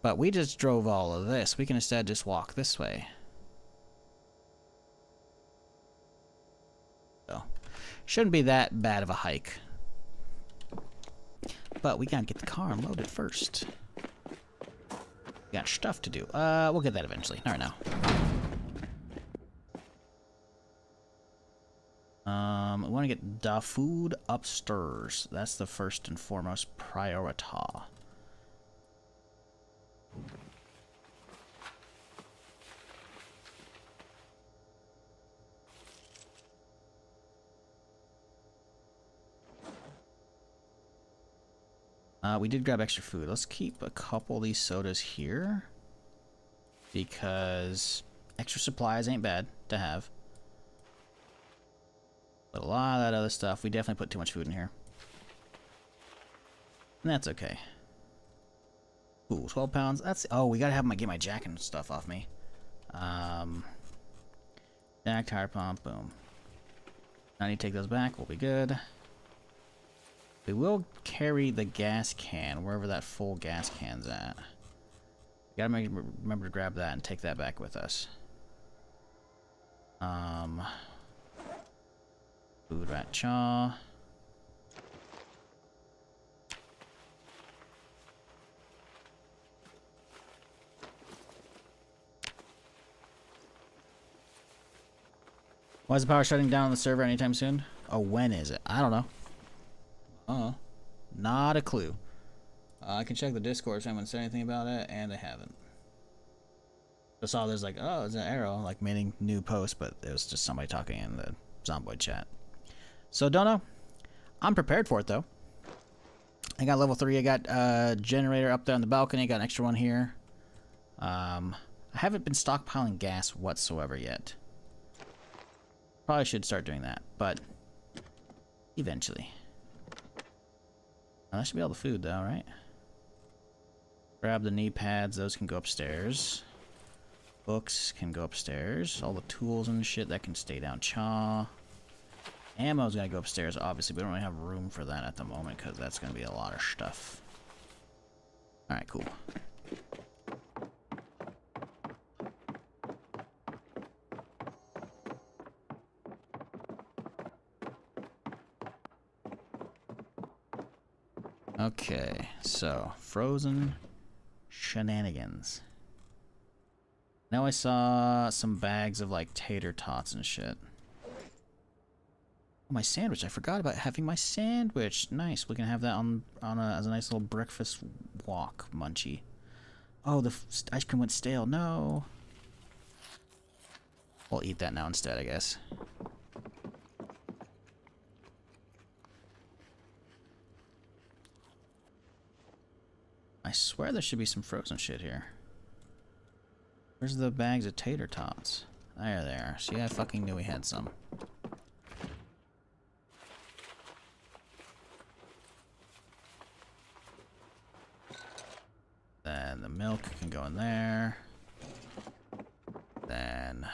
But we just drove all of this. We can instead just walk this way. So, shouldn't be that bad of a hike. But we gotta get the car unloaded first. We got stuff to do. We'll get that eventually. Not right now. We want to get the food upstairs. That's the first and foremost priority. We did grab extra food. Let's keep a couple of these sodas here, because extra supplies ain't bad to have. But a lot of that other stuff, we definitely put too much food in here. And that's okay. Ooh, 12 pounds. That's, oh, we gotta have get my jack and stuff off me. Jack, tire pump, boom. I need to take those back, we'll be good. We will carry the gas can, wherever that full gas can's at. We gotta remember to grab that and take that back with us. Food rat chaw. Why is the power shutting down on the server anytime soon? Oh, when is it? I don't know. Not a clue. I can check the Discord if anyone said anything about it, and they haven't. I saw there's like, oh, it's an arrow, like meaning new post, but it was just somebody talking in the Zomboid chat. So don't know. I'm prepared for it though. I got level 3. I got generator up there on the balcony. Got an extra one here. I haven't been stockpiling gas whatsoever yet. Probably should start doing that, but eventually. That should be all the food though, right? Grab the knee pads. Those can go upstairs. Books can go upstairs. All the tools and shit that can stay down. Chaw. Ammo's gonna go upstairs, obviously, but we don't really have room for that at the moment because that's gonna be a lot of stuff. Alright, cool. Okay, so frozen shenanigans. Now I saw some bags of like tater tots and shit. Oh, my sandwich! I forgot about having my sandwich. Nice. We can have that on as a nice little breakfast walk munchie. Oh, the ice cream went stale. No. We'll eat that now instead, I guess. I swear there should be some frozen shit here. Where's the bags of tater tots? There they are. See, I fucking knew we had some. Then the milk can go in there. Then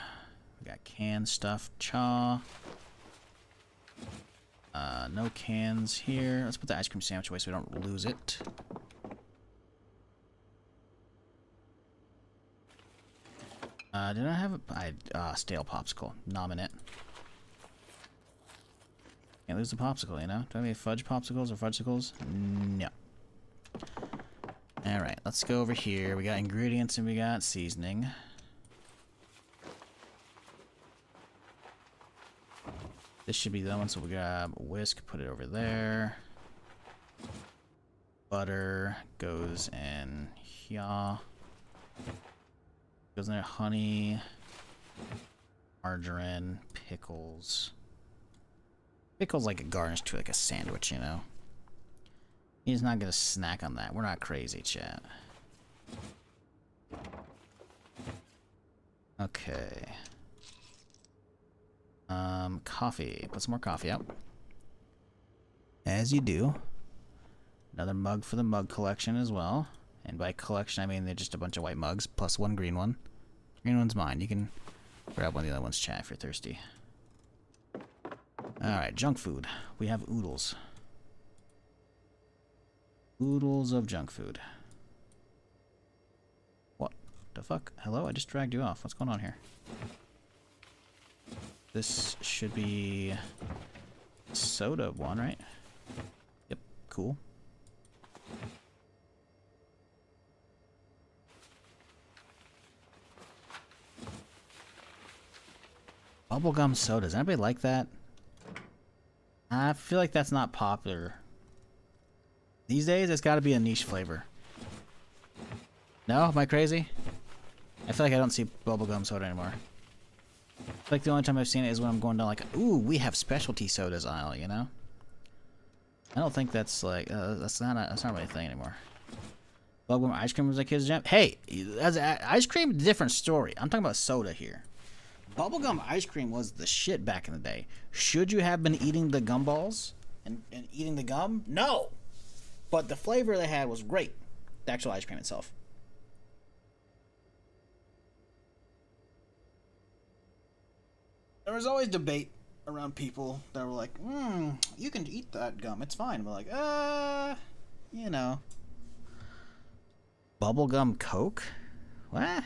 we got canned stuff. Chaw. No cans here. Let's put the ice cream sandwich away so we don't lose it. Did I have a stale popsicle? Nominate. Can't lose the popsicle, you know? Do I have any fudge popsicles or fudgesicles? No. Alright, let's go over here. We got ingredients and we got seasoning. This should be the one, so we grab a whisk, put it over there. Butter goes in here. Goes in there, honey, margarine, pickles. Pickles like a garnish to like a sandwich, you know? He's not gonna snack on that. We're not crazy, chat. Okay. Coffee. Put some more coffee out. As you do. Another mug for the mug collection as well. And by collection, I mean they're just a bunch of white mugs, plus one green one. Green one's mine. You can grab one of the other ones, chat, if you're thirsty. Alright, junk food. We have oodles. Oodles of junk food. What the fuck? Hello? I just dragged you off. What's going on here? This should be soda one, right? Yep, cool. Bubblegum sodas. Anybody like that? I feel like that's not popular. These days, it's got to be a niche flavor. No? Am I crazy? I feel like I don't see bubblegum soda anymore. I feel like the only time I've seen it is when I'm going down like, ooh, we have specialty sodas aisle, you know? I don't think that's like, that's not really a thing anymore. Bubblegum ice cream was a kid's jam. Hey, as ice cream, different story. I'm talking about soda here. Bubblegum ice cream was the shit back in the day. Should you have been eating the gumballs and eating the gum? No! But the flavor they had was great. The actual ice cream itself. There was always debate around people that were like, you can eat that gum. It's fine. We're like, you know. Bubblegum Coke? What?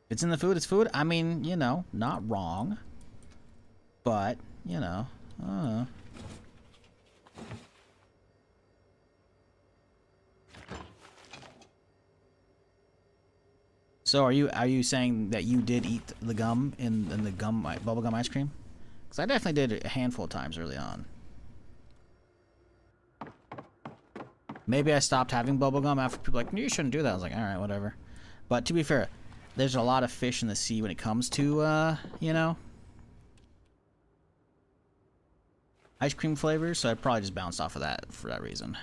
It's in the food, it's food. I mean, you know, not wrong. But, you know, So are you saying that you did eat the gum in the bubblegum ice cream? Because I definitely did it a handful of times early on. Maybe I stopped having bubblegum after people were like, you shouldn't do that. I was like, alright, whatever. But to be fair, there's a lot of fish in the sea when it comes to, you know, ice cream flavors, so I probably just bounced off of that for that reason.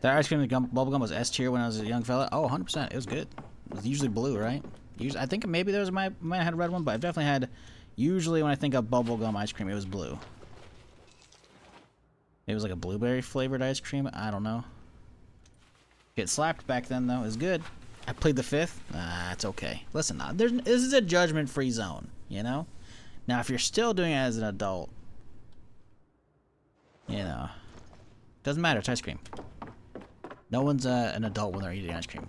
That ice cream and bubblegum was S tier when I was a young fella. Oh, 100%. It was good. It was usually blue, right? I think maybe there was might have had a red one, but I've definitely had. Usually when I think of bubblegum ice cream, it was blue. It was like a blueberry flavored ice cream. I don't know. Get slapped back then though. It was good. I played the fifth. It's okay. Listen, this is a judgment-free zone. You know. Now, if you're still doing it as an adult, you know, doesn't matter. It's ice cream. No one's an adult when they're eating ice cream.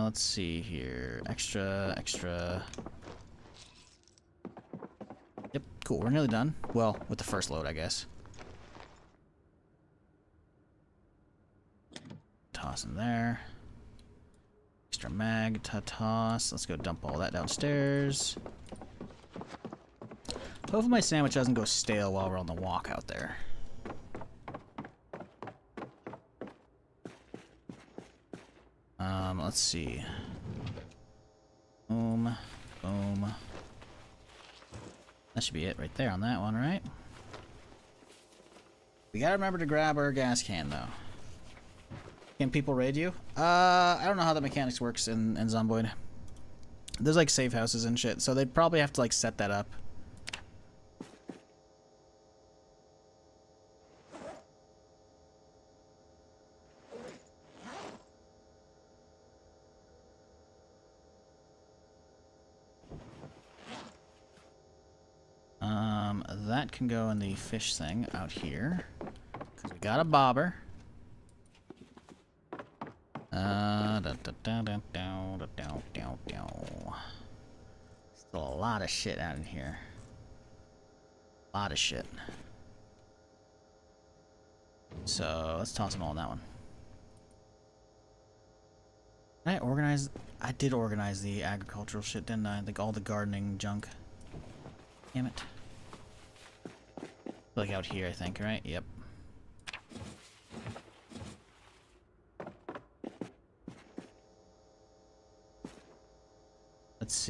Let's see here. Extra. Yep, cool. We're nearly done. Well, with the first load, I guess. Toss in there. Extra mag, toss. Let's go dump all that downstairs. Hopefully my sandwich doesn't go stale while we're on the walk out there. Let's see. Boom. That should be it right there on that one, right? We gotta remember to grab our gas can, though. Can people raid you? I don't know how the mechanics works in Zomboid. There's like safe houses and shit, so they'd probably have to like set that up. That can go in the fish thing out here. Because we got a bobber. Still a lot of shit out in here. A lot of shit. So let's toss them all in that one. I did organize the agricultural shit, didn't I? Like all the gardening junk. Damn it. Like out here, I think, right? Yep.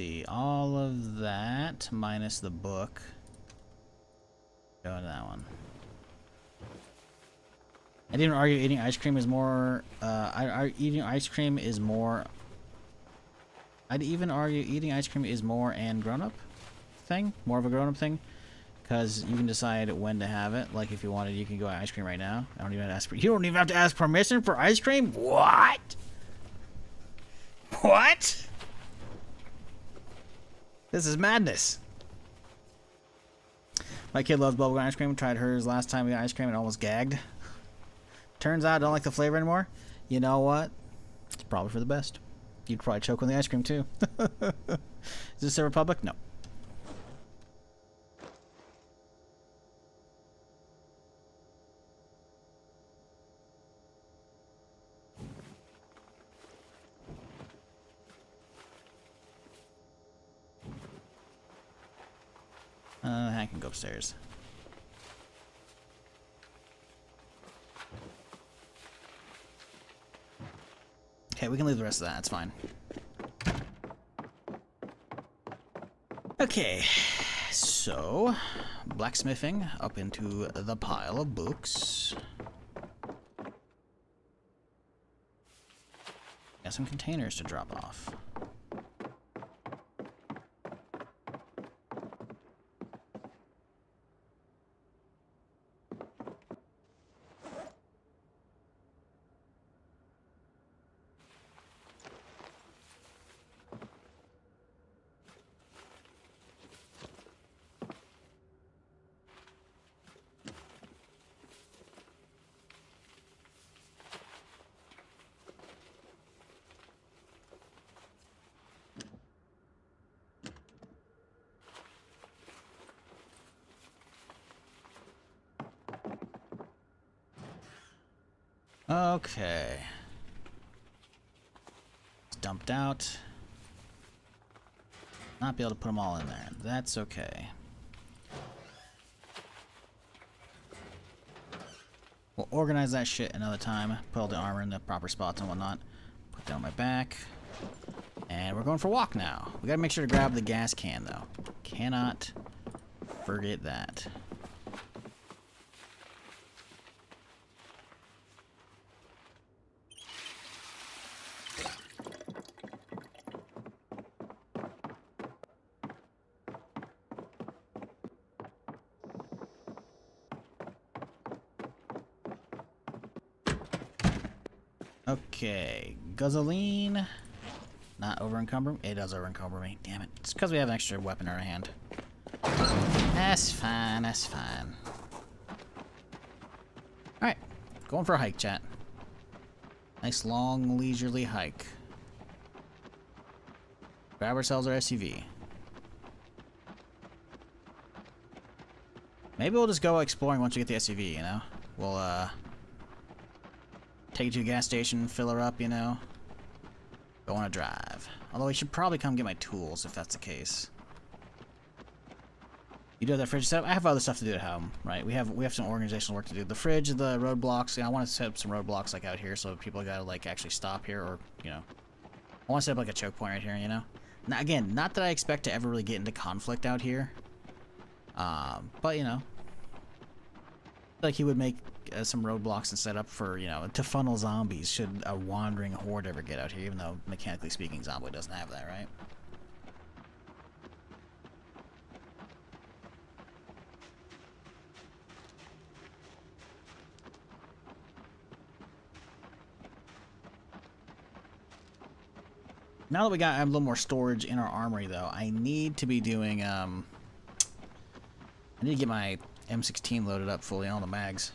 see. All of that minus the book. Go into that one. I didn't argue eating ice cream is more. Eating ice cream is more. I'd even argue eating ice cream is more and grown-up thing, more of a grown-up thing, because you can decide when to have it. Like if you wanted, you can go ice cream right now. I don't even ask for. You don't even have to ask permission for ice cream. What? What? This is madness. My kid loves bubblegum ice cream. Tried hers last time we got ice cream and almost gagged. Turns out I don't like the flavor anymore. You know what? It's probably for the best. You'd probably choke on the ice cream too. Is this a Republic? No. I can go upstairs. Okay, we can leave the rest of that. It's fine. Okay, so blacksmithing up into the pile of books. Got some containers to drop off. Okay. It's dumped out. Not be able to put them all in there. That's okay. We'll organize that shit another time. Put all the armor in the proper spots and whatnot. Put that on my back. And we're going for a walk now. We gotta make sure to grab the gas can though. Cannot forget that. Okay, gasoline. Not over encumber. It does over encumber me. Damn it. It's because we have an extra weapon in our hand. That's fine. That's fine. Alright. Going for a hike, chat. Nice long leisurely hike. Grab ourselves our SUV. Maybe we'll just go exploring once we get the SUV, you know? We'll, take it to a gas station, fill her up, you know? Go on a drive. Although we should probably come get my tools if that's the case. You do have that fridge set up? I have other stuff to do at home, right? We have some organizational work to do. The fridge, the roadblocks, I want to set up some roadblocks like out here so people gotta like actually stop here or, you know. I want to set up like a choke point right here, you know? Now, again, not that I expect to ever really get into conflict out here. But, you know. Like he would make some roadblocks and set up for, you know, to funnel zombies should a wandering horde ever get out here, even though mechanically speaking Zomboid doesn't have that, right? Now that we got a little more storage in our armory though, I need to be doing I need to get my M16 loaded up fully on the mags.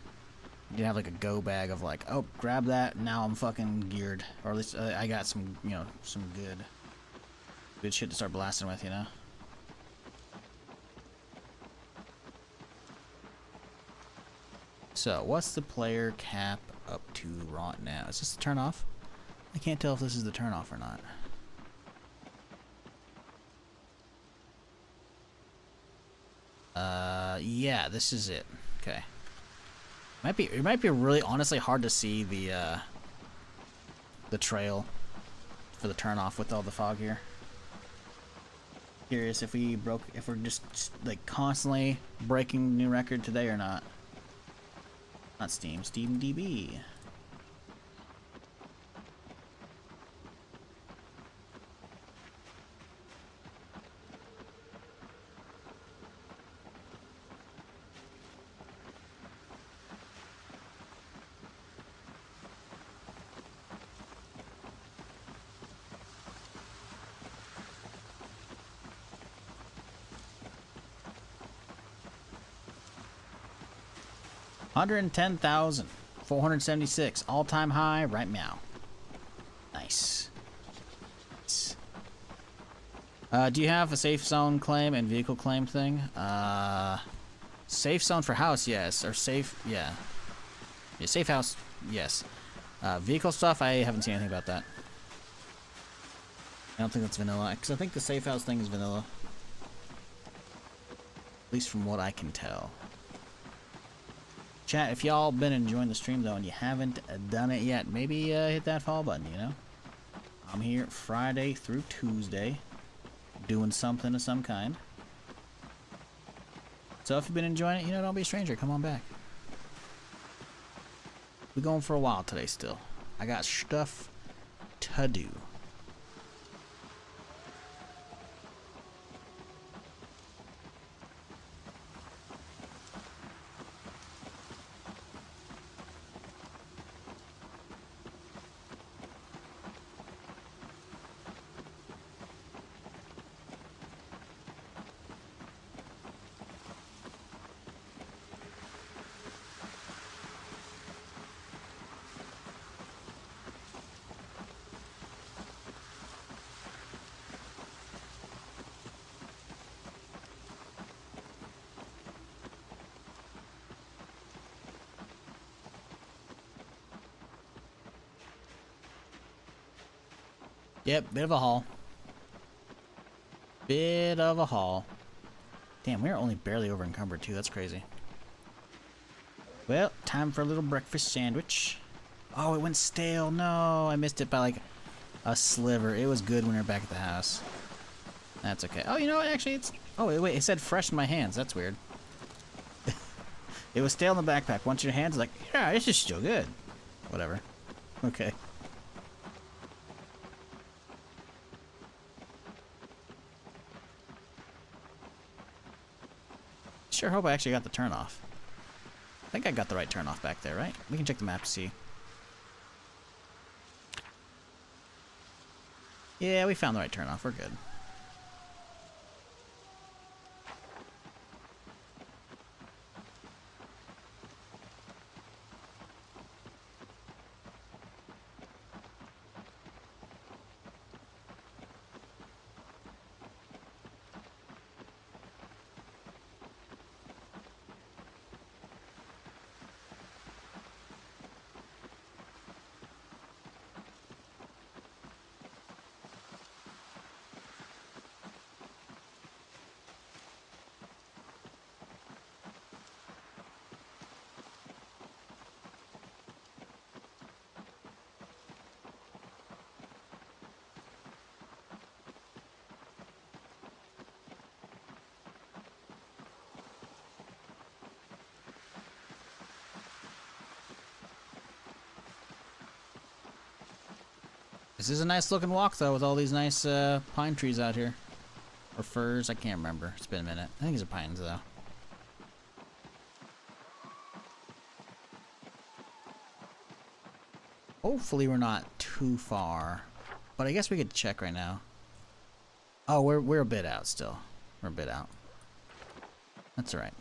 You have like a go bag of like, oh, grab that, now I'm fucking geared. Or at least I got some, you know, some good shit to start blasting with, you know? So, what's the player cap up to right now? Is this the turn off? I can't tell if this is the turn off or not. Yeah, this is it. Okay. It might be really honestly hard to see the trail for the turn off with all the fog here. Curious if if we're just like constantly breaking new record today or not. Not Steam, Steam DB. $110,476 all-time high right now. Nice. Nice. Do you have a safe zone claim and vehicle claim thing? Safe zone for house, yes. Or safe, yeah. Yeah, safe house, yes. Vehicle stuff, I haven't seen anything about that. I don't think that's vanilla, because I think the safe house thing is vanilla. At least from what I can tell. Chat, if y'all been enjoying the stream though and you haven't done it yet, maybe hit that follow button, you know? I'm here Friday through Tuesday, doing something of some kind. So if you've been enjoying it, you know, don't be a stranger. Come on back. We're going for a while today still. I got stuff to do. Yep, bit of a haul. Bit of a haul. Damn, we're only barely over encumbered too. That's crazy. Well, time for a little breakfast sandwich. Oh, it went stale. No, I missed it by like a sliver. It was good when we were back at the house. That's okay. Oh, you know what? Actually, it's... Oh, wait. It said fresh in my hands. That's weird. It was stale in the backpack. Once your hands, like, yeah, this is still good. Whatever. Okay. Sure hope I actually got the turn off. I think I got the right turn off back there, right? We can check the map to see. Yeah, we found the right turn off. We're good. This is a nice looking walk though, with all these nice pine trees out here. Or firs, I can't remember. It's been a minute. I think these are pines though. Hopefully we're not too far. But I guess we could check right now. Oh, we're a bit out still. We're a bit out. That's alright.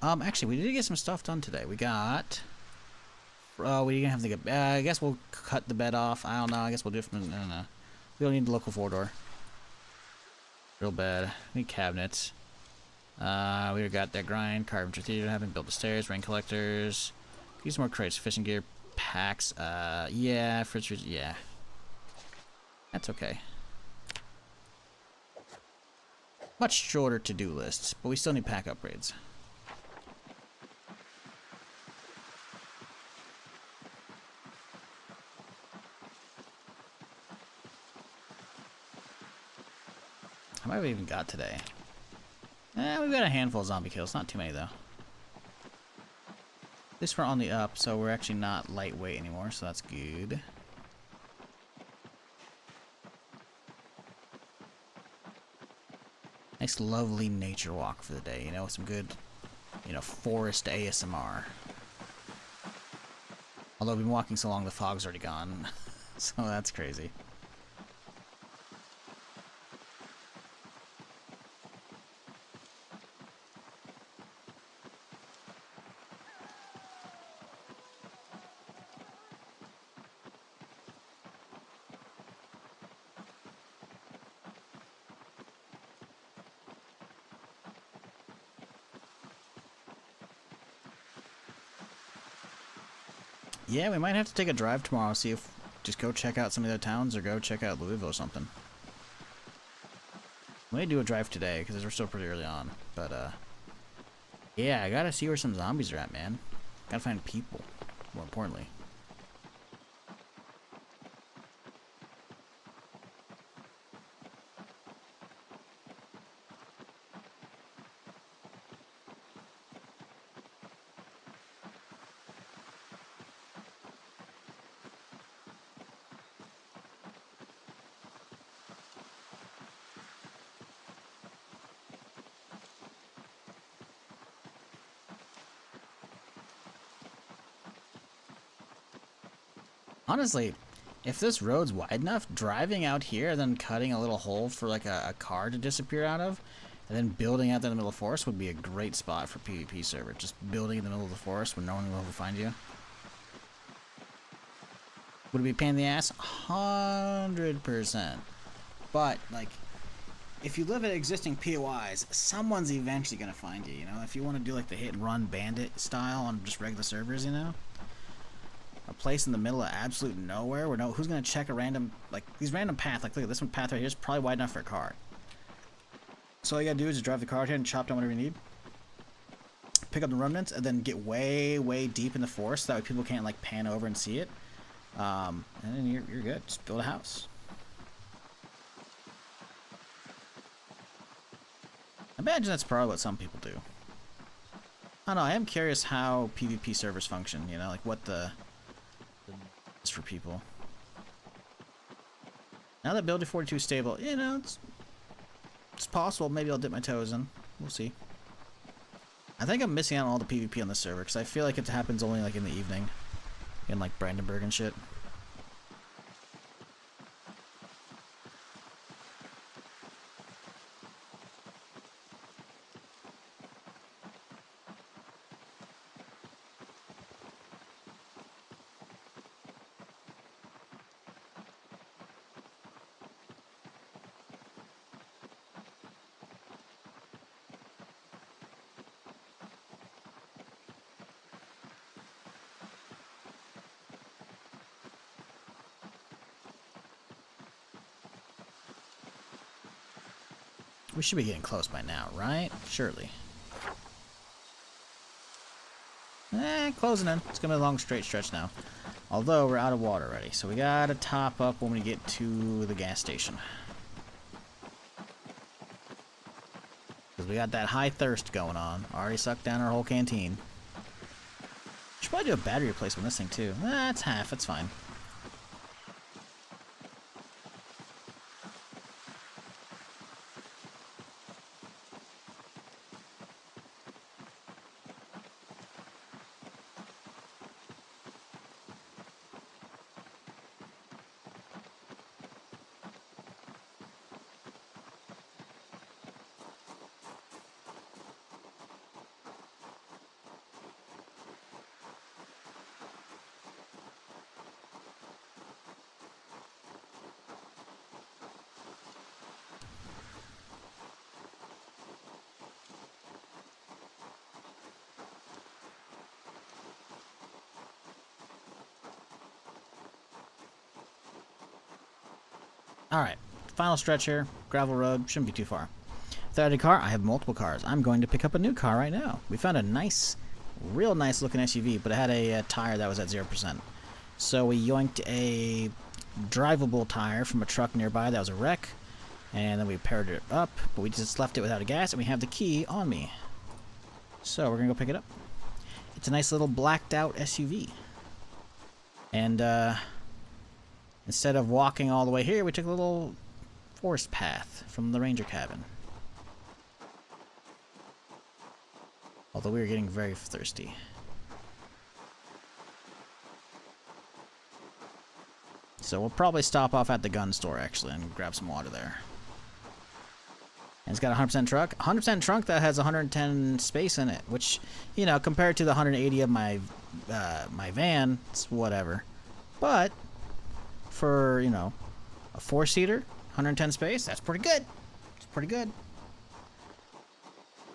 Actually, we did get some stuff done today. We got... we didn't have to get... I guess we'll cut the bed off. I don't know. I guess we'll do it from... I don't know. We don't need the local four-door. Real bed. We need cabinets. We got that grind. Carpentry theater. Haven't built the stairs. Rain collectors. Use more crates. Fishing gear. Packs. Yeah. Fridge. Yeah. That's okay. Much shorter to-do lists, but we still need pack upgrades. How many have we even got today? We've got a handful of zombie kills. Not too many, though. At least we're on the up, so we're actually not lightweight anymore, so that's good. Nice, lovely nature walk for the day, you know, with some good, you know, forest ASMR. Although we've been walking so long, the fog's already gone, so that's crazy. Yeah, we might have to take a drive tomorrow, see if just go check out some of the other towns or go check out Louisville or something. We may do a drive today because we're still pretty early on, but yeah, I gotta see where some zombies are at, man. Gotta find people, more importantly. Honestly, if this road's wide enough, driving out here and then cutting a little hole for like a car to disappear out of, and then building out there in the middle of the forest would be a great spot for PvP server. Just building in the middle of the forest where no one will ever find you. Would it be a pain in the ass? 100%. But, like, if you live at existing POIs, someone's eventually going to find you, you know? If you want to do, like, the hit-and-run bandit style on just regular servers, you know? A place in the middle of absolute nowhere where who's going to check a random, like, these random paths. Like, look at this one path right here is probably wide enough for a car. So all you got to do is just drive the car out here and chop down whatever you need. Pick up the remnants and then get way, way deep in the forest. That way people can't, like, pan over and see it. And then you're good. Just build a house. I imagine that's probably what some people do. I don't know. I am curious how PvP servers function. You know, like what the is for people. Now that Builder 42 is stable, you know, it's possible. Maybe I'll dip my toes in. We'll see. I think I'm missing out on all the PvP on this server because I feel like it happens only like in the evening, in like Brandenburg and shit. We should be getting close by now, right? Surely. Closing in. It's gonna be a long straight stretch now. Although we're out of water already, so we gotta top up when we get to the gas station. Because we got that high thirst going on. Already sucked down our whole canteen. Should probably do a battery replacement on this thing too. That's half, it's fine. Alright, final stretch here. Gravel road, shouldn't be too far. Without a car, I have multiple cars. I'm going to pick up a new car right now. We found a nice, real nice looking SUV, but it had a tire that was at 0%. So we yoinked a drivable tire from a truck nearby that was a wreck, And then we paired it up, but we just left it without a gas, and we have the key on me. So we're gonna go pick it up. It's a nice little blacked out SUV. And instead of walking all the way here, we took a little forest path from the ranger cabin. Although we were getting very thirsty. So we'll probably stop off at the gun store actually and grab some water there. And it's got a 100% truck. 100% trunk that has 110 space in it, which, you know, compared to the 180 of my my van, it's whatever. But for, you know, a 4-seater, 110 space, that's pretty good. It's pretty good.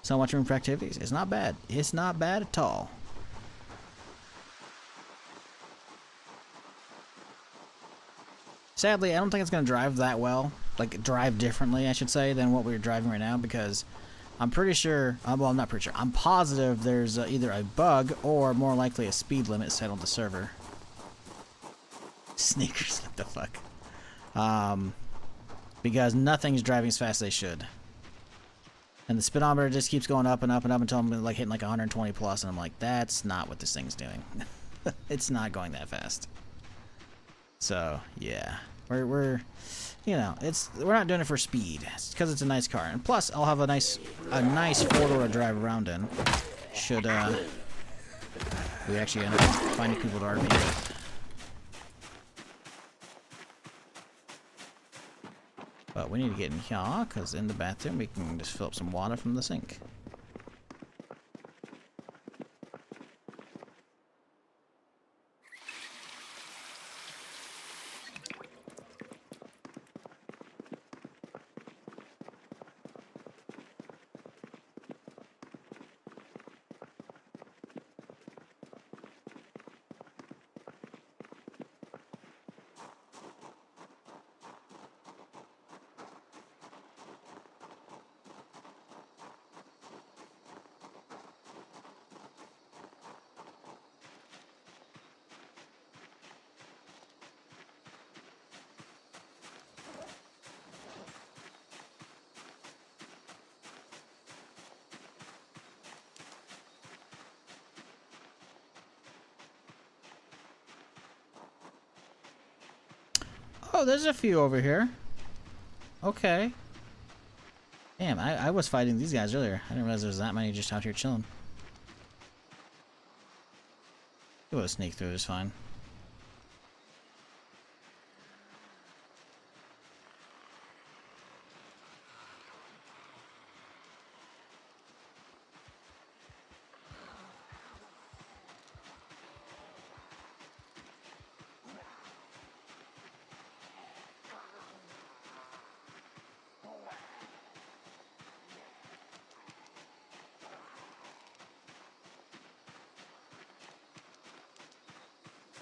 So much room for activities. It's not bad. It's not bad at all. Sadly, I don't think it's going to drive that well. Like, drive differently, I should say, than what we're driving right now, because I'm pretty sure, well, I'm not pretty sure, I'm positive there's either a bug or more likely a speed limit set on the server. Sneakers, what the fuck? Because nothing's driving as fast as they should. And the speedometer just keeps going up and up and up until I'm like hitting like 120 plus, and I'm like, that's not what this thing's doing. It's not going that fast. So yeah, we're you know, we're not doing it for speed. It's because it's a nice car, and plus I'll have a nice 4-door to drive around in. Should we actually end up finding people to RP with. But we need to get in here, because in the bathroom we can just fill up some water from the sink. Oh, there's a few over here. Okay. Damn, I was fighting these guys earlier. I didn't realize there was that many just out here chilling. You would have sneaked through just fine.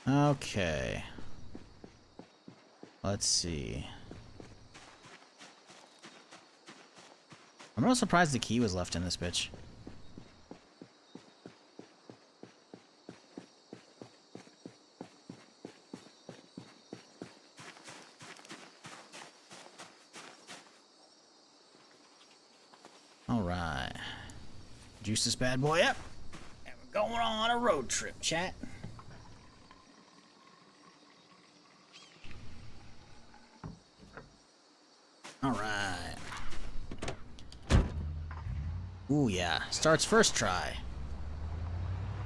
Okay. Let's see. I'm real surprised the key was left in this bitch. Alright. Juice this bad boy up. And we're going on a road trip, chat. Alright. Ooh, yeah. Starts first try.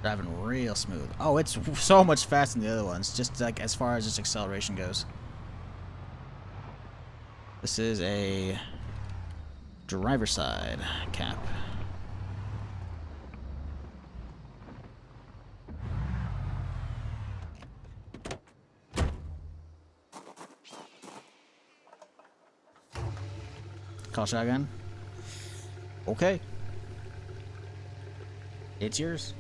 Driving real smooth. Oh, it's so much faster than the other ones, just like as far as just acceleration goes. This is a driver's side cap. Call shotgun. Okay. It's yours.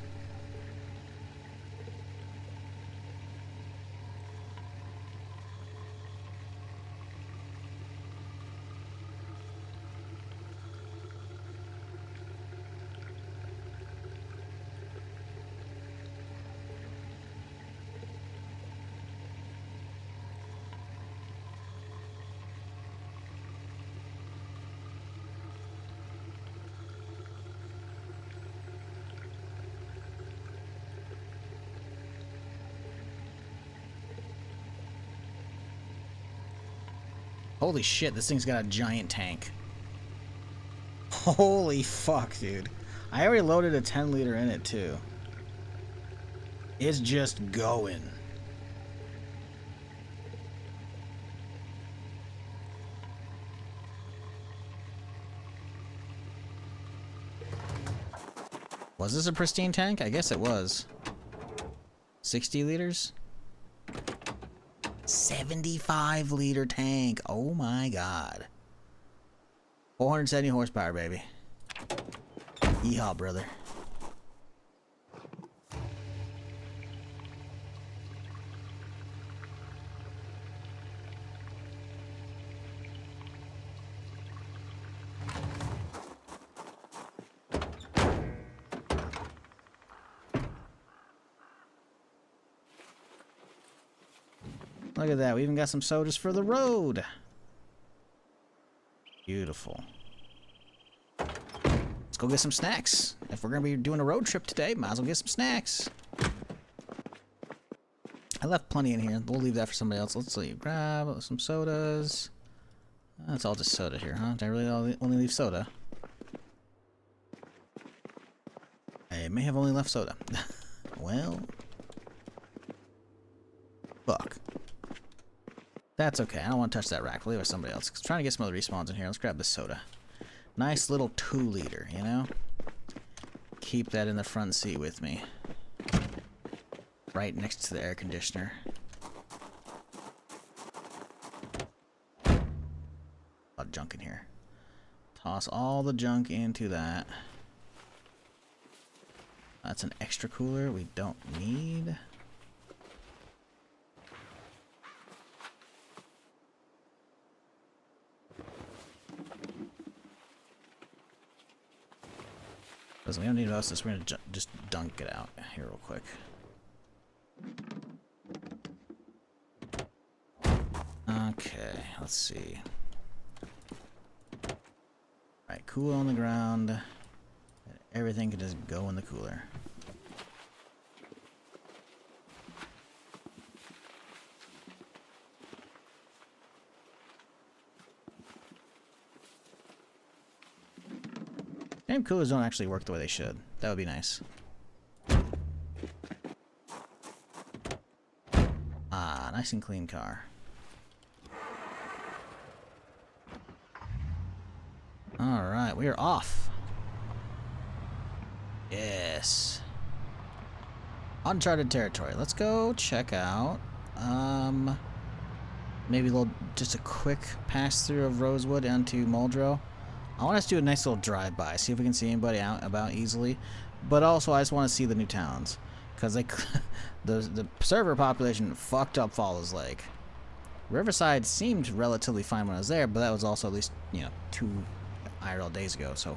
Holy shit, this thing's got a giant tank. Holy fuck, dude. I already loaded a 10 liter in it, too. It's just going. Was this a pristine tank? I guess it was. 60 liters? 75 liter tank. Oh my god. 470 horsepower, baby. Yeehaw, brother. Look at that. We even got some sodas for the road. Beautiful. Let's go get some snacks. If we're going to be doing a road trip today, might as well get some snacks. I left plenty in here. We'll leave that for somebody else. Let's see. Grab some sodas. That's all just soda here, huh? Did I really only leave soda? I may have only left soda. Well. Fuck. That's okay. I don't want to touch that rack. We'll leave it with somebody else. Trying to get some other respawns in here. Let's grab this soda. Nice little 2 liter, you know? Keep that in the front seat with me. Right next to the air conditioner. A lot of junk in here. Toss all the junk into that. That's an extra cooler we don't need. We don't need most of this. We're gonna just dunk it out here real quick. Okay, let's see. Alright, cool on the ground. Everything can just go in the cooler. Damn, coolers don't actually work the way they should. That would be nice. Ah, nice and clean car. Alright, we are off. Yes. Uncharted territory. Let's go check out, maybe just a quick pass through of Rosewood into Muldrow. I want us to do a nice little drive-by, see if we can see anybody out about easily. But also, I just want to see the new towns. Because the server population fucked up Falls Lake. Riverside seemed relatively fine when I was there, but that was also at least, you know, 2 IRL days ago. So,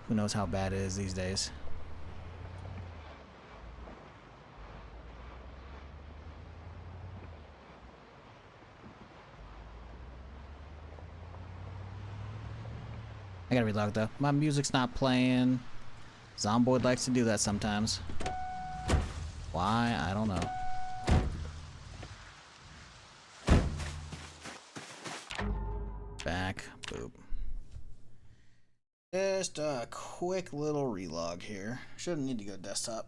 who knows how bad it is these days. I gotta reload though. My music's not playing. Zomboid likes to do that sometimes. Why? I don't know. Back. Boop. Just a quick little relog here. Shouldn't need to go desktop.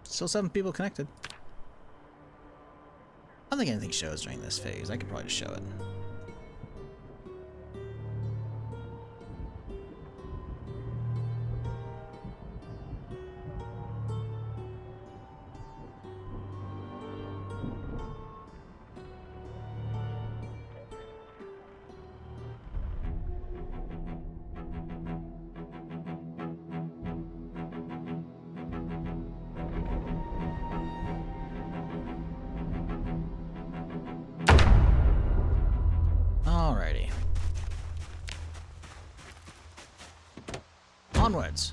Still 7 people connected. I don't think anything shows during this phase. I could probably just show it. Alrighty. Onwards.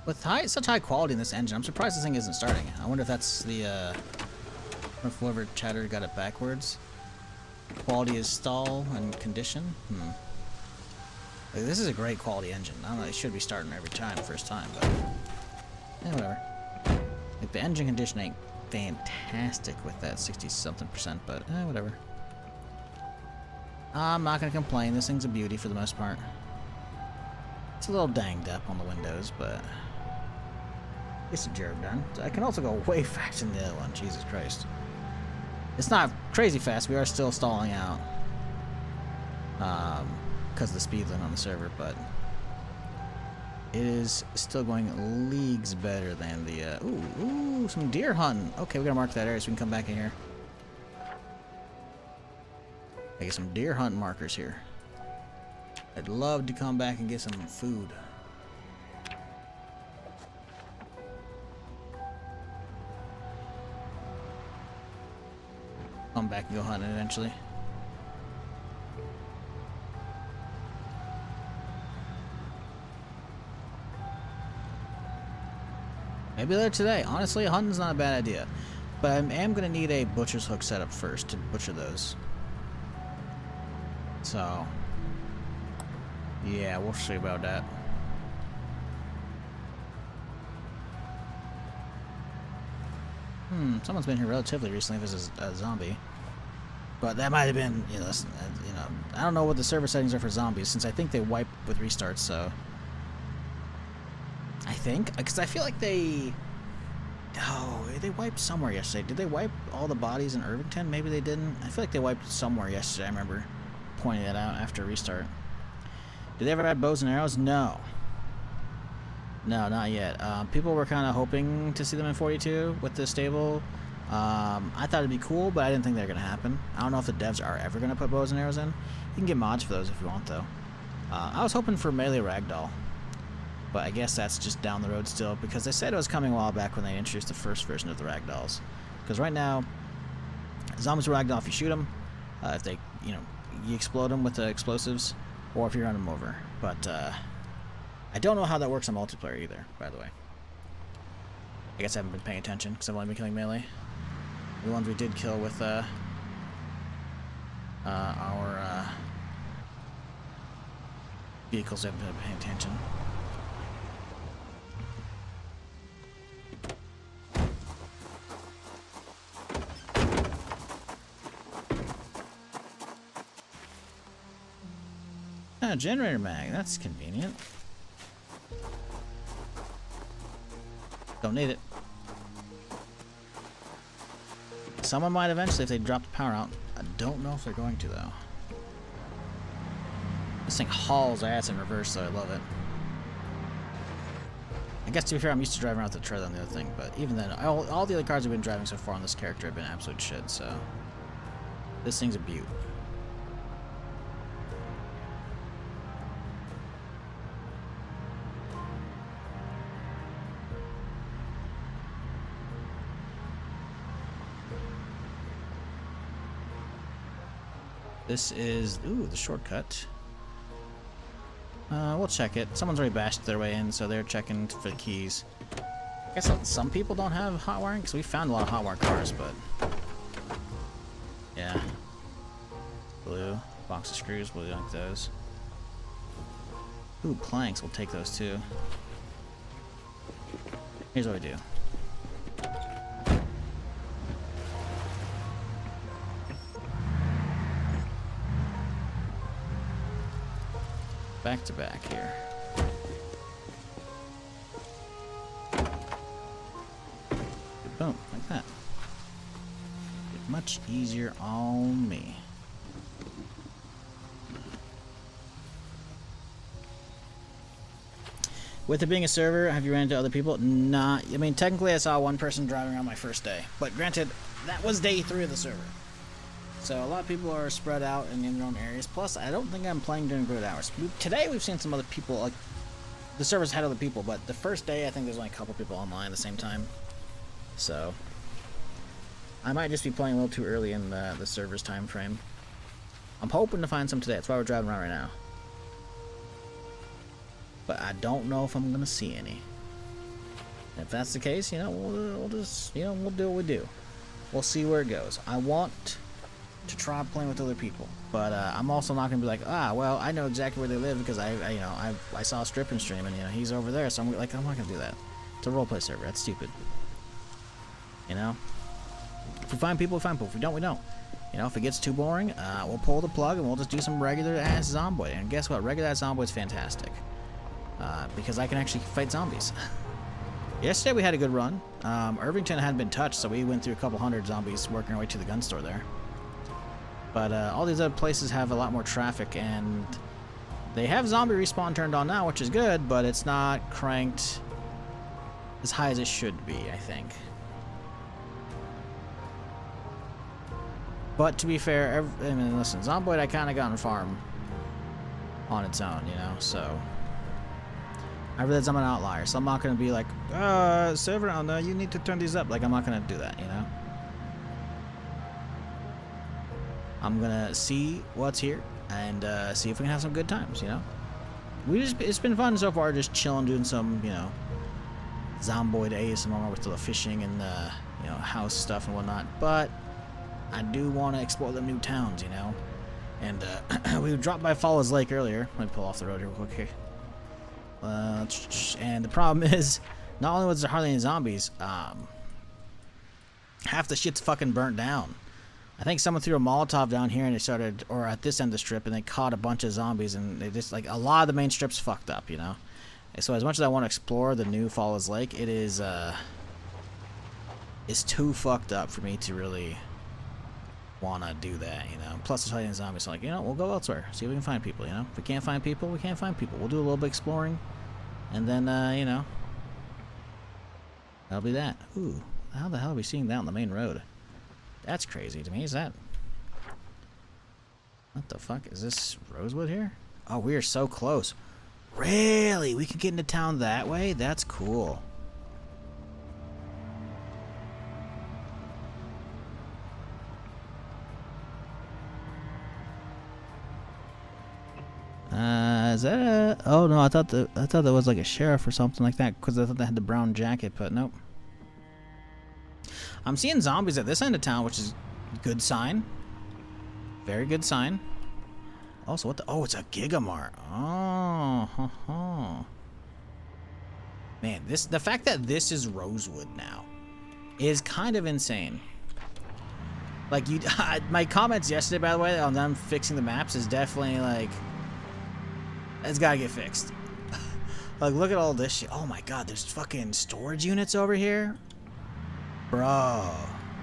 With such high quality in this engine, I'm surprised this thing isn't starting. I wonder if that's the, if whoever chattered got it backwards. Quality is stall and condition? Like, this is a great quality engine. I don't know, it should be starting every time, first time, but whatever. Like, the engine condition ain't fantastic with that 60-something%, but whatever. I'm not gonna complain. This thing's a beauty for the most part. It's a little danged up on the windows, but it's a job done. I can also go way faster than the other one. Jesus Christ. It's not crazy fast. We are still stalling out because of the speed limit on the server, but it is still going leagues better than the ooh, some deer hunting. Okay, we gotta mark that area so we can come back in here. I get some deer hunt markers here. I'd love to come back and get some food. Come back and go hunting eventually. Maybe later today. Honestly, hunting's not a bad idea. But I am going to need a butcher's hook set up first to butcher those. So, yeah, we'll see about that. Someone's been here relatively recently. If it's a zombie, but that might have been, you know, I don't know what the server settings are for zombies, since I think they wipe with restarts. So, I think, because I feel like they wiped somewhere yesterday. Did they wipe all the bodies in Irvington? Maybe they didn't. I feel like they wiped somewhere yesterday. I remember pointing that out after restart. Did they ever add bows and arrows? No. No, not yet. People were kind of hoping to see them in 42 with the stable. I thought it'd be cool, but I didn't think they were going to happen. I don't know if the devs are ever going to put bows and arrows in. You can get mods for those if you want, though. I was hoping for melee ragdoll, but I guess that's just down the road still, because they said it was coming a while back when they introduced the first version of the ragdolls. Because right now, zombies ragdoll if you shoot them, if they, you explode them with the explosives, or if you run them over. But I don't know how that works on multiplayer either, by the way. I guess I haven't been paying attention because I've only been killing melee. The ones we did kill with our vehicles, I haven't been paying attention. Generator mag, that's convenient. Don't need it. Someone might eventually if they drop the power out. I don't know if they're going to, though. This thing hauls ass in reverse, so I love it. I guess to be fair, I'm used to driving around with the trailer on the other thing, but even then, all the other cars I've been driving so far on this character have been absolute shit, so this thing's a beaut. This is, ooh, the shortcut. We'll check it. Someone's already bashed their way in, so they're checking for the keys. I guess some people don't have hot wiring, because we found a lot of hot wire cars, but yeah. Blue, box of screws, we'll like those. Ooh, planks, we'll take those too. Here's what we do. Back to back here. Boom, like that. Much easier on me. With it being a server, have you ran into other people? Not. I mean, technically I saw one person driving around my first day. But granted, that was day 3 of the server. So a lot of people are spread out in their own areas. Plus, I don't think I'm playing during good hours. Today we've seen some other people, like, the servers had other people, but the first day I think there's only a couple people online at the same time. So, I might just be playing a little too early in the server's time frame. I'm hoping to find some today. That's why we're driving around right now. But I don't know if I'm going to see any. If that's the case, we'll just, we'll do what we do. We'll see where it goes. I want to try playing with other people. But I'm also not gonna be like, well, I know exactly where they live because I saw a stripping stream and he's over there, so I'm not gonna do that. It's a roleplay server. That's stupid. If we find people, we find people. If we don't, we don't. If it gets too boring, we'll pull the plug and we'll just do some regular ass Zomboid. And guess what? Regular ass Zomboid's fantastic. Because I can actually fight zombies. Yesterday we had a good run. Irvington hadn't been touched, so we went through a couple hundred zombies working our way to the gun store there. But all these other places have a lot more traffic, and they have zombie respawn turned on now, which is good, but it's not cranked as high as it should be, I think. But to be fair, listen, Zomboid I kind of got on farm on its own, so I realize I'm an outlier, so I'm not going to be like, server owner, you need to turn these up. Like, I'm not going to do that, I'm going to see what's here and see if we can have some good times, It's been fun so far, just chilling, doing some, Zomboid ASMR with the fishing and, house stuff and whatnot, but I do want to explore the new towns, And we dropped by Fallow's Lake earlier. Let me pull off the road here real quick here. And the problem is, not only was there hardly any zombies, half the shit's fucking burnt down. I think someone threw a Molotov down here and they started, or at this end of the strip, and they caught a bunch of zombies, and they just, a lot of the main strip's fucked up, So as much as I want to explore the new Fallow's Lake, it is, it's too fucked up for me to really wanna do that, Plus there's hiding zombies, so we'll go elsewhere, see if we can find people, If we can't find people, we can't find people. We'll do a little bit exploring, and then, that'll be that. Ooh, how the hell are we seeing that on the main road? That's crazy to me. Is that... What the fuck? Is this Rosewood here? Oh, we are so close. Really? We can get into town that way? That's cool. Is that a... Oh no, I thought that was like a sheriff or something like that, because I thought they had the brown jacket, but nope. I'm seeing zombies at this end of town, which is a good sign. Very good sign. Also, what the... Oh, it's a Gigamart. Oh, Man, the fact that this is Rosewood now is kind of insane. Like, my comments yesterday, by the way, on them fixing the maps is definitely like... It's gotta get fixed. Like, look at all this shit. Oh my god, there's fucking storage units over here? Bro.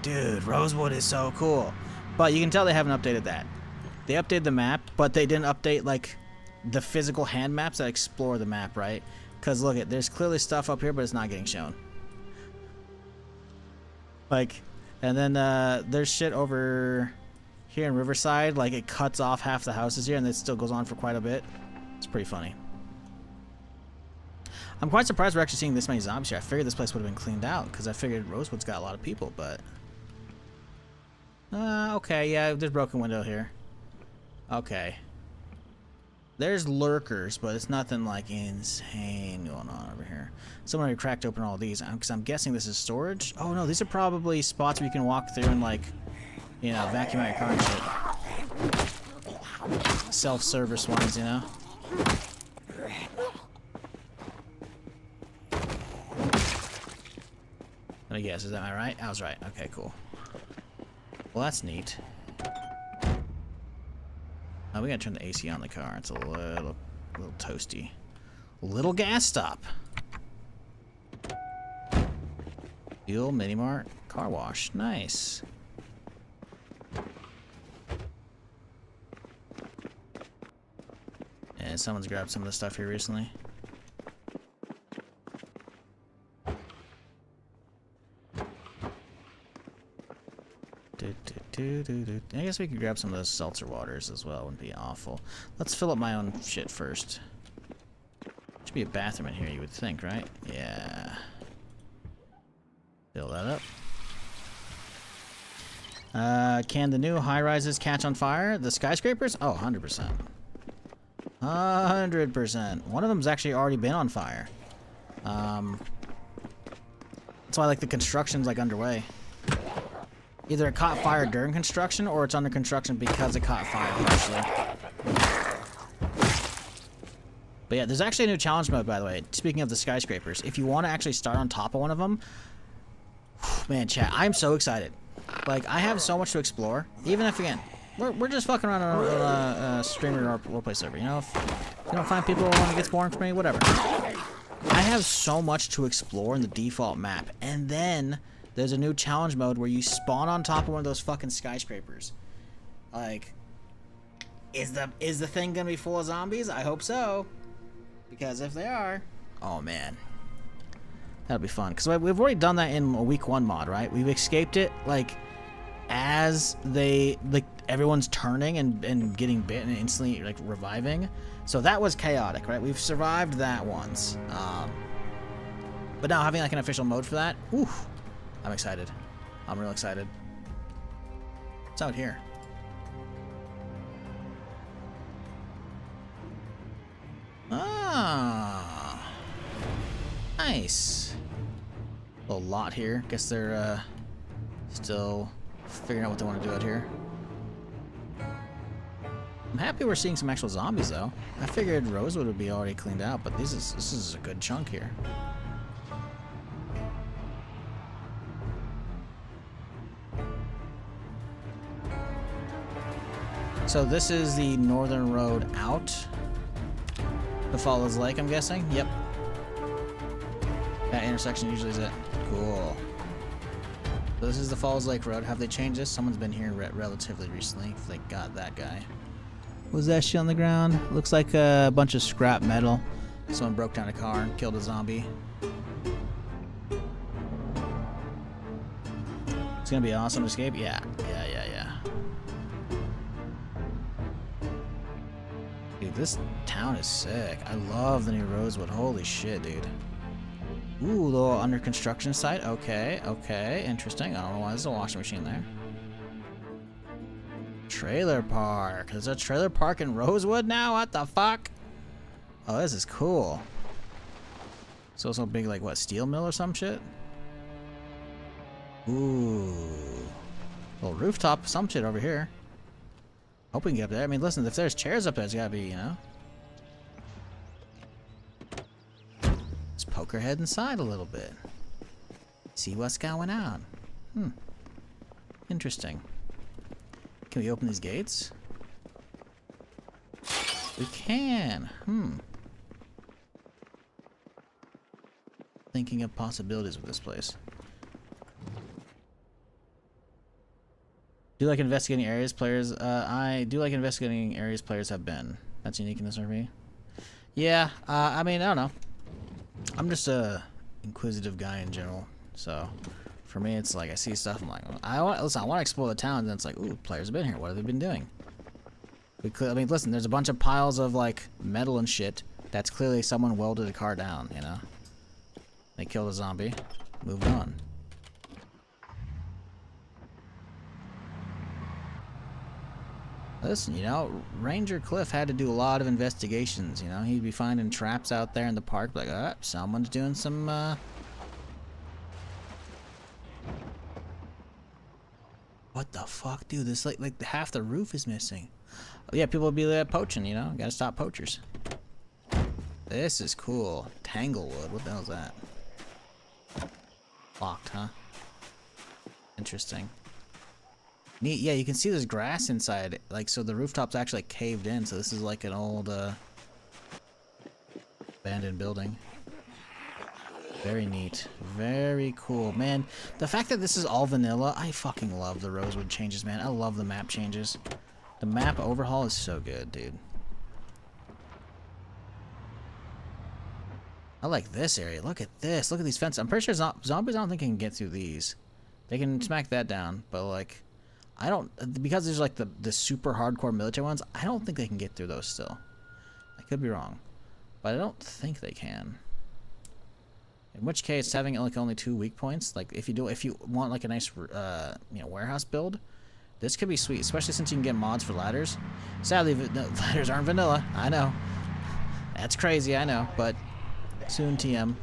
Dude, Rosewood is so cool. But you can tell they haven't updated that. They updated the map, but they didn't update, like, the physical hand maps that explore the map, right? Because, look, there's clearly stuff up here, but it's not getting shown. Like, and then there's shit over here in Riverside. Like, it cuts off half the houses here, and it still goes on for quite a bit. It's pretty funny. I'm quite surprised we're actually seeing this many zombies here. I figured this place would have been cleaned out, because I figured Rosewood's got a lot of people, but... okay, yeah, there's a broken window here. Okay. There's lurkers, but it's nothing, like, insane going on over here. Someone already cracked open all these, because I'm guessing this is storage? Oh, no, these are probably spots where you can walk through and, like, vacuum out your car and shit. Self-service ones, Let me guess, is that right? I was right. Okay, cool. Well, that's neat. Oh, we gotta turn the AC on the car. It's a little toasty. Little gas stop. Fuel, mini mart, car wash. Nice. And someone's grabbed some of the stuff here recently. I guess we could grab some of those seltzer waters as well. Wouldn't be awful. Let's fill up my own shit first. Should be a bathroom in here, you would think, right? Yeah. Fill that up. Can the new high-rises catch on fire? The skyscrapers? Oh, 100%. 100%. One of them's actually already been on fire. That's why, like, the construction's, like, underway. Either it caught fire during construction, or it's under construction because it caught fire partially. But yeah, there's actually a new challenge mode, by the way. Speaking of the skyscrapers, if you want to actually start on top of one of them, man, chat, I'm so excited. Like, I have so much to explore. Even if, again, we're just fucking around on a streamer or roleplay server, you know? If you don't find people when it gets boring for me, whatever. I have so much to explore in the default map. And then there's a new challenge mode where you spawn on top of one of those fucking skyscrapers. Like, is the thing gonna be full of zombies? I hope so. Because if they are, oh man, that'll be fun. Because we've already done that in a week 1 mod, right? We've escaped it like as everyone's turning and getting bit and instantly like reviving. So that was chaotic, right? We've survived that once. But now having like an official mode for that, oof, I'm excited. I'm real excited. What's out here? Ah, nice. A little lot here. Guess they're still figuring out what they want to do out here. I'm happy we're seeing some actual zombies though. I figured Rosewood would be already cleaned out, but this is a good chunk here. So this is the northern road out. The Falls Lake, I'm guessing? Yep. That intersection usually is it. Cool. So this is the Falls Lake Road. Have they changed this? Someone's been here relatively recently. If they got that guy. What was that shit on the ground? Looks like a bunch of scrap metal. Someone broke down a car and killed a zombie. It's gonna be awesome to escape? Yeah. Dude, this town is sick. I love the new Rosewood. Holy shit, dude. Ooh, little under construction site. Okay, interesting. I don't know why there's a washing machine there. Trailer park. There's a trailer park in Rosewood now? What the fuck? Oh, this is cool. It's also a big, like, what, steel mill or some shit? Ooh. Little rooftop, some shit over here. Hope we can get up there. I mean, listen, if there's chairs up there, it's gotta be, you know? Let's poke our head inside a little bit. See what's going on. Interesting. Can we open these gates? We can. Thinking of possibilities with this place. Do you like investigating areas players? I do like investigating areas players have been. That's unique in this RV. Yeah, I mean, I don't know. I'm just a inquisitive guy in general. So, for me, it's like I see stuff. I'm like, I want to explore the town. And then it's like, ooh, players have been here. What have they been doing? I mean, listen, there's a bunch of piles of like metal and shit. That's clearly someone welded a car down. You know, they killed a zombie, moved on. Listen, you know, Ranger Cliff had to do a lot of investigations, you know? He'd be finding traps out there in the park, like, someone's doing some, What the fuck, dude? This, like half the roof is missing. Oh, yeah, people would be poaching, you know? Gotta stop poachers. This is cool. Tanglewood, what the hell is that? Locked, huh? Interesting. Neat. Yeah, you can see there's grass inside. Like, so the rooftop's actually caved in. So this is like an old abandoned building. Very neat. Very cool. Man, the fact that this is all vanilla, I fucking love the Rosewood changes, man. I love the map changes. The map overhaul is so good, dude. I like this area. Look at this. Look at these fences. I'm pretty sure zombies, I don't think can get through these. They can smack that down, but like... I don't, because there's like the super hardcore military ones, I don't think they can get through those still. I could be wrong, but I don't think they can. In which case, having like only 2 weak points, like if you want like a nice you know, warehouse build, this could be sweet, especially since you can get mods for ladders. Sadly, ladders aren't vanilla. I know, that's crazy. I know, but soon TM.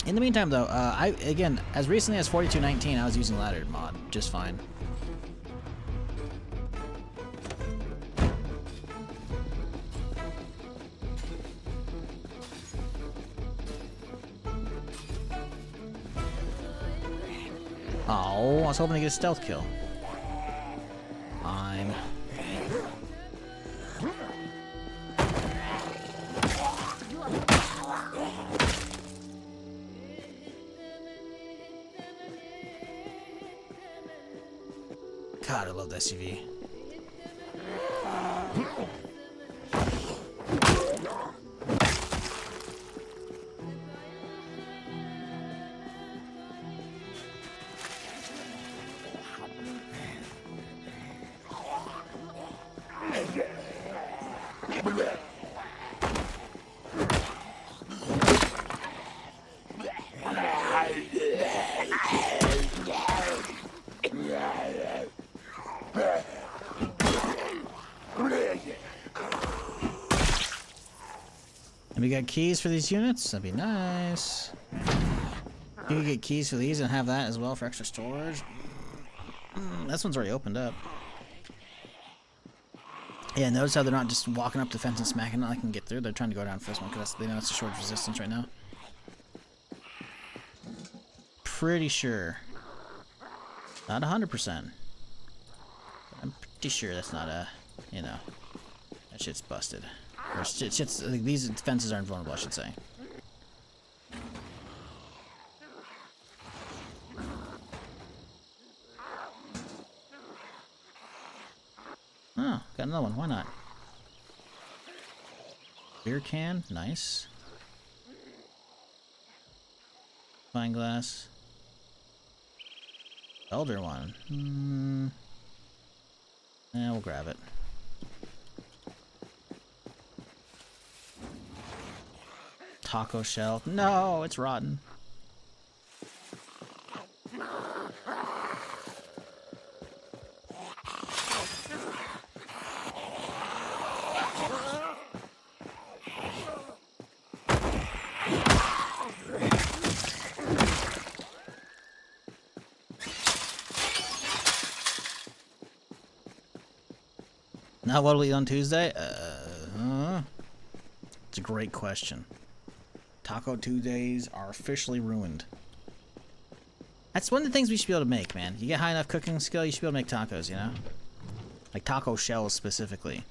In the meantime, though, again, as recently as 4219, I was using ladder mod just fine. Oh, I was hoping to get a stealth kill. Fine. God, I love the SUV. And we got keys for these units? That'd be nice. You can get keys for these and have that as well for extra storage. This one's already opened up. Yeah, notice how they're not just walking up the fence and smacking it like I can get through. They're trying to go down for this one because they know it's a short resistance right now. Pretty sure. Not 100%. But I'm pretty sure that's not a, you know, that shit's busted. Or shit's, like, these fences are invulnerable, I should say. Oh, got another one. Why not? Beer can. Nice. Fine glass. Elder one. Yeah, we'll grab it. Taco shell. No, it's rotten. Now what will we eat on Tuesday? It's a great question. Taco Tuesdays are officially ruined. That's one of the things we should be able to make, man. You get high enough cooking skill, you should be able to make tacos, you know? Like taco shells specifically.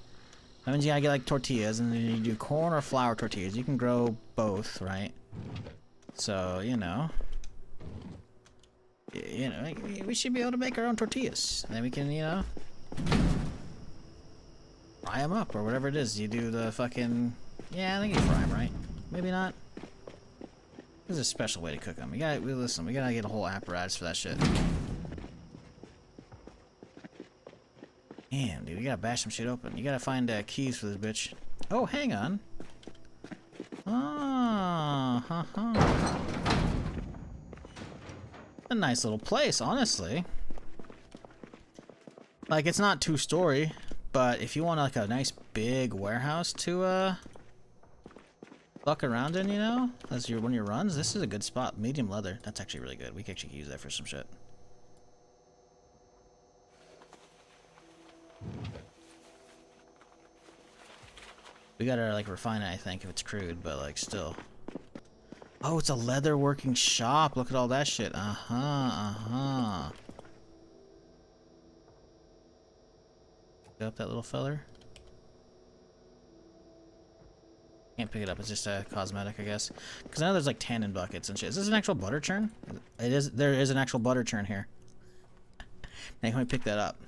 That means you gotta get like tortillas, and then you do corn or flour tortillas. You can grow both, right? So, you know, we should be able to make our own tortillas. And then we can, you know, fry them up or whatever it is. You do the fucking, yeah, I think you fry them, right? Maybe not. There's a special way to cook them. We gotta get a whole apparatus for that shit. Damn, dude, we gotta bash some shit open. You gotta find keys for this bitch. Oh, hang on. Ah, a nice little place, honestly. Like, it's not 2-story, but if you want like a nice big warehouse to fuck around in, you know, as one of your runs, this is a good spot. Medium leather. That's actually really good. We can actually use that for some shit. We gotta like refine it, I think, if it's crude, but like still. Oh, it's a leather working shop. Look at all that shit. Pick up that little feller. Can't pick it up. It's just a cosmetic, I guess. Because I know there's like tannin buckets and shit. Is this an actual butter churn? It is. There is an actual butter churn here. Now can we pick that up?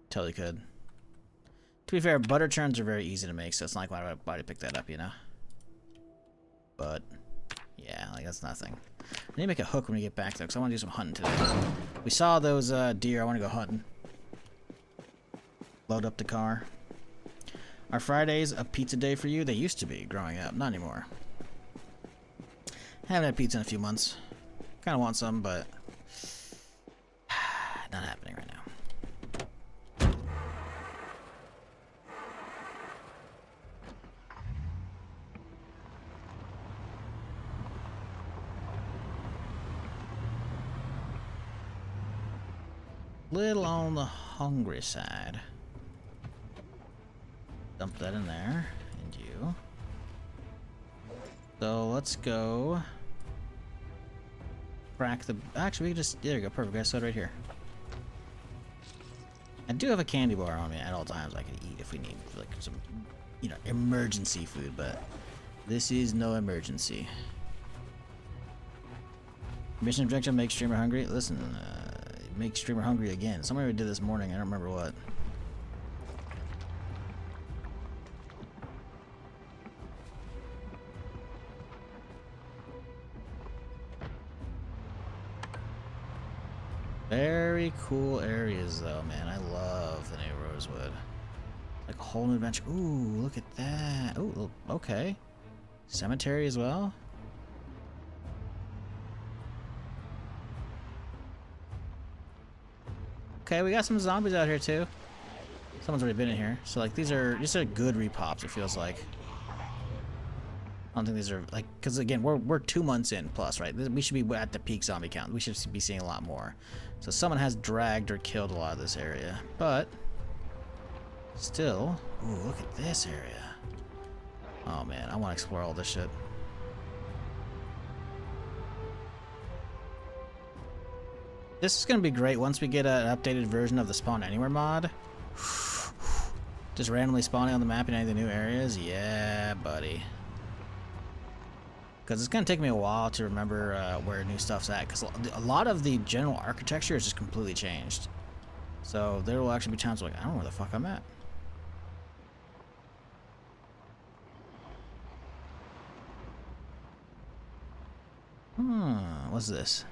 Totally could. To be fair, butter churns are very easy to make, so it's not like why to pick that up, you know. But yeah, like that's nothing. I need to make a hook when we get back though, because I want to do some hunting today. We saw those deer. I want to go hunting. Load up the car. Are Fridays a pizza day for you? They used to be growing up, not anymore. Haven't had pizza in a few months. Kind of want some, but not happening right now. little on the hungry side. Dump that in there, and you. So let's go crack the. Actually, we can just. There you go. Perfect. Got soda right here. I do have a candy bar on me at all times. I can eat if we need like some, you know, emergency food. But this is no emergency. Mission objective: make streamer hungry. Listen, make streamer hungry again. Somebody did this morning. I don't remember what. Very cool areas though, man. I love the new Rosewood. Like a whole new adventure. Ooh, look at that. Ooh, okay. Cemetery as well. Okay, we got some zombies out here too. Someone's already been in here. So like these are good repops, it feels like. I don't think these are like, because again, we're 2 months in plus, right? We should be at the peak zombie count. We should be seeing a lot more. So someone has dragged or killed a lot of this area, but still, ooh, look at this area. Oh man, I want to explore all this shit. This is gonna be great once we get an updated version of the Spawn Anywhere mod. Just randomly spawning on the map in any of the new areas. Yeah, buddy. Because it's going to take me a while to remember where new stuff's at. Because a lot of the general architecture is just completely changed. So there will actually be times like, I don't know where the fuck I'm at. What's this?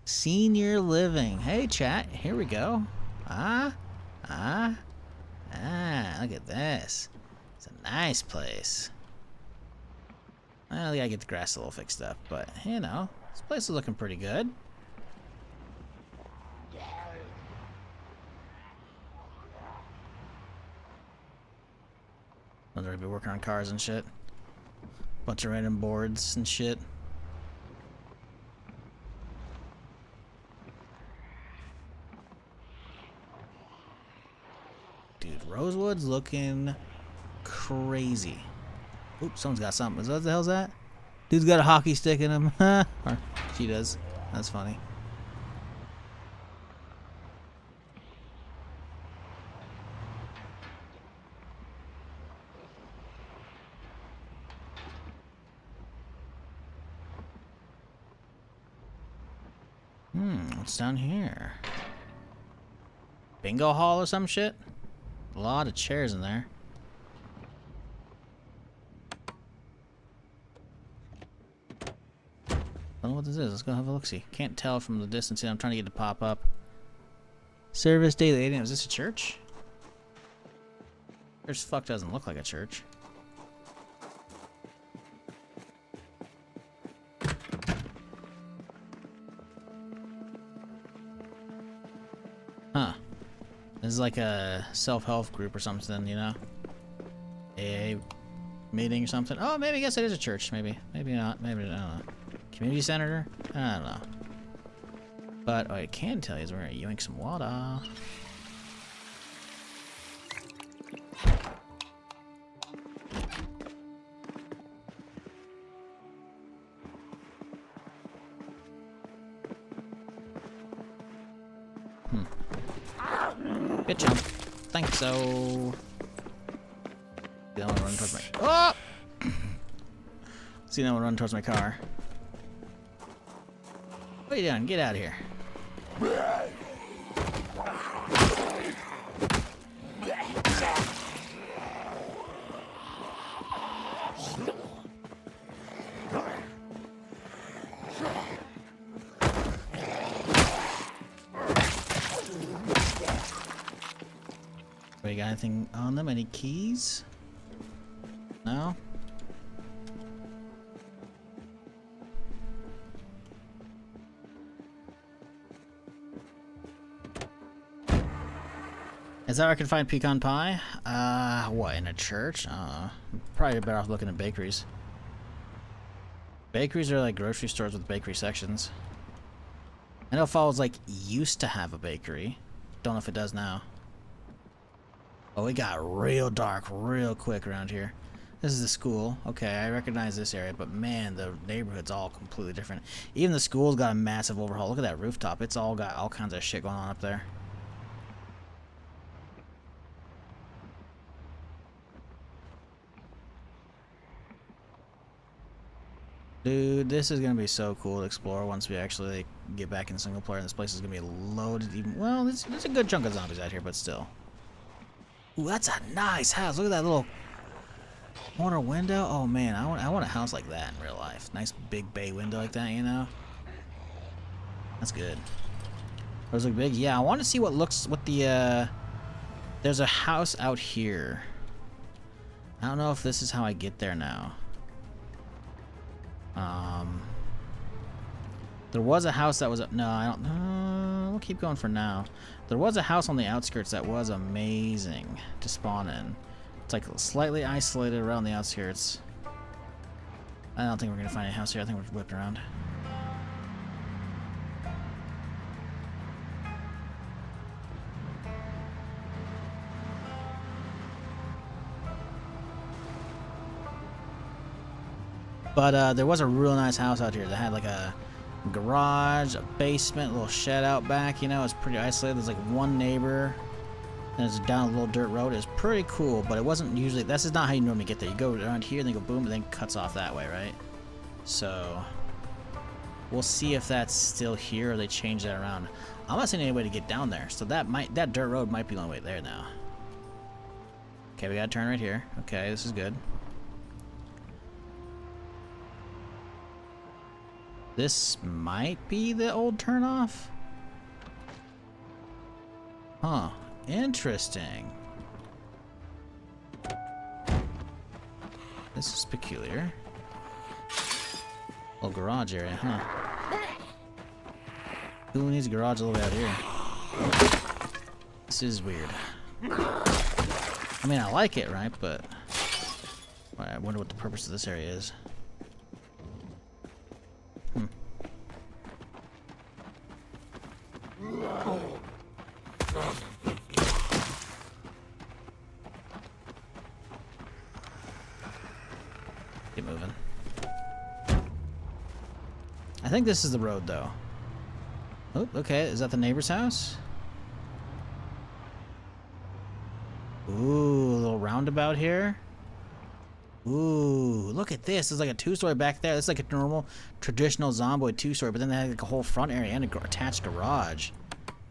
Senior living. Hey, chat. Here we go. Look at this. It's a nice place. Well, yeah, I get the grass a little fixed up, but, you know, this place is looking pretty good. I'll already be working on cars and shit. Bunch of random boards and shit. Dude, Rosewood's looking crazy. Oops, someone's got something. What the hell's that? Dude's got a hockey stick in him. Or she does. That's funny. What's down here? Bingo hall or some shit? A lot of chairs in there. I don't know what this is. Let's go have a look-see. Can't tell from the distance. I'm trying to get it to pop up. Service daily 8 a.m. Is this a church? Church fuck doesn't look like a church. Huh. This is like a self-help group or something, you know? AA meeting or something. Oh, maybe I guess it is a church. Maybe. Maybe not. Maybe, I don't know. Community center? I don't know. But what I can tell you is we're gonna yoink some water. Good jump. Think so. Run towards my. Oh! See, now run towards my car. What are you doing? Get out of here. You got anything on them? Any keys? No? Is that where I can find pecan pie? What, in a church? Probably better off looking at bakeries. Bakeries are like grocery stores with bakery sections. I know Falls like used to have a bakery. Don't know if it does now. Oh, it got real dark real quick around here. This is the school. Okay, I recognize this area, but man, the neighborhood's all completely different. Even the school's got a massive overhaul. Look at that rooftop. It's all got all kinds of shit going on up there. Dude, this is gonna be so cool to explore once we actually like, get back in single player. And this place is gonna be loaded. Even well, there's a good chunk of zombies out here, but still. Ooh, that's a nice house. Look at that little corner window. Oh man, I want a house like that in real life. Nice big bay window like that, you know. That's good. Those look big. Yeah, I want to see what the. There's a house out here. I don't know if this is how I get there now. There was a house that was no, I don't know. We'll keep going for now. There was a house on the outskirts that was amazing to spawn in. It's like slightly isolated around the outskirts. I don't think we're gonna find a house here. I think we're whipping around. But there was a real nice house out here that had like a garage, a basement, a little shed out back. You know, it's pretty isolated. There's like one neighbor. And it's down a little dirt road. It's pretty cool, but it wasn't usually. This is not how you normally get there. You go around here, and then go boom, and then cuts off that way, right? So we'll see if that's still here or they change that around. I'm not seeing any way to get down there, so that dirt road might be the only way there now. Okay, we gotta turn right here. Okay, this is good. This might be the old turnoff. Huh. Interesting. This is peculiar. Little garage area, huh? Who needs a garage all the way out here? This is weird. I mean, I like it, right? But I wonder what the purpose of this area is. Keep moving. I think this is the road, though. Oh, okay. Is that the neighbor's house? Ooh, a little roundabout here. Ooh, look at this. There's like a two-story back there. It's like a normal, traditional Zomboid two-story, but then they had like a whole front area and an attached garage.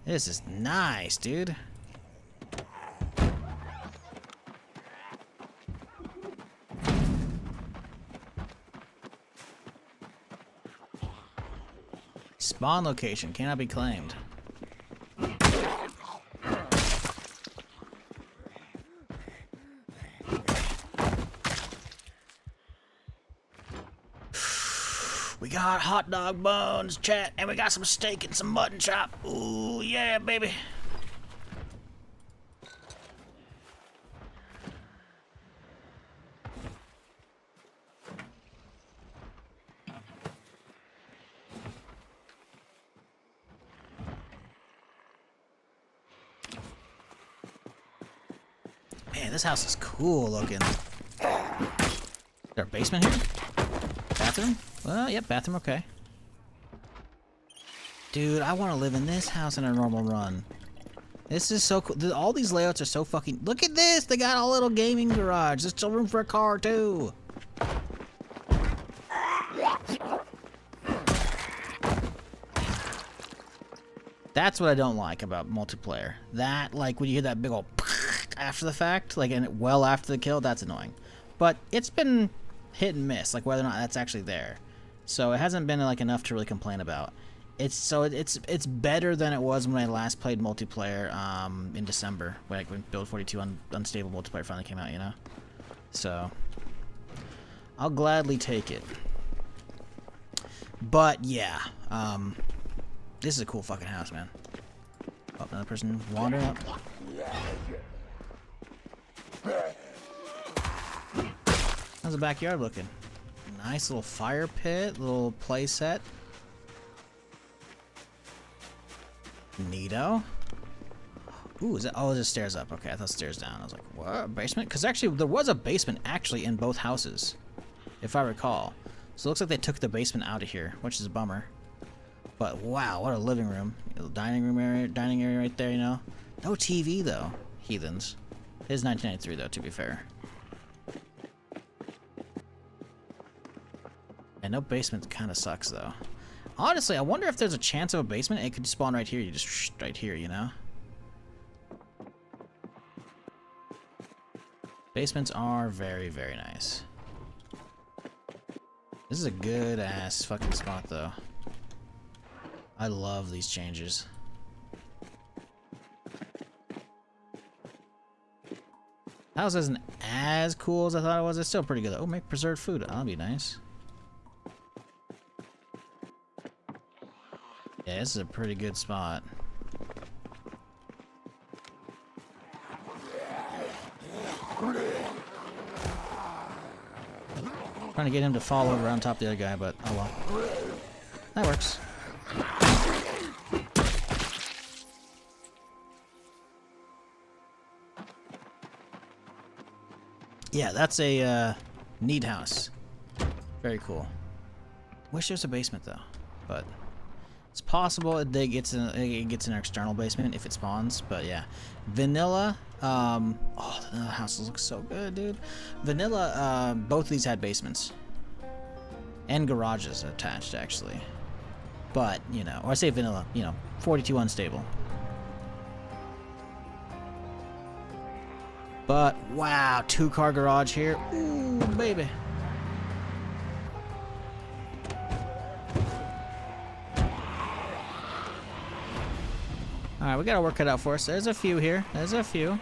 This is nice, dude. Spawn location cannot be claimed. We got hot dog bones, chat, and we got some steak and some mutton chop. Ooh, yeah, baby. Man, this house is cool looking. Is there a basement here? Bathroom? Well, yep, bathroom, okay. Dude, I want to live in this house in a normal run. This is so cool. All these layouts are so fucking... Look at this! They got a little gaming garage. There's still room for a car, too. That's what I don't like about multiplayer. That, like, when you hear that big old after the fact, like, and well after the kill, that's annoying. But it's been hit and miss, like whether or not that's actually there. So it hasn't been like enough to really complain about. It's better than it was when I last played multiplayer in December, like when Build 42 Unstable multiplayer finally came out, you know. So I'll gladly take it. But yeah, this is a cool fucking house, man. Oh, another person wandering up. How's the backyard looking? Nice little fire pit, little play set. go. Ooh, is it? Oh, there's stairs up. Okay, I thought stairs down. I was like, what? Basement? Because actually, there was a basement actually in both houses, if I recall. So it looks like they took the basement out of here, which is a bummer. But wow, what a living room. Dining area right there, you know. No TV though, heathens. It is 1993 though, to be fair. And no basement kind of sucks though. Honestly, I wonder if there's a chance of a basement. It could spawn right here. You just right here, you know. Basements are very, very nice. This is a good ass fucking spot though. I love these changes. House isn't as cool as I thought it was. It's still pretty good. Oh, make preserved food. That'll be nice. Yeah, this is a pretty good spot. Trying to get him to fall over on top of the other guy, but oh well. That works. Yeah, that's a neat house. Very cool. Wish there's a basement though, but it's possible it gets an external basement if it spawns. But yeah, vanilla. Oh, the vanilla houses look so good, dude. Vanilla. Both of these had basements and garages attached, actually. But you know, or I say vanilla. You know, 42 unstable. But wow, 2-car garage here. Ooh, baby. Alright, we gotta work it out for us. There's a few here. There's a few.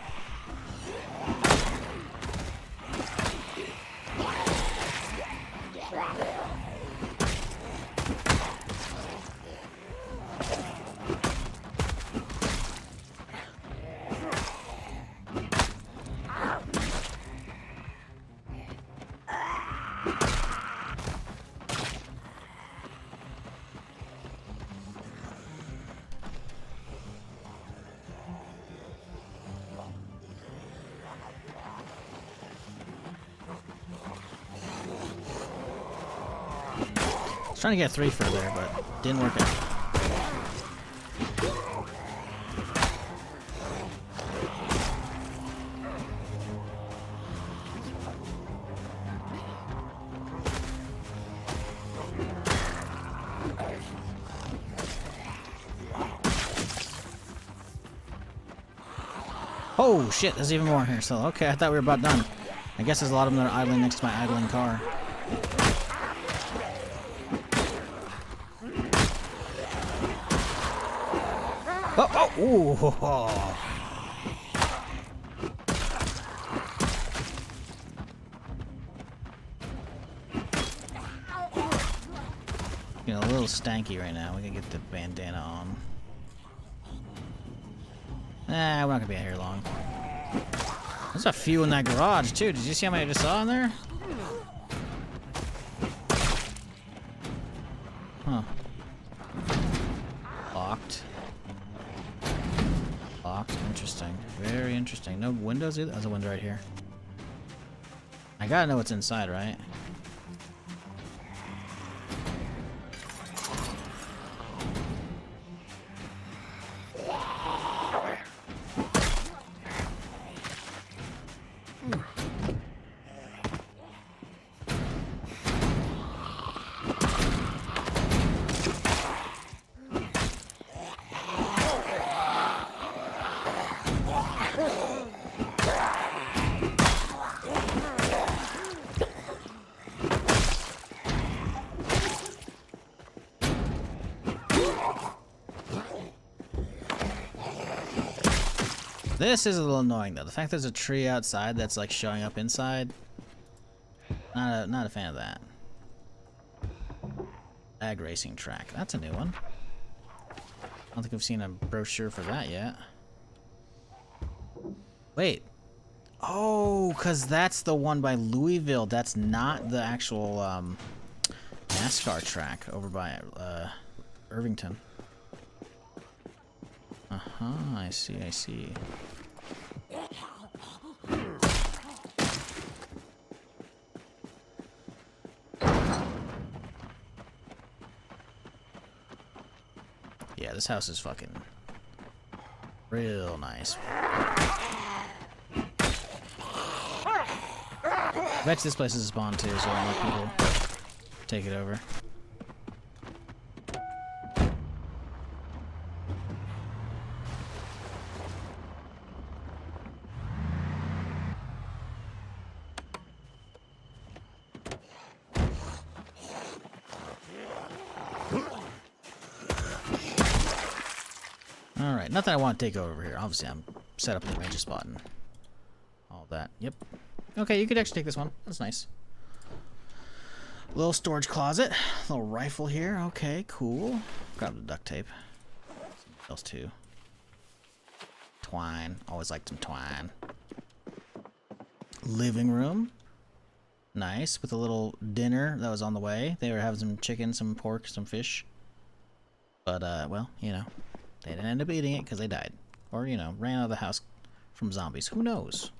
Trying to get a 3 for there, but didn't work out. Oh shit, there's even more here. So okay, I thought we were about done. I guess there's a lot of them that are idling next to my idling car. Oh, oh, ooh, ho, ho. You know, a little stanky right now. We gotta get the bandana on. Nah, we're not gonna be out here long. There's a few in that garage too. Did you see how many I just saw in there? Huh. Locked. Locked. Interesting. Very interesting. No windows either? There's a window right here. I gotta know what's inside, right? This is a little annoying though. The fact there's a tree outside that's like showing up inside. Not a fan of that. Ag racing track. That's a new one. I don't think I've seen a brochure for that yet. Wait. Oh, cause that's the one by Louisville. That's not the actual NASCAR track over by Irvington. Uh-huh, I see, I see. Yeah, this house is fucking real nice. I bet this place is a spawn too, so I don't let people take it over. Alright, not that I want to take over here. Obviously, I'm set up in the major spot and all that. Yep. Okay, you could actually take this one. That's nice. Little storage closet. Little rifle here. Okay, cool. Grab the duct tape. Something else too. Twine. Always liked some twine. Living room. Nice. With a little dinner that was on the way. They were having some chicken, some pork, some fish. But, well, you know. They didn't end up eating it because they died. Or, you know, ran out of the house from zombies. Who knows?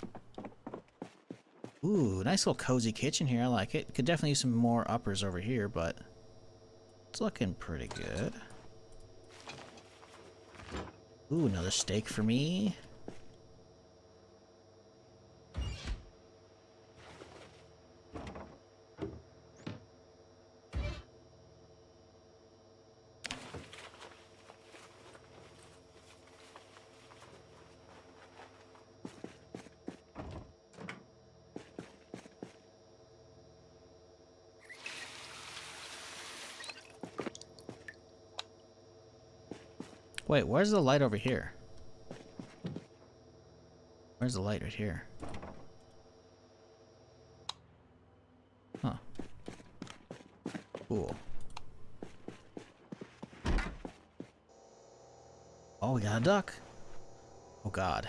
Ooh, nice little cozy kitchen here. I like it. Could definitely use some more uppers over here, but it's looking pretty good. Ooh, another steak for me. Wait, where's the light over here? Where's the light right here? Huh. Cool. Oh, we got a duck. Oh, God.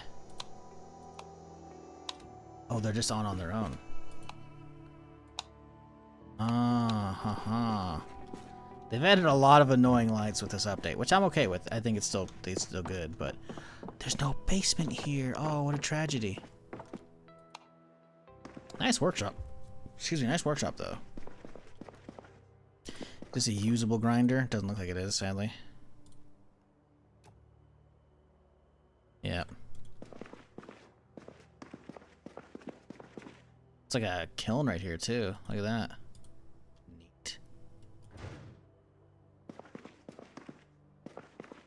Oh, they're just on their own. Ah, ha, ha. They've added a lot of annoying lights with this update, which I'm okay with. I think it's still good, but there's no basement here. Oh, what a tragedy. Nice workshop. Excuse me, nice workshop though. Is this a usable grinder? Doesn't look like it is, sadly. Yep. It's like a kiln right here too. Look at that.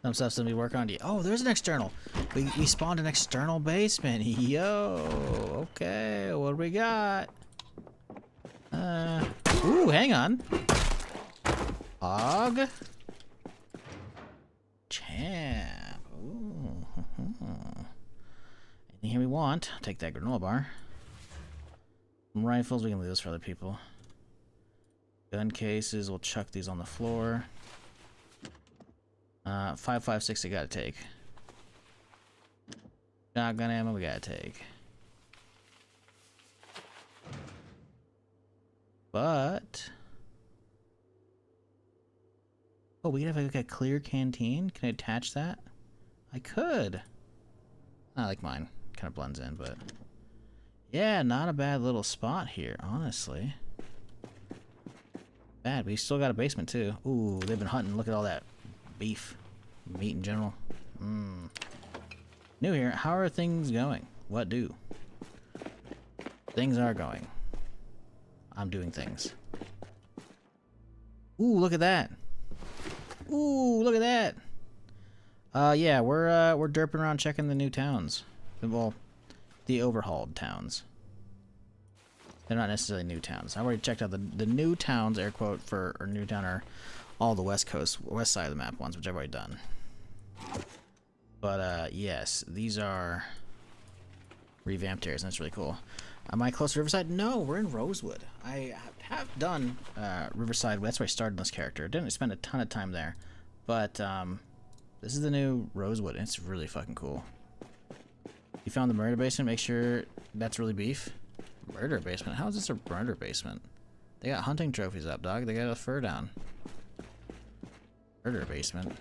Some stuff's gonna be working on. Oh, there's an external. We spawned an external basement. Yo. Okay. What do we got? Ooh, hang on. Hog. Champ. Ooh. Anything here we want? I'll take that granola bar. Some rifles. We can leave those for other people. Gun cases. We'll chuck these on the floor. 5.56 I gotta take. Shotgun ammo we gotta take. But oh, we can have like a clear canteen. Can I attach that? I could. I like mine. Kind of blends in, but yeah, not a bad little spot here, honestly. Bad. We still got a basement too. Ooh, they've been hunting. Look at all that beef, meat in general. New here. How are things going? What do? Things are going. I'm doing things. Ooh, look at that. Ooh, look at that. Yeah, we're derping around checking the new towns. Well, the overhauled towns. They're not necessarily new towns. I already checked out the new towns, air quote, or new town are all the west side of the map ones, which I've already done. But yes, these are revamped areas, and that's really cool. Am I close to Riverside? No, we're in Rosewood. I have done Riverside. That's where I started this character. Didn't spend a ton of time there, but this is the new Rosewood. And it's really fucking cool. You found the murder basement. Make sure that's really beef. Murder basement? How is this a murder basement? They got hunting trophies up, dog. They got a fur down. Murder basement.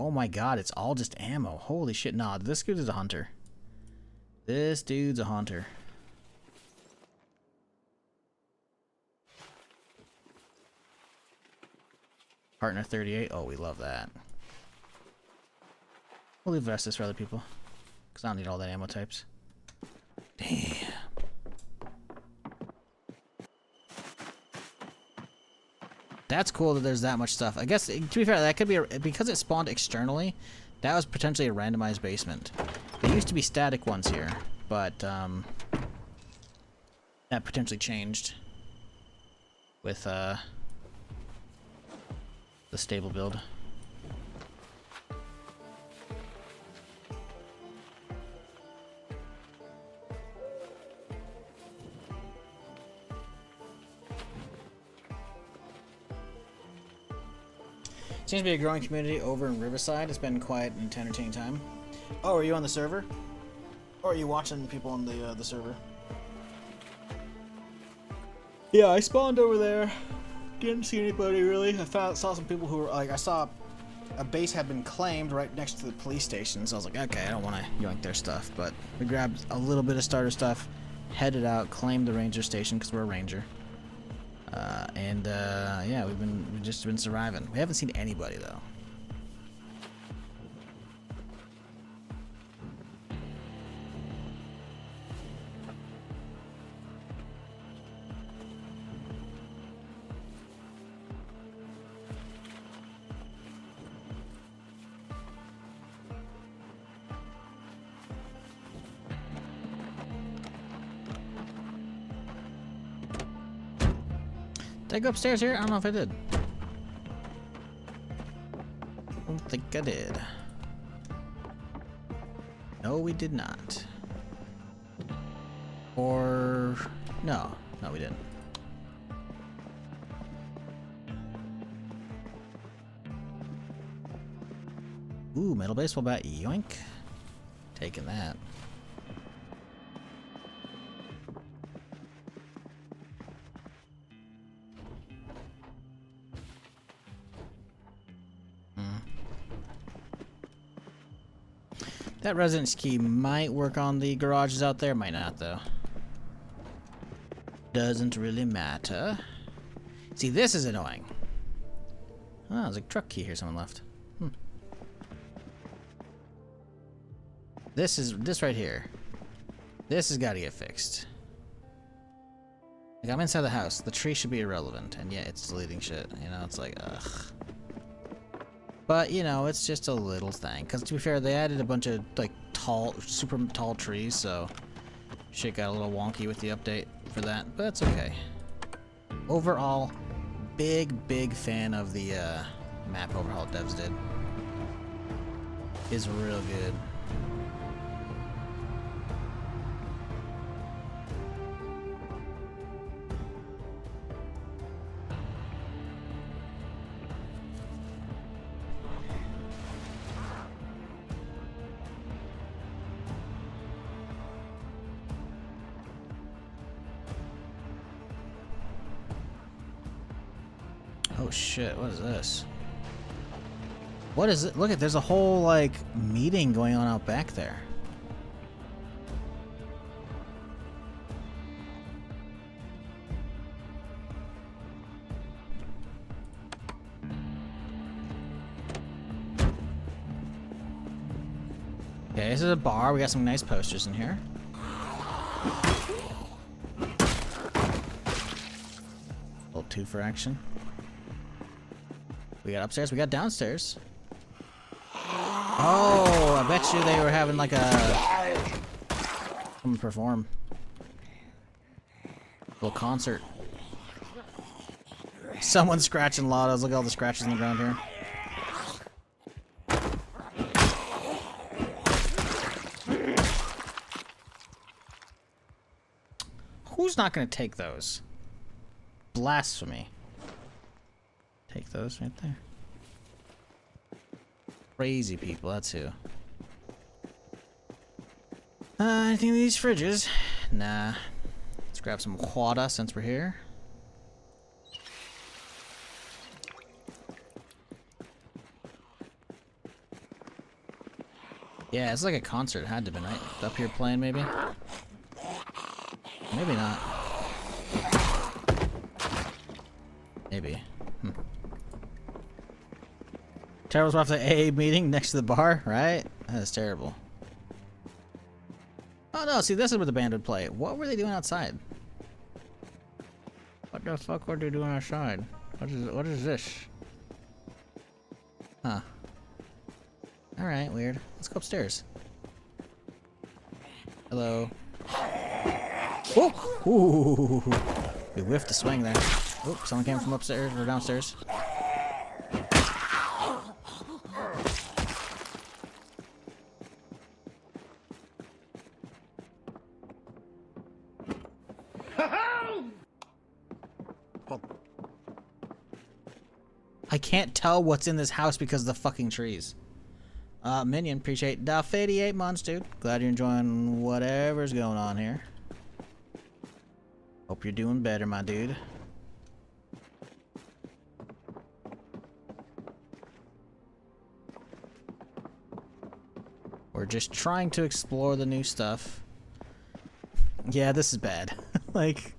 Oh my god, it's all just ammo. Holy shit, nah, this dude is a hunter. This dude's a hunter. Partner 38. Oh, we love that. We'll leave the rest of this for other people. Because I don't need all that ammo types. Damn. That's cool that there's that much stuff. I guess, to be fair, that could be, because it spawned externally, that was potentially a randomized basement. There used to be static ones here, but that potentially changed with the stable build. Seems to be a growing community over in Riverside. It's been quite an entertaining time. Oh, are you on the server? Or are you watching people on the server? Yeah, I spawned over there. Didn't see anybody really. Saw some people who were like, I saw a base had been claimed right next to the police station, so I was like, okay, I don't want to yoink their stuff, but we grabbed a little bit of starter stuff, headed out, claimed the ranger station because we're a ranger. Yeah, we've just been surviving. We haven't seen anybody though. Did I go upstairs here? I don't know if I did. I don't think I did. No, we did not. Or... No. No, we didn't. Ooh, metal baseball bat. Yoink. Taking that. That residence key might work on the garages out there, might not though. Doesn't really matter. See, this is annoying. Oh, there's a truck key here someone left. This right here. This has got to get fixed. Like, I'm inside the house. The tree should be irrelevant, and yet it's deleting shit. You know, it's like, ugh. But, you know, it's just a little thing. Because, to be fair, they added a bunch of, like, tall, super tall trees, so shit got a little wonky with the update for that. But that's okay. Overall, big fan of the map overhaul devs did. Is real good. Oh shit, what is this? What is it? Look at, there's a whole, like, meeting going on out back there. Okay, this is a bar. We got some nice posters in here. Little two for action. We got upstairs, we got downstairs. Oh, I bet you they were having like a... Come perform. Little concert. Someone's scratching lottos. Look at all the scratches on the ground here. Who's not going to take those? Blasphemy. Take those right there. Crazy people, that's who. Anything in these fridges? Nah. Let's grab some water since we're here. Yeah, it's like a concert. Had to be right up here playing, maybe. Maybe not. Maybe. Terrible's off the AA meeting next to the bar, right? That is terrible. Oh no, see, this is where the band would play. What were they doing outside? What the fuck were they doing outside? What is this? Huh. Alright, weird. Let's go upstairs. Hello. Whoop! Ooh! We whiffed the swing there. Oop, someone came from upstairs or downstairs. I can't tell what's in this house because of the fucking trees. Minion, appreciate the 88 months, dude. Glad you're enjoying whatever's going on here. Hope you're doing better, my dude. We're just trying to explore the new stuff. Yeah, this is bad. Like,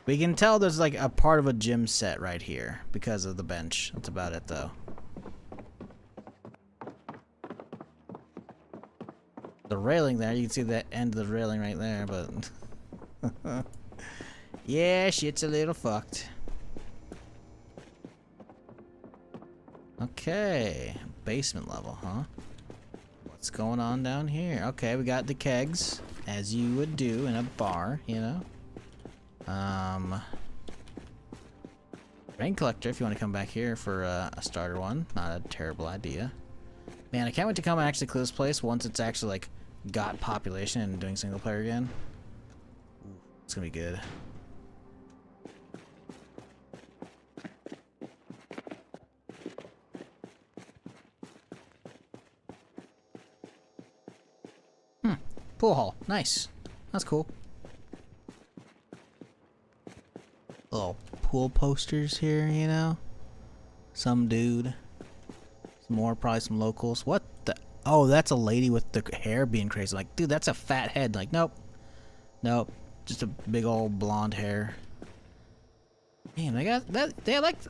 we can tell there's like a part of a gym set right here because of the bench. That's about it, though. The railing there, you can see the end of the railing right there, but yeah, shit's a little fucked. Okay, basement level, huh? What's going on down here? Okay, we got the kegs, as you would do in a bar, you know. Rain collector, if you want to come back here for a starter one, not a terrible idea. Man, I can't wait to come and actually clear this place once it's actually like got population and doing single player again. Ooh, it's gonna be good. Pool hall, nice. That's cool. Little pool posters here, you know. Some dude. Some more, probably some locals. What the? Oh, that's a lady with the hair being crazy. Like, dude, that's a fat head. Like, nope. Nope. Just a big old blonde hair. Man, they got that.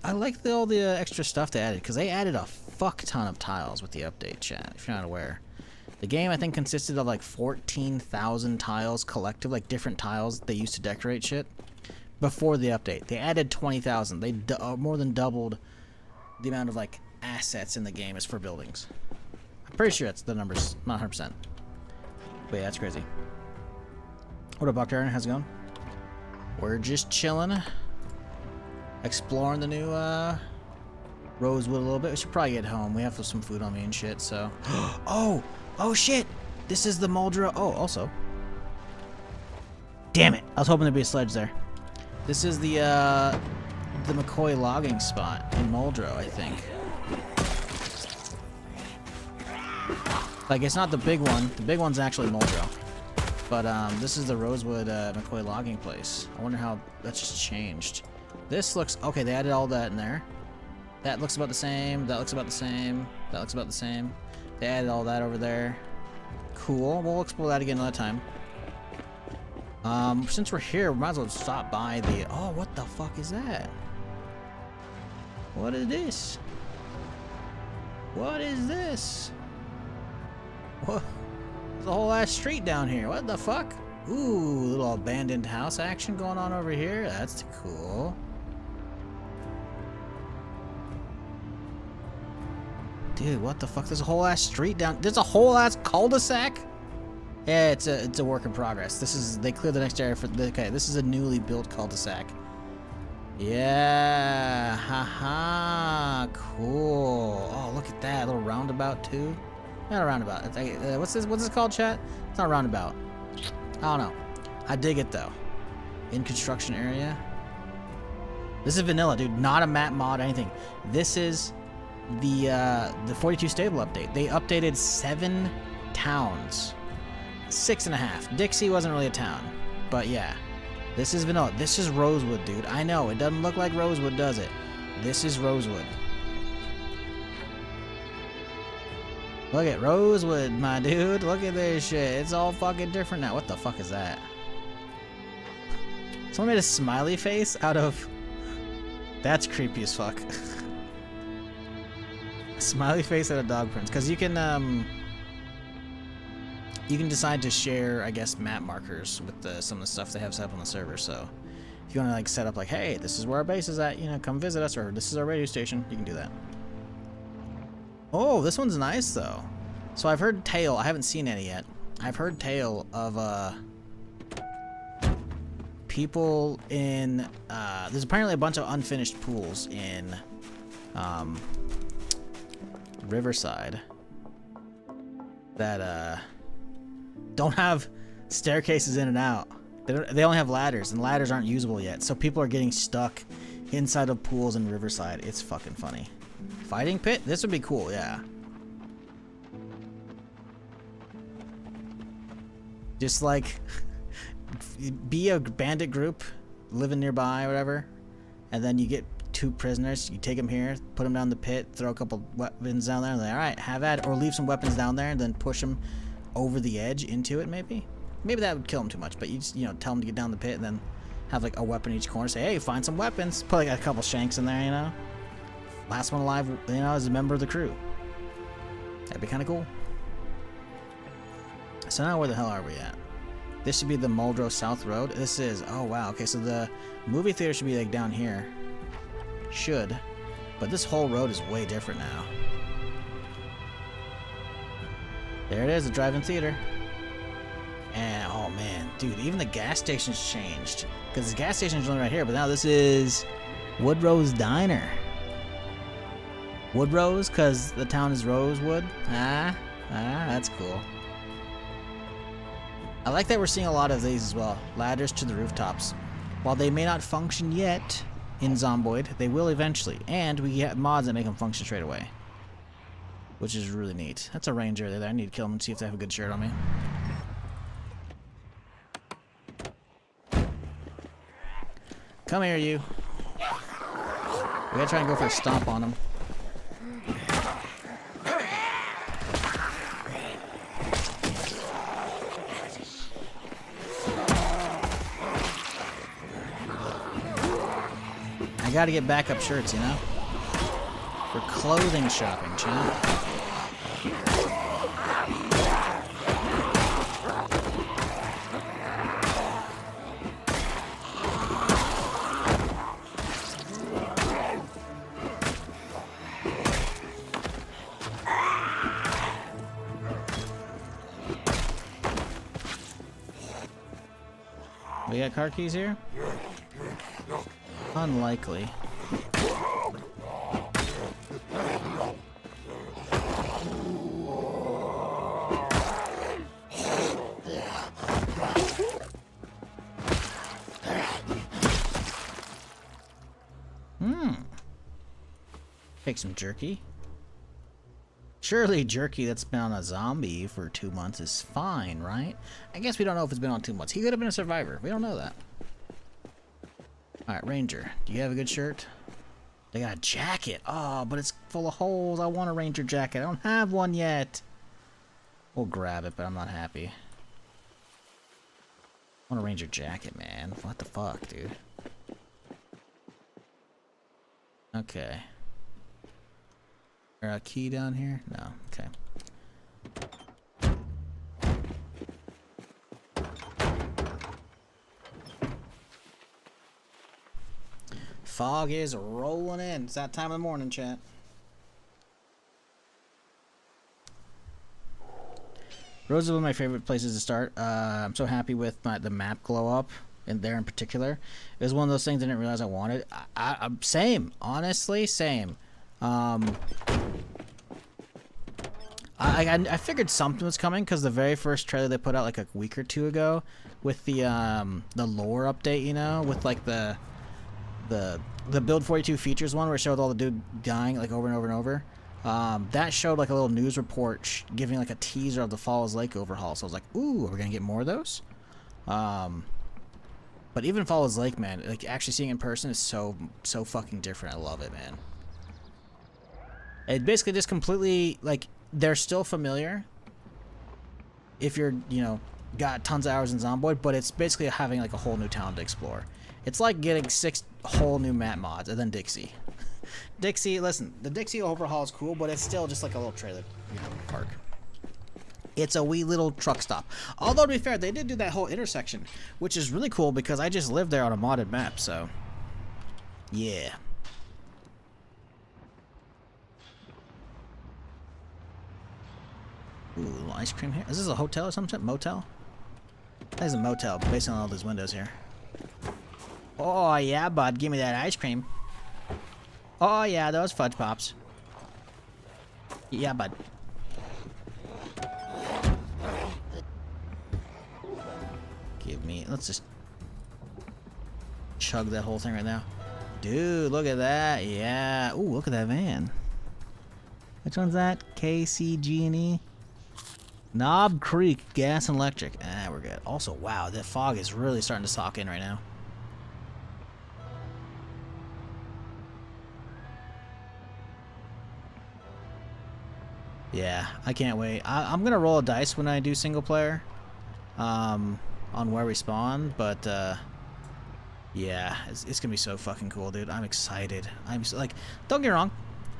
I like all the extra stuff they added, because they added a fuck ton of tiles with the update, chat, if you're not aware. The game, I think, consisted of like 14,000 tiles collective, like different tiles they used to decorate shit. Before the update, they added 20,000. They more than doubled the amount of like assets in the game as for buildings. I'm pretty sure that's the numbers, not 100%. But yeah, that's crazy. What up, Octarian? How's it going? We're just chilling, exploring the new Rosewood a little bit. We should probably get home. We have some food on me and shit. So, oh shit! This is the Muldrow. Oh, also, damn it! I was hoping there'd be a sledge there. This is the McCoy logging spot in Muldrow, I think. Like, it's not the big one. The big one's actually Muldrow. But this is the Rosewood McCoy logging place. I wonder how that's just changed. This looks okay. They added all that in there. That looks about the same. That looks about the same. That looks about the same. They added all that over there. Cool. We'll explore that again another time. Since we're here, we might as well stop by the... Oh, what the fuck is that? What is this? What is this? What? There's a whole ass street down here. What the fuck? Ooh, little abandoned house action going on over here. That's cool. Dude, what the fuck? There's a whole ass street down... There's a whole ass cul-de-sac? Yeah, it's a work in progress. This is... They cleared the next area for... Okay, this is a newly built cul-de-sac. Yeah. Haha. Cool. Oh, look at that. A little roundabout, too. Not a roundabout. What's this called, chat? It's not a roundabout. I don't know. I dig it, though. In construction area. This is vanilla, dude. Not a map mod or anything. This is... the 42 stable update. They updated 7 towns. 6.5. Dixie wasn't really a town, but yeah, this is vanilla. This is Rosewood, dude. I know it doesn't look like Rosewood, does it? This is Rosewood. Look at Rosewood, my dude. Look at this shit. It's all fucking different now. What the fuck is that? Someone made a smiley face out of... That's creepy as fuck. A smiley face out of dog prints. Because you can decide to share, I guess, map markers with some of the stuff they have set up on the server. So if you want to like set up like, hey, this is where our base is at, you know, come visit us, or this is our radio station, you can do that. Oh, this one's nice though. So I've heard tale. I haven't seen any yet. I've heard tale of people in. There's apparently a bunch of unfinished pools in Riverside that don't have staircases in and out. They only have ladders, and ladders aren't usable yet. So people are getting stuck inside of pools in Riverside. It's fucking funny. Fighting pit? This would be cool, yeah. Just like be a bandit group living nearby or whatever, and then you get 2 prisoners, you take them here, put them down the pit, throw a couple weapons down there, and they're like, alright, have at it. Or leave some weapons down there and then push them over the edge into it, maybe that would kill them too much, but you just, you know, tell them to get down the pit and then have like a weapon in each corner, say, hey, find some weapons, put like a couple shanks in there, you know, last one alive, you know, as a member of the crew. That'd be kind of cool. So now where the hell are we at? This should be the Muldrow South Road. This is, oh wow, okay, so the movie theater should be like down here. Should. But this whole road is way different now. There it is, the drive-in theater. And, oh man, dude, even the gas station's changed. Because the gas station's only right here, but now this is Woodrow's Diner. Woodrow's, because the town is Rosewood. That's cool. I like that we're seeing a lot of these as well. Ladders to the rooftops. While they may not function yet in Zomboid, they will eventually. And we get mods that make them function straight away. Which is really neat. That's a ranger there. I need to kill them and see if they have a good shirt on me. Come here, you. We gotta try and go for a stomp on them. I gotta get backup shirts, you know? For clothing shopping, champ. We got car keys here? Unlikely. Take some jerky. Surely jerky that's been on a zombie for 2 months is fine, right? I guess we don't know if it's been on 2 months. He could have been a survivor. We don't know that. Alright, Ranger. Do you have a good shirt? They got a jacket. Oh, but it's full of holes. I want a Ranger jacket. I don't have one yet. We'll grab it, but I'm not happy. I want a Ranger jacket, man. What the fuck, dude? Okay. Is there a key down here? No. Okay. Fog is rolling in. It's that time of the morning, chat. Rose is one of my favorite places to start. I'm so happy with the map glow up in there in particular. It was one of those things I didn't realize I wanted. Same. Honestly, same. I figured something was coming because the very first trailer they put out like a week or 2 ago with the lore update, you know, with like the Build 42 features one where it showed all the dude dying like over and over and over. That showed like a little news report giving like a teaser of the Falls Lake overhaul. So I was like, ooh, are we gonna get more of those? But even Falls Lake, man, like actually seeing it in person is so fucking different. I love it, man. It basically just completely, like, they're still familiar if you're, you know, got tons of hours in Zomboid, but it's basically having like a whole new town to explore. It's like getting 6 whole new map mods and then Dixie. Dixie, listen, the Dixie overhaul is cool, but it's still just like a little trailer, you know, park. It's a wee little truck stop. Although, to be fair, they did do that whole intersection, which is really cool because I just lived there on a modded map, so yeah. Ooh, a little ice cream here. Is this a hotel or something? Motel? That is a motel, based on all these windows here. Oh, yeah, bud. Give me that ice cream. Oh, yeah, those fudge pops. Yeah, bud. Give me... Let's just chug that whole thing right now. Dude, look at that. Yeah. Ooh, look at that van. Which one's that? KCG&E? Knob Creek Gas and Electric. Ah, we're good. Also, wow, the fog is really starting to sock in right now. Yeah, I can't wait. I'm gonna roll a dice when I do single player, on where we spawn, but yeah, it's gonna be so fucking cool, dude. I'm excited. I'm so, like, don't get me wrong,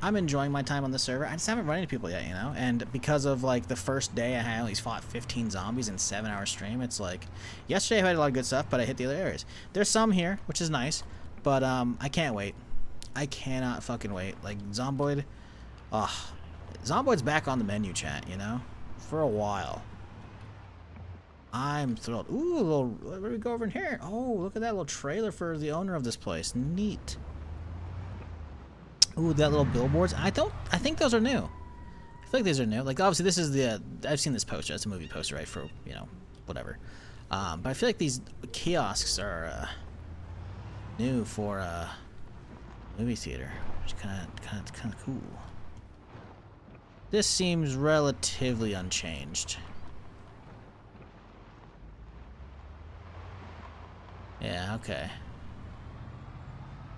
I'm enjoying my time on the server. I just haven't run into people yet, you know. And because of like the first day, I had at least fought 15 zombies in 7-hour stream. It's like yesterday I had a lot of good stuff, but I hit the other areas. There's some here, which is nice, but I can't wait. I cannot fucking wait. Like Zomboid, Zomboid's back on the menu, chat, you know, for a while. I'm thrilled. Ooh, a little, where do we go over in here? Oh, look at that little trailer for the owner of this place. Neat. Ooh, that little billboards. I think those are new. I feel like these are new. Like, obviously, this is the, I've seen this poster. It's a movie poster, right, for, you know, whatever. But I feel like these kiosks are new for movie theater, which is kind of cool. This seems relatively unchanged. Yeah, okay.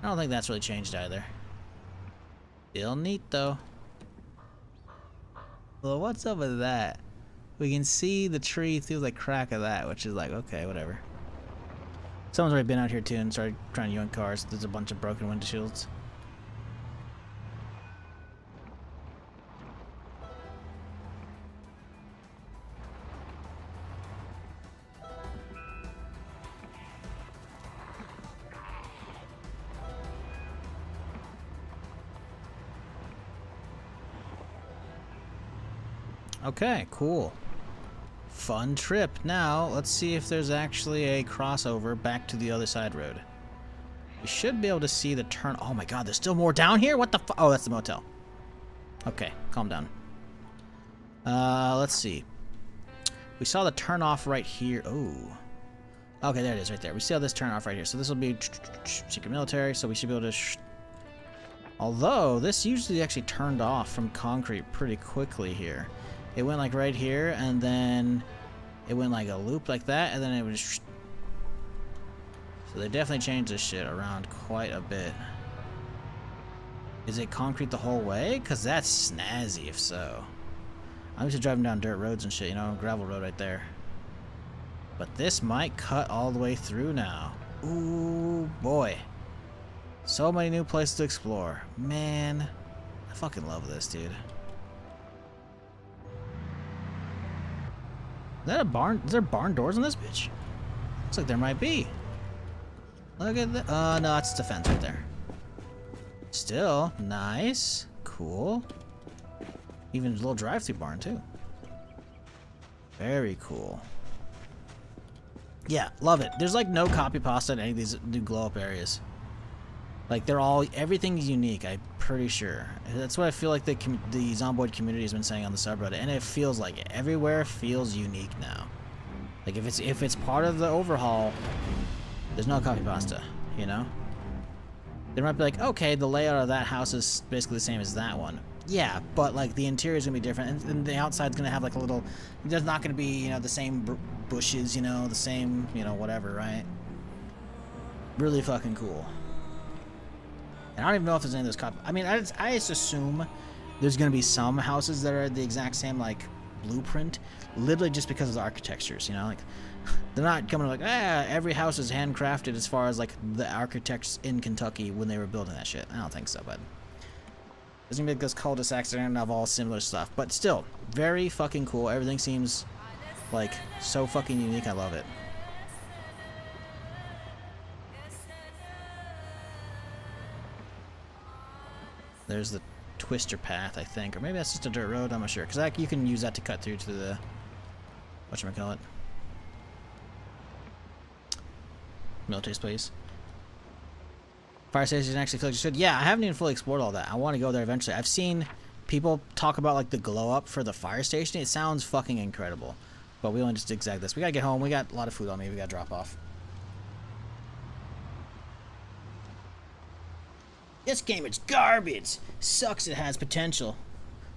I don't think that's really changed either. Still neat, though. Well, what's up with that? We can see the tree through the crack of that, which is like, okay, whatever. Someone's already been out here, too, and started trying to yoink cars. There's a bunch of broken windshields. Okay, cool. Fun trip. Now, let's see if there's actually a crossover back to the other side road. We should be able to see the turn. Oh my god, there's still more down here? What the fu- Oh, that's the motel. Okay, calm down. Let's see. We saw the turn off right here. Oh. Okay, there it is right there. We see this turn off right here. So this will be secret military, so we should be able to... Although, this usually actually turned off from concrete pretty quickly here. It went like right here, and then it went like a loop like that, and then it was... So they definitely changed this shit around quite a bit. Is it concrete the whole way? Because that's snazzy if so. I'm used to driving down dirt roads and shit, you know, gravel road right there. But this might cut all the way through now. Ooh, boy. So many new places to explore. Man, I fucking love this, dude. Is that a barn? Is there barn doors on this bitch? Looks like there might be. Look at that. No, that's the fence right there. Still, nice. Cool. Even a little drive-through barn, too. Very cool. Yeah, love it. There's like no copy pasta in any of these new glow-up areas. Like, they're all, everything's unique, I'm pretty sure. That's what I feel like the Zomboid community has been saying on the subreddit, and it feels like it. Everywhere feels unique now. Like, if it's part of the overhaul, there's no copy pasta, you know? They might be like, okay, the layout of that house is basically the same as that one. Yeah, but, like, the interior is going to be different, and the outside's going to have, like, a little... There's not going to be, you know, the same bushes, you know, the same, you know, whatever, right? Really fucking cool. And I don't even know if there's any of those copy... I mean, I just assume there's going to be some houses that are the exact same, like, blueprint, literally just because of the architectures, you know? Like, they're not coming like, every house is handcrafted as far as, like, the architects in Kentucky when they were building that shit. I don't think so, but there's going to be those cul-de-sacs that are going to have all similar stuff. But still, very fucking cool. Everything seems, like, so fucking unique. I love it. There's the twister path, I think. Or maybe that's just a dirt road. I'm not sure. Because you can use that to cut through to the... whatchamacallit? Military space. Fire station actually feels good. Yeah, I haven't even fully explored all that. I want to go there eventually. I've seen people talk about, like, the glow up for the fire station. It sounds fucking incredible. But we only just zigzag this. We gotta get home. We got a lot of food on me. We gotta drop off. This game is garbage. Sucks it has potential.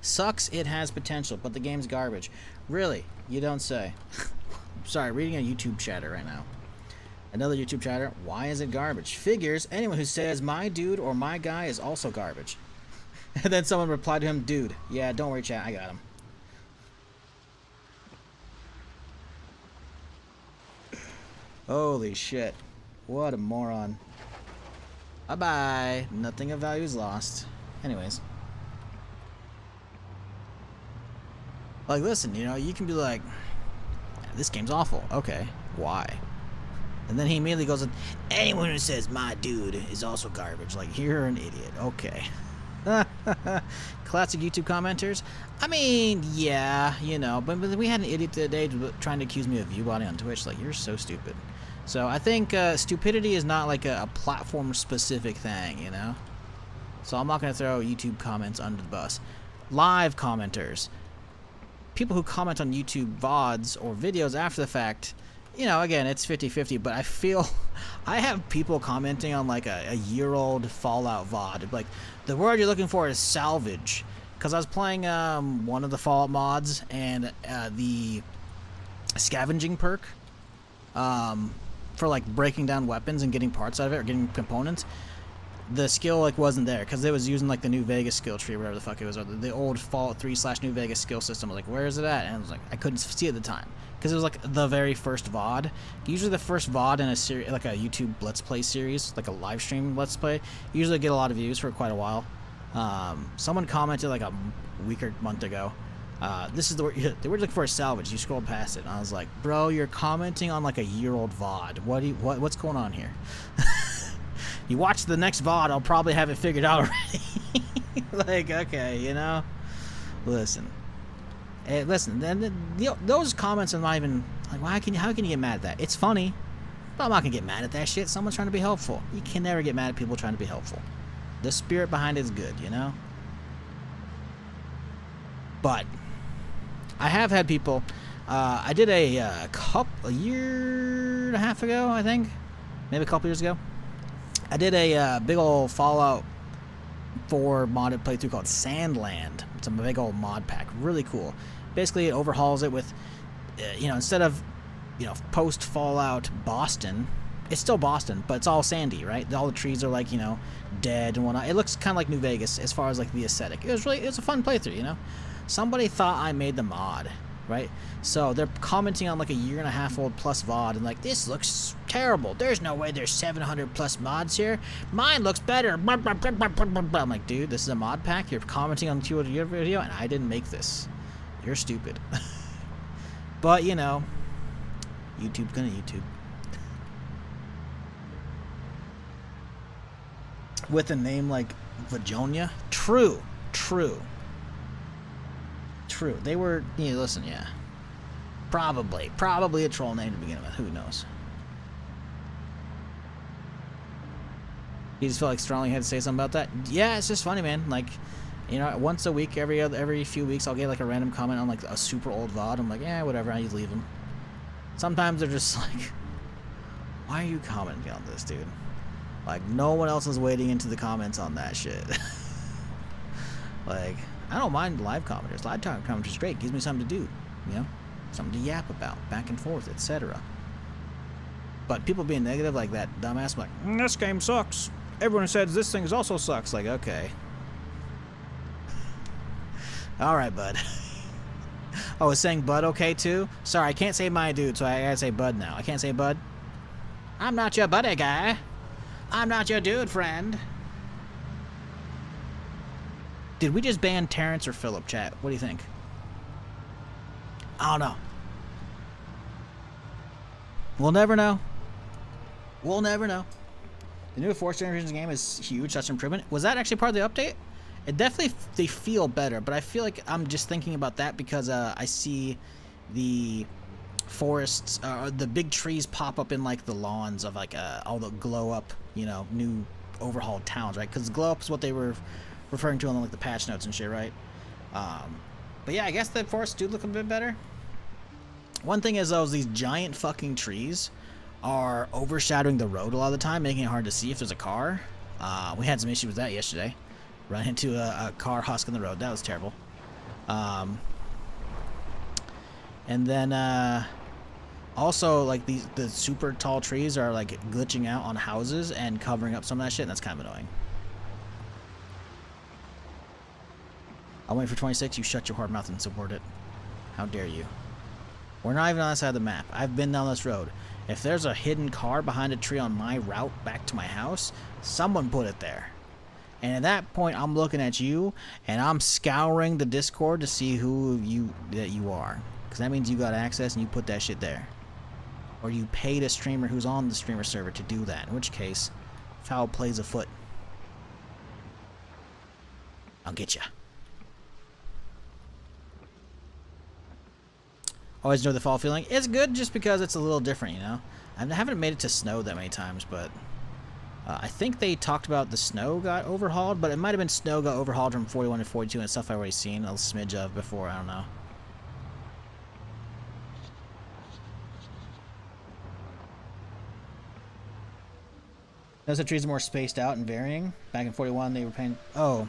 Sucks it has potential, but the game's garbage. Really? You don't say. Sorry, reading a YouTube chatter right now. Another YouTube chatter. Why is it garbage? Figures. Anyone who says my dude or my guy is also garbage. And then someone replied to him, dude. Yeah, don't worry, chat. I got him. Holy shit. What a moron. Bye-bye. Nothing of value is lost. Anyways. Like, listen, you know, you can be like, this game's awful. Okay. Why? And then he immediately goes, anyone who says my dude is also garbage. Like, you're an idiot. Okay. Classic YouTube commenters. I mean, yeah, you know, but we had an idiot today trying to accuse me of viewbotting on Twitch. Like, you're so stupid. So I think stupidity is not like a platform-specific thing, you know? So I'm not going to throw YouTube comments under the bus. Live commenters. People who comment on YouTube VODs or videos after the fact, you know, again, it's 50-50, but I feel I have people commenting on like a year-old Fallout VOD. Like, the word you're looking for is salvage. Because I was playing one of the Fallout mods, and the scavenging perk, for like breaking down weapons and getting parts out of it or getting components, the skill like wasn't there because it was using like the New Vegas skill tree or whatever the fuck it was, or the old Fallout 3/New Vegas skill system. I was like, where is it at? And I was like, I couldn't see it at the time because it was like the very first VOD. Usually the first VOD in a series, like a YouTube Let's Play series, like a live stream Let's Play, usually get a lot of views for quite a while. Someone commented like a week or month ago, this is the word they were looking for, a salvage. You scrolled past it, and I was like, bro, you're commenting on like a year-old VOD. What's going on here? You watch the next VOD, I'll probably have it figured out already. Like, okay, you know, listen. Hey, listen. Then those comments are not even like, how can you get mad at that? It's funny, but I'm not gonna get mad at that shit. Someone's trying to be helpful. You can never get mad at people trying to be helpful. The spirit behind it is good, you know. But I have had people. I did a year and a half ago, I think, maybe a couple years ago. I did a big old Fallout 4 modded playthrough called Sandland. It's a big old mod pack, really cool. Basically, it overhauls it with, you know, instead of, you know, post Fallout Boston, it's still Boston, but it's all sandy, right? All the trees are like, you know, dead and whatnot. It looks kind of like New Vegas as far as like the aesthetic. It was a fun playthrough, you know. Somebody thought I made the mod, right? So they're commenting on like a year and a half old plus VOD and like, this looks terrible. There's no way there's 700 plus mods here. Mine looks better. I'm like, dude, this is a mod pack. You're commenting on your video and I didn't make this. You're stupid. But, you know, YouTube's gonna YouTube. With a name like Vajonia? True. They were, you know, listen, yeah. Probably a troll name to begin with. Who knows? You just felt like strongly had to say something about that? Yeah, it's just funny, man. Like, you know, once a week, every few weeks, I'll get like a random comment on like a super old VOD. I'm like, yeah, whatever, I just leave them. Sometimes they're just like, why are you commenting on this, dude? Like, no one else is wading into the comments on that shit. Like, I don't mind live commenters. Live commenters is great. Gives me something to do, you know? Something to yap about, back and forth, etc. But people being negative like that dumbass, I'm like, this game sucks. Everyone says this thing also sucks. Like, okay. All right, bud. Oh, is saying bud okay too? Sorry, I can't say my dude, so I gotta say bud now. I can't say bud. I'm not your buddy guy. I'm not your dude friend. Did we just ban Terrence or Philip, chat? What do you think? I don't know. We'll never know. We'll never know. The new Force Generations game is huge. Such improvement. Was that actually part of the update? It definitely, they feel better, but I feel like I'm just thinking about that because I see the forests, the big trees pop up in like the lawns of like all the glow up, you know, new overhauled towns, right? Because glow up is what they were referring to on like the patch notes and shit, right? But yeah, I guess the forests do look a bit better. One thing is though, is these giant fucking trees are overshadowing the road a lot of the time, making it hard to see if there's a car. We had some issues with that yesterday. Ran into a car husk in the road. That was terrible. And then also like the super tall trees are like glitching out on houses and covering up some of that shit, and that's kind of annoying. I'll wait for 26. You shut your hard mouth and support it. How dare you? We're not even on that side of the map. I've been down this road. If there's a hidden car behind a tree on my route back to my house, someone put it there. And at that point, I'm looking at you, and I'm scouring the Discord to see who you are. Because that means you got access and you put that shit there. Or you paid a streamer who's on the streamer server to do that. In which case, foul plays afoot. I'll get ya. Always know the fall feeling. It's good just because it's a little different, you know? I haven't made it to snow that many times, but I think they talked about the snow got overhauled, but it might have been snow got overhauled from 41 to 42 and stuff I've already seen a smidge of before. I don't know. Those the trees are more spaced out and varying. Back in 41, they were paying. Oh,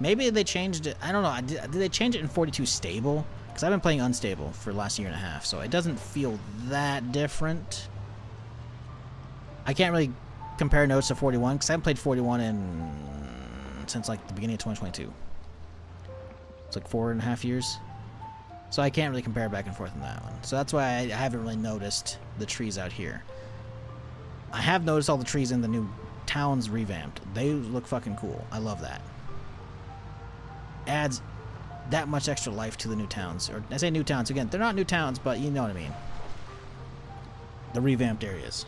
maybe they changed it. I don't know. Did they change it in 42 stable? Because I've been playing unstable for the last year and a half, so it doesn't feel that different. I can't really compare notes to 41 because I haven't played 41 since like the beginning of 2022. It's like 4.5 years. So I can't really compare back and forth on that one. So that's why I haven't really noticed the trees out here. I have noticed all the trees in the new towns revamped. They look fucking cool. I love that. Adds that much extra life to the new towns. Or I say new towns, again, they're not new towns, but you know what I mean. The revamped areas.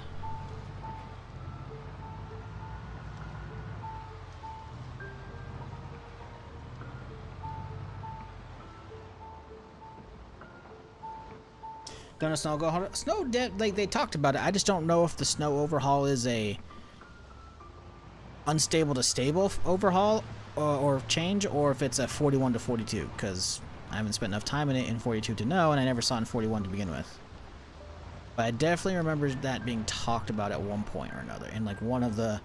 Don't a snow overhaul? Like they talked about it. I just don't know if the snow overhaul is a unstable to stable overhaul or change, or if it's a 41 to 42. Because I haven't spent enough time in it in 42 to know, and I never saw it in 41 to begin with. But I definitely remember that being talked about at one point or another in like one of the,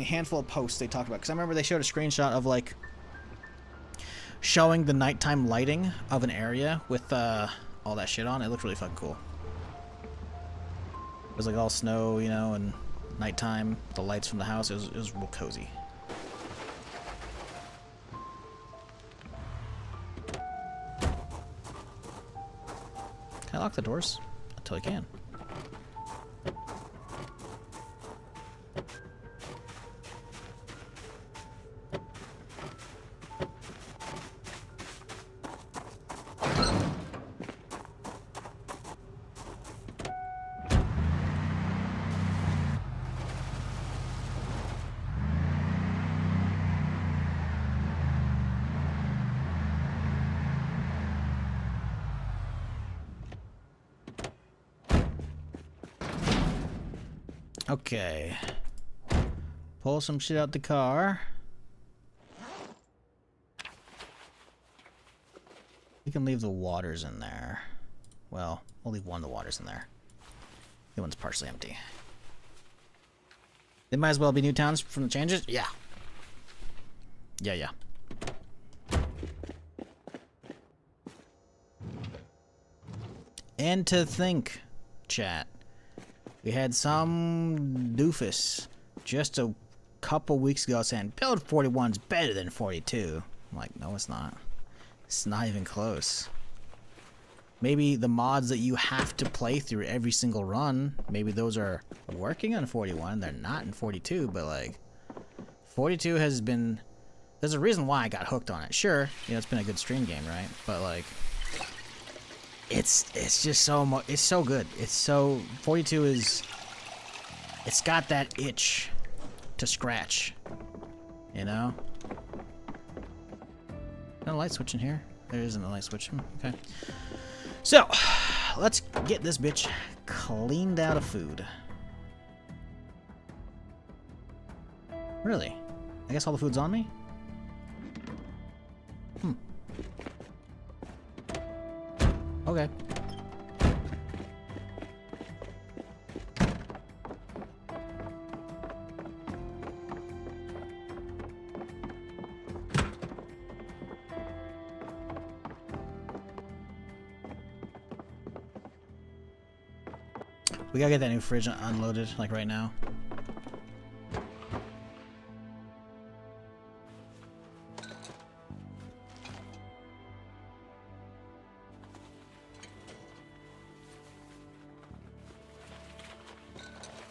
handful of posts they talked about. Because I remember they showed a screenshot of like showing the nighttime lighting of an area with all that shit on. It looked really fucking cool. It was like all snow, you know, and nighttime, the lights from the house. It was real cozy. Can I lock the doors? Until I can. Okay. Pull some shit out the car. We can leave the waters in there. Well, we'll leave one of the waters in there. The one's partially empty. They might as well be new towns from the changes? Yeah. Yeah. And to think, chat. We had some doofus just a couple weeks ago saying build 41's better than 42. I'm like, no, it's not. It's not even close. Maybe the mods that you have to play through every single run, maybe those are working on 41. They're not in 42, but like 42 has been. There's a reason why I got hooked on it. Sure, you know it's been a good stream game, right? But like, it's just so it's so good. It's so 42 is. It's got that itch to scratch, you know. No light switch in here. There isn't a light switch. Okay. So, let's get this bitch cleaned out of food. Really? I guess all the food's on me? Okay. We gotta get that new fridge unloaded, like right now.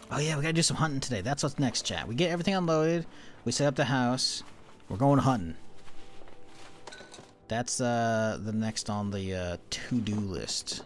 Oh yeah, we gotta do some hunting today. That's what's next, chat. We get everything unloaded, we set up the house, we're going hunting. That's the next on the to-do list.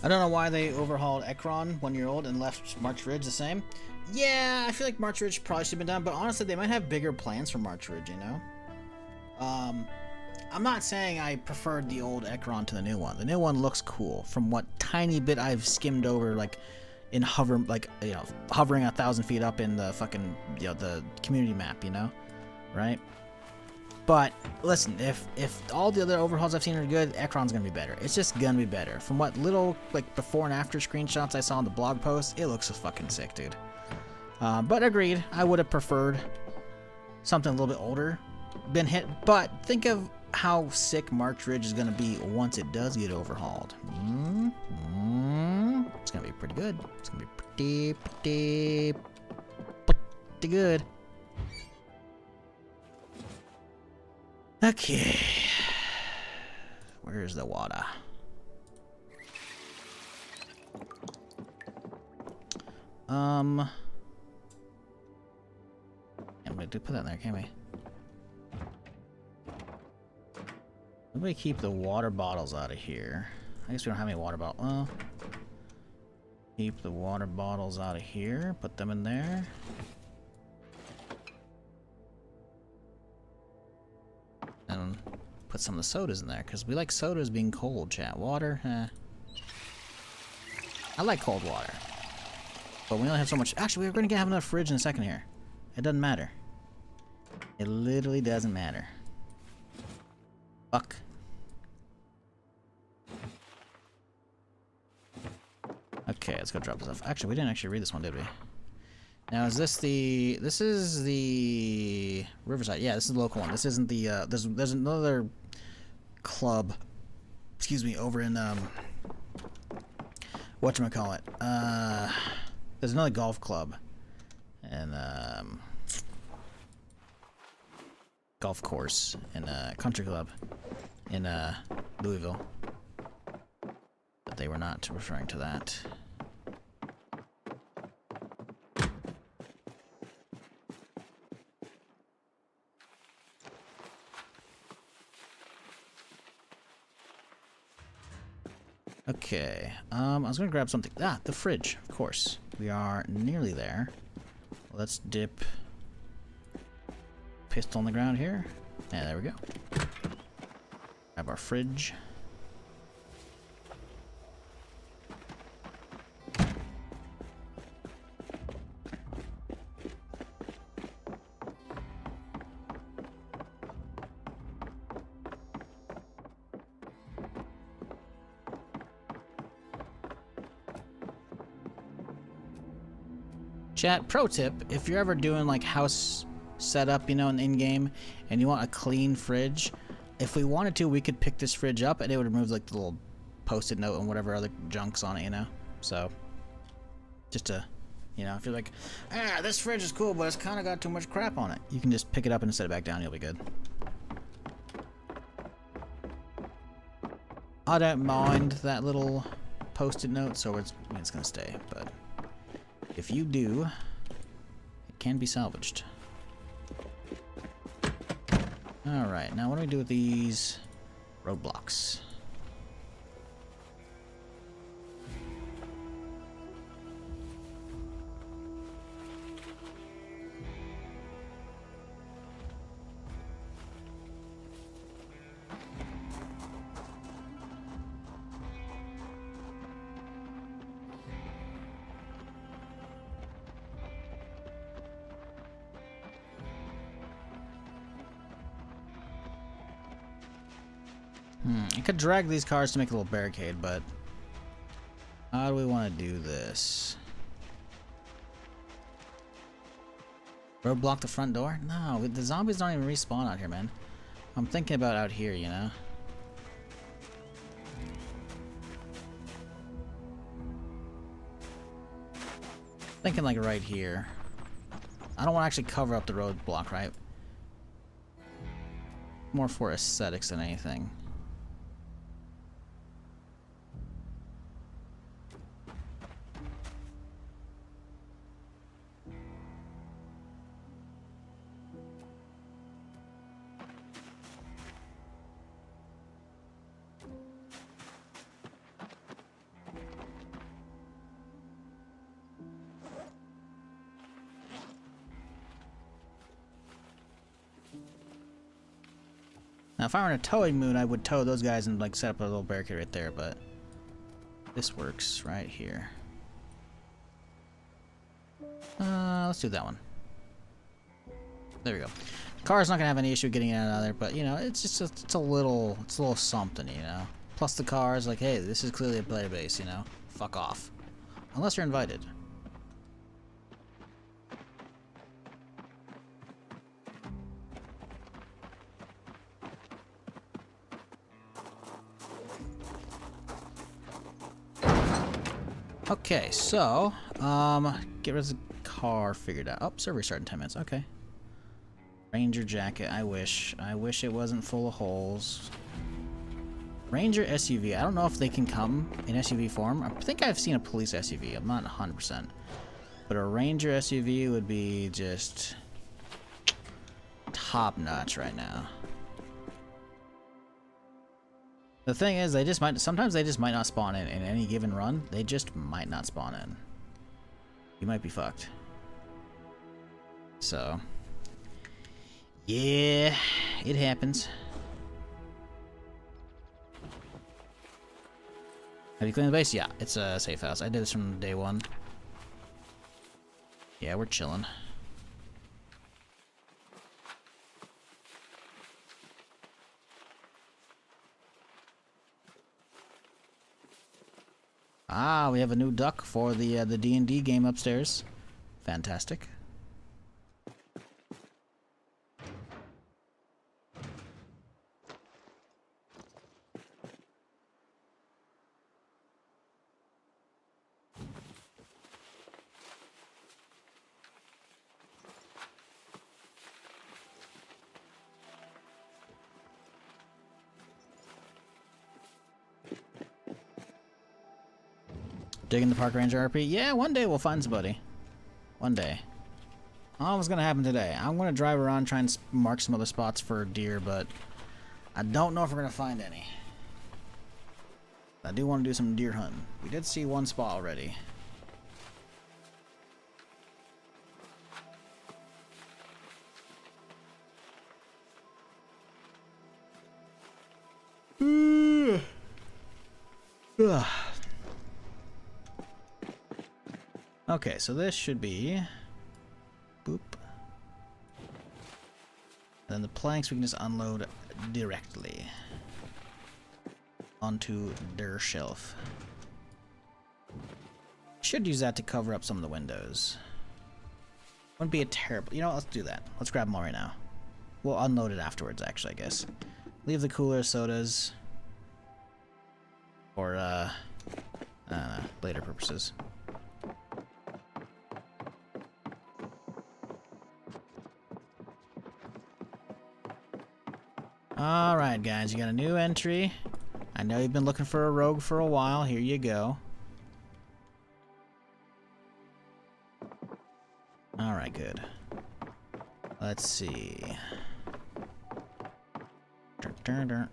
I don't know why they overhauled Ekron 1 year old and left March Ridge the same. Yeah, I feel like March Ridge probably should have been done, but honestly, they might have bigger plans for March Ridge, you know? I'm not saying I preferred the old Ekron to the new one. The new one looks cool from what tiny bit I've skimmed over, like, in hovering 1,000 feet up in the fucking, the community map, you know? Right? But listen, if all the other overhauls I've seen are good, Ekron's gonna be better. It's just gonna be better. From what little like before and after screenshots I saw on the blog post, it looks so fucking sick, dude. But agreed, I would have preferred something a little bit older been hit. But think of how sick March Ridge is gonna be once it does get overhauled. It's gonna be pretty good. It's gonna be pretty good. Okay. Where's the water? Can't really put that in there, can we? Nobody keep the water bottles out of here. I guess we don't have any water bottles. Well, keep the water bottles out of here. Put them in there. And put some of the sodas in there, because we like sodas being cold, chat. Water, I like cold water. But we only have so much. Actually, we're going to have enough fridge in a second here. It doesn't matter. It literally doesn't matter. Fuck. Okay, let's go drop this off. Actually, we didn't actually read this one, did we? Now, is this the... This is the... Riverside. Yeah, this is the local one. This isn't the... There's another club, excuse me, over in, whatchamacallit. There's another golf club. And, golf course and country club in, Louisville. But they were not referring to that. Okay, I was gonna grab something. Ah, the fridge, of course. We are nearly there. Let's dip pistol on the ground here. Yeah, there we go. Grab our fridge. Chat, pro tip, if you're ever doing like house setup, you know, in game, and you want a clean fridge, if we wanted to, we could pick this fridge up and it would remove like the little post-it note and whatever other junk's on it, you know? So, just to, you know, if you're like, ah, this fridge is cool, but it's kind of got too much crap on it, you can just pick it up and set it back down, you'll be good. I don't mind that little post-it note, so it's gonna stay, but if you do, it can be salvaged. Alright, now what do we do with these roadblocks? I could drag these cars to make a little barricade, but how do we want to do this? Roadblock the front door? No, the zombies don't even respawn out here, man. I'm thinking about out here, you know? Thinking like right here. I don't want to actually cover up the roadblock, right? More for aesthetics than anything. Now, if I were in a towing mood, I would tow those guys and like set up a little barricade right there, but this works right here. Let's do that one. There we go. Car's not gonna have any issue getting in and out of there, but you know, it's just it's a little something, you know. Plus the car's like, hey, this is clearly a player base, you know. Fuck off, unless you're invited. Okay, so, get rid of the car figured out. Oh, server restart in 10 minutes, okay. Ranger jacket, I wish it wasn't full of holes. Ranger SUV, I don't know if they can come in SUV form. I think I've seen a police SUV, I'm not 100%. But a Ranger SUV would be just top notch right now. The thing is, sometimes they just might not spawn in any given run. They just might not spawn in. You might be fucked. So, yeah, it happens. Have you cleaned the base? Yeah, it's a safe house. I did this from day one. Yeah, we're chilling. Ah, we have a new duck for the D&D game upstairs. Fantastic. Digging the park ranger RP? Yeah, one day we'll find somebody. One day. Almost gonna happen today. I'm gonna drive around, try and mark some other spots for deer, but I don't know if we're gonna find any. I do want to do some deer hunting. We did see one spot already. Okay, so this should be boop. Then the planks we can just unload directly onto their shelf. Should use that to cover up some of the windows. Wouldn't be a terrible... You know what? Let's do that. Let's grab them all right now. We'll unload it afterwards, actually, I guess. Leave the cooler sodas. For, I don't know, later purposes. Alright, guys. You got a new entry. I know you've been looking for a rogue for a while. Here you go. Alright, good. Let's see. Dun, dun, dun.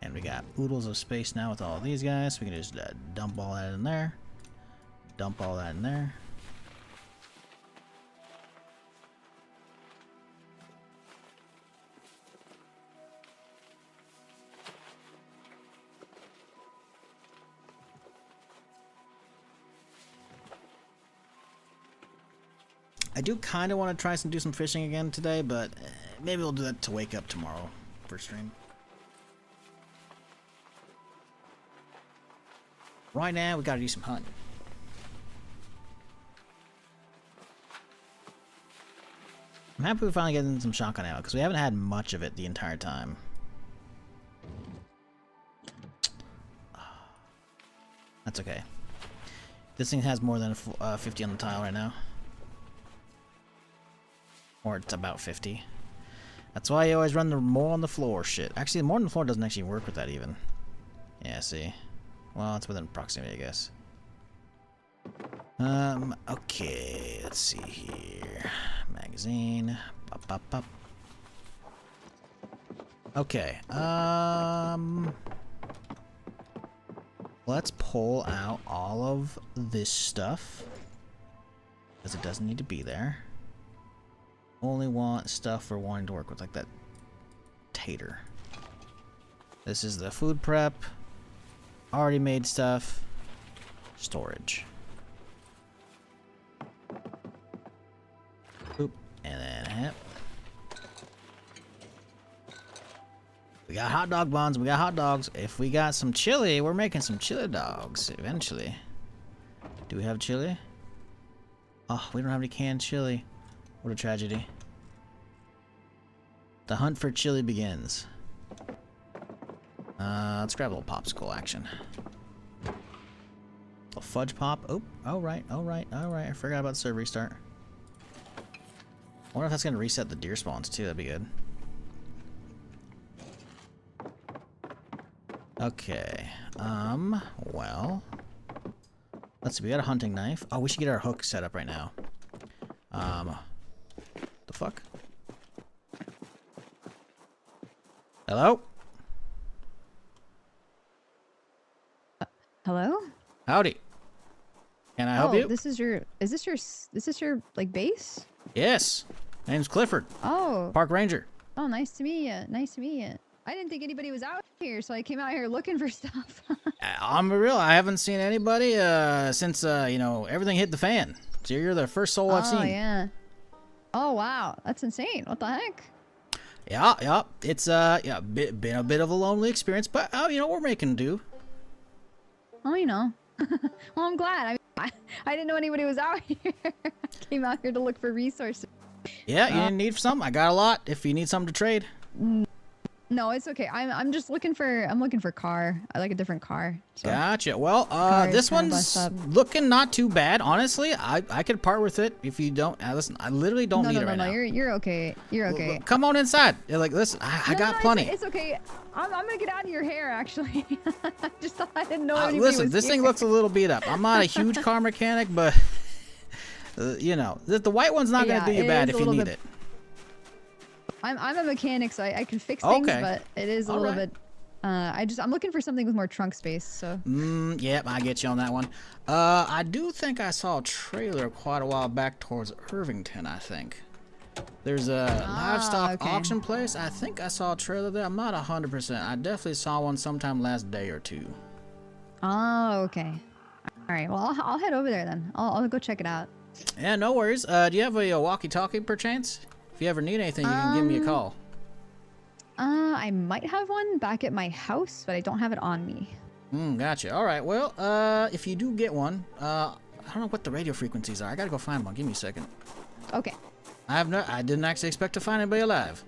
And we got oodles of space now with all of these guys. We can just dump all that in there. Dump all that in there. I do kind of want to try do some fishing again today, but maybe we'll do that to wake up tomorrow for stream. Right now, we got to do some hunting. I'm happy we finally getting some shotgun ammo because we haven't had much of it the entire time. That's okay. This thing has more than 50 on the tile right now. Or it's about 50. That's why you always run the more on the floor shit. Actually, the more on the floor doesn't actually work with that even. Yeah, see? Well, it's within proximity, I guess. Okay, let's see here. Magazine. Pop, pop, pop. Okay, let's pull out all of this stuff. Because it doesn't need to be there. Only want stuff we're wanting to work with, like that tater. This is the food prep. Already made stuff. Storage. Oop. And then, yep. We got hot dog buns. We got hot dogs. If we got some chili, we're making some chili dogs eventually. Do we have chili? Oh, we don't have any canned chili. What a tragedy. The hunt for chili begins. Let's grab a little popsicle action. A little fudge pop. Oh, alright. I forgot about the server restart. I wonder if that's going to reset the deer spawns too. That'd be good. Okay. Well. Let's see. We got a hunting knife. Oh, we should get our hook set up right now. The fuck? Hello? Hello? Howdy. Can I help you? Is this your like base? Yes. My name's Clifford. Oh. Park Ranger. Oh, nice to meet you. Nice to meet you. I didn't think anybody was out here, so I came out here looking for stuff. I'm real. I haven't seen anybody since you know, everything hit the fan. So you're the first soul I've seen. Oh yeah. Oh wow, that's insane. What the heck? Yeah. It's yeah, been a bit of a lonely experience, but you know, we're making do. Oh, you know. Well, I'm glad. I didn't know anybody was out here. I came out here to look for resources. Yeah, you didn't need some. I got a lot. If you need something to trade. No, it's okay. I'm just looking for a car. I like a different car. So. Gotcha. Well, this one's looking not too bad. Honestly, I could part with it if you don't. Listen, I literally don't need it right now. No, you're okay. You're okay. Come on inside. Like, listen, I got plenty. It's okay. I'm gonna get out of your hair, actually. I just thought I didn't know anybody listen, was this here. thing looks a little beat up. I'm not a huge car mechanic, but you know, the white one's not gonna do you bad if you need it. I'm a mechanic, so I can fix things, but it is a little bit. I'm looking for something with more trunk space. So. Yep, I get you on that one. I do think I saw a trailer quite a while back towards Irvington. I think. There's a livestock okay. auction place. I think I saw a trailer there. I'm not 100%. I definitely saw one sometime last day or two. Oh, okay. All right. Well, I'll head over there then. I'll go check it out. Yeah, no worries. Do you have a walkie-talkie perchance? If you ever need anything, you can give me a call. I might have one back at my house, but I don't have it on me. Gotcha. All right. Well, if you do get one, I don't know what the radio frequencies are. I gotta go find one. Give me a second. Okay. I didn't actually expect to find anybody alive.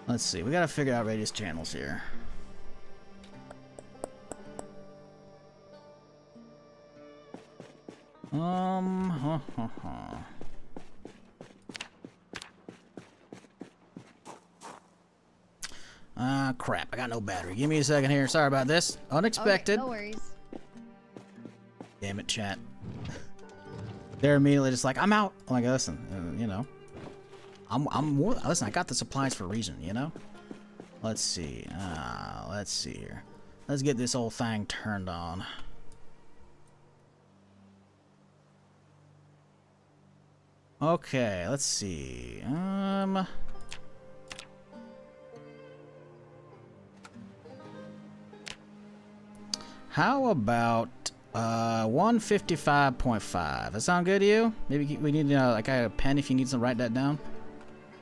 Let's see. We gotta figure out radius channels here. Crap. I got no battery. Give me a second here. Sorry about this. Unexpected. Okay, no worries. Damn it, chat. They're immediately just like, I'm out. I'm like, listen, you know, listen, I got the supplies for a reason, you know? Let's see. Let's see here. Let's get this old thing turned on. Okay, let's see. How about 155.5? That sound good to you? Maybe we need like a pen if you need to write that down.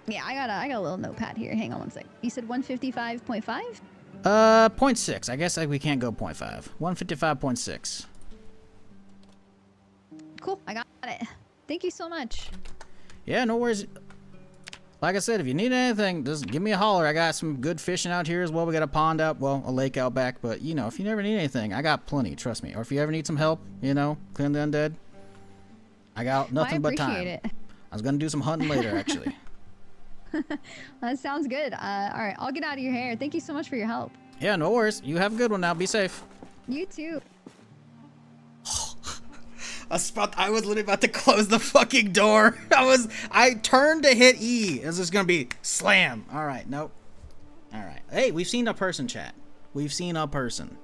Yeah, I got a little notepad here. Hang on one sec. You said 155.5? 0.6. I guess like we can't go 0.5. 155.6. Cool, I got it. Thank you so much. Yeah, no worries. Like I said, if you need anything, just give me a holler. I got some good fishing out here as well. We got a pond out, well, a lake out back. But, you know, if you never need anything, I got plenty, trust me. Or if you ever need some help, you know, clean the undead, I got nothing but time. I appreciate it. I was going to do some hunting later, actually. That sounds good. All right, I'll get out of your hair. Thank you so much for your help. Yeah, no worries. You have a good one now. Be safe. You too. I was literally about to close the fucking door. I turned to hit E. It was just gonna be slam. All right, nope. All right. Hey, we've seen a person, chat. We've seen a person.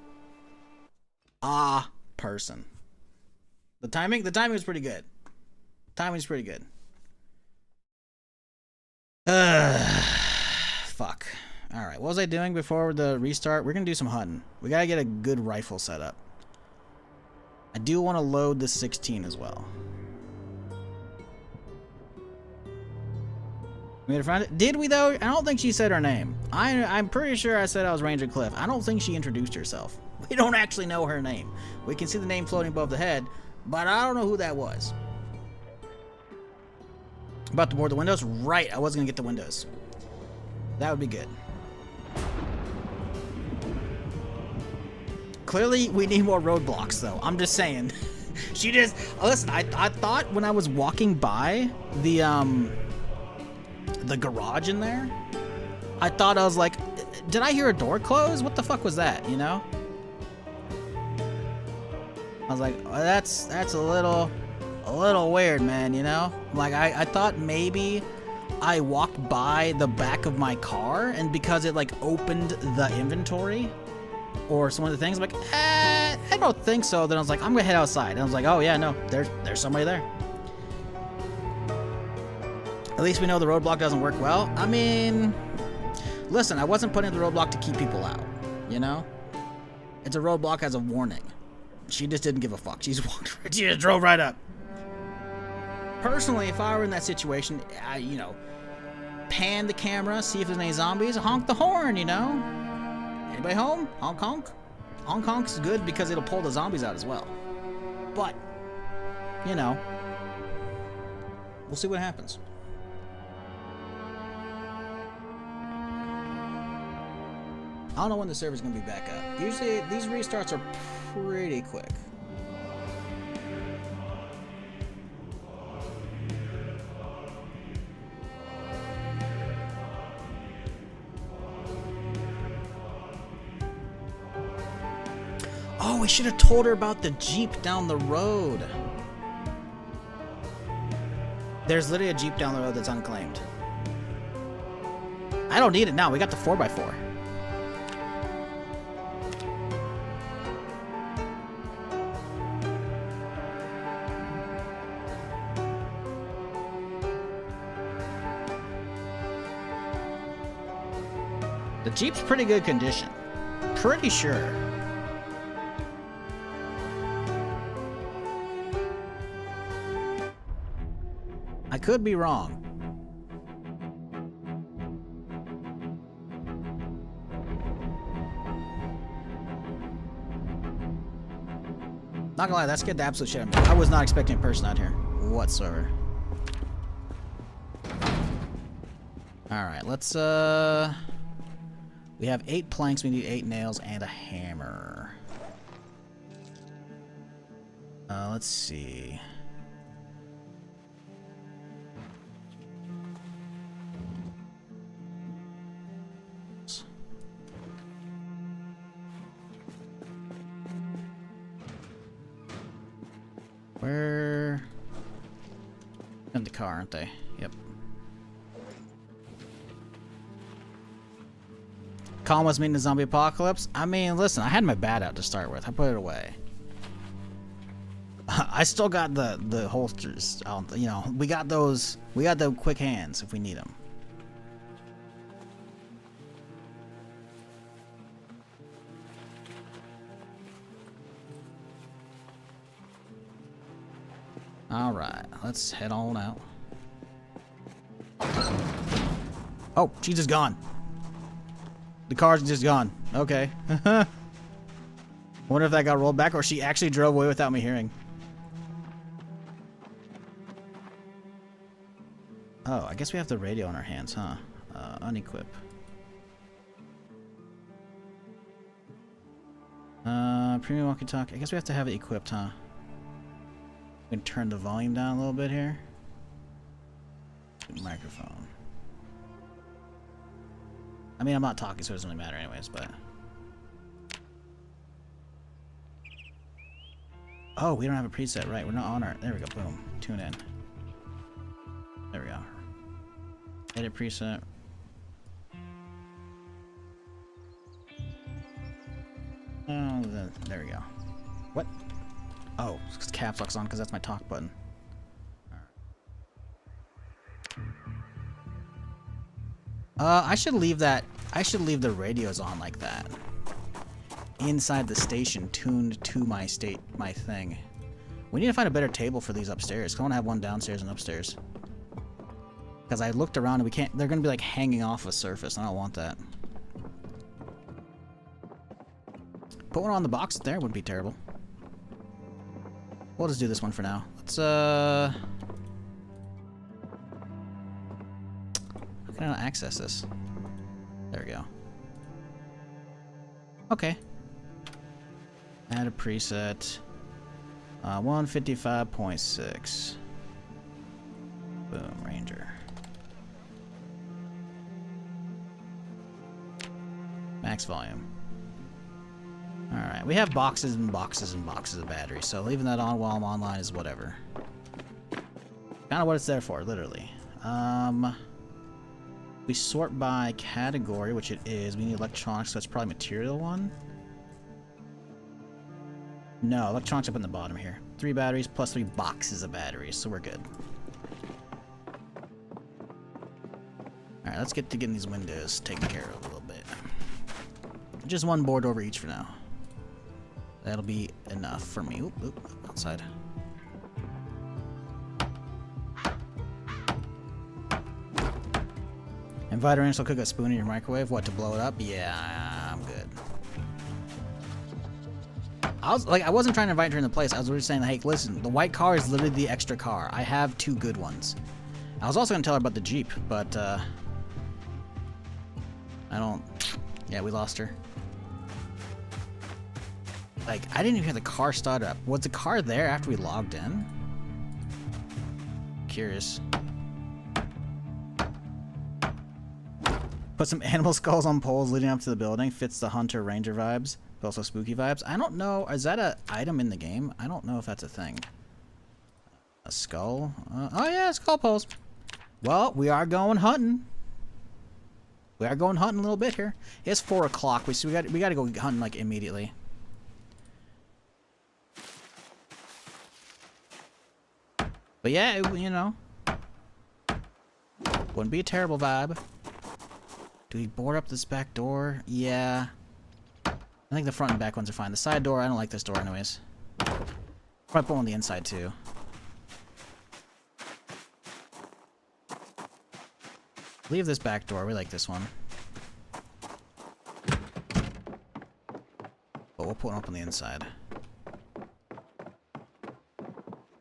Person. The timing was pretty good. Timing's pretty good. Fuck. All right, what was I doing before the restart? We're gonna do some hunting. We gotta get a good rifle set up. I do want to load the 16 as well. We had a friend. Did we though? I don't think she said her name. I'm pretty sure I said I was Ranger Cliff. I don't think she introduced herself. We don't actually know her name. We can see the name floating above the head, but I don't know who that was. About to board the windows? Right, I was gonna get the windows. That would be good. Clearly, we need more roadblocks, though. I'm just saying. She just... Listen, I thought when I was walking by the garage in there, I thought, I was like, did I hear a door close? What the fuck was that, you know? I was like, oh, that's a little weird, man, you know? Like, I thought maybe I walked by the back of my car, and because it, like, opened the inventory... or some of the things, I'm like, I don't think so. Then I was like, I'm gonna head outside. And I was like, oh yeah, no, there's somebody there. At least we know the roadblock doesn't work well. I mean, listen, I wasn't putting the roadblock to keep people out, you know? It's a roadblock as a warning. She just didn't give a fuck. She just drove right up. Personally, if I were in that situation, I, you know, pan the camera, see if there's any zombies, honk the horn, you know? Anybody home? Honk honk? Honk honk's good because it'll pull the zombies out as well. But, you know, we'll see what happens. I don't know when the server's gonna be back up. Usually these restarts are pretty quick. Oh, we should have told her about the Jeep down the road. There's literally a Jeep down the road that's unclaimed. I don't need it now. We got the 4x4. The Jeep's pretty good condition. Pretty sure. I could be wrong. Not gonna lie, that scared the absolute shit out of me. I was not expecting a person out here whatsoever. Alright, let's we have 8 planks, we need 8 nails and a hammer. Let's see. Where? In the car, aren't they? Yep. Colin was meeting the zombie apocalypse. I mean, listen, I had my bat out to start with. I put it away. I still got the holsters. You know, we got those. We got the quick hands if we need them. Alright, let's head on out. Oh, she's just gone. The car's just gone. Okay. Wonder if that got rolled back or she actually drove away without me hearing. Oh, I guess we have the radio in our hands, huh? Unequip. Premium walkie-talkie. I guess we have to have it equipped, huh? We can turn the volume down a little bit here. Microphone. I mean, I'm not talking, so it doesn't really matter anyways, but... Oh, we don't have a preset, right? We're not on our... There we go, boom. Tune in. There we go. Edit preset. Oh, there we go. What? Oh, it's caps lock's on because that's my talk button. I should leave that. I should leave the radios on like that. Inside the station, tuned to my thing. We need to find a better table for these upstairs. I want to have one downstairs and upstairs. Because I looked around and we can't. They're gonna be like hanging off a surface. I don't want that. Put one on the box there wouldn't be terrible. We'll just do this one for now. Let's how can I access this? There we go. Okay. Add a preset. 155.6. Boom, Ranger. Max volume. Alright, we have boxes and boxes and boxes of batteries, so leaving that on while I'm online is whatever. Kind of what it's there for, literally. We sort by category, which it is. We need electronics, so that's probably material one. No, electronics up in the bottom here. 3 batteries plus 3 boxes of batteries, so we're good. Alright, let's get to getting these windows taken care of a little bit. Just one board over each for now. That'll be enough for me. Oop, oop, outside. Invite her in, so cook a spoon in your microwave. What, to blow it up? Yeah, I'm good. I wasn't trying to invite her in the place. I was just saying, hey, listen, the white car is literally the extra car. I have 2 good ones. I was also gonna tell her about the Jeep, but I don't. Yeah, we lost her. Like, I didn't even hear the car start up. Was the car there after we logged in? Curious. Put some animal skulls on poles leading up to the building. Fits the Hunter Ranger vibes, but also spooky vibes. I don't know. Is that an item in the game? I don't know if that's a thing. A skull? Oh yeah, skull poles. Well, we are going hunting. We are going hunting a little bit here. It's 4 o'clock. We got to go hunting like immediately. But yeah, you know, wouldn't be a terrible vibe. Do we board up this back door? Yeah. I think the front and back ones are fine. The side door, I don't like this door anyways. Probably put one on the inside too. Leave this back door. We like this one. But we'll put one up on the inside.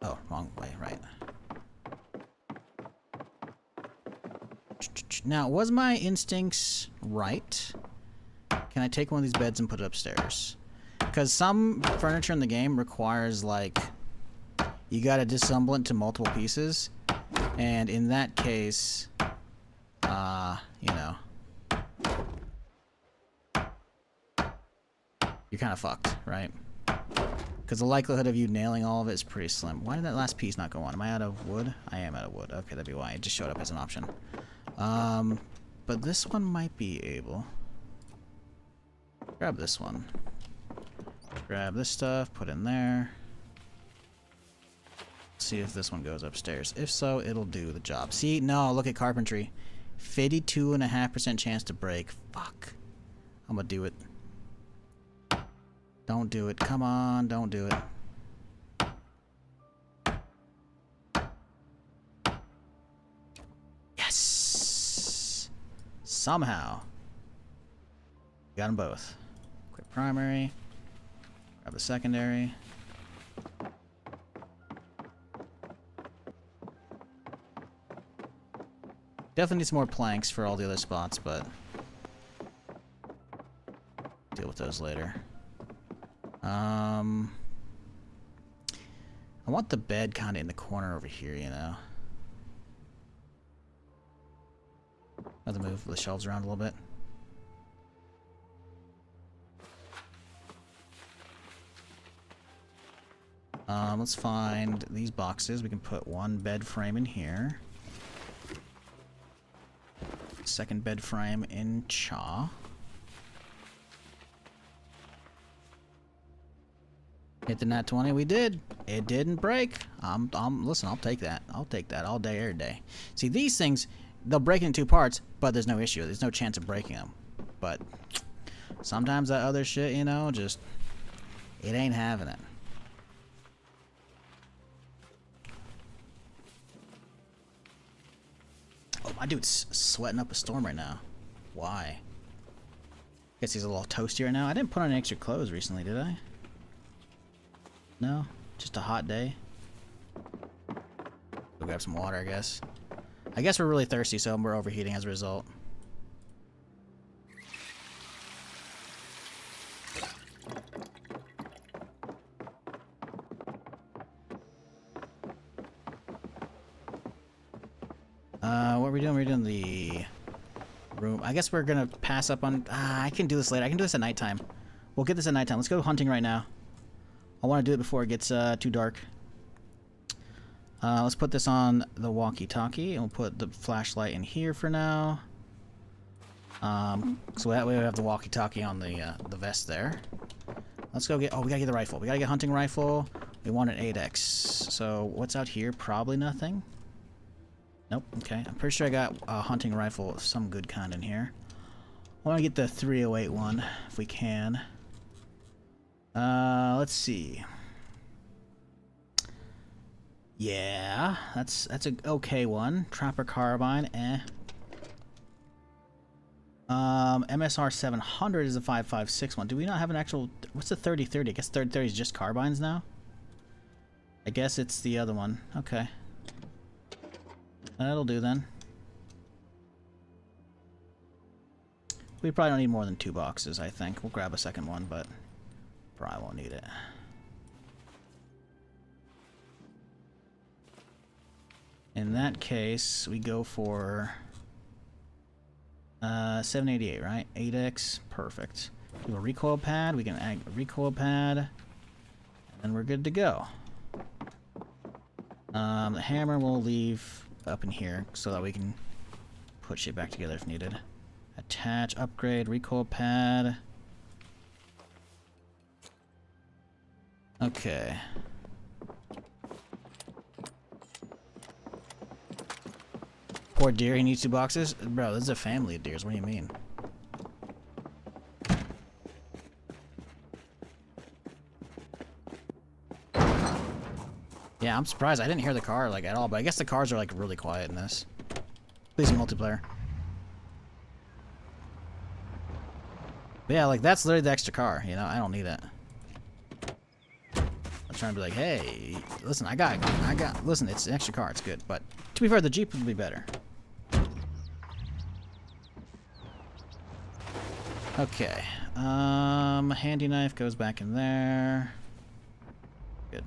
Oh, wrong way, right. Now, was my instincts right? Can I take one of these beds and put it upstairs? Because some furniture in the game requires, like, you gotta disassemble it into multiple pieces. And in that case, you know, you're kind of fucked, right? Because the likelihood of you nailing all of it is pretty slim. Why did that last piece not go on? Am I out of wood? I am out of wood. Okay, that'd be why. It just showed up as an option. But this one might be able. Grab this one. Grab this stuff, put in there. See if this one goes upstairs. If so, it'll do the job. See? No, look at carpentry. 52.5% chance to break. Fuck. I'm gonna do it. Don't do it. Come on, don't do it. Yes! Somehow. Got them both. Quick primary. Grab the secondary. Definitely need some more planks for all the other spots, but deal with those later. I want the bed kind of in the corner over here, you know. I'll move the shelves around a little bit. Let's find these boxes. We can put one bed frame in here. Second bed frame in Cha. Hit the nat 20. We did. It didn't break. Listen, I'll take that. I'll take that all day, every day. See, these things, they'll break in two parts, but there's no issue. There's no chance of breaking them. But sometimes that other shit, you know, just, it ain't having it. Oh, my dude's sweating up a storm right now. Why? Guess he's a little toasty right now. I didn't put on any extra clothes recently, did I? No? Just a hot day? Go grab some water, I guess. I guess we're really thirsty, so we're overheating as a result. What are we doing? We're doing the room. I guess we're gonna pass up on... I can do this later. I can do this at nighttime. We'll get this at nighttime. Let's go hunting right now. I want to do it before it gets too dark. Let's put this on the walkie-talkie, and we'll put the flashlight in here for now. So that way we have the walkie-talkie on the vest there. Let's go get... Oh, we gotta get the rifle. We gotta get a hunting rifle. We want an 8X. So what's out here? Probably nothing. Nope. Okay. I'm pretty sure I got a hunting rifle of some good kind in here. I want to get the 308 one if we can. Let's see. Yeah, that's a okay one. Trapper carbine, MSR 700 is a 5.56 one. Do we not have an actual... What's the 30-30? I guess 30-30 is just carbines now? I guess it's the other one. Okay. That'll do then. We probably don't need more than 2 boxes, I think. We'll grab a second one, but probably won't need it. In that case, we go for 788, right? 8X, perfect. Do a recoil pad. We can add a recoil pad, and then we're good to go. The hammer we'll leave up in here so that we can put shit back together if needed. Attach, upgrade, recoil pad. Okay. Poor deer, he needs 2 boxes? Bro, this is a family of deers. What do you mean? Yeah, I'm surprised. I didn't hear the car, like, at all. But I guess the cars are, like, really quiet in this. Please, multiplayer. But yeah, like, that's literally the extra car, you know? I don't need it. I'm trying to be like, hey, listen, listen, it's an extra car, it's good. But, to be fair, the Jeep would be better. Okay. Handy knife goes back in there. Good.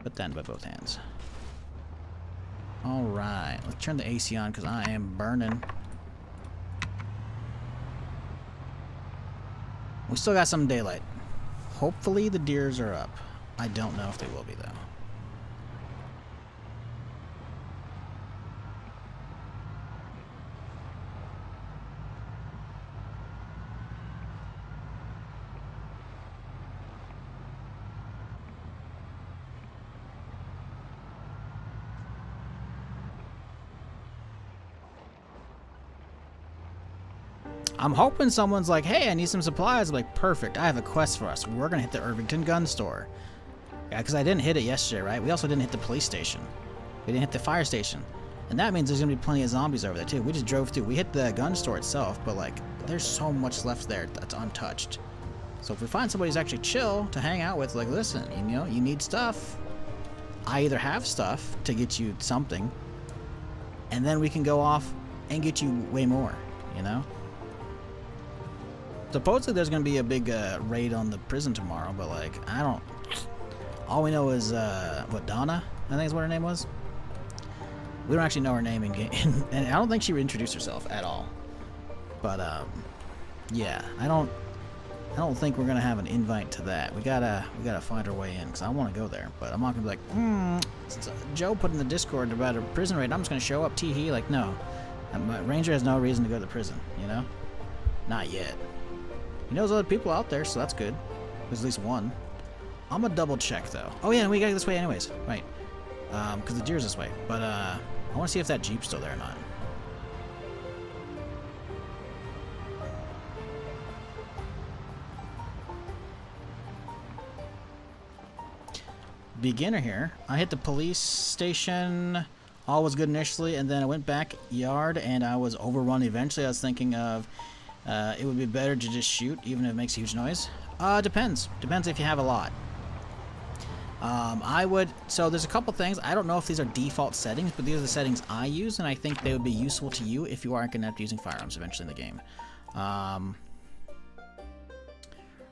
Put that in by both hands. Alright, let's turn the AC on because I am burning. We still got some daylight. Hopefully the deers are up. I don't know if they will be though. I'm hoping someone's like, hey, I need some supplies. I'm like, perfect. I have a quest for us. We're going to hit the Irvington gun store. Yeah, because I didn't hit it yesterday, right? We also didn't hit the police station. We didn't hit the fire station. And that means there's going to be plenty of zombies over there, too. We just drove through. We hit the gun store itself, but, like, there's so much left there that's untouched. So if we find somebody who's actually chill to hang out with, like, listen, you know, you need stuff. I either have stuff to get you something, and then we can go off and get you way more, you know? Supposedly there's going to be a big raid on the prison tomorrow, but, like, I don't... All we know is, what, Donna? I think is what her name was? We don't actually know her name in game, and I don't think she introduced herself at all. But, yeah, I don't think we're going to have an invite to that. We gotta find our way in, because I want to go there. But I'm not going to be like, Joe put in the Discord about a prison raid, I'm just going to show up, tee-hee. Like, no. Ranger has no reason to go to the prison, you know? Not yet. He knows other people out there, so that's good. There's at least one. I'm gonna double check though. Oh yeah, we gotta go this way anyways. Right. Because the deer's this way. But I wanna see if that Jeep's still there or not. Beginner here. I hit the police station. All was good initially, and then I went back yard and I was overrun eventually. I was thinking of it would be better to just shoot, even if it makes a huge noise. Depends. Depends if you have a lot. So there's a couple things. I don't know if these are default settings, but these are the settings I use, and I think they would be useful to you if you aren't going to end up using firearms eventually in the game.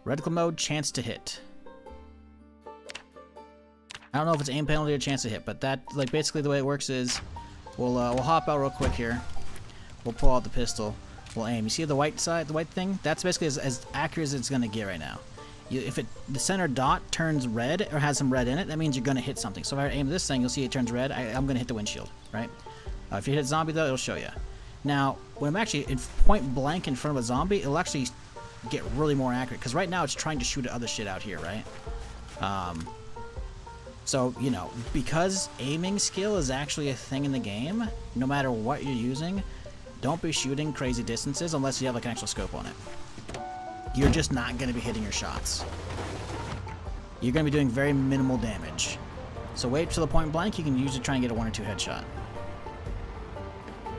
Reticle mode, chance to hit. I don't know if it's aim penalty or chance to hit, but that, like, basically the way it works is we'll hop out real quick here. We'll pull out the pistol. We'll aim. You see the white side, the white thing? That's basically as accurate as it's going to get right now. If the center dot turns red or has some red in it, that means you're going to hit something. So if I aim this thing, you'll see it turns red. I'm going to hit the windshield, right? If you hit a zombie, though, it'll show you. Now, when I'm actually in point blank in front of a zombie, it'll actually get really more accurate. Because right now, it's trying to shoot at other shit out here, right? So, you know, because aiming skill is actually a thing in the game, no matter what you're using, don't be shooting crazy distances unless you have, like, an actual scope on it. You're just not going to be hitting your shots. You're going to be doing very minimal damage. So wait till the point blank, you can usually try and get a 1 or 2 headshot.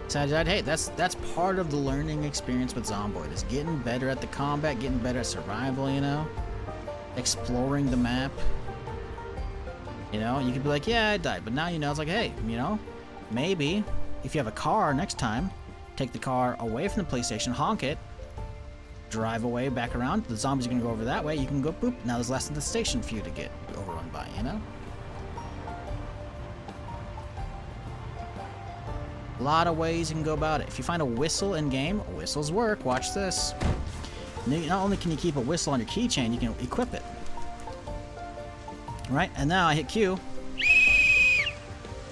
So hey, that's part of the learning experience with Zomboid, is getting better at the combat, getting better at survival, you know? Exploring the map. You know, you could be like, yeah, I died, but now you know, it's like, hey, you know, maybe if you have a car next time, take the car away from the police station, honk it, drive away, back around. The zombies are going to go over that way. You can go, boop. Now there's less than the station for you to get overrun by, you know? A lot of ways you can go about it. If you find a whistle in-game, whistles work. Watch this. Not only can you keep a whistle on your keychain, you can equip it. Right? And now I hit Q.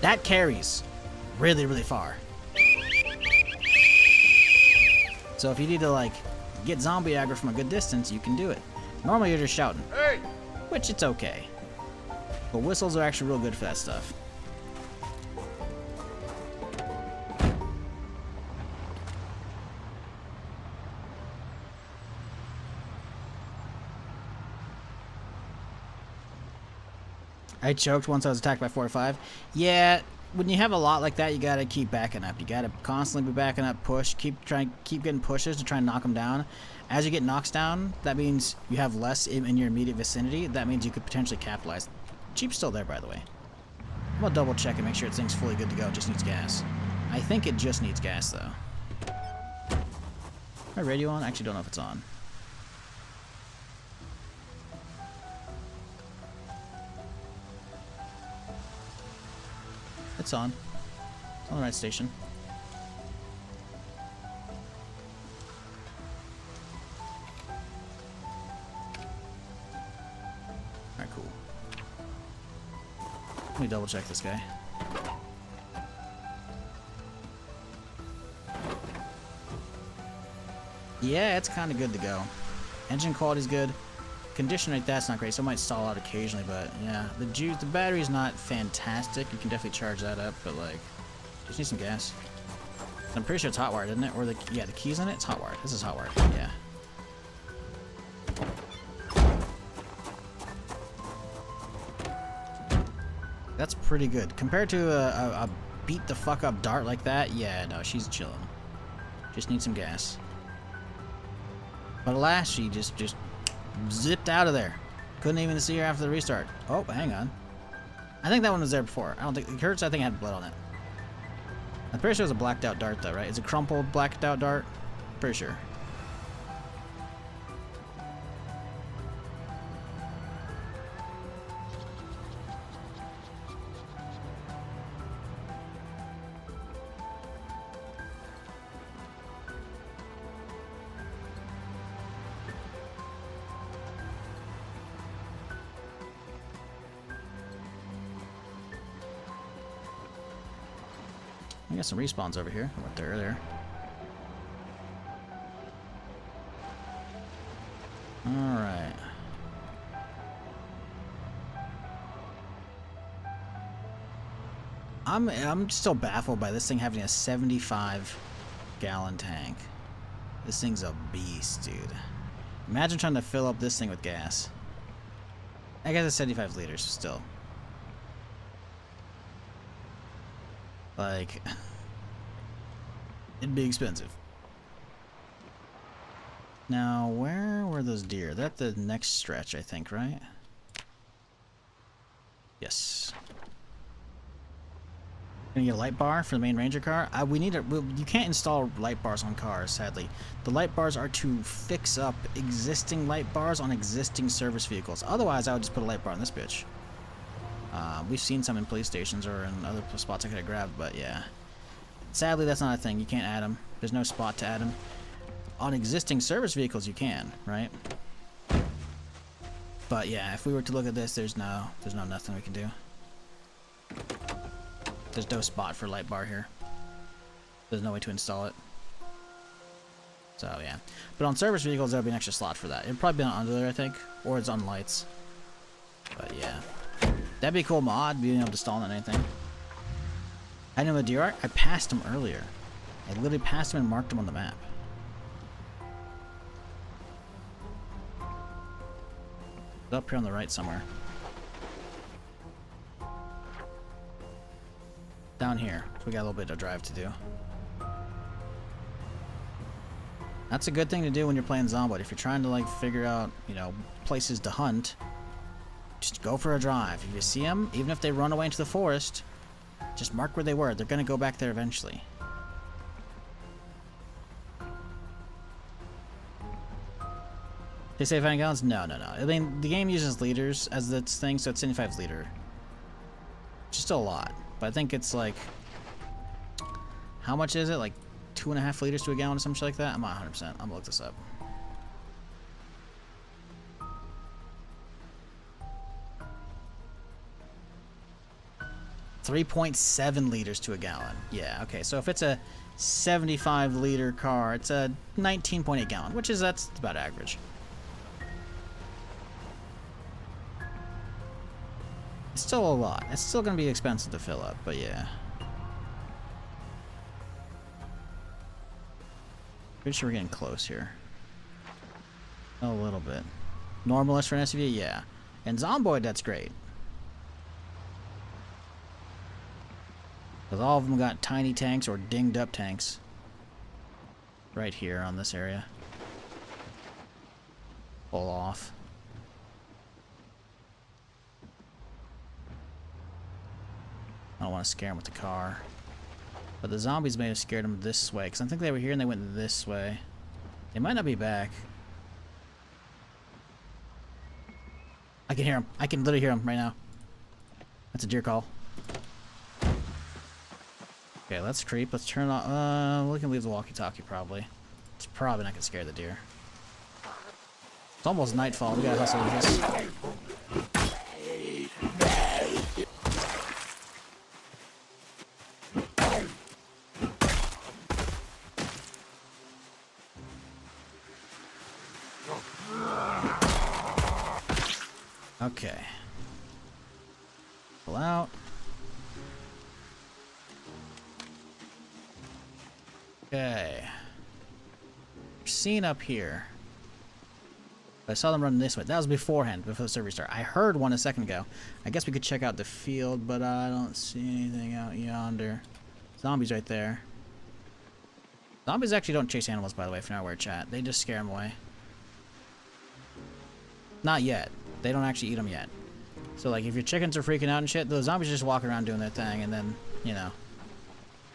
That carries really, really far. So if you need to, like, get zombie aggro from a good distance, you can do it. Normally you're just shouting. Hey! Which it's okay. But whistles are actually real good for that stuff. I choked once I was attacked by 4 or 5. Yeah, when you have a lot like that, you gotta keep backing up. You gotta constantly be backing up, push, keep getting pushes to try and knock them down. As you get knocks down, that means you have less in your immediate vicinity. That means you could potentially capitalize. Jeep's still there, by the way. I'm gonna double check and make sure this thing's fully good to go. It just needs gas. I think it just needs gas, though. My radio on? I actually don't know if it's on. It's on. It's on the right station. Alright, cool. Let me double check this guy. Yeah, it's kind of good to go. Engine quality's good. Condition like that's not great, so it might stall out occasionally, but yeah. The battery's not fantastic. You can definitely charge that up, but like, just need some gas. I'm pretty sure it's hot wired, isn't it? Or the keys in it? It's hot wired. This is hot wired. Yeah. That's pretty good. Compared to a beat the fuck up dart like that, yeah, no, she's chilling. Just needs some gas. But alas, she just zipped out of there. Couldn't even see her after the restart. Oh, hang on. I think that one was there before. I don't think it hurts. I think it had blood on it. I'm pretty sure it was a blacked out dart though, right? It's a crumpled blacked out dart. Pretty sure. We got some respawns over here. I went there earlier. Alright. I'm still baffled by this thing having a 75-gallon tank. This thing's a beast, dude. Imagine trying to fill up this thing with gas. I guess it's 75 liters still. Like, it'd be expensive. Now, where were those deer? They're at the next stretch, I think, right? Yes. Gonna get a light bar for the main Ranger car. You can't install light bars on cars, sadly. The light bars are to fix up existing light bars on existing service vehicles. Otherwise, I would just put a light bar on this bitch. We've seen some in police stations or in other spots I could have grabbed, but yeah. Sadly, that's not a thing. You can't add them. There's no spot to add them. On existing service vehicles, you can, right? But yeah, if we were to look at this, there's nothing we can do. There's no spot for light bar here. There's no way to install it. So yeah. But on service vehicles, there'll be an extra slot for that. It'd probably be on under there, I think. Or it's on lights. But yeah. That'd be a cool mod, being able to install on anything. I know the deer. I passed him earlier. I literally passed him and marked him on the map. It's up here on the right somewhere. Down here. So we got a little bit of drive to do. That's a good thing to do when you're playing Zomboid. If you're trying to like figure out, you know, places to hunt, just go for a drive. If you see them, even if they run away into the forest, just mark where they were. They're gonna go back there eventually. They say 5 gallons? No. I mean, the game uses liters as its thing, so it's 75 liter. Which is still a lot. But I think it's like... How much is it? Like 2.5 liters to a gallon or some shit like that? I'm not 100%. I'm gonna look this up. $3.7 liters to a gallon. Yeah, okay. So if it's a 75 liter car, it's a 19.8 gallon, which is, that's about average. It's still a lot. It's still going to be expensive to fill up, but yeah. Pretty sure we're getting close here. A little bit. Normalist for an SUV? Yeah. And Zomboid, that's great. Because all of them got tiny tanks or dinged up tanks. Right here on this area. Pull off. I don't want to scare them with the car. But the zombies may have scared them this way. Because I think they were here and they went this way. They might not be back. I can hear them. I can literally hear them right now. That's a deer call. Okay, let's creep. Let's turn on. We can leave the walkie-talkie probably. It's probably not gonna scare the deer. It's almost nightfall. We gotta hustle with this. Okay. Pull out. Okay. Seen up here. I saw them running this way. That was beforehand, before the server start. I heard one a second ago. I guess we could check out the field, but I don't see anything out yonder. Zombies right there. Zombies actually don't chase animals, by the way, if you're not aware, chat. They just scare them away. Not yet. They don't actually eat them yet. So, like, if your chickens are freaking out and shit, the zombies just walk around doing their thing, and then, you know,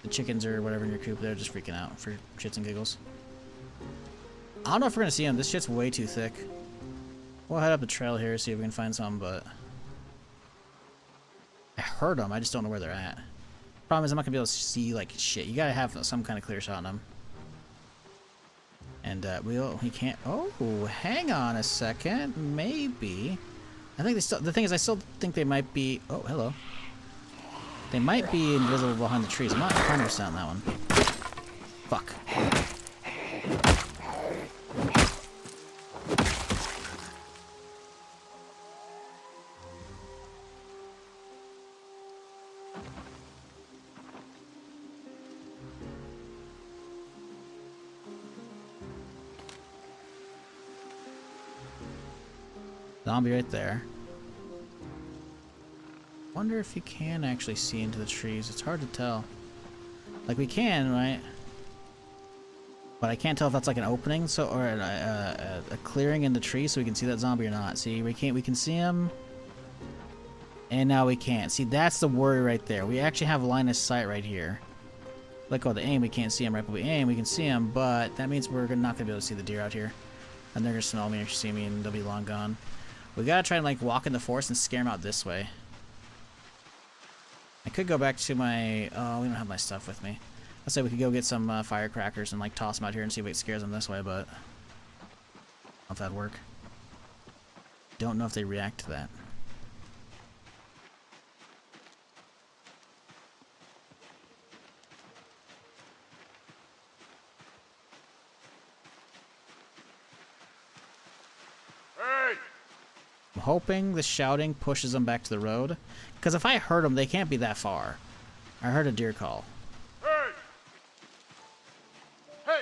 the chickens or whatever in your coop, they're just freaking out for shits and giggles. I don't know if we're gonna see them. This shit's way too thick. We'll head up the trail here, see if we can find some, but I heard them. I just don't know where they're at. Problem is, I'm not gonna be able to see like shit. You gotta have some kind of clear shot on them. And we can't. Oh, hang on a second. Maybe. I think they still. The thing is, I still think they might be. Oh, hello. They might be invisible behind the trees. I'm not 100% on that one. Fuck. Zombie right there. Wonder if you can actually see into the trees. It's hard to tell. Like we can, right? But I can't tell if that's like an opening, so or a clearing in the tree, so we can see that zombie or not. See, we can't. We can see him, and now we can't. See, that's the worry right there. We actually have line of sight right here. Like, oh, the aim, we can't see him, right? But we aim, we can see him. But that means we're not gonna be able to see the deer out here, and they're gonna smell me or see me, and they'll be long gone. We gotta try and like walk in the forest and scare them out this way. I could go back to my... Oh, we don't have my stuff with me. Let's say we could go get some firecrackers and like toss them out here and see if it scares them this way, but... I don't know if that'd work. Don't know if they react to that. I'm hoping the shouting pushes them back to the road. Because if I heard them, they can't be that far. I heard a deer call. Hey! Hey!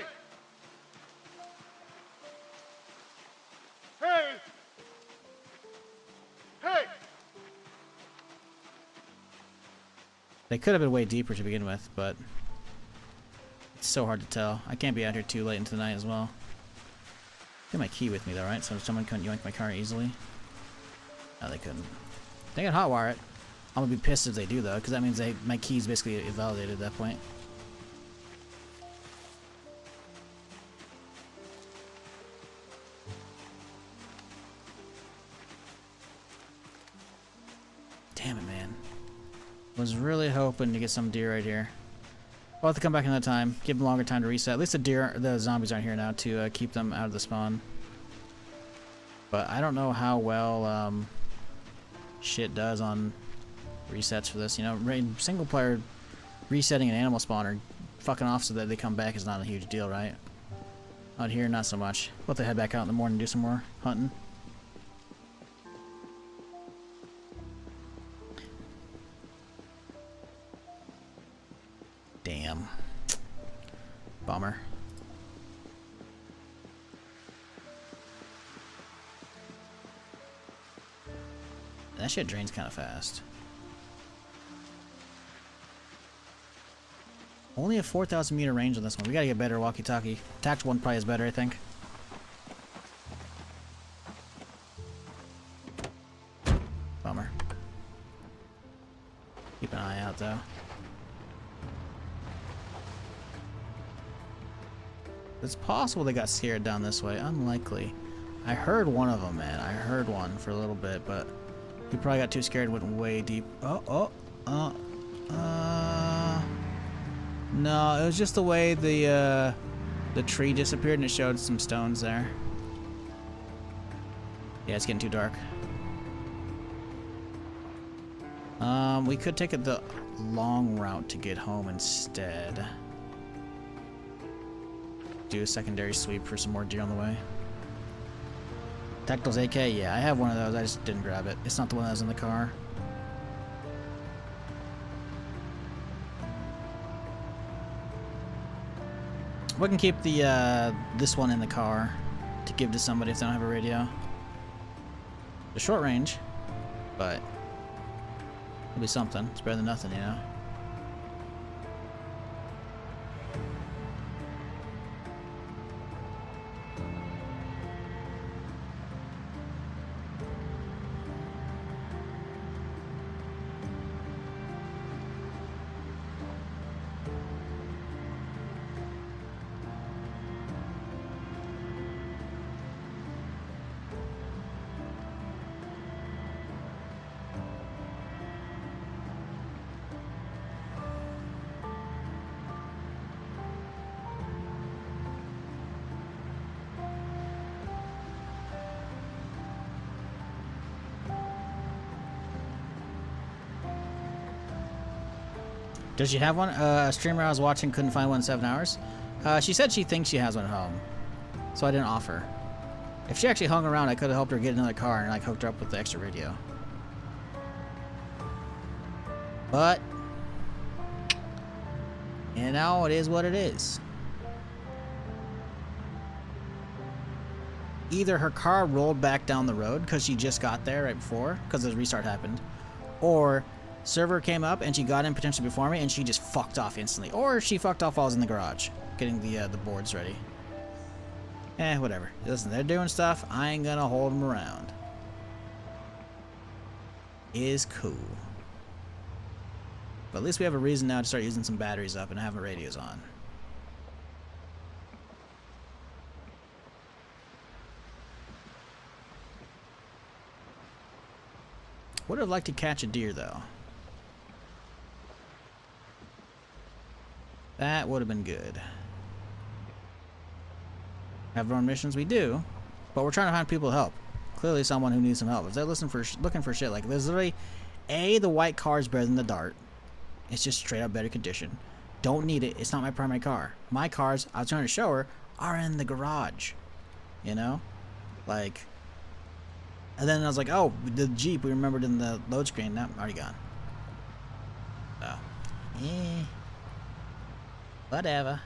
Hey! Hey! They could have been way deeper to begin with, but... It's so hard to tell. I can't be out here too late into the night as well. Get my key with me though, right? So someone couldn't yoink my car easily. No, they couldn't. They can hotwire it. I'm gonna be pissed if they do though, because that means my key's basically invalidated at that point. Damn it, man. Was really hoping to get some deer right here. We'll have to come back another time. Give them longer time to reset. At least the zombies aren't here now to keep them out of the spawn. But I don't know how well shit does on resets for this. You know, single player resetting an animal spawner fucking off so that they come back is not a huge deal, right? Out here, not so much. We'll have to head back out in the morning and do some more hunting. Damn. Bummer. That shit drains kind of fast. Only a 4,000 meter range on this one. We gotta get better walkie-talkie. Tactical one probably is better, I think. Bummer. Keep an eye out, though. It's possible they got scared down this way. Unlikely. I heard one of them, man. I heard one for a little bit, but he probably got too scared and went way deep. No, it was just the way the tree disappeared and it showed some stones there. Yeah, it's getting too dark. We could take the long route to get home instead. Do a secondary sweep for some more deer on the way. Tactical's AK, yeah, I have one of those. I just didn't grab it. It's not the one that was in the car. We can keep the this one in the car to give to somebody if they don't have a radio. The short range, but it'll be something. It's better than nothing, you know. Does she have one? A streamer I was watching couldn't find one in 7 hours. She said she thinks she has one at home, so I didn't offer. If she actually hung around, I could have helped her get another car and like hooked her up with the extra radio. But you know, it is what it is. Either her car rolled back down the road because she just got there right before, because the restart happened, or server came up and she got in potentially before me and she just fucked off instantly. Or she fucked off while I was in the garage getting the boards ready. Whatever. Listen, they're doing stuff. I ain't gonna hold them around. Is cool. But at least we have a reason now to start using some batteries up and having radios on. Would have liked to catch a deer though. That would have been good. Have our own missions? We do, but we're trying to find people to help. Clearly someone who needs some help. If they're looking for shit, like there's literally, the white car is better than the Dart. It's just straight up better condition. Don't need it. It's not my primary car. My cars, I was trying to show her, are in the garage. You know? Like, and then I was like, oh, the Jeep we remembered in the load screen. No, already gone. So, whatever.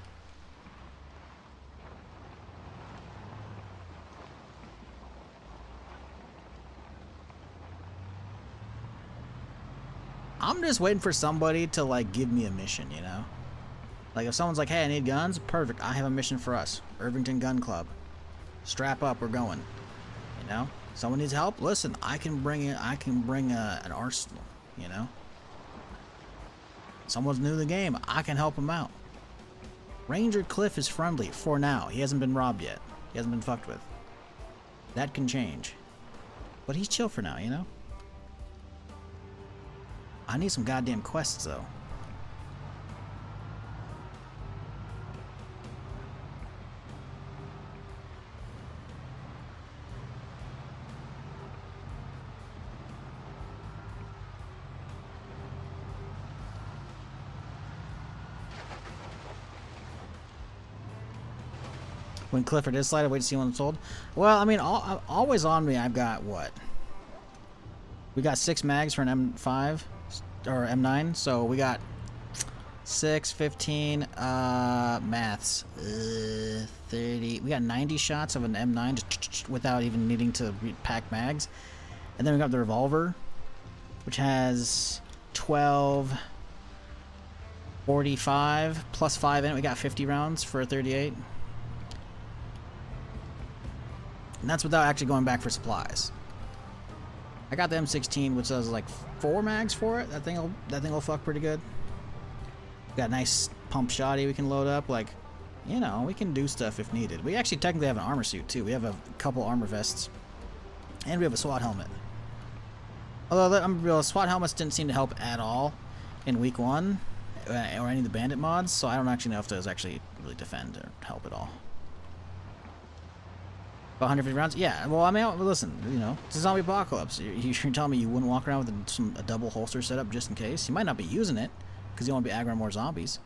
I'm just waiting for somebody to like give me a mission, you know? Like if someone's like, hey, I need guns, perfect. I have a mission for us. Irvington Gun Club. Strap up, we're going. You know? Someone needs help? Listen, I can bring an arsenal, you know? Someone's new to the game, I can help them out. Ranger Cliff is friendly for now. He hasn't been robbed yet. He hasn't been fucked with. That can change. But he's chill for now, you know? I need some goddamn quests, though. When Clifford is slide, I wait to see when it's sold. Well, I mean, always on me, I've got what? We got 6 mags for an M5 or M9, so we got 6, 15, maths, 30. We got 90 shots of an M9 just without even needing to pack mags, and then we got the revolver, which has 12. 45 plus 5 in it. We got 50 rounds for a 38. And that's without actually going back for supplies. I got the M16, which does like 4 mags for it. That thing will fuck pretty good. Got a nice pump shotty we can load up. Like, you know, we can do stuff if needed. We actually technically have an armor suit too. We have a couple armor vests, and we have a SWAT helmet. Although the SWAT helmets didn't seem to help at all in week 1 or any of the bandit mods, so I don't actually know if those actually really defend or help at all. 150 rounds? Yeah, well, I mean, listen, you know, it's a zombie apocalypse. You're telling me you wouldn't walk around with a double holster setup just in case? You might not be using it, because you want to be aggroing more zombies.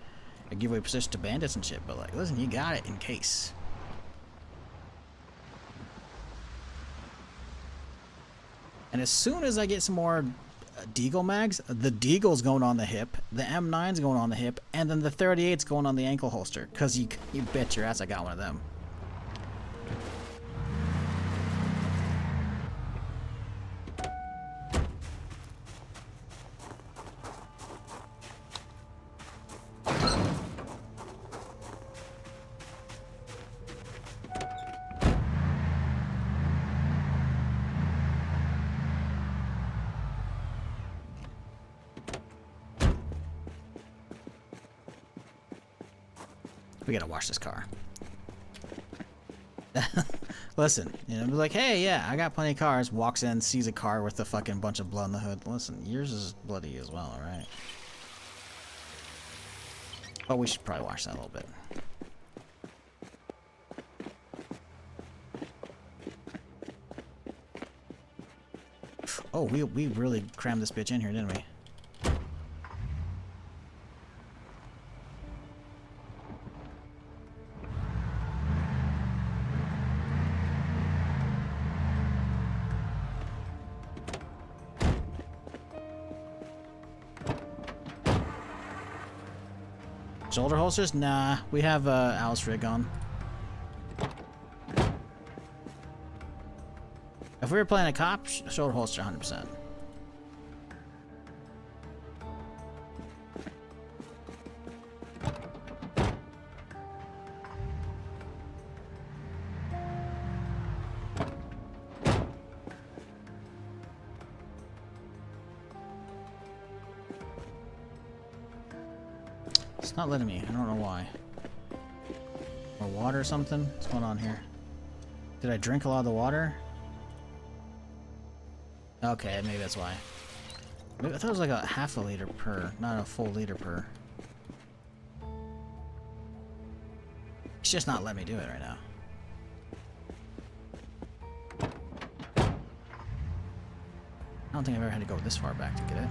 Or give away position to bandits and shit, but, like, listen, you got it in case. And as soon as I get some more Deagle mags, the Deagle's going on the hip, the M9's going on the hip, and then the 38's going on the ankle holster, because you bet your ass I got one of them. We gotta wash this car. Listen, you know, be like, hey, yeah, I got plenty of cars. Walks in, sees a car with a fucking bunch of blood in the hood. Listen, yours is bloody as well, alright? But we should probably wash that a little bit. Oh, we really crammed this bitch in here, didn't we? Shoulder holsters? Nah, we have Alice rig on. If we were playing a cop, shoulder holster 100%. It's not letting me. I don't know why. More water or something? What's going on here? Did I drink a lot of the water? Okay, maybe that's why. I thought it was like a half a liter per, not a full liter per. It's just not letting me do it right now. I don't think I've ever had to go this far back to get it.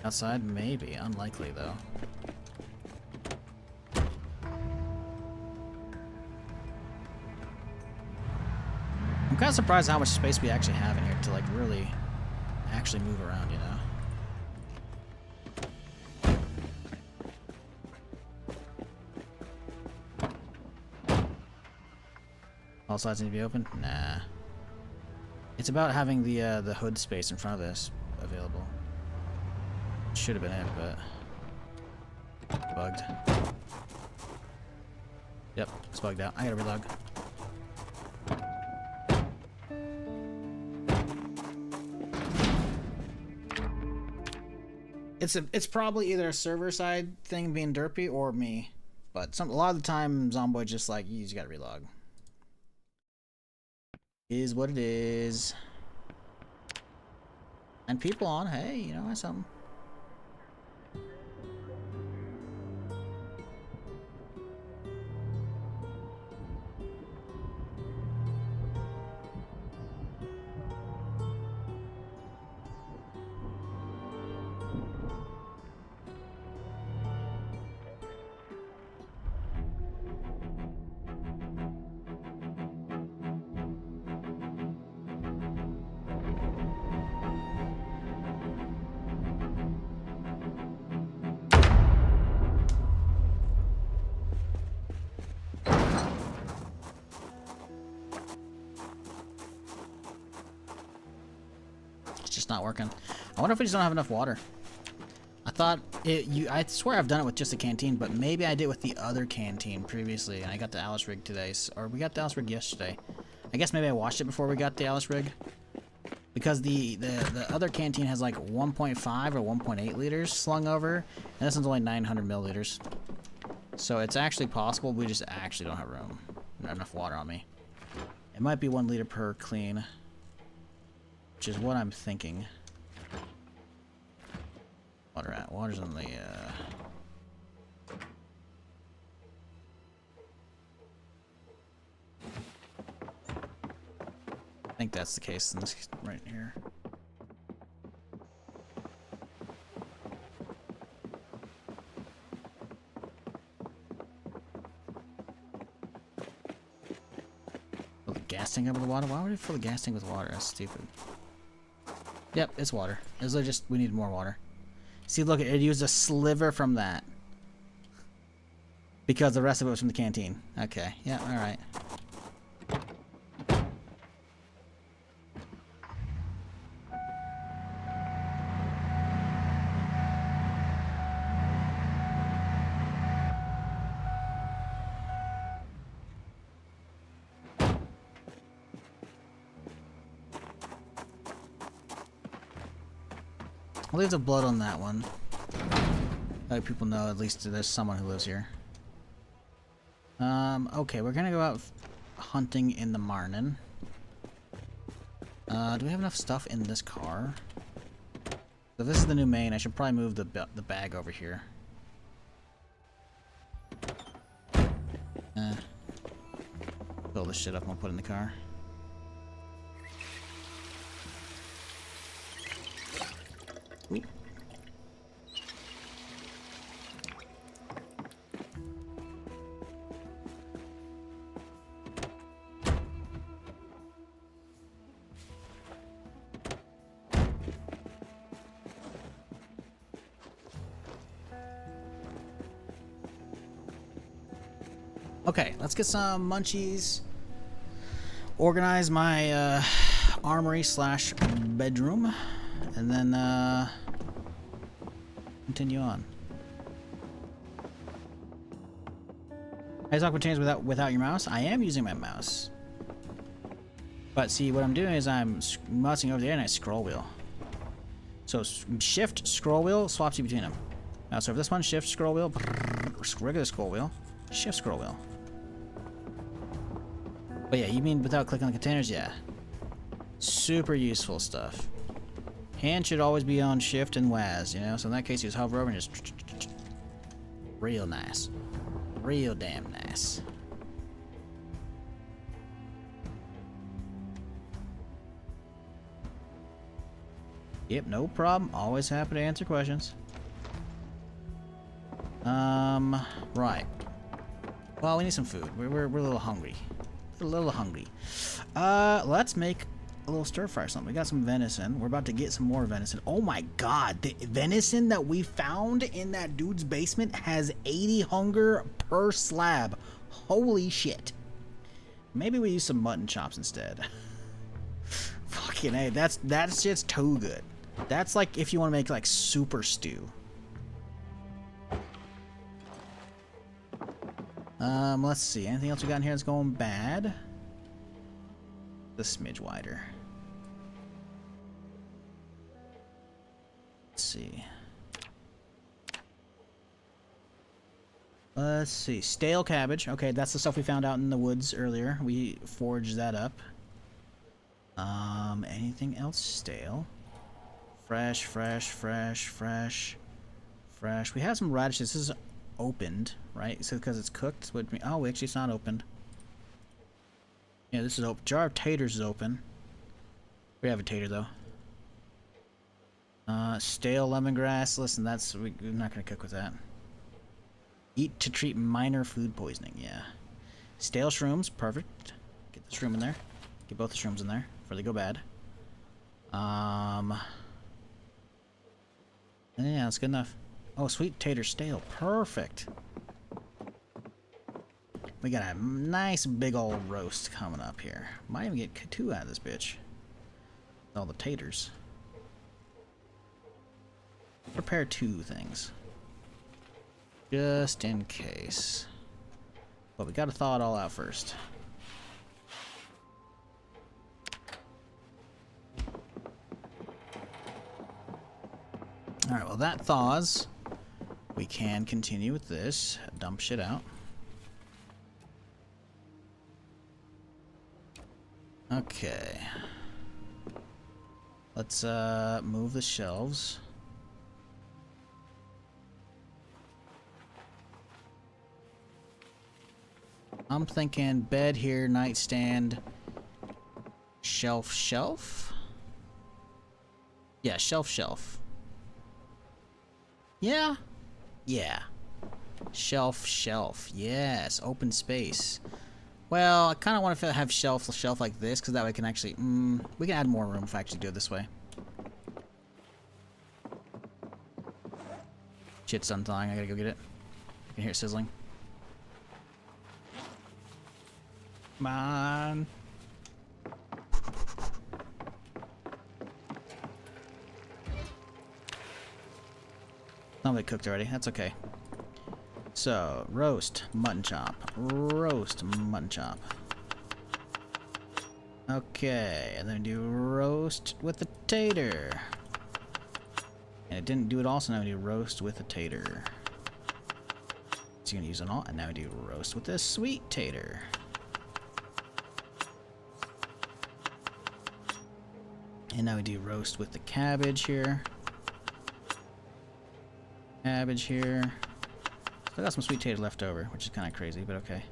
Outside? Maybe. Unlikely, though. I'm kind of surprised how much space we actually have in here to, like, really actually move around, you know? All sides need to be open? Nah. It's about having the hood space in front of this available. Should have been it, but bugged. Yep, it's bugged out. I gotta relog. It's probably either a server side thing being derpy or me, but a lot of the time Zomboid just like you just gotta relog. Is what it is. And people on, hey, you know, that's something. It's just not working. I wonder if we just don't have enough water. I thought I swear I've done it with just the canteen, but maybe I did with the other canteen previously, and I got the Alice rig today, or we got the Alice rig yesterday. I guess maybe I washed it before we got the Alice rig, because the other canteen has like 1.5 or 1.8 liters slung over, and this one's only 900 milliliters. So it's actually possible, we just actually don't have room, not enough water on me. It might be 1 liter per clean, which is what I'm thinking. Water at? Water's on the, I think that's the case in this right here. Fill the gas tank up with water? Why would it fill the gas tank with water? That's stupid. Yep, it's water. It's just, we need more water. See, look, it used a sliver from that. Because the rest of it was from the canteen. Okay, yeah, alright. I'll leave the blood on that one. Let people know at least there's someone who lives here. Okay, we're gonna go out hunting in the Marnin. Do we have enough stuff in this car? So if this is the new main, I should probably move the bag over here. Fill this shit up and we'll put it in the car. Ooh. Okay, let's get some munchies. Organize my armory slash bedroom, and then continue on. I talk with change without your mouse. I am using my mouse, but see what I'm doing is I'm mousing over there and I scroll wheel. So shift scroll wheel swaps you between them. Now, so if this one shift scroll wheel, regular scroll wheel, shift scroll wheel. But yeah, you mean without clicking on the containers? Yeah. Super useful stuff. Hand should always be on shift and WAS, you know? So in that case, you just hover over and just... Real nice. Real damn nice. Yep, no problem. Always happy to answer questions. Right. Well, we need some food. We're a little hungry. A little hungry. Let's make a little stir fry or something. We got some venison. We're about to get some more venison. Oh my god, the venison that we found in that dude's basement has 80 hunger per slab. Holy shit. Maybe we use some mutton chops instead. Fucking A, that's just too good. That's like if you want to make like super stew. Let's see. Anything else we got in here that's going bad? The smidge wider. Let's see. Let's see. Stale cabbage. Okay, that's the stuff we found out in the woods earlier. We foraged that up. Anything else stale? Fresh, fresh, fresh, fresh, fresh. We have some radishes. This is opened, right? So because it's cooked, would mean, oh, actually it's not opened. Yeah, this is open. Jar of taters is open. We have a tater though. Stale lemongrass. Listen, we're not gonna cook with that. Eat to treat minor food poisoning. Yeah. Stale shrooms, perfect. Get the shroom in there. Get both the shrooms in there before they go bad. Yeah, that's good enough. Oh, sweet tater stale. Perfect. We got a nice big old roast coming up here. Might even get two out of this bitch. All the taters. Prepare 2 things. Just in case. But we gotta thaw it all out first. Alright, well that thaws. We can continue with this. Dump shit out. Okay. Let's move the shelves. I'm thinking bed here, nightstand, shelf. Yeah, shelf. Yeah. Shelf. Yes, open space. Well, I kind of want to have shelf like this, because that way I can actually, we can add more room if I actually do it this way. Shit's done thawing, I gotta go get it. I can hear it sizzling. Come on. Some of it cooked already, that's okay. So, roast mutton chop. Okay, and then do roast with a tater. And it didn't do it also, now we do roast with a tater. So you're gonna use it all, and now we do roast with a sweet tater. And now we do roast with the cabbage here. Still got some sweet tater left over, which is kind of crazy, but okay.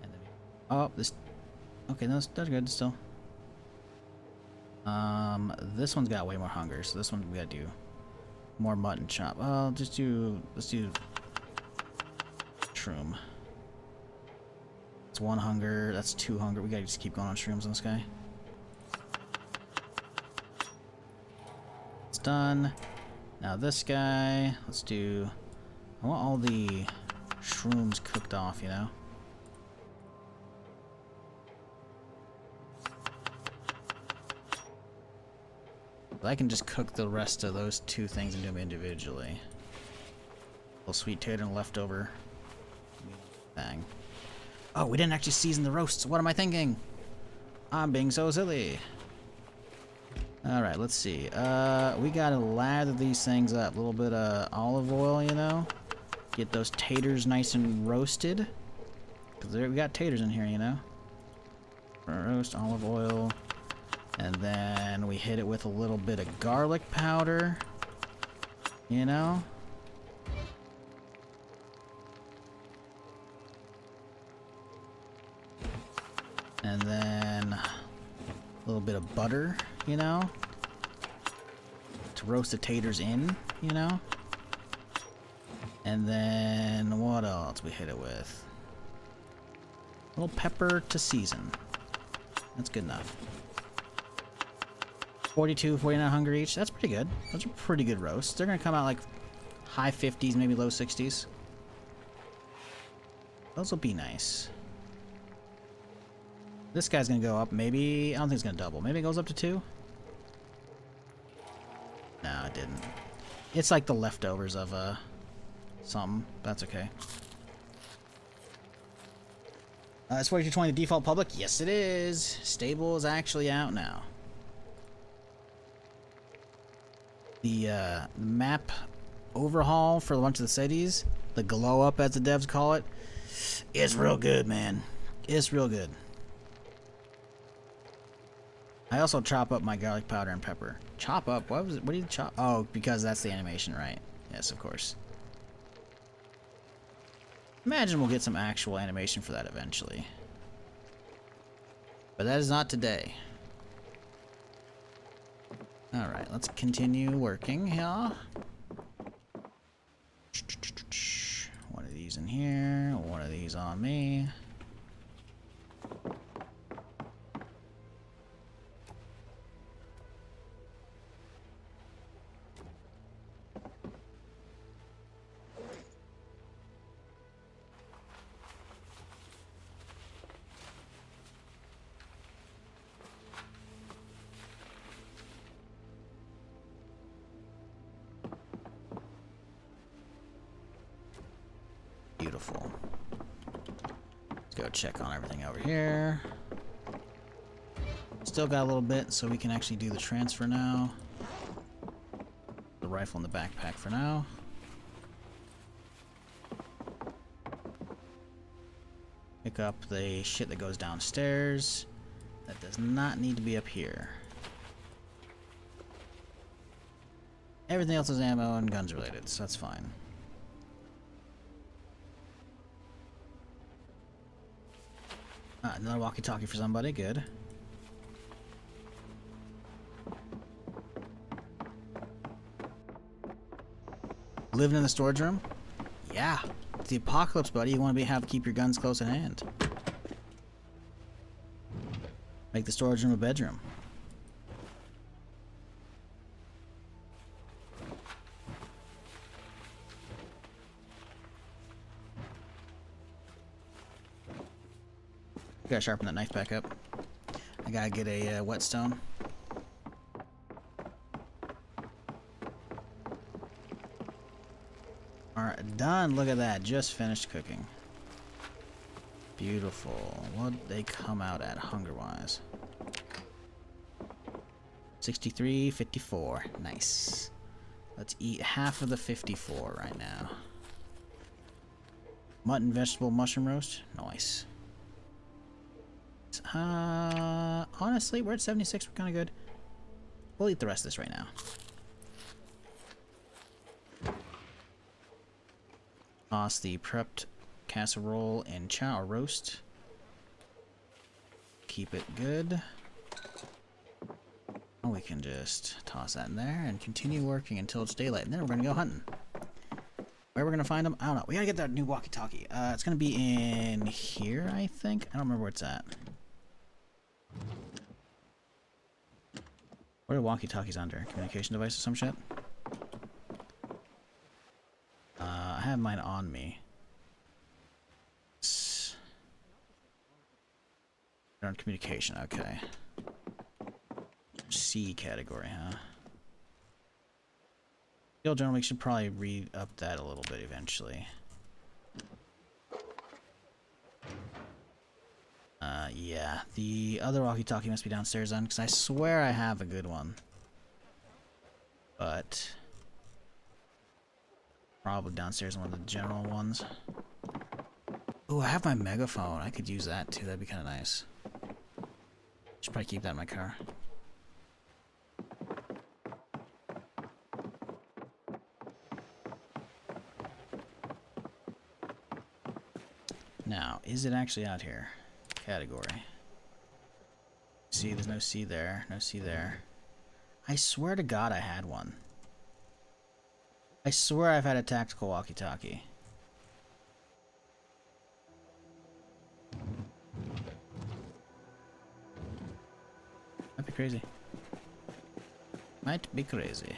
And then this. Okay, no, that's good still. This one's got way more hunger, so this one we gotta do more mutton chop. Let's do shroom. It's 1 hunger. That's 2 hunger. We gotta just keep going on shrooms on this guy. It's done. Now this guy, let's do. I want all the shrooms cooked off, you know? But I can just cook the rest of those 2 things and do them individually. Little sweet tater and leftover thing. Oh, we didn't actually season the roasts. What am I thinking? I'm being so silly. Alright, let's see. We gotta lather these things up. A little bit of olive oil, you know? Get those taters nice and roasted. Because we got taters in here, you know? Roast, olive oil. And then we hit it with a little bit of garlic powder. You know? And then a little bit of butter, you know? To roast the taters in, you know? And then what else we hit it with? A little pepper to season. That's good enough. 42, 49 hunger each. That's pretty good. Those are pretty good roasts. They're gonna come out like high 50s, maybe low 60s. Those will be nice. This guy's gonna go up, maybe. I don't think it's gonna double. Maybe it goes up to 2. No, it didn't. It's like the leftovers of something. That's okay. Is 4220 the default public? Yes, it is. Stable is actually out now. The map overhaul for a bunch of the cities, the glow up as the devs call it, it's real good, man. It's real good. I also chop up my garlic powder and pepper. Chop up? What was it? What do you chop? Oh, because that's the animation, right? Yes, of course. Imagine we'll get some actual animation for that eventually. But that is not today. Alright, let's continue working here. One of these in here, one of these on me. Beautiful. Let's go check on everything over here. Still got a little bit, so we can actually do the transfer now. The rifle in the backpack for now. Pick up the shit that goes downstairs. That does not need to be up here. Everything else is ammo and guns related, so that's fine. Another walkie-talkie for somebody, good. Living in the storage room? Yeah. It's the apocalypse, buddy. You want to keep your guns close at hand. Make the storage room a bedroom. Gotta sharpen that knife back up. I gotta get a whetstone. Alright, done. Look at that. Just finished cooking. Beautiful. What'd they come out at hunger-wise? 63.54. Nice. Let's eat half of the 54 right now. Mutton, vegetable, mushroom roast. Nice. Honestly, we're at 76. We're kind of good. We'll eat the rest of this right now. Toss the prepped casserole in chow or roast. Keep it good. Oh, we can just toss that in there and continue working until it's daylight. And then we're going to go hunting. Where we're going to find them? I don't know. We got to get that new walkie-talkie. It's going to be in here, I think. I don't remember where it's at. What are walkie-talkies under? Communication device or some shit? I have mine on me. They're on communication, okay. C category, huh? Still, generally, we should probably read up that a little bit eventually. Yeah, the other walkie-talkie must be downstairs then, because I swear I have a good one. But probably downstairs in one of the general ones. Oh, I have my megaphone. I could use that too. That'd be kind of nice. Should probably keep that in my car. Now, is it actually out here? Category. See, there's no C there. No C there. I swear to God I had one. I swear I've had a tactical walkie-talkie. Might be crazy. Might be crazy.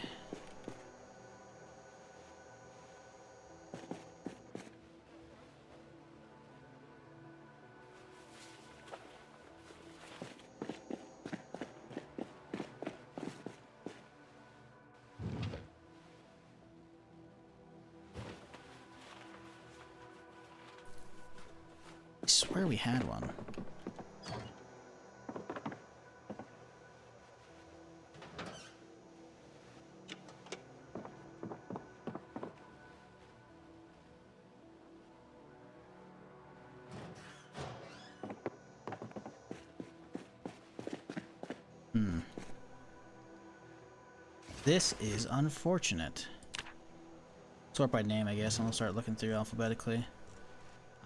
I swear we had one. This is unfortunate. Sort by name, I guess, and we'll start looking through alphabetically.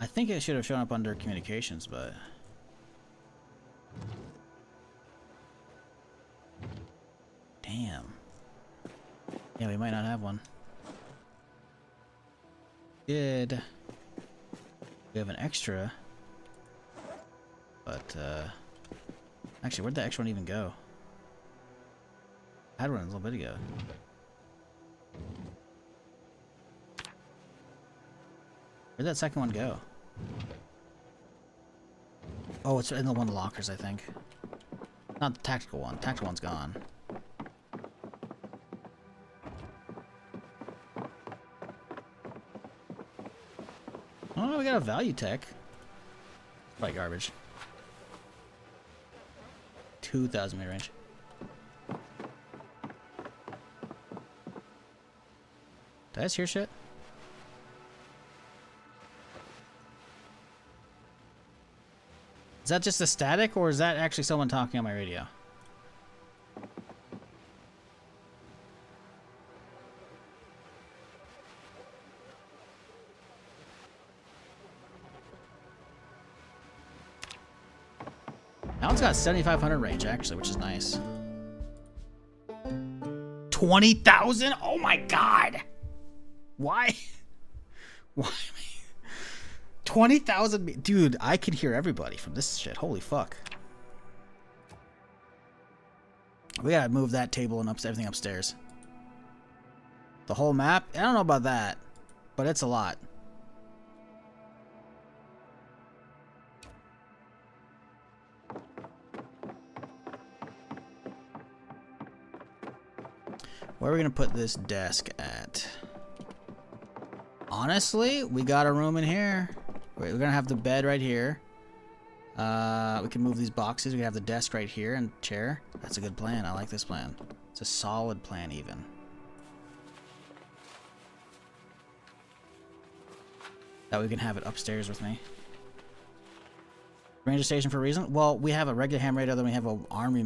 I think it should have shown up under communications, but... Damn. Yeah, we might not have one. Did... We have an extra. But, actually, where'd the extra one even go? I had one a little bit ago. Where'd that second one go? Oh, it's in the one of the lockers, I think. Not the tactical one. Tactical one's gone. Oh, we got a value tech. Probably garbage. 2,000 mid range. Did I just hear shit? Is that just a static, or is that actually someone talking on my radio? That one's got 7,500 range, actually, which is nice. 20,000? Oh my god! Why? Why? 20,000? Dude, I could hear everybody from this shit. Holy fuck. We gotta move that table and everything upstairs. The whole map? I don't know about that, but it's a lot. Where are we gonna put this desk at? Honestly, we got a room in here. Wait, we're gonna have the bed right here. We can move these boxes. We have the desk right here and chair. That's a good plan. I like this plan. It's a solid plan, even. That we can have it upstairs with me. Ranger station for a reason? Well, we have a regular ham radio, then we have an army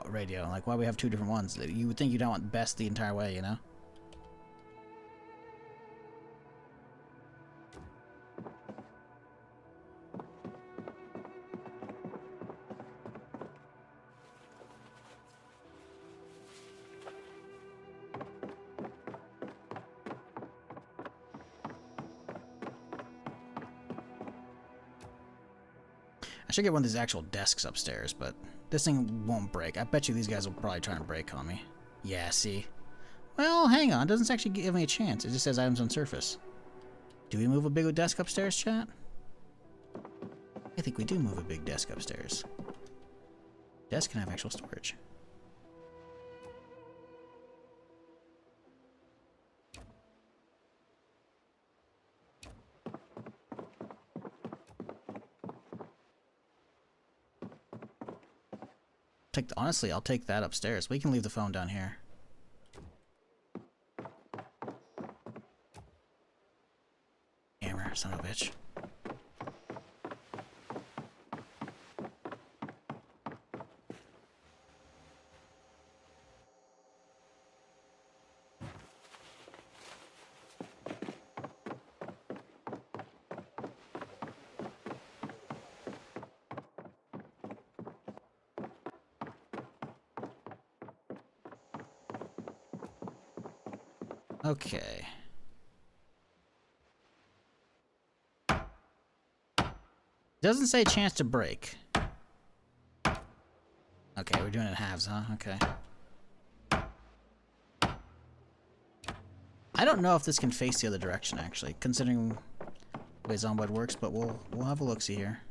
radio. Like, why we have two different ones? You would think you don't want best the entire way, you know? I should get one of these actual desks upstairs, but this thing won't break. I bet you these guys will probably try and break on me. Yeah, see? Well, hang on. It doesn't actually give me a chance. It just says items on surface. Do we move a big desk upstairs, chat? I think we do move a big desk upstairs. Desk can have actual storage. Honestly, I'll take that upstairs. We can leave the phone down here. Hammer, son of a bitch. Okay. Doesn't say chance to break. Okay, we're doing it in halves, huh? Okay. I don't know if this can face the other direction, actually, considering the way Zomboid works, but we'll have a look-see here.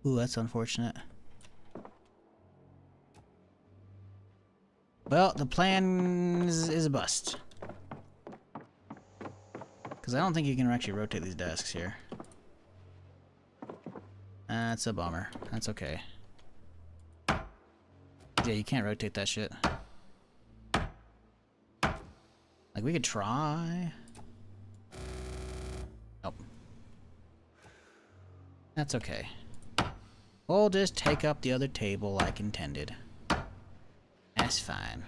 Ooh, that's unfortunate. Well, the plan is a bust. Because I don't think you can actually rotate these desks here. That's a bummer. That's okay. Yeah, you can't rotate that shit. Like, we could try. Nope. That's okay. We'll just take up the other table like intended. That's fine.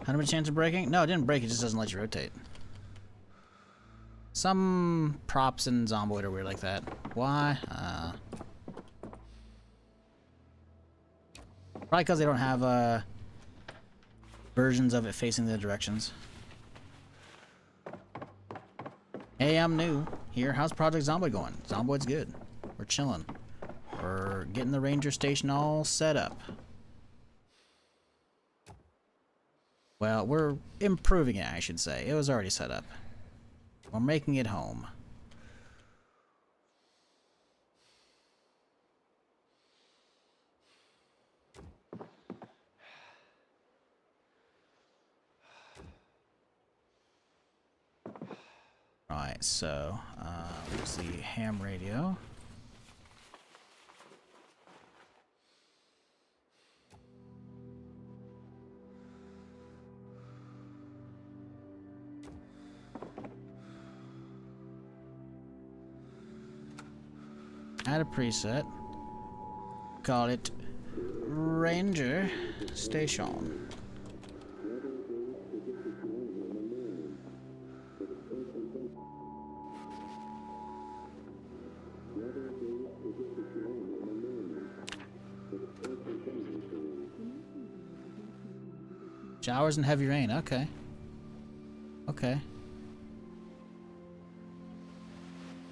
How much chance of breaking? No, it didn't break. It just doesn't let you rotate. Some props in Zomboid are weird like that. Why? Probably because they don't have versions of it facing the directions. Hey, I'm new here. How's Project Zomboid going? Zomboid's good. We're chilling. We're getting the ranger station all set up. Well, we're improving it, I should say. It was already set up. We're making it home. Right, so there's the ham radio. Add a preset. Call it Ranger Station. Showers and heavy rain. Okay. Okay.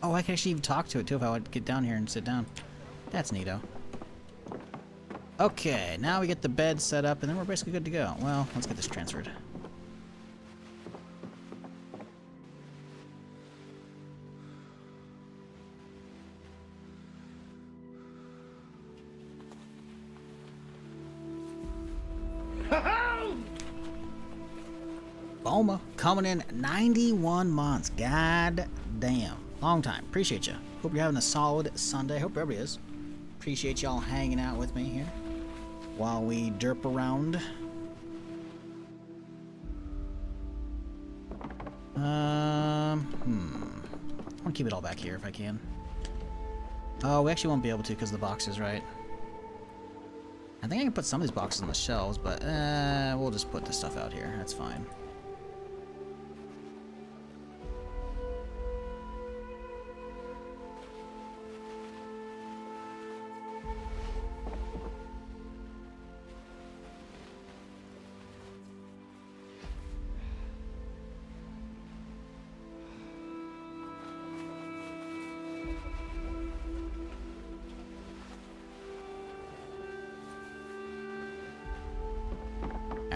Oh, I can actually even talk to it too if I would get down here and sit down. That's neato. Okay, now we get the bed set up and then we're basically good to go. Well, let's get this transferred. Boma coming in 91 months. God damn. Long time. Appreciate you. Hope you're having a solid Sunday. Hope everybody is. Appreciate y'all hanging out with me here while we derp around. I want to keep it all back here if I can. Oh, we actually won't be able to because of the boxes, right? I think I can put some of these boxes on the shelves, but we'll just put this stuff out here. That's fine.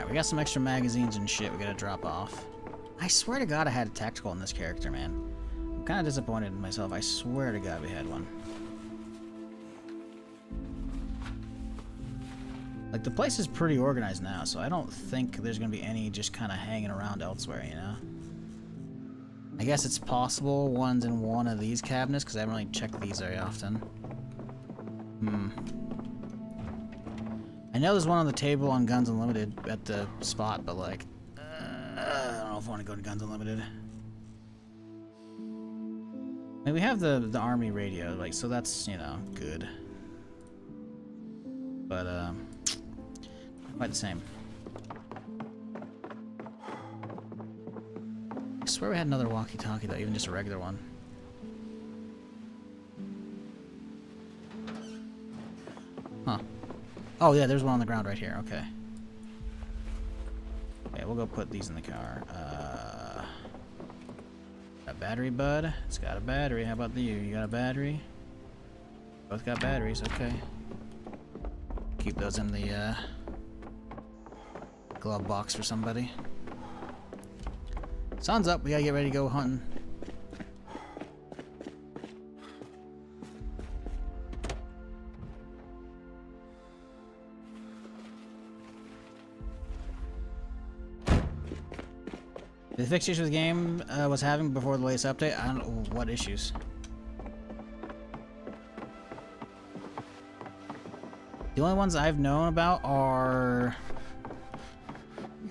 We got some extra magazines and shit we gotta drop off. I swear to God I had a tactical in this character, man. I'm kind of disappointed in myself. I swear to God we had one. Like, the place is pretty organized now, so I don't think there's gonna be any just kind of hanging around elsewhere, you know? I guess it's possible one's in one of these cabinets, because I haven't really checked these very often. I know there's one on the table on Guns Unlimited at the spot, but like, I don't know if I want to go to Guns Unlimited. I mean, we have the army radio, like, so that's, you know, good. But, not quite the same. I swear we had another walkie-talkie though, even just a regular one. Huh. Oh yeah, there's one on the ground right here. Okay. Okay, we'll go put these in the car. A battery, bud. It's got a battery. How about you? You got a battery? Both got batteries. Okay. Keep those in the glove box for somebody. Sun's up. We gotta get ready to go hunting. The fixed issues the game was having before the latest update? I don't know what issues. The only ones I've known about are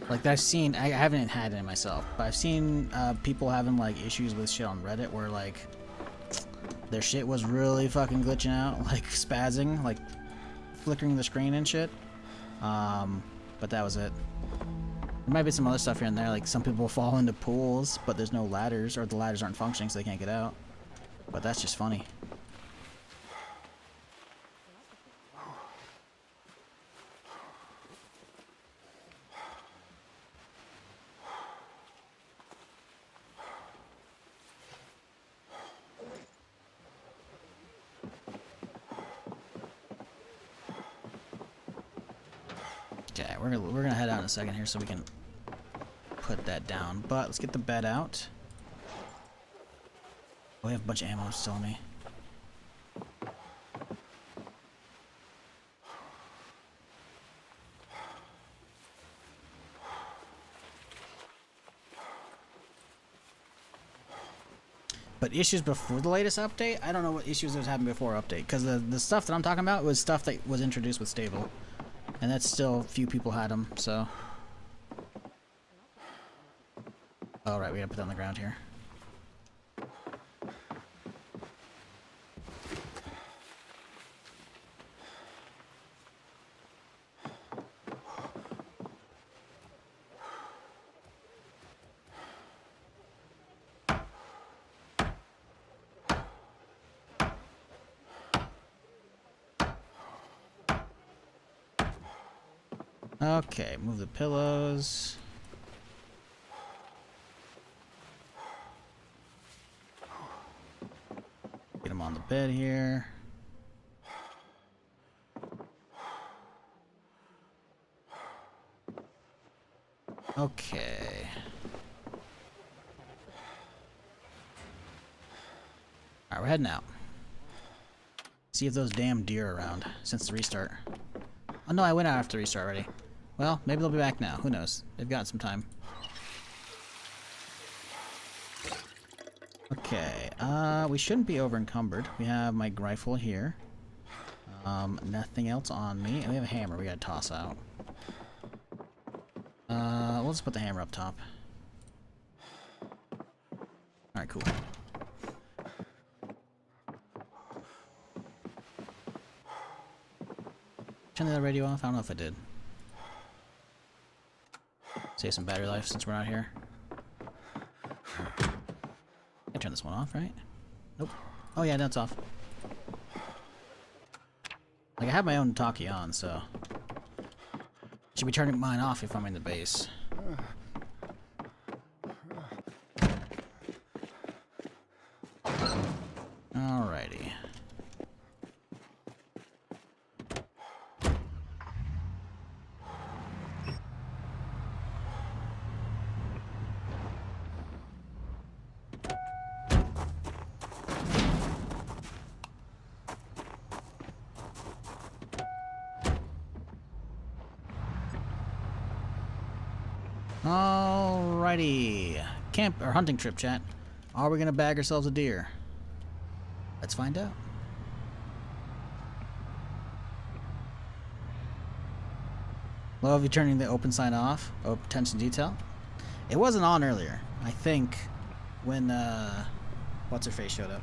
like that I've seen. I haven't had it myself, but I've seen people having like issues with shit on Reddit where like their shit was really fucking glitching out, like spazzing, like flickering the screen and shit. But that was it. There might be some other stuff here and there, like some people fall into pools, but there's no ladders, or the ladders aren't functioning so they can't get out. But that's just funny. Okay, we're gonna head out in a second here so we can put that down. But let's get the bed out. Oh, we have a bunch of ammo still on me. But issues before the latest update, I don't know what issues was happening before update, because the stuff that I'm talking about was stuff that was introduced with stable, and that's still few people had them. So, all right, we gotta put that on the ground here. Okay, move the pillows. Get them on the bed here. Okay. Alright, we're heading out. See if those damn deer are around since the restart. Oh no, I went out after the restart already. Well, maybe they'll be back now. Who knows? They've got some time. Okay, we shouldn't be over encumbered. We have my rifle here. Nothing else on me. And we have a hammer we gotta toss out. We'll just put the hammer up top. Alright, cool. Turn the radio off? I don't know if I did. Save some battery life since we're out here. I turn this one off, right? Nope. Oh yeah, that's off. Like, I have my own talkie on, so... Should be turning mine off if I'm in the base. Alrighty. Alrighty. Camp or hunting trip, chat. Are we gonna bag ourselves a deer? Let's find out. Love you turning the open sign off. Oh, attention to detail. It wasn't on earlier. I think when what's her face showed up.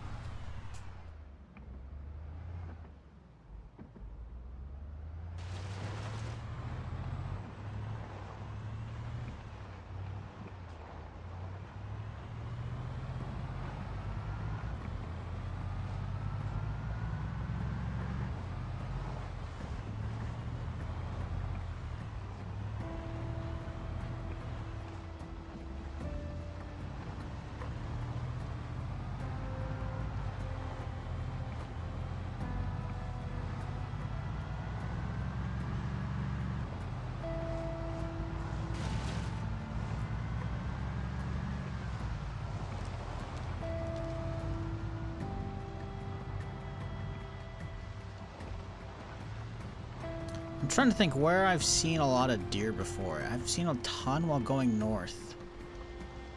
I'm trying to think where I've seen a lot of deer before. I've seen a ton while going north.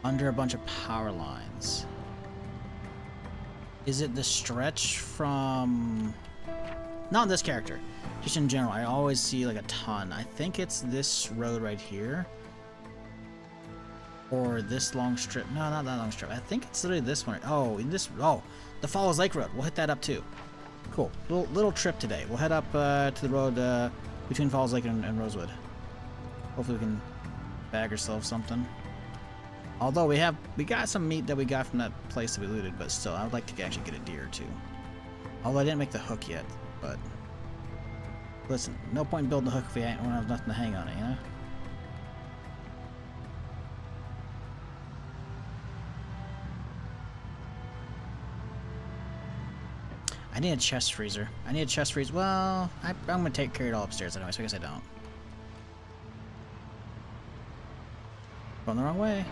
Under a bunch of power lines. Is it the stretch from... Not this character. Just in general, I always see like a ton. I think it's this road right here. Or this long strip. No, not that long strip. I think it's literally this one. Oh, in this... Oh, the Falls Lake Road. We'll hit that up too. Cool. Little trip today. We'll head up to the road between Falls Lake and Rosewood. Hopefully we can bag ourselves something. Although we got some meat that we got from that place that we looted, but still, I would like to actually get a deer too. Although I didn't make the hook yet, but listen, no point in building the hook if we don't have nothing to hang on it, you know? I need a chest freezer. I need a chest freezer. Well, I'm gonna carry it all upstairs anyway, so I guess I don't. Going the wrong way.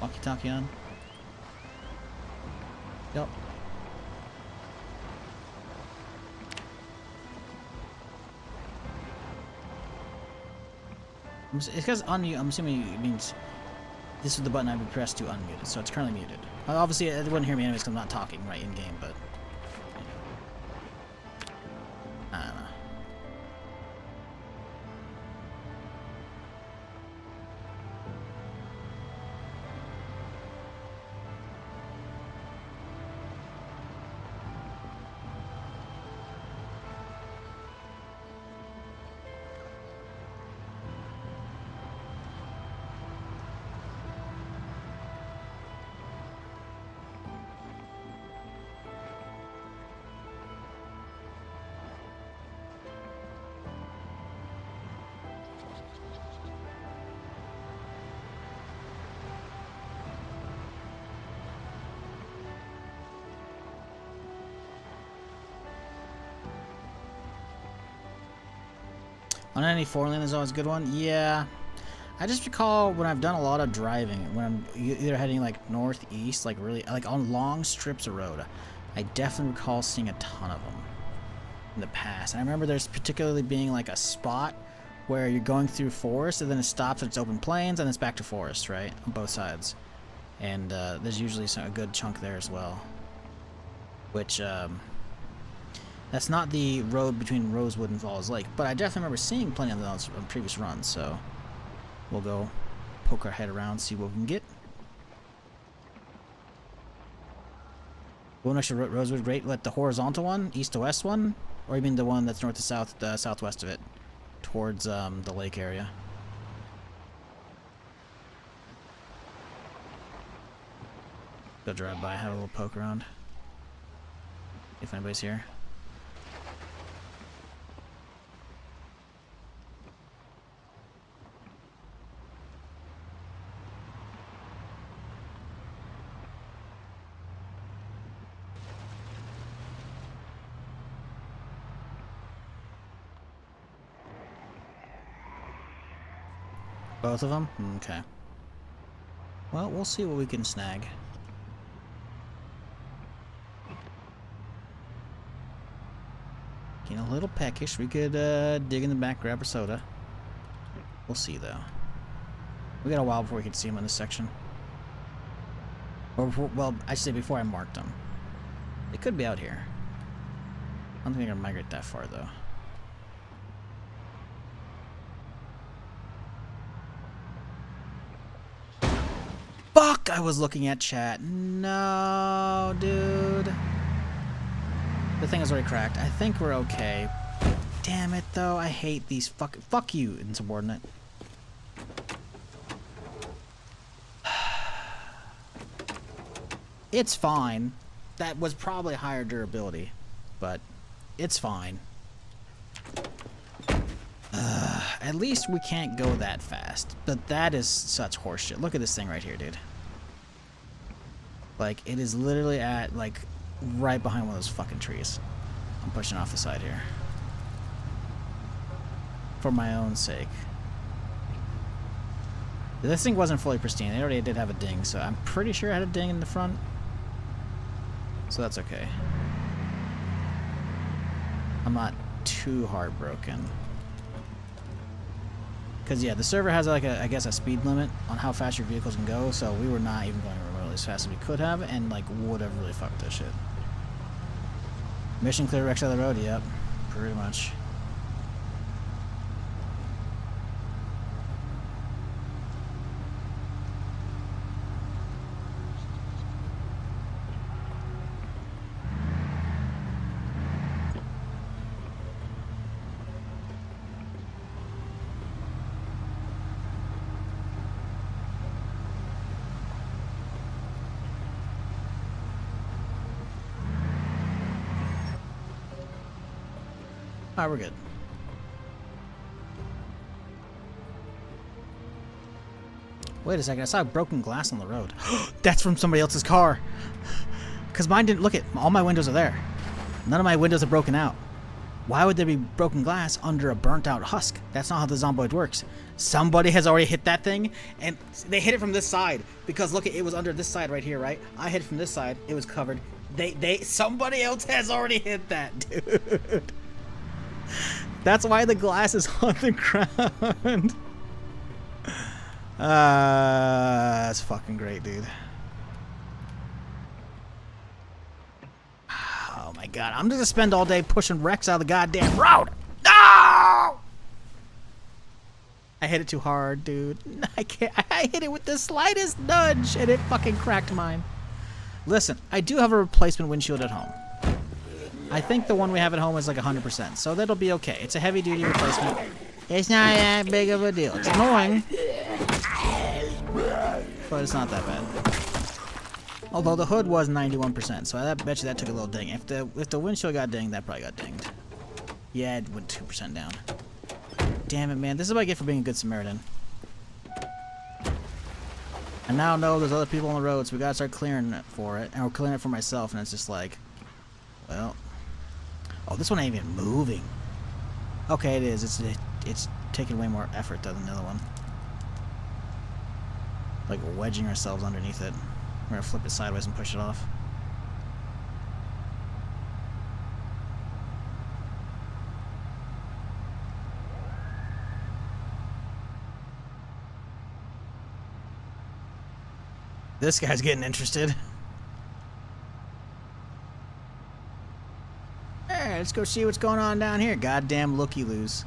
Walkie-talkie on. Yep. It's because unmute, I'm assuming it means this is the button I would press to unmute it, so it's currently muted. Obviously, it wouldn't hear me anyways because I'm not talking right in game, but... I don't know. On any four lane is always a good one. Yeah, I just recall when I've done a lot of driving, when I'm either heading like northeast, like really like on long strips of road, I definitely recall seeing a ton of them in the past. And I remember there's particularly being like a spot where you're going through forest and then it stops and it's open plains and it's back to forest, right, on both sides. And there's usually a good chunk there as well, which that's not the road between Rosewood and Falls Lake, but I definitely remember seeing plenty of those on previous runs, so we'll go poke our head around, see what we can get. What next to Rosewood? Great. What, the horizontal one? East to west one? Or you mean the one that's north to south, southwest of it? Towards the lake area? Go drive by, have a little poke around. If anybody's here. Both of them? Okay. Well, we'll see what we can snag. Getting a little peckish. We could dig in the back, grab a soda. We'll see, though. We got a while before we could see them in this section. Or before, well, I should say before I marked them. They could be out here. I don't think they're gonna migrate that far, though. Fuck! I was looking at chat. No, dude. The thing is already cracked. I think we're okay. Damn it, though. I hate these fuck you, insubordinate. It's fine. That was probably higher durability, but it's fine. At least we can't go that fast. But that is such horseshit. Look at this thing right here, dude. Like, it is literally at, like, right behind one of those fucking trees. I'm pushing off the side here. For my own sake. This thing wasn't fully pristine. It already did have a ding, so I'm pretty sure it had a ding in the front. So that's okay. I'm not too heartbroken. Because, yeah, the server has, like, I guess, a speed limit on how fast your vehicles can go, so we were not even going remotely as fast as we could have, and, like, would have really fucked this shit. Mission clear, wreck side of the road? Yep, pretty much. Alright, we're good. Wait a second, I saw broken glass on the road. That's from somebody else's car. Because mine didn't, look at, all my windows are there. None of my windows are broken out. Why would there be broken glass under a burnt out husk? That's not how the Zomboid works. Somebody has already hit that thing, and they hit it from this side. Because look, it was under this side right here, right? I hit it from this side, it was covered. Somebody else has already hit that, dude. That's why the glass is on the ground. That's fucking great, dude. Oh my god, I'm gonna spend all day pushing wrecks out of the goddamn road. No! I hit it too hard, dude. I can't. I hit it with the slightest nudge, and it fucking cracked mine. Listen, I do have a replacement windshield at home. I think the one we have at home is like 100%, so that'll be okay. It's a heavy-duty replacement. It's not that big of a deal. It's annoying, but it's not that bad. Although the hood was 91%, so I bet you that took a little ding. If the windshield got dinged, that probably got dinged. Yeah, it went 2% down. Damn it, man. This is what I get for being a good Samaritan. I now know there's other people on the road, so we gotta start clearing it for it. And we're clearing it for myself, and it's just like, well. Oh, this one ain't even moving. Okay, it is. It's taking way more effort than the other one. Like wedging ourselves underneath it. We're gonna flip it sideways and push it off. This guy's getting interested. Alright, let's go see what's going on down here. Goddamn looky-loos.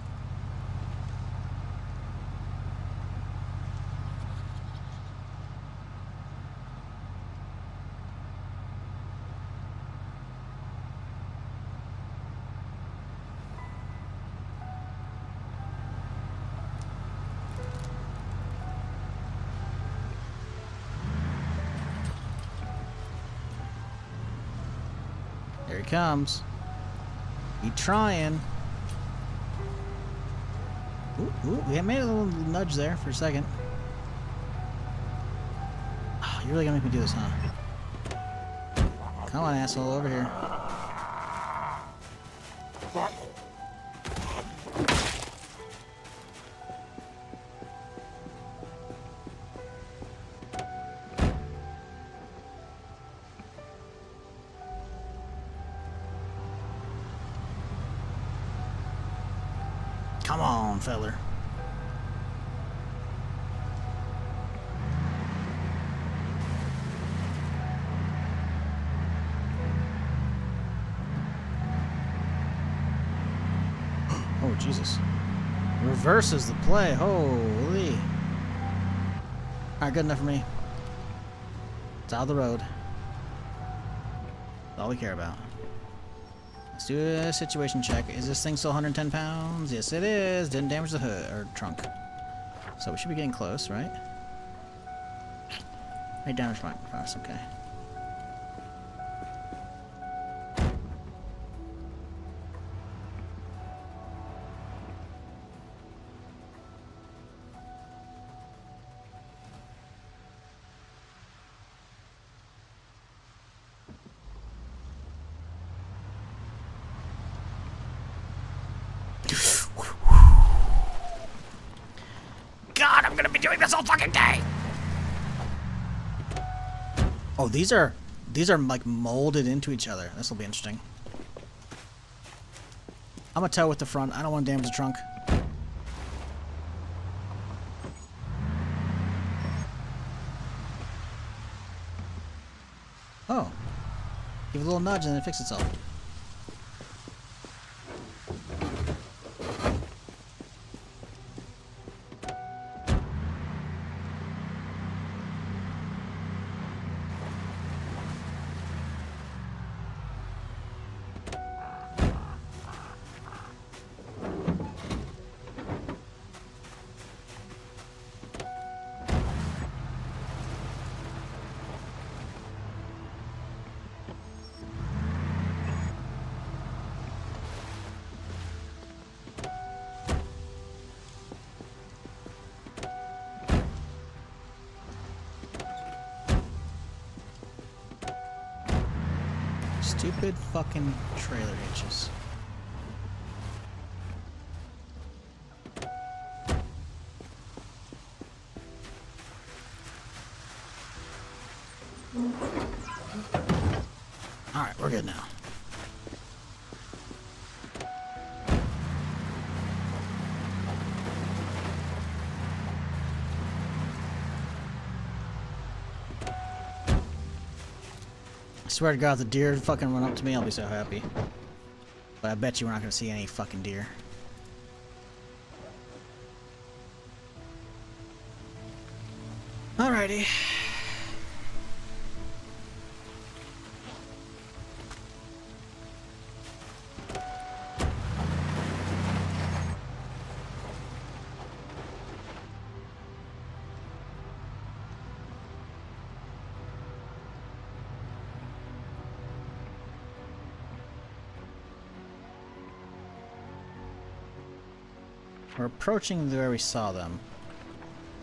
Here he comes. He trying. Ooh, we made a little nudge there for a second. Oh, you're really gonna make me do this, huh? Come on, asshole, over here. Come on, feller. Oh, Jesus. Reverses the play. Holy. Alright, good enough for me. It's out of the road. That's all we care about. Let's do a situation check. Is this thing still 110 pounds? Yes, it is. Didn't damage the hood or trunk. So we should be getting close, right? May damage my fast, okay. God, I'm gonna be doing this all fucking day. Oh, these are like molded into each other. This will be interesting. I'm gonna tow with the front. I don't want to damage the trunk. Oh, give it a little nudge and then it fixes itself. Stupid fucking trailer hitches. Alright, we're good now. I swear to God, if the deer fucking run up to me, I'll be so happy. But I bet you we're not gonna see any fucking deer. Alrighty. We're approaching where we saw them.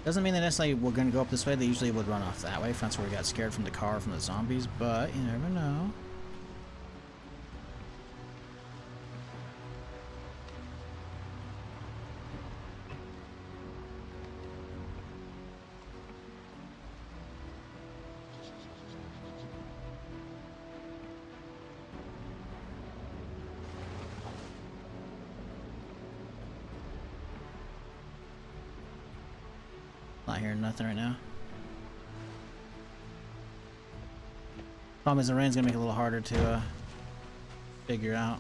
Doesn't mean that necessarily we're going to go up this way. They usually would run off that way. That's where we got scared from the car, from the zombies, but you never know. Not hearing nothing right now. Problem is the rain's gonna make it a little harder to figure out.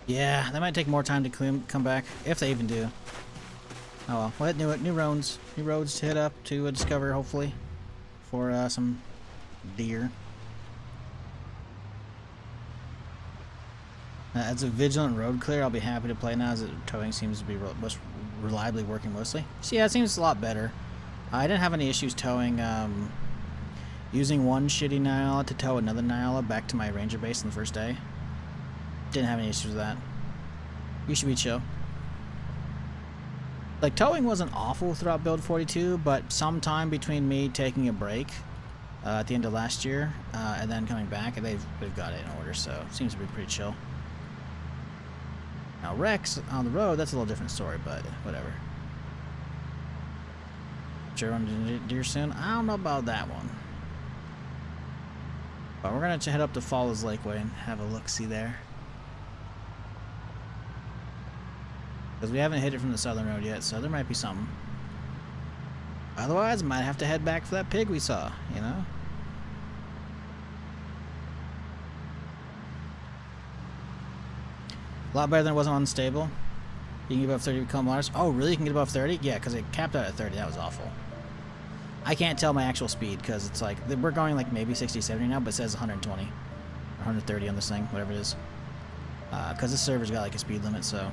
Yeah, that might take more time to come back, if they even do. Oh well, we'll hit new roads to hit up to discover, hopefully, for some deer. As a vigilant road clear, I'll be happy to play now, as towing seems to be most reliably working mostly. So yeah, it seems a lot better. I didn't have any issues towing, using one shitty Nyala to tow another Nyala back to my ranger base on the first day. Didn't have any issues with that. You should be chill. Like, towing wasn't awful throughout build 42, but sometime between me taking a break at the end of last year and then coming back, they've got it in order, so it seems to be pretty chill. Now Rex on the road, that's a little different story, but whatever. Sure, run into deer soon? I don't know about that one. But we're gonna head up to Falls Lakeway and have a look-see there. Because we haven't hit it from the southern road yet, so there might be something. Otherwise, might have to head back for that pig we saw, you know? A lot better than it was on Unstable. You can get above 30 kilometers. Oh, really? You can get above 30? Yeah, because it capped out at 30. That was awful. I can't tell my actual speed because it's like, we're going like maybe 60, 70 now, but it says 120. Or 130 on this thing, whatever it is. Because this server's got like a speed limit, so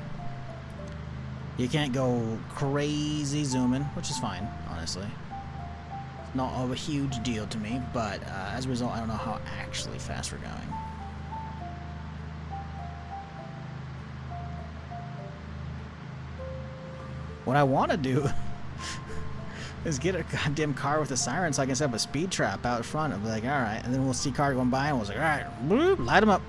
you can't go crazy zooming, which is fine, honestly. It's not a huge deal to me, but as a result, I don't know how actually fast we're going. What I want to do is get a goddamn car with a siren so I can set up a speed trap out front. I'll be like, alright, and then we'll see a car going by and we'll say, alright, bloop, light them up.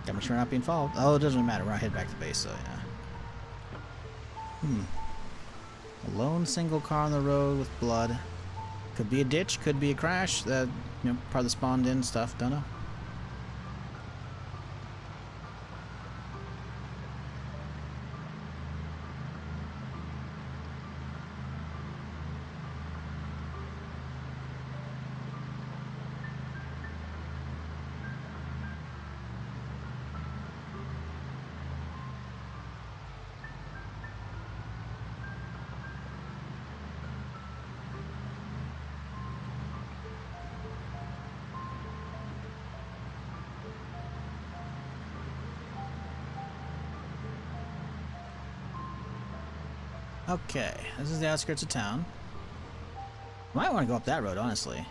Gotta make sure we're not being followed. Oh, it doesn't really matter. We're not heading back to the base, so yeah. A lone single car on the road with blood. Could be a ditch, could be a crash. That, you know, part of the spawned in stuff. Don't know. Okay, this is the outskirts of town. Might want to go up that road, honestly.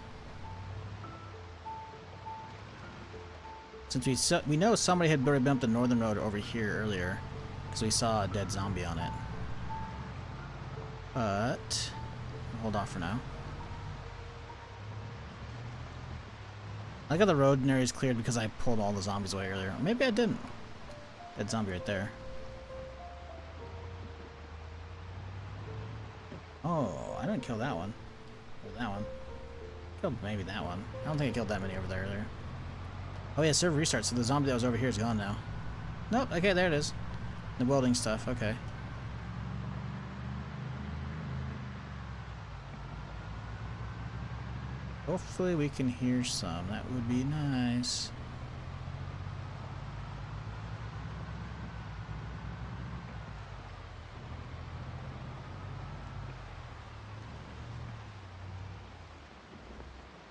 Since we know somebody had already been up the northern road over here earlier, because we saw a dead zombie on it. But I'll hold off for now. I got the road areas cleared because I pulled all the zombies away earlier. Maybe I didn't. That zombie right there. Oh, I didn't kill that one. Or that one. Killed maybe that one. I don't think I killed that many over there earlier. Oh yeah, server restart, so the zombie that was over here is gone now. Nope, okay, there it is. The welding stuff, okay. Hopefully we can hear some. That would be nice.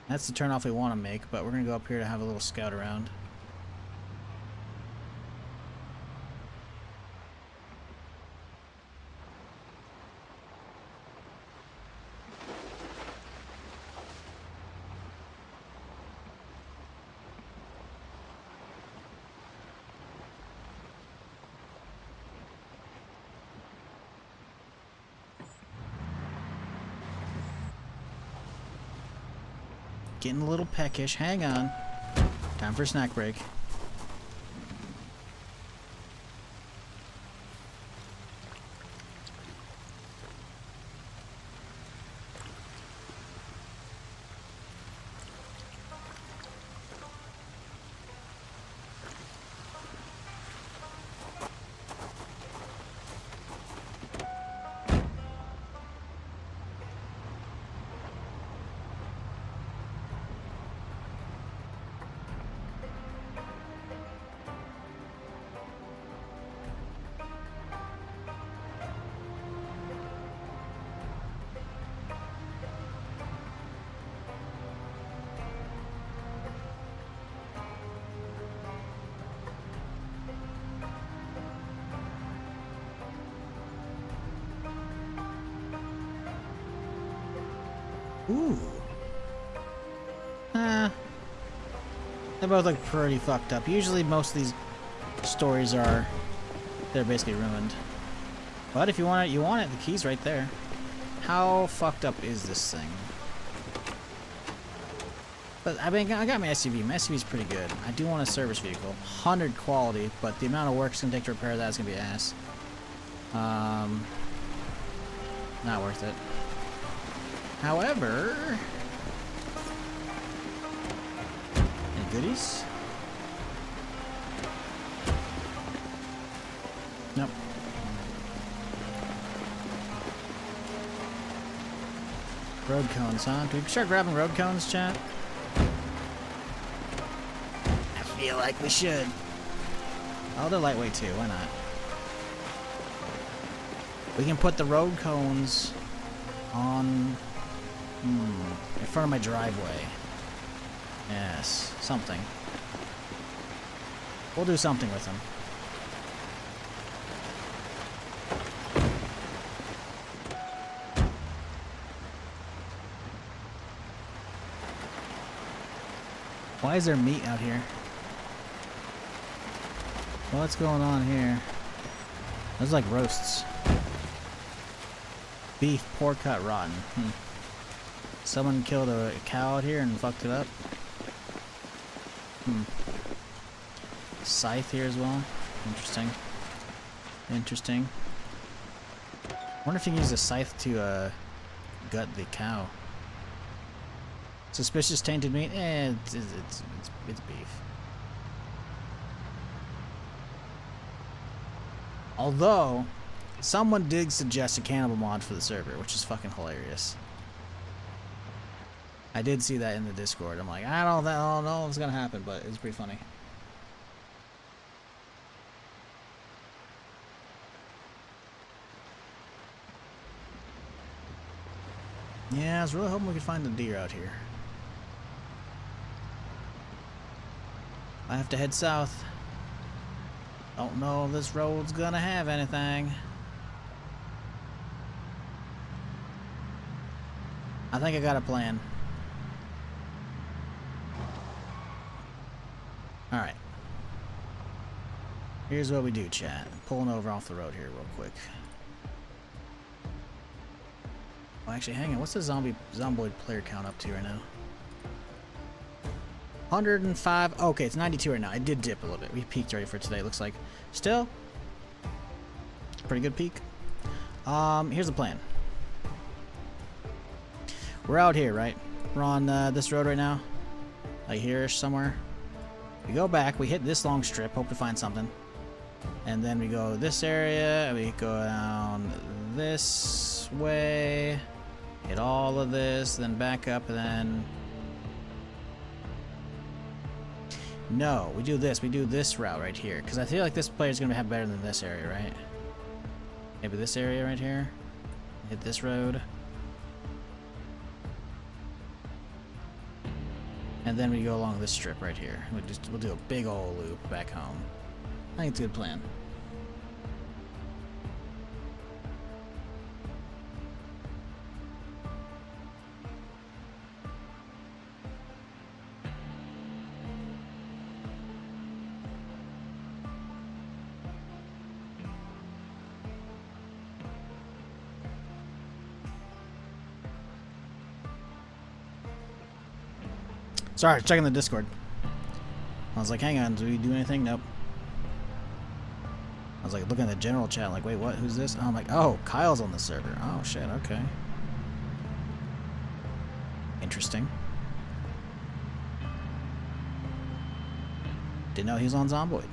That's the turnoff we want to make, but we're going to go up here to have a little scout around. Getting a little peckish. Hang on. Time for a snack break. Ooh. They both look pretty fucked up. Usually most of these stories are... they're basically ruined. But if you want it, you want it. The key's right there. How fucked up is this thing? But I mean, I got my SUV. My SUV's pretty good. I do want a service vehicle. 100 quality, but the amount of work it's gonna take to repair that is gonna be ass. Not worth it. However, any goodies? Nope. Road cones, huh? Do we start grabbing road cones, chat? I feel like we should. Oh, they're lightweight too. Why not? We can put the road cones on in front of my driveway. Yes, something. We'll do something with them. Why is there meat out here? What's going on here? Those are like roasts. Beef, poor cut, rotten. Someone killed a cow out here and fucked it up. Scythe here as well. Interesting. Interesting. Wonder if you can use a scythe to gut the cow. Suspicious tainted meat? It's beef. Although, someone did suggest a cannibal mod for the server, which is fucking hilarious. I did see that in the Discord. I'm like, I don't know what's gonna happen, but it's pretty funny. Yeah, I was really hoping we could find the deer out here. I have to head south. Don't know if this road's gonna have anything. I think I got a plan. Alright. Here's what we do, chat. Pulling over off the road here real quick. Oh, actually, hang on. What's the Zomboid player count up to right now? 105. Okay, it's 92 right now. It did dip a little bit. We peaked already for today, looks like. Still, pretty good peak. Here's the plan. We're out here, right? We're on this road right now. Like here-ish somewhere. We go back, we hit this long strip, hope to find something. And then we go this area, we go down this way, hit all of this, then back up, and then... No, we do this route right here, because I feel like this player's going to have better than this area, right? Maybe this area right here. Hit this road. And then we go along this strip right here. We'll do a big old loop back home. I think it's a good plan. Sorry, checking the Discord. I was like, hang on, do we do anything? Nope. I was like looking at the general chat, like, wait, what? Who's this? Oh, I'm like, oh, Kyle's on the server. Oh, shit, okay. Interesting. Didn't know he was on Zomboid.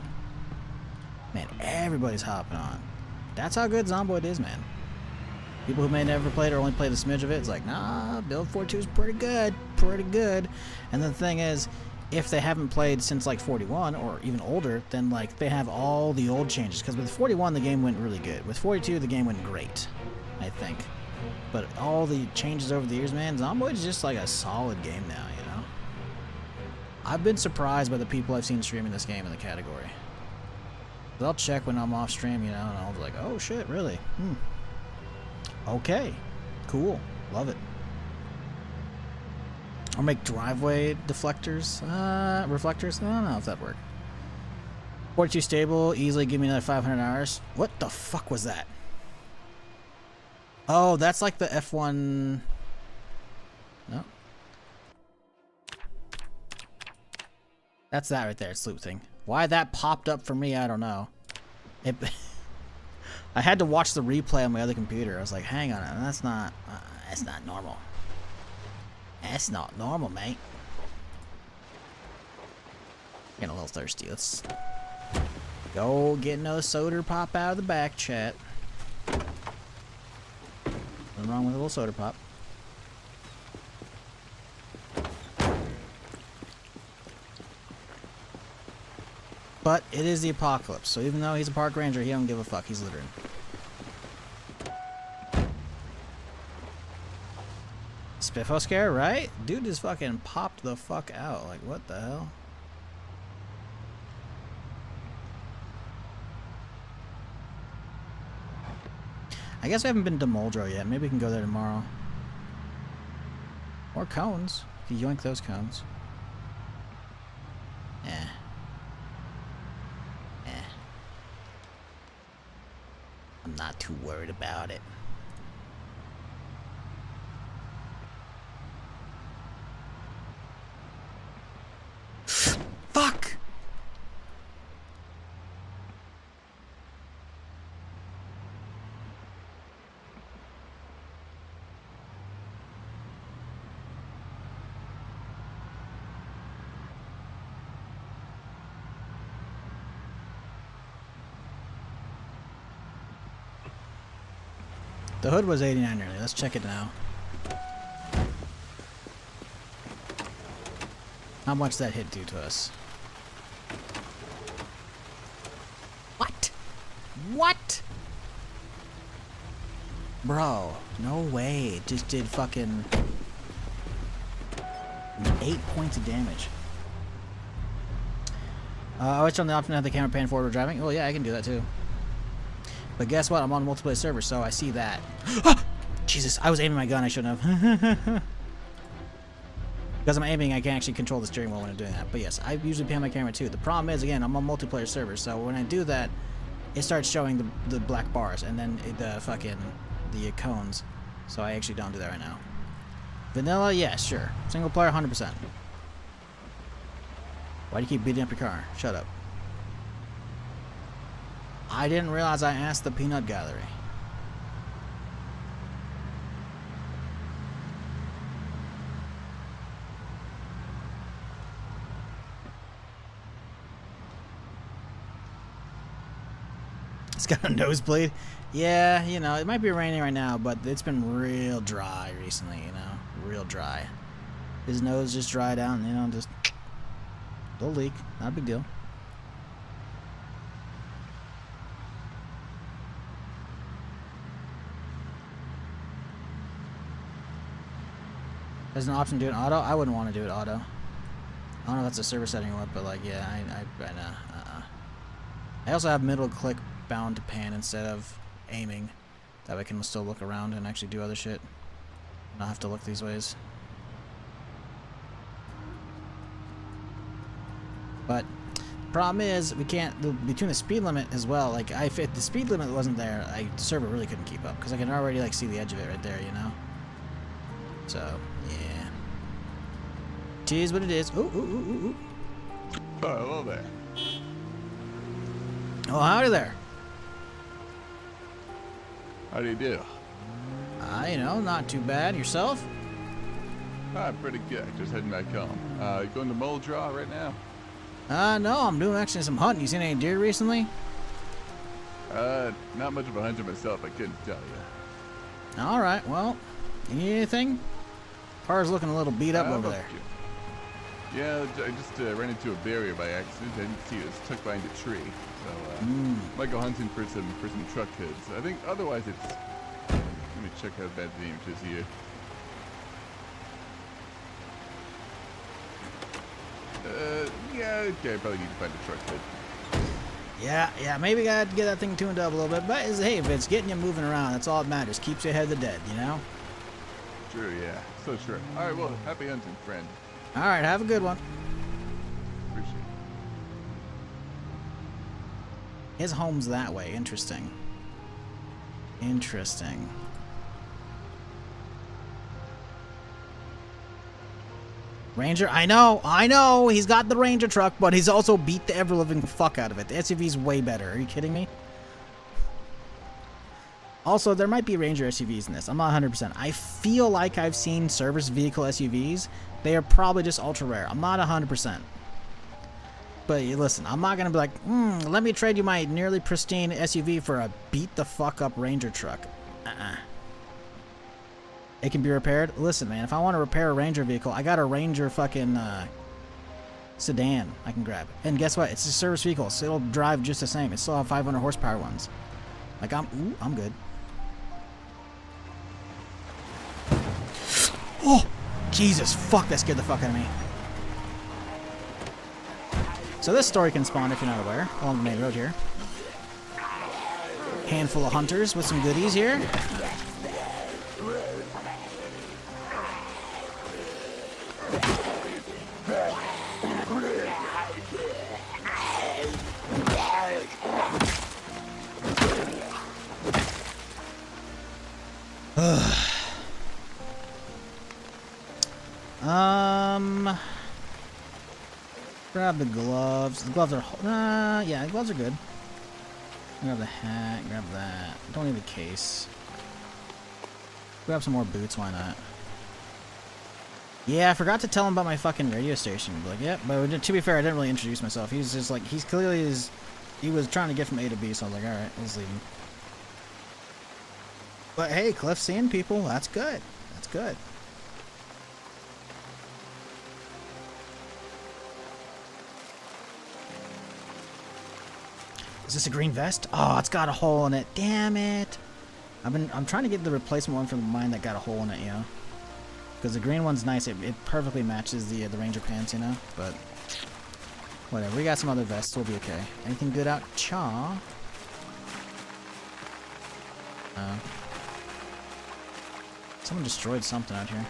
Man, everybody's hopping on. That's how good Zomboid is, man. People who may never played or only played a smidge of it, it's like, nah, build 4.2 is pretty good. Pretty good. And the thing is, if they haven't played since like 41 or even older, then like they have all the old changes. Because with 41 the game went really good. With 42 the game went great, I think. But all the changes over the years, man, Zomboid is just like a solid game now, you know? I've been surprised by the people I've seen streaming this game in the category. But I'll check when I'm off stream, you know, and I'll be like, oh shit, really? Okay, cool, love it. Or make driveway deflectors, reflectors. I don't know if that worked. 42 stable, easily give me another 500 hours. What the fuck was that? Oh, that's like the F1. No, that's that right there, sloop thing. Why that popped up for me, I don't know. It. I had to watch the replay on my other computer. I was like, hang on, that's not normal. That's not normal, mate. Getting a little thirsty. Let's go get another soda pop out of the back, chat. Nothing wrong with a little soda pop. But it is the apocalypse, so even though he's a park ranger, he don't give a fuck. He's littering. Spiffo scare, right? Dude just fucking popped the fuck out. Like, what the hell? I guess we haven't been to Muldrow yet. Maybe we can go there tomorrow. Or cones. If you yoink those cones. Eh. I'm not too worried about it. Fuck! The hood was 89 earlier. Let's check it now. How much that hit do to us? What? What? Bro, no way. It just did fucking 8 points of damage. I was on the option to have the camera pan forward while driving. Well, yeah, I can do that too. But guess what? I'm on a multiplayer server, so I see that. Jesus, I was aiming my gun. I shouldn't have. Because I'm aiming, I can't actually control the steering wheel when I'm doing that. But yes, I usually pan my camera too. The problem is, again, I'm on multiplayer servers, so when I do that, it starts showing the black bars and then the cones. So I actually don't do that right now. Vanilla, yeah, sure. Single player, 100%. Why do you keep beating up your car? Shut up. I didn't realize I asked the peanut gallery. It's got a nosebleed. Yeah, you know, it might be raining right now, but it's been real dry recently, you know? Real dry. His nose just dried out, you know, just a little leak. Not a big deal. There's an option to do it auto. I wouldn't want to do it auto. I don't know if that's a server setting or what, but like, yeah, I also have middle click bound to pan instead of aiming. That way I can still look around and actually do other shit. Not have to look these ways. But problem is we can't between the speed limit as well. Like if the speed limit wasn't there, the server really couldn't keep up because I can already like see the edge of it right there, you know. So yeah, it is what it is. Ooh, ooh, ooh, ooh, ooh. Oh, hello there. Oh, howdy there. How do you do? You know, not too bad. Yourself? Pretty good. Just heading back home. You going to Mole Draw right now? No, I'm doing actually some hunting. You seen any deer recently? Not much of a hunter myself, I couldn't tell you. Alright, well, you need anything? Car's looking a little beat up over there. Yeah, I just ran into a barrier by accident. I didn't see it. It was tucked behind a tree. So, might go hunting for some truck hoods. I think otherwise it's... let me check how bad the image is here. Yeah, okay, I probably need to find a truck hood. Yeah, maybe I got to get that thing tuned up a little bit. But hey, if it's getting you moving around, that's all that matters. Keeps you ahead of the dead, you know? True, yeah. So true. Alright, well, happy hunting, friend. Alright, have a good one. Appreciate it. His home's that way. Interesting. Interesting. Ranger, I know, he's got the Ranger truck, but he's also beat the ever-living fuck out of it. The SUV's way better. Are you kidding me? Also, there might be Ranger SUVs in this. I'm not 100%. I feel like I've seen service vehicle SUVs. They are probably just ultra rare. I'm not 100%. But listen, I'm not going to be like, let me trade you my nearly pristine SUV for a beat-the-fuck-up Ranger truck. It can be repaired. Listen, man, if I want to repair a Ranger vehicle, I got a Ranger fucking sedan I can grab. And guess what? It's a service vehicle, so it'll drive just the same. It still have 500 horsepower ones. Like, I'm good. Oh, Jesus, fuck, that scared the fuck out of me. So this story can spawn, if you're not aware, along the main road here. Handful of hunters with some goodies here. Grab the gloves. The gloves are, yeah, the gloves are good. Grab the hat, grab that. Don't need the case. Grab some more boots, why not? Yeah, I forgot to tell him about my fucking radio station. Like, yeah, but to be fair, I didn't really introduce myself. He's just like, he was trying to get from A to B, so I was like, alright, let's leave him. But hey, Cliff's seeing people, that's good. That's good. Is this a green vest? Oh, it's got a hole in it. Damn it. I'm trying to get the replacement one from mine that got a hole in it, you know? Because the green one's nice. It perfectly matches the Ranger pants, you know? But whatever. We got some other vests. We'll be okay. Anything good out? Cha. Someone destroyed something out here.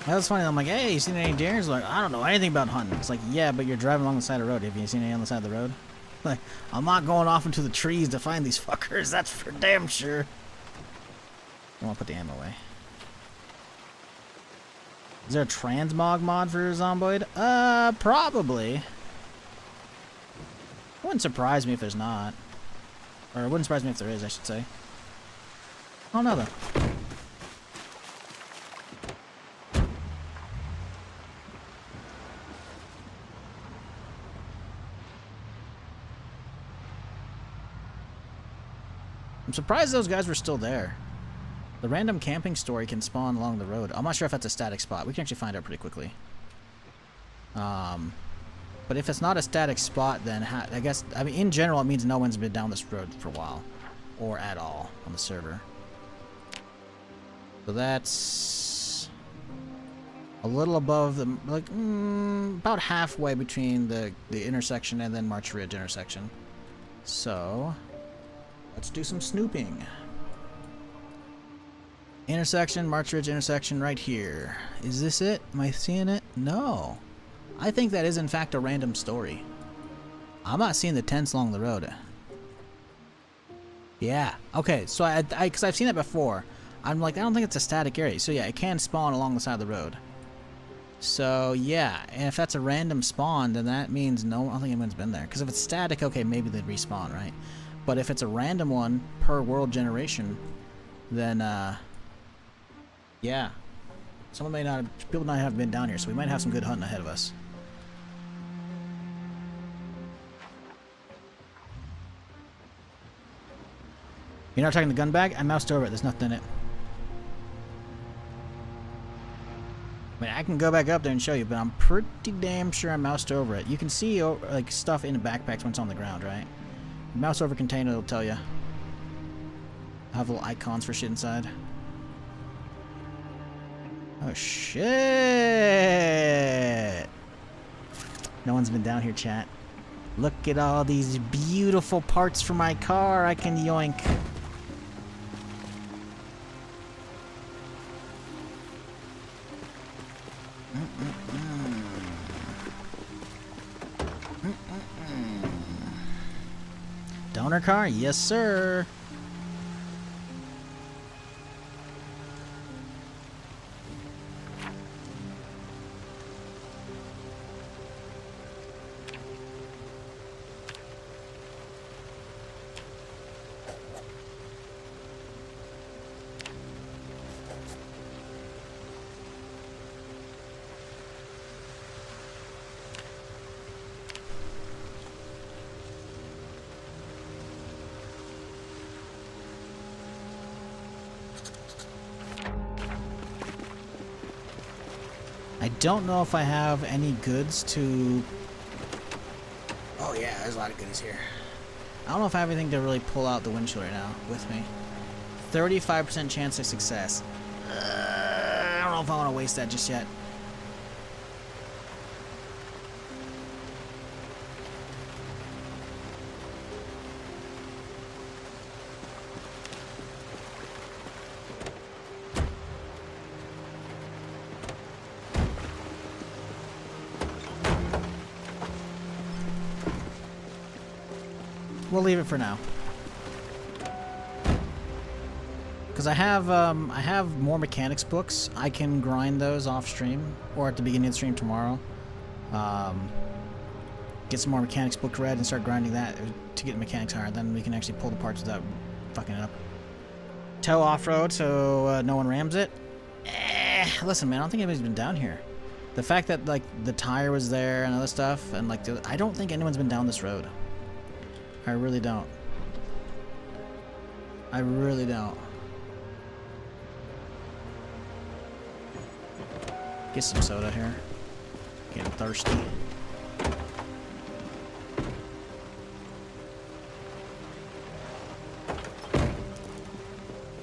That's funny. I'm like, hey, you seen any deer? He's like, I don't know anything about hunting. It's like, yeah, but you're driving along the side of the road. Have you seen any on the side of the road? Like, I'm not going off into the trees to find these fuckers. That's for damn sure. I want to put the ammo away. Is there a transmog mod for Zomboid? Probably. It wouldn't surprise me if there's not. Or it wouldn't surprise me if there is, I should say. Oh no, though. I'm surprised those guys were still there. The random camping story can spawn along the road. I'm not sure if that's a static spot. We can actually find out pretty quickly. But if it's not a static spot, then I guess, I mean, in general, it means no one's been down this road for a while. Or at all on the server. So that's a little above the, like, about halfway between the intersection and then March Ridge intersection. So, let's do some snooping. Intersection, March Ridge intersection right here. Is this it? Am I seeing it? No. I think that is in fact a random story. I'm not seeing the tents along the road. Yeah. Okay, so because I've seen it before. I'm like, I don't think it's a static area. So yeah, it can spawn along the side of the road. So yeah, and if that's a random spawn, then that means I don't think anyone's been there. Because if it's static, okay, maybe they'd respawn, right? But if it's a random one per world generation, then yeah, people might not have been down here, so we might have some good hunting ahead of us. You're not checking the gun bag? I moused over it. There's nothing in it. I mean, I can go back up there and show you, but I'm pretty damn sure I moused over it. You can see like stuff in the backpacks when it's on the ground, right? Mouse over container, it'll tell you. I have little icons for shit inside. Oh shit! No one's been down here, chat. Look at all these beautiful parts for my car I can yoink. Donor car? Yes, sir. I don't know if I have any goods to... Oh yeah, there's a lot of goodies here. I don't know if I have anything to really pull out the windshield right now with me. 35% chance of success. I don't know if I want to waste that just yet. We'll leave it for now. Because I have more mechanics books. I can grind those off stream or at the beginning of the stream tomorrow. Get some more mechanics book read and start grinding that to get mechanics higher. Then we can actually pull the parts without fucking it up. Tow off-road so no one rams it. Listen, man, I don't think anybody's been down here. The fact that like the tire was there and other stuff and like I don't think anyone's been down this road. I really don't. I really don't. Get some soda here. Getting thirsty.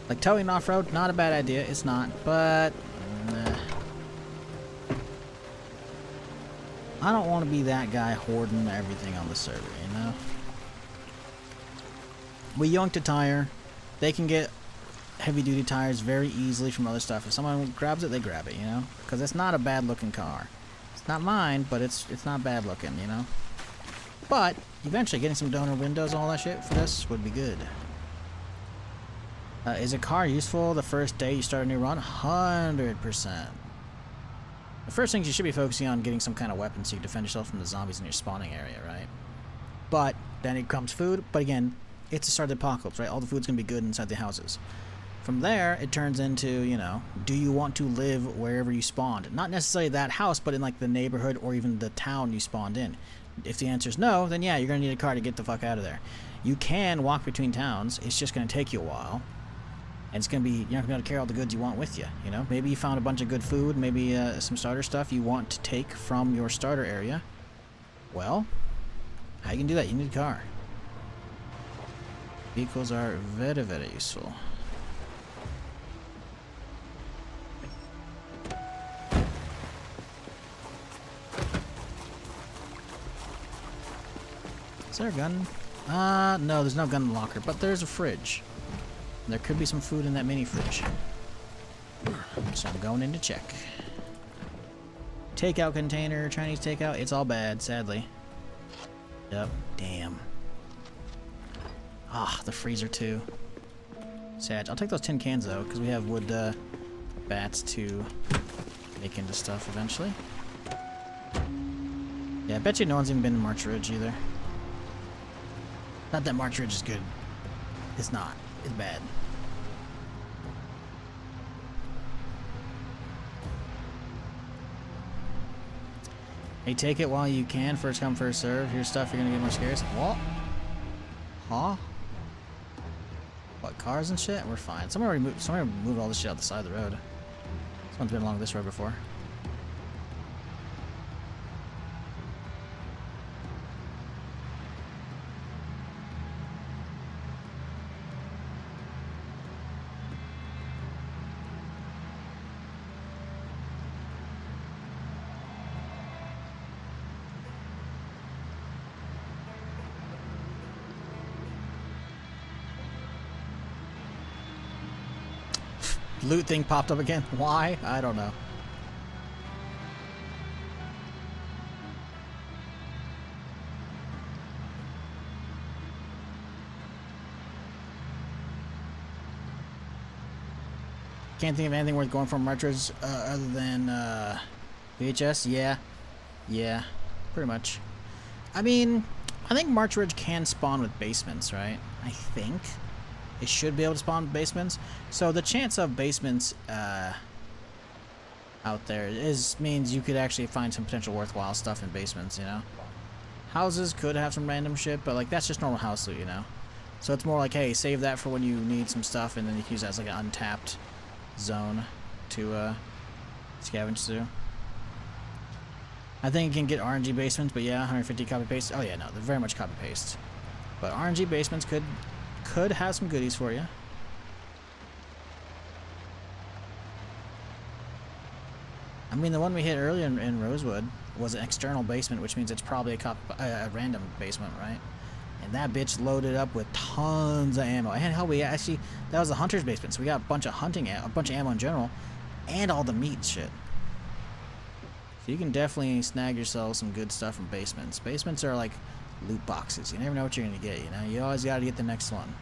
Like towing off-road, not a bad idea. It's not, but I don't want to be that guy hoarding everything on the server, you know? We yoinked a tire. They can get heavy-duty tires very easily from other stuff. If someone grabs it, they grab it, you know? Because it's not a bad-looking car. It's not mine, but it's not bad-looking, you know? But eventually getting some donor windows and all that shit for this would be good. Is a car useful the first day you start a new run? 100%. The first things you should be focusing on getting some kind of weapon so you defend yourself from the zombies in your spawning area, right? But then it comes food. But again, it's a start of the apocalypse, right? All the food's going to be good inside the houses. From there, it turns into, you know, do you want to live wherever you spawned? Not necessarily that house, but in like the neighborhood or even the town you spawned in. If the answer is no, then yeah, you're going to need a car to get the fuck out of there. You can walk between towns. It's just going to take you a while. And it's going to be, you're not going to be able to carry all the goods you want with you, you know? Maybe you found a bunch of good food, maybe some starter stuff you want to take from your starter area. Well, how you can do that? You need a car. Vehicles are very, very useful. Is there a gun? No, there's no gun in the locker, but there's a fridge. There could be some food in that mini fridge. So I'm going in to check. Takeout container, Chinese takeout. It's all bad, sadly. Yep. Damn. Ah, the freezer too. Sad. I'll take those tin cans though, because we have wood bats to make into stuff eventually. Yeah, I bet you no one's even been to March Ridge either. Not that March Ridge is good. It's not. It's bad. Hey, take it while you can. First come, first serve. Here's stuff you're gonna get more scarce. What? Huh? What, cars and shit? We're fine. Somebody moved all this shit out the side of the road. Someone's been along this road before. Loot thing popped up again. Why? I don't know. Can't think of anything worth going for March Ridge other than VHS. Yeah, pretty much. I mean, I think March Ridge can spawn with basements, right? I think it should be able to spawn with basements. So the chance of basements out there means you could actually find some potential worthwhile stuff in basements, you know? Houses could have some random shit, but like that's just normal house loot, you know? So it's more like, hey, save that for when you need some stuff, and then you can use that as like an untapped zone to scavenge through. I think you can get RNG basements, but yeah, 150 copy paste. Oh yeah, no, they're very much copy paste. But RNG basements could have some goodies for you. I mean, the one we hit earlier in Rosewood was an external basement, which means it's probably a random basement, right? And that bitch loaded up with tons of ammo. And hell, that was the hunter's basement, so we got a bunch of ammo in general, and all the meat shit. So you can definitely snag yourself some good stuff from basements. Basements are like loot boxes. You never know what you're gonna get, you know? You always gotta get the next one.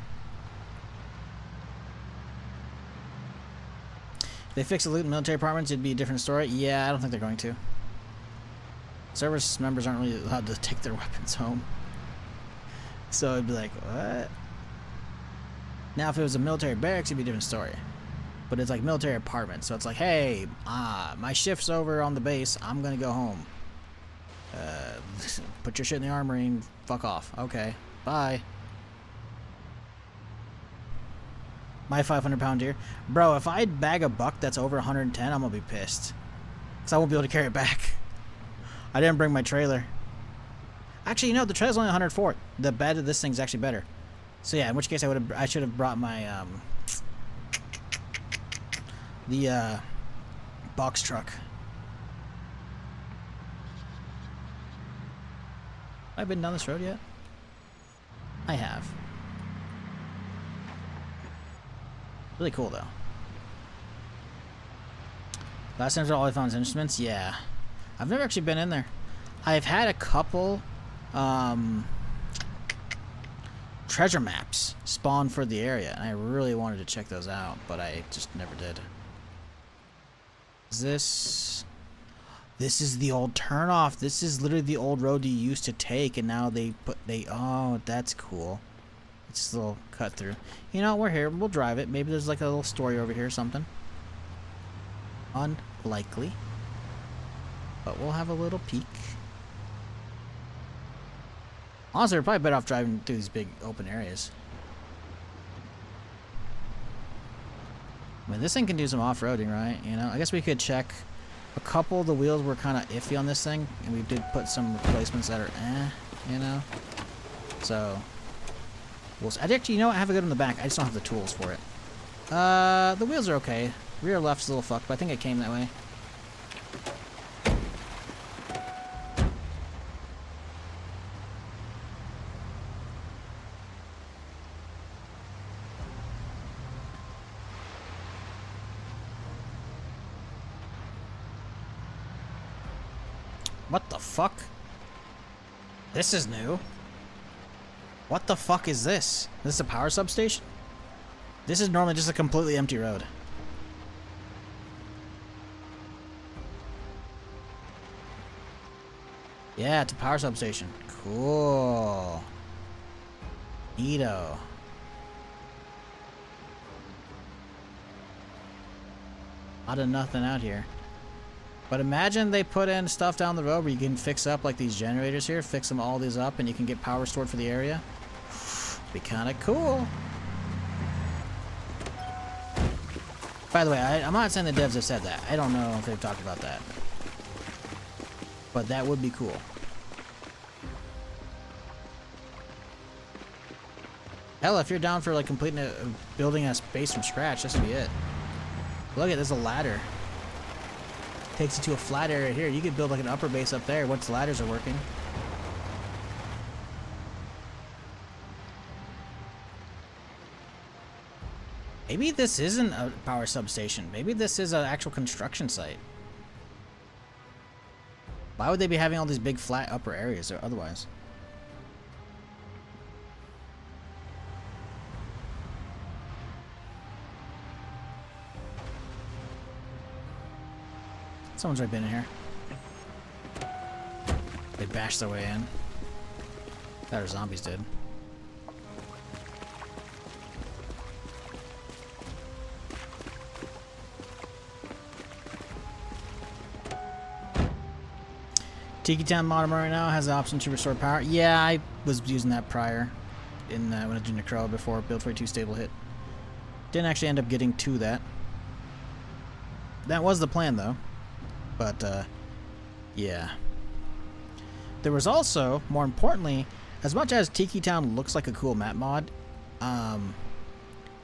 If they fix the loot in military apartments, it'd be a different story. Yeah, I don't think they're going to. Service members aren't really allowed to take their weapons home. So it'd be like, what? Now, if it was a military barracks, it'd be a different story. But it's like military apartments, so it's like, hey, my shift's over on the base. I'm gonna go home. Put your shit in the armory and fuck off. Okay, bye. My 500-pound deer, bro. If I bag a buck that's over 110, I'm gonna be pissed, cause I won't be able to carry it back. I didn't bring my trailer. Actually, you know, the trailer's only 104. The bed of this thing's actually better. So yeah, in which case I should have brought my the box truck. Have I been down this road yet? I have. Really cool though. Last time all I found was instruments. Yeah, I've never actually been in there. I've had a couple treasure maps spawn for the area, and I really wanted to check those out, but I just never did. Is this... This is the old turnoff. This is literally the old road you used to take, and now oh, that's cool. It's just a little cut through. You know, we're here. We'll drive it. Maybe there's like a little story over here or something. Unlikely. But we'll have a little peek. Honestly, we're probably better off driving through these big open areas. I mean, this thing can do some off-roading, right? You know, I guess we could check. A couple of the wheels were kind of iffy on this thing, and we did put some replacements that are you know. So, actually, you know what? I have a good on the back. I just don't have the tools for it. The wheels are okay. Rear left's a little fucked, but I think it came that way. What the fuck? This is new. What the fuck is this? This is a power substation? This is normally just a completely empty road. Yeah, it's a power substation. Cool. Neato. Lot of nothing out here. But imagine they put in stuff down the road where you can fix up like these generators here, fix them all these up, and you can get power stored for the area. Be kind of cool. By the way, I'm not saying the devs have said that. I don't know if they've talked about that. But that would be cool. Hell, if you're down for like completing building a space from scratch, this would be it. Look at, there's a ladder. Takes you to a flat area here. You could build like an upper base up there once the ladders are working. Maybe this isn't a power substation. Maybe this is an actual construction site. Why would they be having all these big flat upper areas or otherwise? Someone's right been in here. They bashed their way in. That or zombies did. Tiki Town mod right now has the option to restore power. Yeah, I was using that prior in when I was doing the Crow before Build 42 stable hit. Didn't actually end up getting to that. That was the plan though. But, yeah. There was also, more importantly, as much as Tiki Town looks like a cool map mod,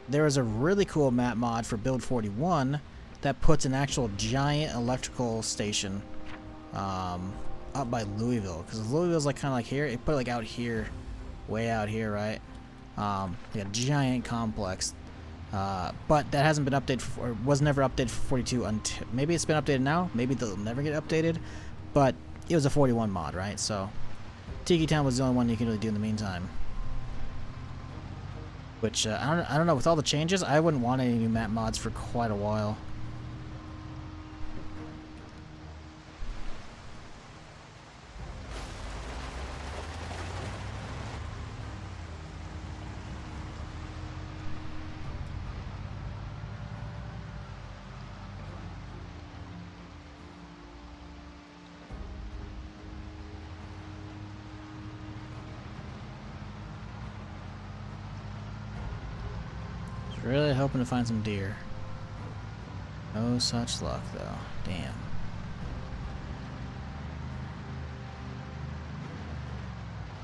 there is a really cool map mod for Build 41 that puts an actual giant electrical station up by Louisville. Because Louisville's like kind of like here. It put it like out here, way out here, right? Like a giant complex. But that hasn't been updated or was never updated for 42 until maybe it's been updated now. Maybe they'll never get updated. But it was a 41 mod, right? So Tiki Town was the only one you can really do in the meantime. Which I don't know. With all the changes, I wouldn't want any new map mods for quite a while. Really hoping to find some deer. No such luck, though.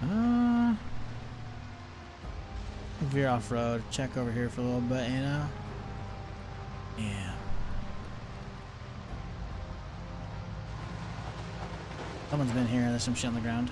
Damn. Veer off road. Check over here for a little bit, you know? Yeah. Someone's been here. There's some shit on the ground.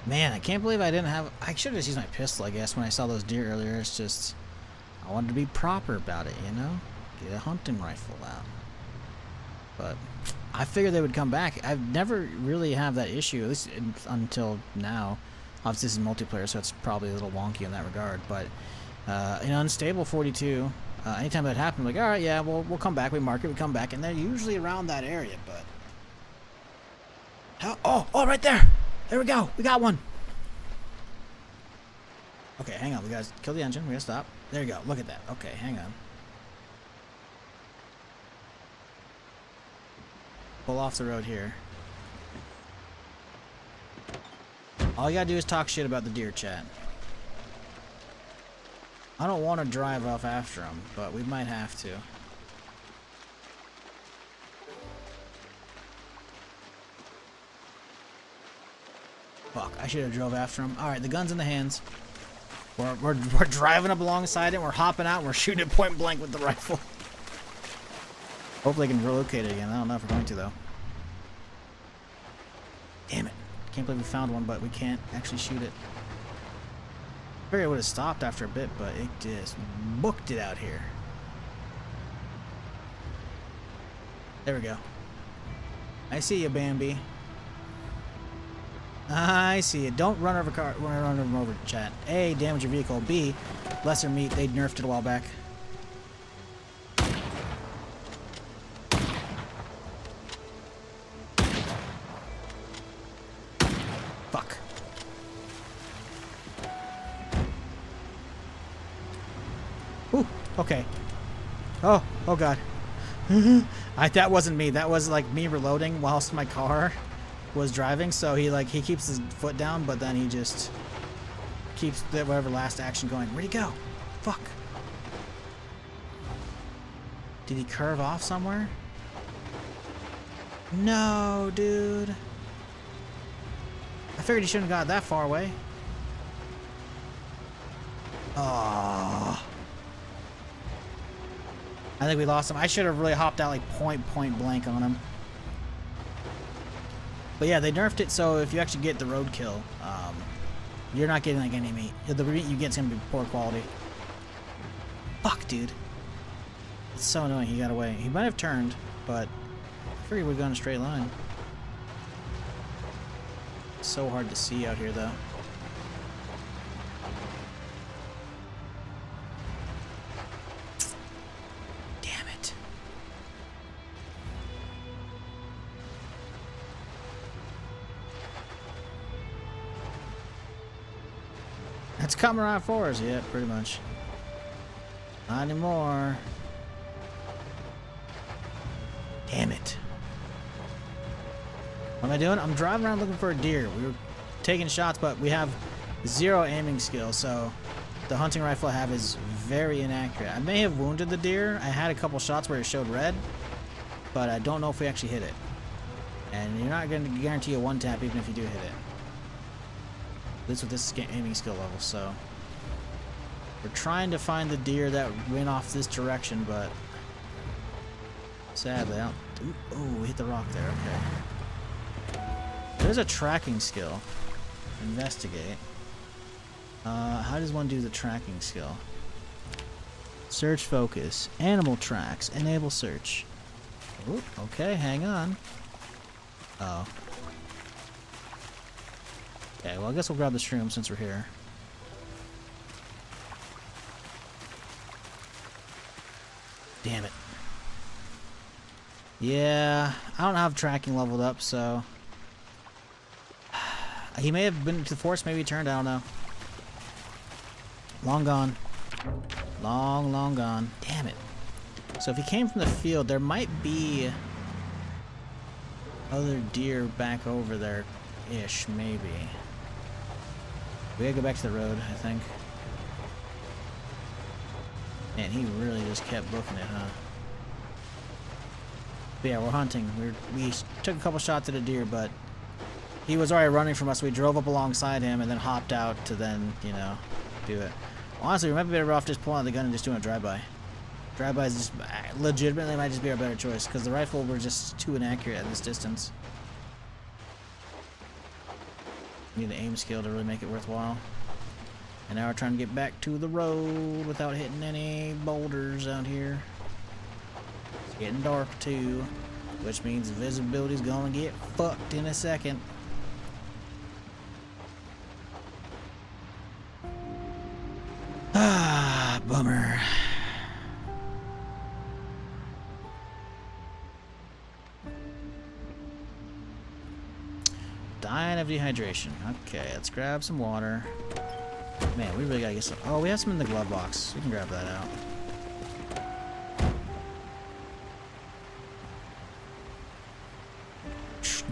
Man, I can't believe I didn't have... I should have just used my pistol, I guess, when I saw those deer earlier. It's just... I wanted to be proper about it, you know? Get a hunting rifle out. But I figured they would come back. I've never really have that issue, at least until now. Obviously, this is multiplayer, so it's probably a little wonky in that regard. But in Unstable 42, anytime that happened, like, all right, yeah, we'll come back. We mark it, we come back. And they're usually around that area, but... Oh, right there! There we go. We got one. Okay, hang on. We gotta kill the engine. We gotta stop. There you go. Look at that. Okay, hang on. Pull off the road here. All you gotta do is talk shit about the deer, chat. I don't want to drive off after them, but we might have to. Fuck, I should have drove after him. Alright, the gun's in the hands. We're driving up alongside it, we're hopping out, and we're shooting it point blank with the rifle. Hopefully I can relocate it again. I don't know if we're going to, though. Damn it. Can't believe we found one, but we can't actually shoot it. I figured it would have stopped after a bit, but it just booked it out here. There we go. I see you, Bambi. I see it. Don't run over them over, chat. A, damage your vehicle. B, lesser meat. They nerfed it a while back. Fuck. Ooh, okay. Oh god. That wasn't me. That was like me reloading whilst my car was driving, so he keeps his foot down, but then he just keeps the whatever last action going. Where'd he go? Fuck. Did he curve off somewhere? No, dude. I figured he shouldn't have got that far away. Oh. I think we lost him. I should have really hopped out like point blank on him. But yeah, they nerfed it so if you actually get the roadkill, you're not getting like any meat. The meat you get is gonna be poor quality. Fuck, dude. It's so annoying he got away. He might have turned, but I figured we'd go in a straight line. It's so hard to see out here, though. Damn it. It's coming right for us, yeah, pretty much. Not anymore. Damn it. What am I doing? I'm driving around looking for a deer. We were taking shots, but we have 0 aiming skill, so the hunting rifle I have is very inaccurate. I may have wounded the deer. I had a couple shots where it showed red, but I don't know if we actually hit it. And you're not going to guarantee a one tap even if you do hit it. At least with this aiming skill level, so we're trying to find the deer that went off this direction, but sadly, I don't... Ooh, we hit the rock there, okay. There's a tracking skill. Investigate. How does one do the tracking skill? Search focus. Animal tracks. Enable search. Ooh, okay, hang on. Oh. Okay, well I guess we'll grab the shroom since we're here. Damn it. Yeah, I don't have tracking leveled up, so... He may have been to the forest, maybe he turned, I don't know. Long gone. Long gone. Damn it. So if he came from the field, there might be other deer back over there-ish, maybe. We gotta go back to the road, I think. Man, he really just kept booking it, huh? But yeah, we're hunting. We took a couple shots at a deer, but he was already running from us. We drove up alongside him and then hopped out to then, you know, do it. Honestly, we might be better off just pulling out the gun and just doing a drive-by. Drive-by is just legitimately might just be our better choice because the rifle we're just too inaccurate at this distance. Need an aim skill to really make it worthwhile. And now we're trying to get back to the road without hitting any boulders out here. It's getting dark too, which means visibility's gonna get fucked in a second. Ah, bummer. Dying of dehydration. Okay, let's grab some water. Man, we really gotta get some. Oh, we have some in the glove box. We can grab that out.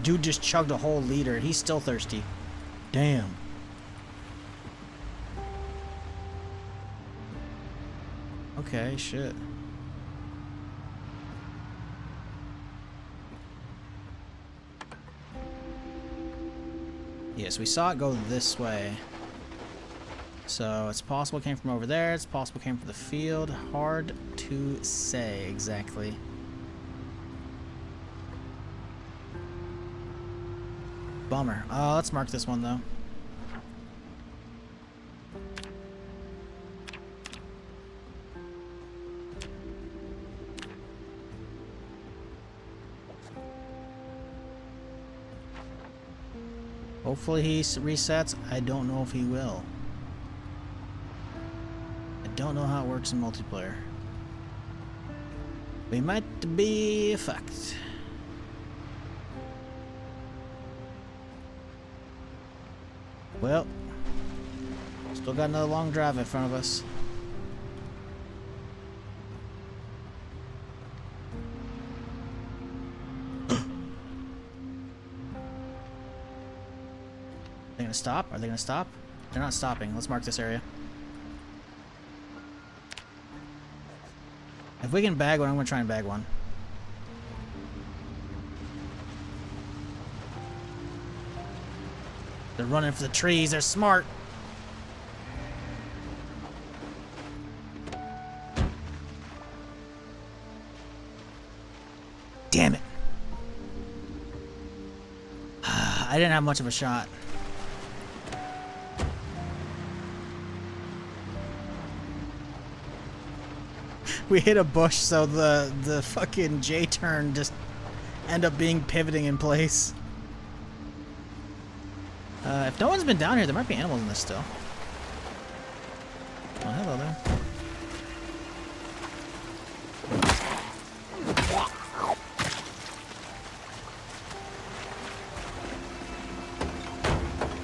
Dude just chugged a whole liter. He's still thirsty. Damn. Okay, shit. Yes, we saw it go this way. So it's possible it came from over there. It's possible it came from the field. Hard to say exactly. Bummer. Let's mark this one though. Hopefully he resets. I don't know if he will. I don't know how it works in multiplayer. We might be fucked. Well, still got another long drive in front of us. Are they gonna stop? Are they gonna stop? They're not stopping. Let's mark this area. If we can bag one, I'm gonna try and bag one. They're running for the trees. They're smart. Damn it. I didn't have much of a shot. We hit a bush, so the fucking J-turn just end up being pivoting in place. If no one's been down here, there might be animals in this still. Oh, hello there.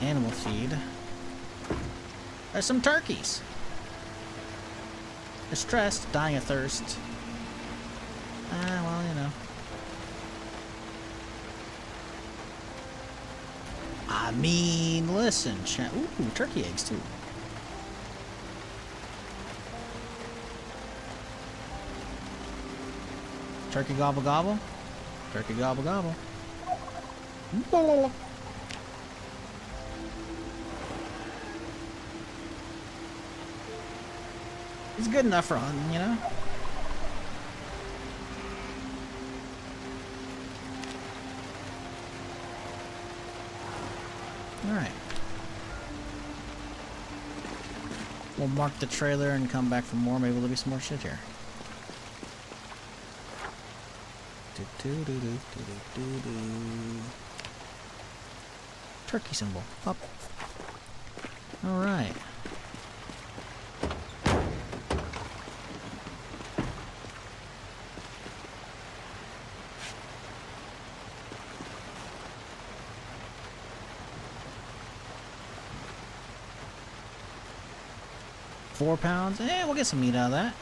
Animal feed. There's some turkeys. They're stressed, dying of thirst. Well, you know. I mean, listen, ooh, turkey eggs too. Turkey gobble gobble. Turkey gobble gobble. It's good enough for hunting, you know? Alright. We'll mark the trailer and come back for more. Maybe there'll be some more shit here. Turkey symbol. Up. Alright. £4. We'll get some meat out of that.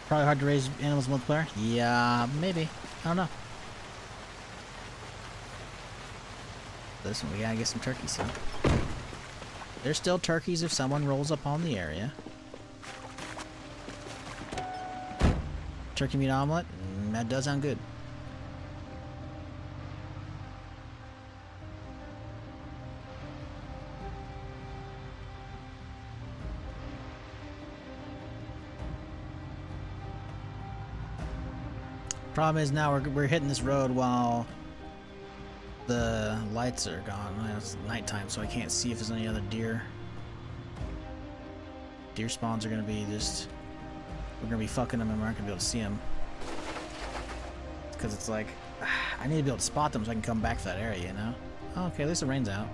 Probably hard to raise animals multiplayer. Yeah, maybe. I don't know. Listen, we gotta get some turkeys here. There's still turkeys if someone rolls up on the area. Turkey meat omelet. That does sound good. Problem is now we're hitting this road while the lights are gone. It's nighttime, so I can't see if there's any other deer. Deer spawns are gonna be just... We're gonna be fucking them and we're not gonna be able to see them. Because it's like... I need to be able to spot them so I can come back to that area, you know? Oh, okay, at least the rain's out.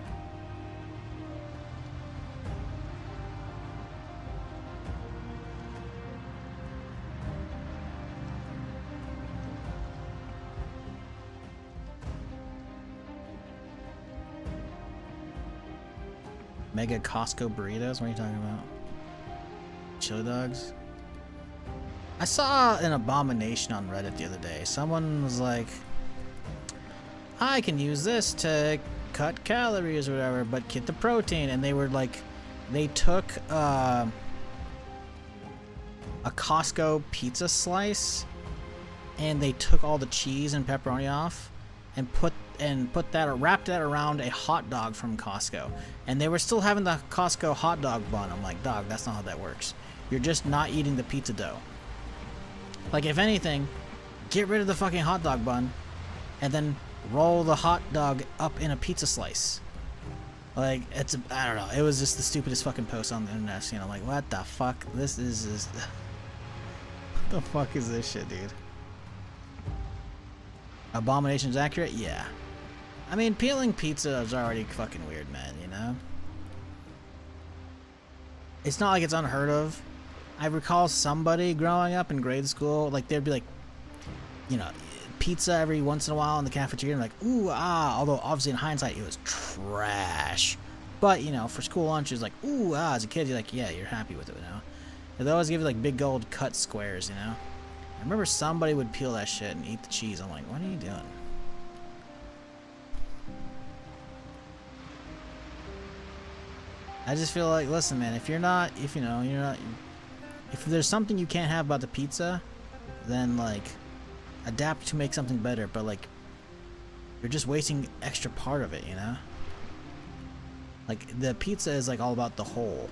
Mega Costco burritos? What are you talking about? Chili dogs? I saw an abomination on Reddit the other day. Someone was like, I can use this to cut calories or whatever, but get the protein. And they were like, they took a Costco pizza slice and they took all the cheese and pepperoni off and wrapped that around a hot dog from Costco. And they were still having the Costco hot dog bun. I'm like, dog, that's not how that works. You're just not eating the pizza dough. Like, if anything, get rid of the fucking hot dog bun and then roll the hot dog up in a pizza slice. Like, I don't know. It was just the stupidest fucking post on the internet. You know, like, what the fuck? This is just... What the fuck is this shit, dude? Abomination's accurate? Yeah. I mean, peeling pizza is already fucking weird, man, you know? It's not like it's unheard of. I recall somebody growing up in grade school, like, there'd be like, you know, pizza every once in a while in the cafeteria, and like, ooh, ah, although obviously in hindsight it was trash. But, you know, for school lunch, it was like, ooh, ah, as a kid, you're like, yeah, you're happy with it, you know? And they always give you like big gold cut squares, you know? I remember somebody would peel that shit and eat the cheese. I'm like, what are you doing? I just feel like, listen, man, if there's something you can't have about the pizza, then like adapt to make something better, but like you're just wasting extra part of it, you know? Like the pizza is like all about the whole,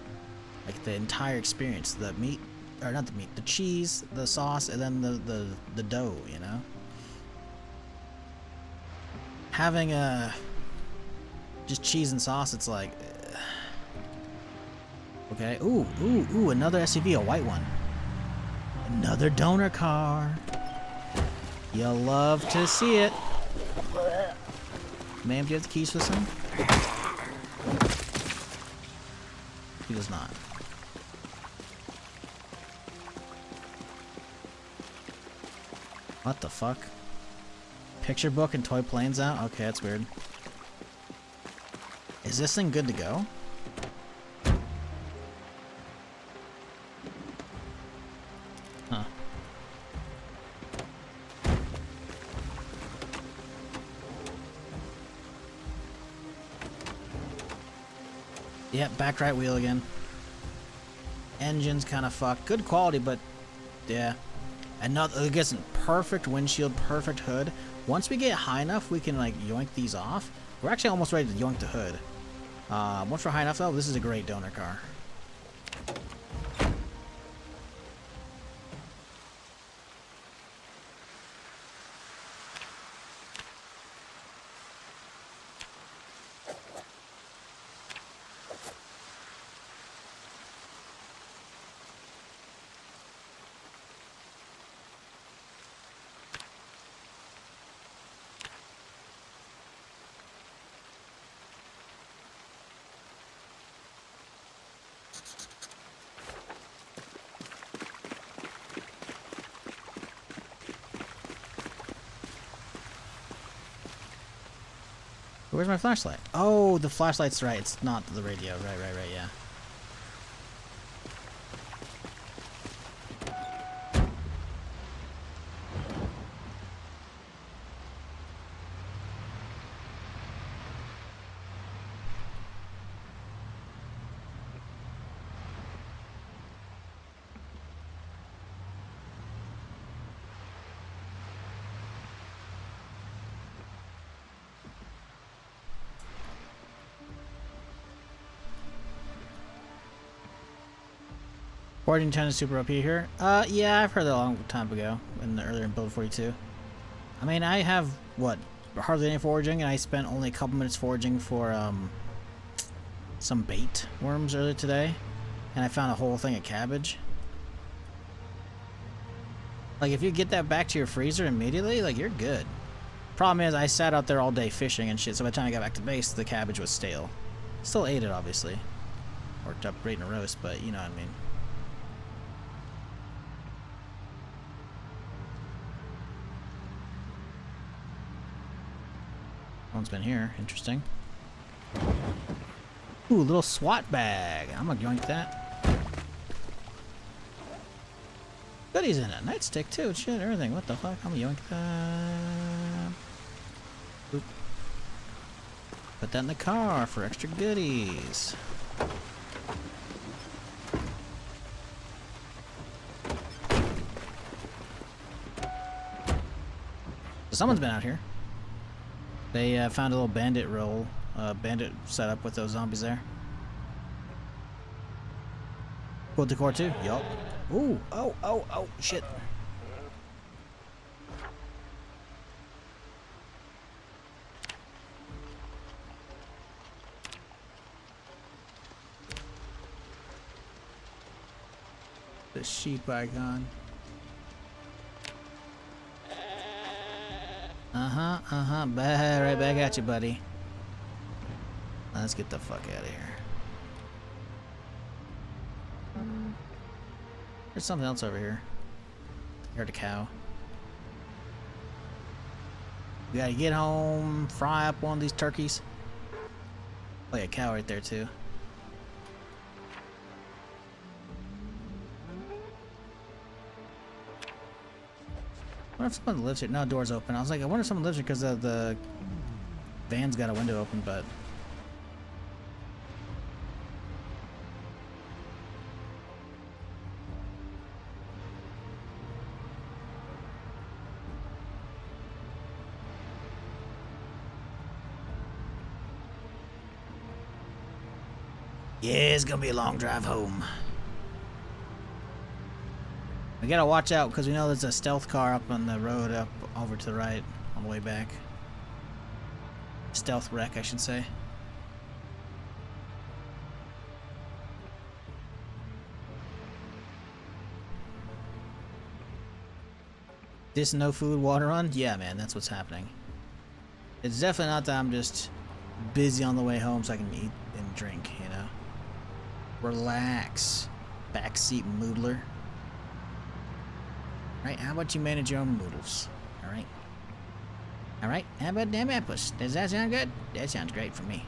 like the entire experience, the meat, or not the meat, the cheese, the sauce, and then the dough, you know? Having just cheese and sauce, it's like, okay, ooh, another SUV, a white one. Another donor car. You'll love to see it. Ma'am, do you have the keys for this thing? He does not. What the fuck? Picture book and toy planes out? Okay, that's weird. Is this thing good to go? Huh. Yep, back right wheel again. Engine's kind of fucked. Good quality, but yeah. Another, I guess, perfect windshield, perfect hood. Once we get high enough, we can like yoink these off. We're actually almost ready to yoink the hood. Once we're high enough, though, this is a great donor car. Where's my flashlight? Oh, the flashlight's right. It's not the radio. Right, yeah. Forging 10 is super OP here. Yeah, I've heard that a long time ago, earlier in Build 42. I mean, I have, what, hardly any foraging, and I spent only a couple minutes foraging for, some bait worms earlier today, and I found a whole thing of cabbage. Like, if you get that back to your freezer immediately, like, you're good. Problem is, I sat out there all day fishing and shit, so by the time I got back to base, the cabbage was stale. Still ate it, obviously. Worked up great in a roast, but you know what I mean. One's been here. Interesting. Ooh, little SWAT bag. I'm gonna yoink that. Goodies in it. Nightstick too. Shit, everything. What the fuck? I'm gonna yoink that. Oop. Put that in the car for extra goodies. So someone's been out here. They found a little bandit roll, bandit setup with those zombies there. Wood decor too? Yup. Ooh, oh, shit. The sheep icon. Right back at you, buddy. Let's get the fuck out of here. There's something else over here. I heard a cow. We gotta get home, fry up one of these turkeys. Oh, yeah, a cow right there, too. I wonder if someone lives here. No, door's open. I was like, I wonder if someone lives here because the van's got a window open, but... yeah, it's gonna be a long drive home. We gotta watch out because we know there's a stealth car up on the road up over to the right on the way back. Stealth wreck, I should say. This no food, water run? Yeah, man, that's what's happening. It's definitely not that I'm just busy on the way home so I can eat and drink, you know? Relax, backseat moodler. Right, how about you manage your own noodles? Alright? Alright, how about them apples? Does that sound good? That sounds great for me.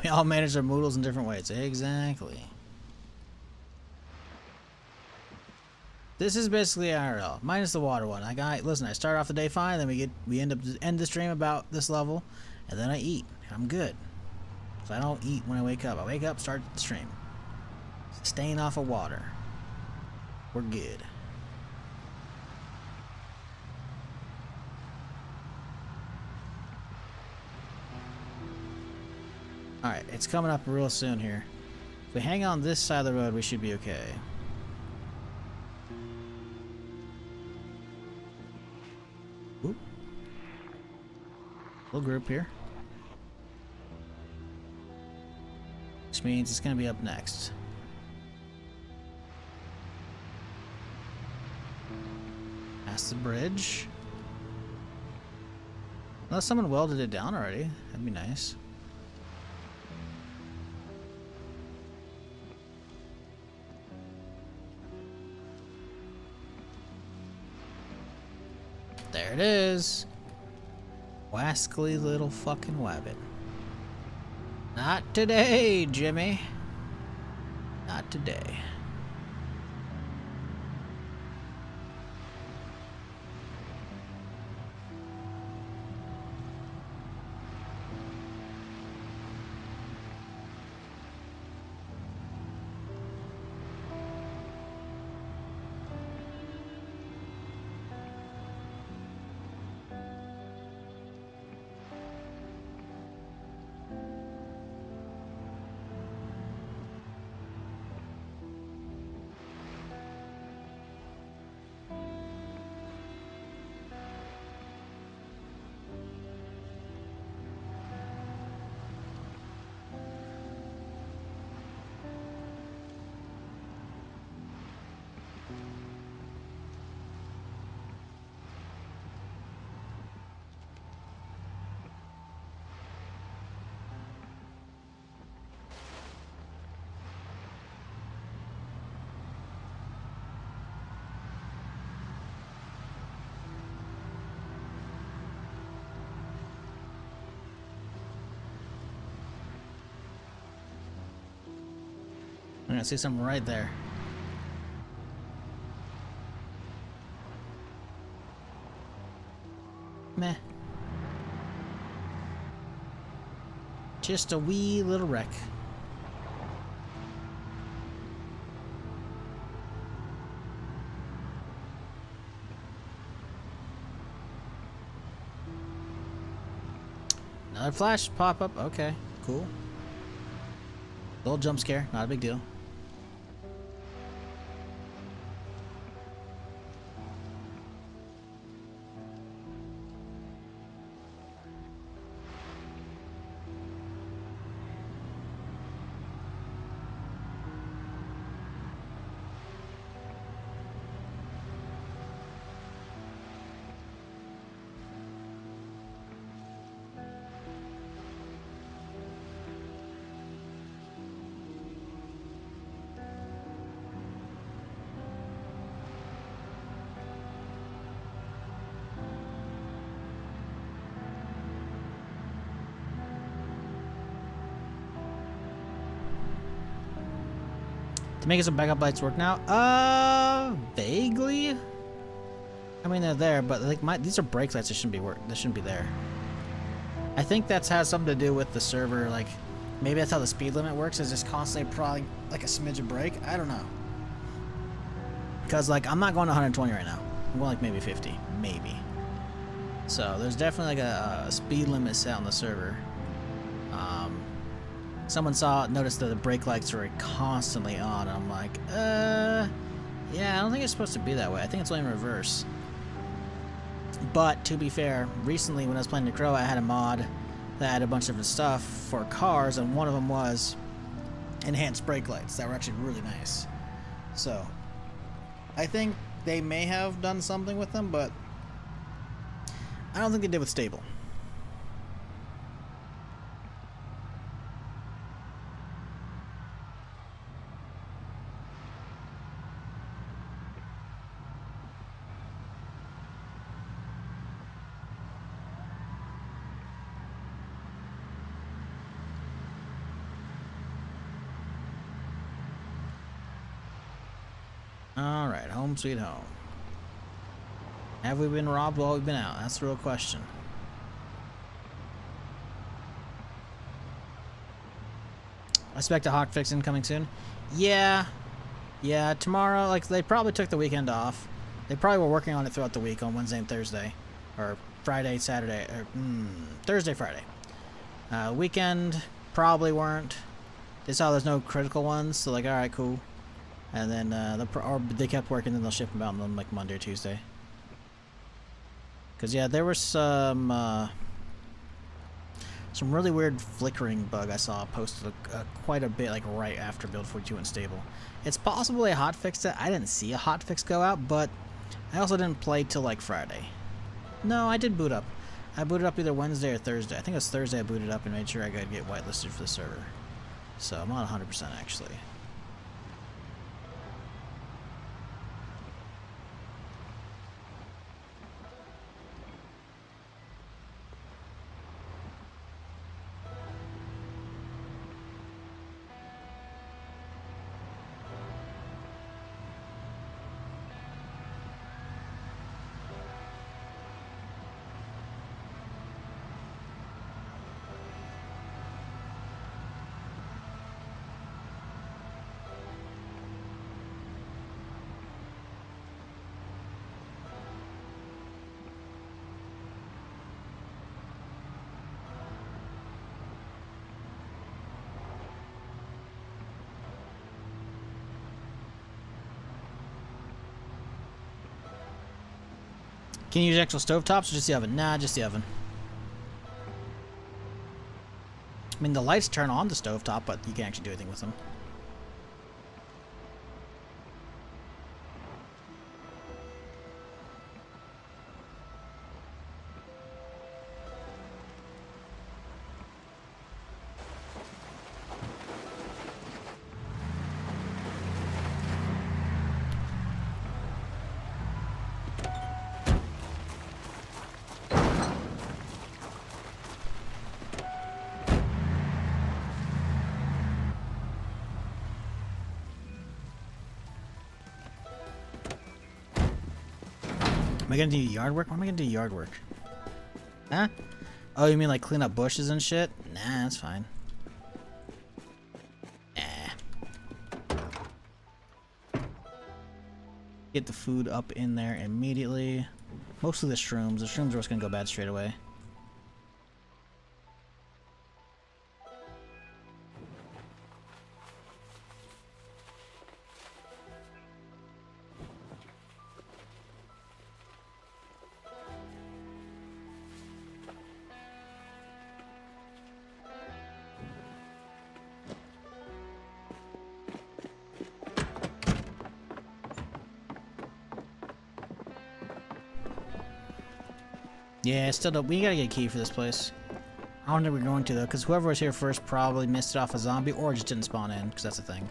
We all manage our noodles in different ways. Exactly. This is basically IRL, minus the water one. Listen, I start off the day fine, then we end the stream about this level, and then I eat. I'm good. So I don't eat when I wake up. I wake up, start the stream. Staying off of water. We're good. Alright, it's coming up real soon here. If we hang on this side of the road, we should be okay. Oop. Little group here. Which means it's gonna be up next. Past the bridge. Unless someone welded it down already. That'd be nice. There it is. Wascally little fucking wabbit. Not today, Jimmy. Not today. I'm gonna see something right there. Meh. Just a wee little wreck. Another flash pop up. Okay, cool. Little jump scare, not a big deal. To make it so backup lights work now? Vaguely. I mean, they're there, but like these are brake lights. They shouldn't be there. I think that's has something to do with the server. Like, maybe that's how the speed limit works. Is just constantly probably like a smidge of brake. I don't know. Cause like I'm not going to 120 right now. I'm going like maybe 50, maybe. So there's definitely like a speed limit set on the server. Someone noticed that the brake lights are constantly on. I'm like, yeah, I don't think it's supposed to be that way. I think it's only in reverse. But to be fair, recently when I was playing The Crow, I had a mod that had a bunch of different stuff for cars, and one of them was enhanced brake lights that were actually really nice. So I think they may have done something with them, but I don't think they did with stable. Alright, home sweet home. Have we been robbed while we've been out? That's the real question. I expect a hot fix incoming soon. Yeah, tomorrow, like, they probably took the weekend off. They probably were working on it throughout the week on Wednesday and Thursday. Or Friday, Saturday, or Thursday, Friday. Weekend, probably weren't. They saw there's no critical ones, so like, alright, cool. And then they kept working, and they'll ship them out on like Monday or Tuesday. Cause yeah, there was some really weird flickering bug I saw posted quite a bit, like right after build 42 went stable. It's possible they hotfixed it. I didn't see a hotfix go out, but I also didn't play till like Friday. No, I did boot up. I booted up either Wednesday or Thursday. I think it was Thursday I booted up and made sure I could get whitelisted for the server. So I'm not 100% actually. Can you use actual stovetops or just the oven? Nah, just the oven. I mean, the lights turn on the stovetop, but you can't actually do anything with them. Am I gonna do yard work? Why am I gonna do yard work? Huh? Oh, you mean like clean up bushes and shit? Nah, that's fine. Nah. Get the food up in there immediately. Mostly the shrooms. The shrooms are what's gonna go bad straight away. Yeah, still don't. We gotta get a key for this place. I don't think we're going to though, because whoever was here first probably missed it off a zombie or just didn't spawn in, because that's the thing.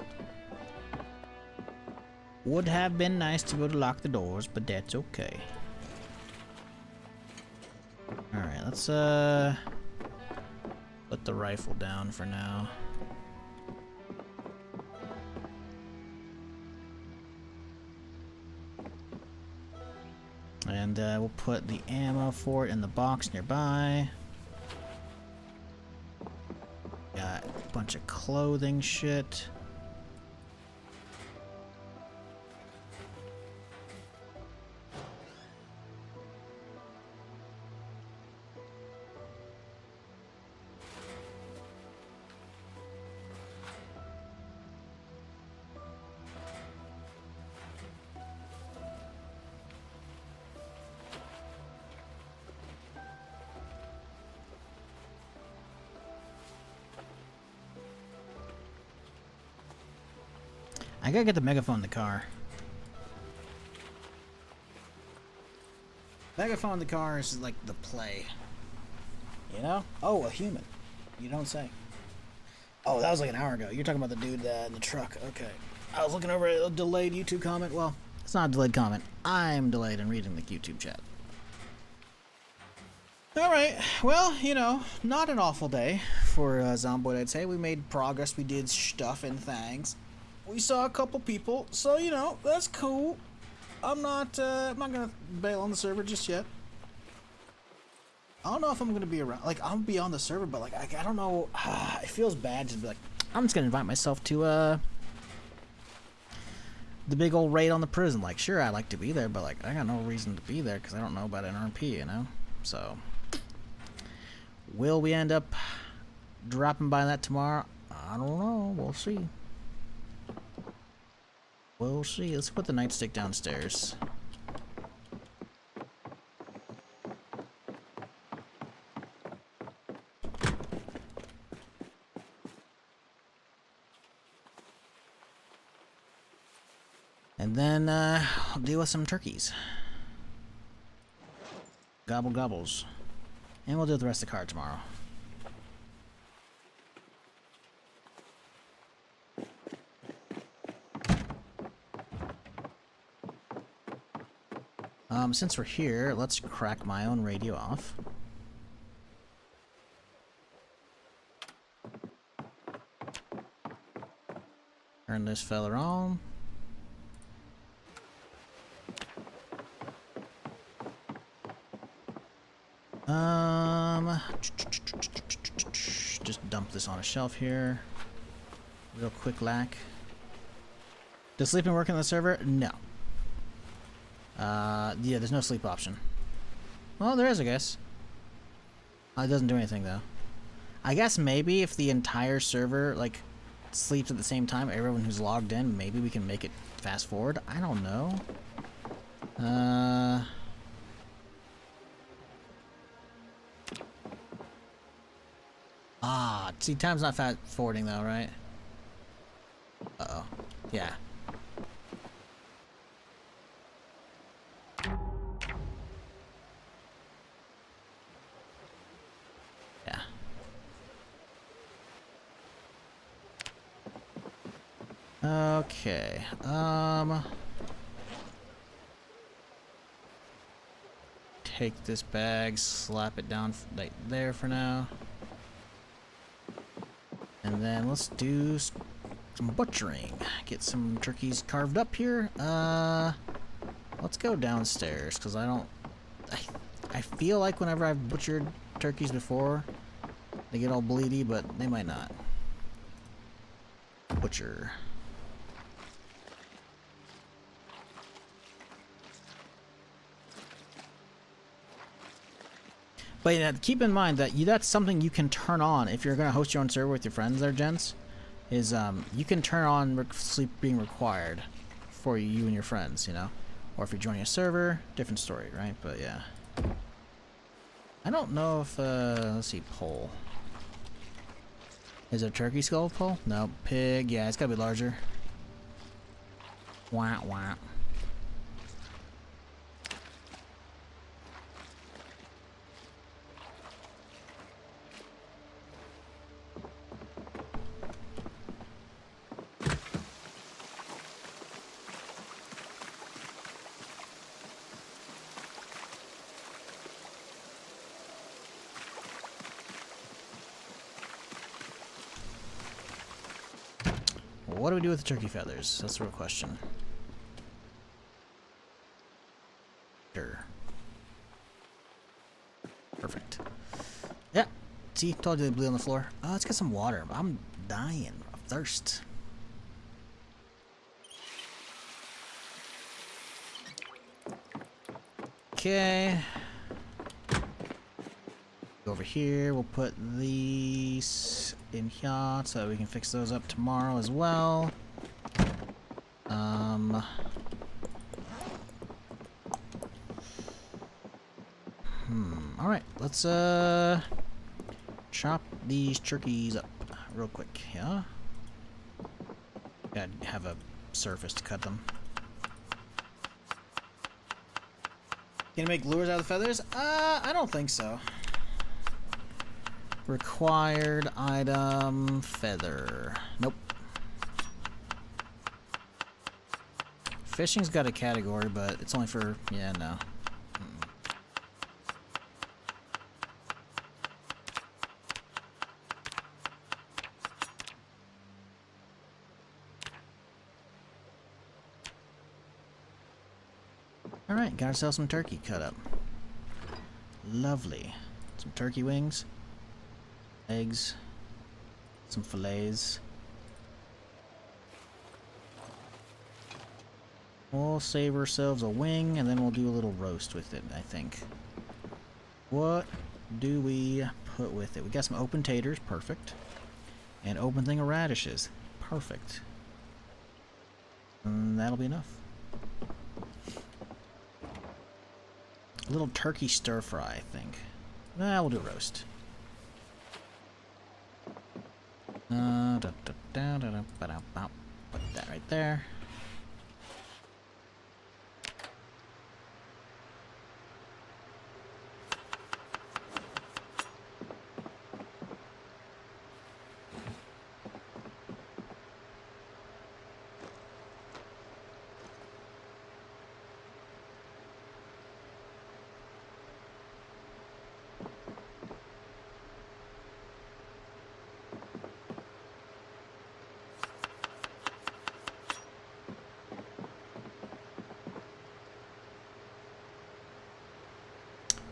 Would have been nice to be able to lock the doors, but that's okay. Alright, let's put the rifle down for now. And we'll put the ammo for it in the box nearby. Got a bunch of clothing shit. I gotta get the megaphone in the car. Megaphone in the car is like the play. You know? Oh, a human. You don't say. Oh, that was like an hour ago. You're talking about the dude in the truck. Okay. I was looking over at a delayed YouTube comment. Well, it's not a delayed comment. I'm delayed in reading the YouTube chat. Alright, well, you know, not an awful day for Zomboid, I'd say. We made progress. We did stuff and things. We saw a couple people, so you know that's cool. I'm not gonna bail on the server just yet. I don't know if I'm gonna be around. Like, I'm gonna be on the server, but like I don't know. It feels bad to be like, I'm just gonna invite myself to the big old raid on the prison. Like, sure, I'd like to be there, but like I got no reason to be there because I don't know about NRP, you know. So, will we end up dropping by that tomorrow? I don't know. We'll see. We'll see. Let's put the nightstick downstairs. And then I'll deal with some turkeys. Gobble gobbles. And we'll do the rest of the card tomorrow. Since we're here, let's crack my own radio off. Turn this fella on. Just dump this on a shelf here. Real quick lack. Does sleeping work on the server? No. Yeah, there's no sleep option. Well, there is, I guess. It doesn't do anything, though. I guess maybe if the entire server, like, sleeps at the same time, everyone who's logged in, maybe we can make it fast forward. I don't know. See, time's not fast forwarding, though, right? Uh-oh. Yeah. Okay, take this bag, slap it down right there for now. And then let's do some butchering. Get some turkeys carved up here. Let's go downstairs, because I feel like whenever I've butchered turkeys before, they get all bleedy, but they might not. Butcher. But yeah, keep in mind that that's something you can turn on if you're going to host your own server with your friends there, gents. Is you can turn on sleep being required for you and your friends, you know? Or if you're joining a server, different story, right? But yeah. I don't know if, let's see, poll. Is it a turkey skull poll? No. Pig, yeah, it's got to be larger. Wah, wah. What do we do with the turkey feathers? That's the real question. Sure. Perfect. Yeah. See, told you they bleed on the floor. Let's get some water. I'm dying of thirst. Okay. Over here, we'll put these in here so that we can fix those up tomorrow as well. Alright, let's chop these turkeys up real quick, yeah? Gotta have a surface to cut them. Gonna make lures out of the feathers? I don't think so. Required item, feather. Nope. Fishing's got a category, but it's only for, yeah, no. Alright, got ourselves some turkey cut up. Lovely. Some turkey wings. Eggs, some fillets. We'll save ourselves a wing and then we'll do a little roast with it, I think. What do we put with it? We got some open taters, perfect. And open thing of radishes, perfect. And that'll be enough. A little turkey stir fry, I think. Nah, we'll do roast. Put that right there.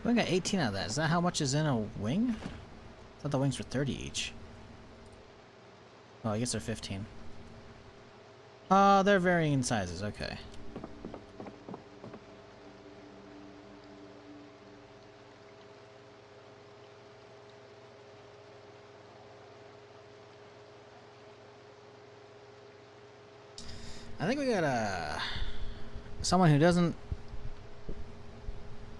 We got 18 out of that. Is that how much is in a wing? I thought the wings were 30 each. Oh, I guess they're 15. They're varying in sizes. Okay. I think we got someone who doesn't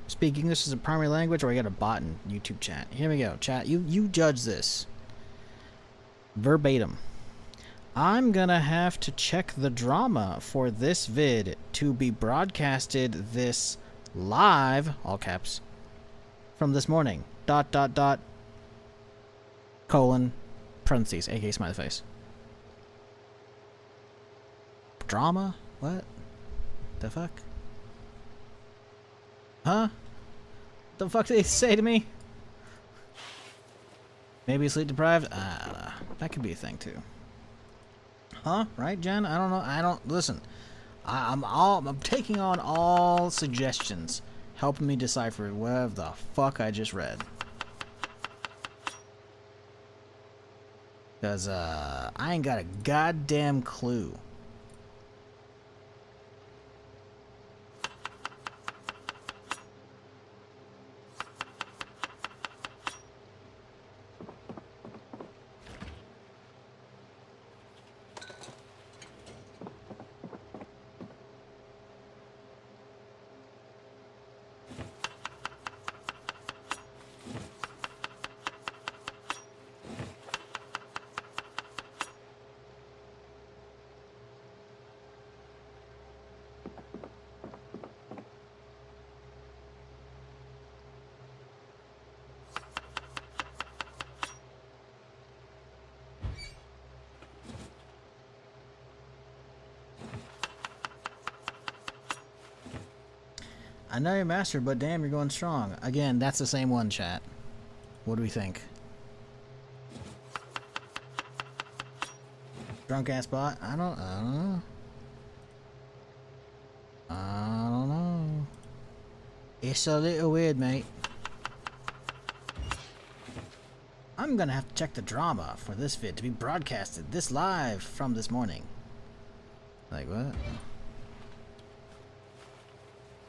speak English as a primary language, or we got a bot in YouTube chat. Here we go, chat. You judge this. Verbatim. I'm gonna have to check the drama for this vid to be broadcasted this live, all caps, from this morning. ... colon, parentheses, aka smiley face. Drama? What? The fuck? Huh? The fuck did they say to me? Maybe sleep deprived? I don't know. That could be a thing too. Huh? Right, Jen? I don't know. I don't listen. I'm taking on all suggestions, helping me decipher whatever the fuck I just read. Cause I ain't got a goddamn clue. I know you're master, but damn, you're going strong. Again, that's the same one, chat. What do we think? Drunk ass bot? I don't know. I don't know. It's a little weird, mate. I'm gonna have to check the drama for this vid to be broadcasted this live from this morning. Like what?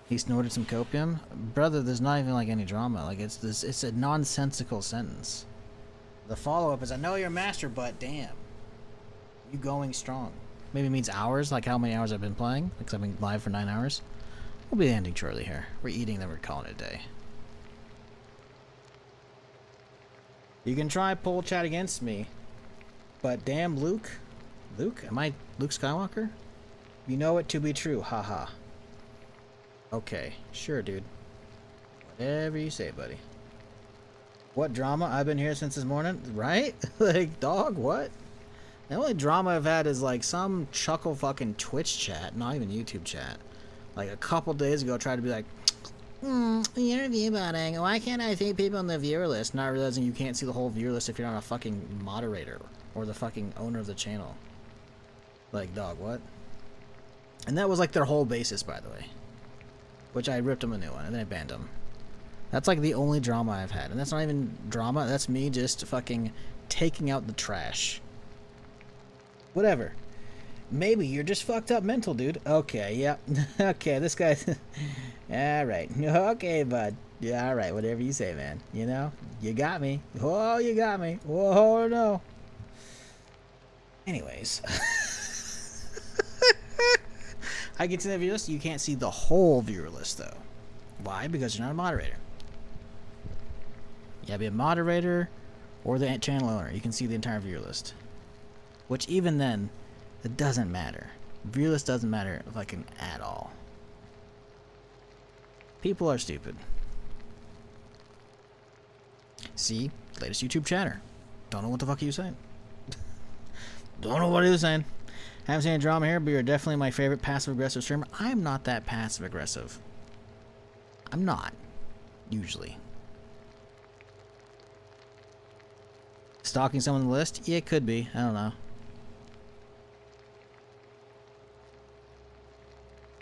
He snorted some copium? Brother, there's not even like any drama. Like it's a nonsensical sentence. The follow-up is, I know you're a master, but damn. You going strong. Maybe it means hours, like how many hours I've been playing. Like I've been live for 9 hours. We'll be ending shortly here. We're eating, then we're calling it a day. You can try pull chat against me. But damn, Luke? Luke? Am I Luke Skywalker? You know it to be true, haha. Okay, sure, dude. Whatever you say, buddy. What drama? I've been here since this morning, right? Like, dog, what? The only drama I've had is like some chuckle fucking Twitch chat, not even YouTube chat. Like a couple days ago, I tried to be like, you're view botting. Why can't I see people on the viewer list? Not realizing you can't see the whole viewer list if you're not a fucking moderator or the fucking owner of the channel. Like, dog, what? And that was like their whole basis, by the way. Which I ripped them a new one, and then I banned them. That's like the only drama I've had. And that's not even drama, that's me just fucking taking out the trash. Whatever. Maybe you're just fucked up mental, dude. Okay, yep. Okay, this guy's... Alright. Okay, bud. Yeah, alright, whatever you say, man. You know? You got me. Oh, you got me. Oh, no. Anyways... I get to the viewer list, you can't see the whole viewer list though. Why? Because you're not a moderator. You gotta be a moderator or the channel owner. You can see the entire viewer list. Which even then, it doesn't matter. Viewer list doesn't matter fucking at all. People are stupid. See? Latest YouTube chatter. Don't know what the fuck he was saying. Don't know what he was saying. Haven't seen any drama here, but you're definitely my favorite passive-aggressive streamer. I'm not that passive-aggressive. I'm not. Usually. Stalking someone on the list? Yeah, it could be. I don't know.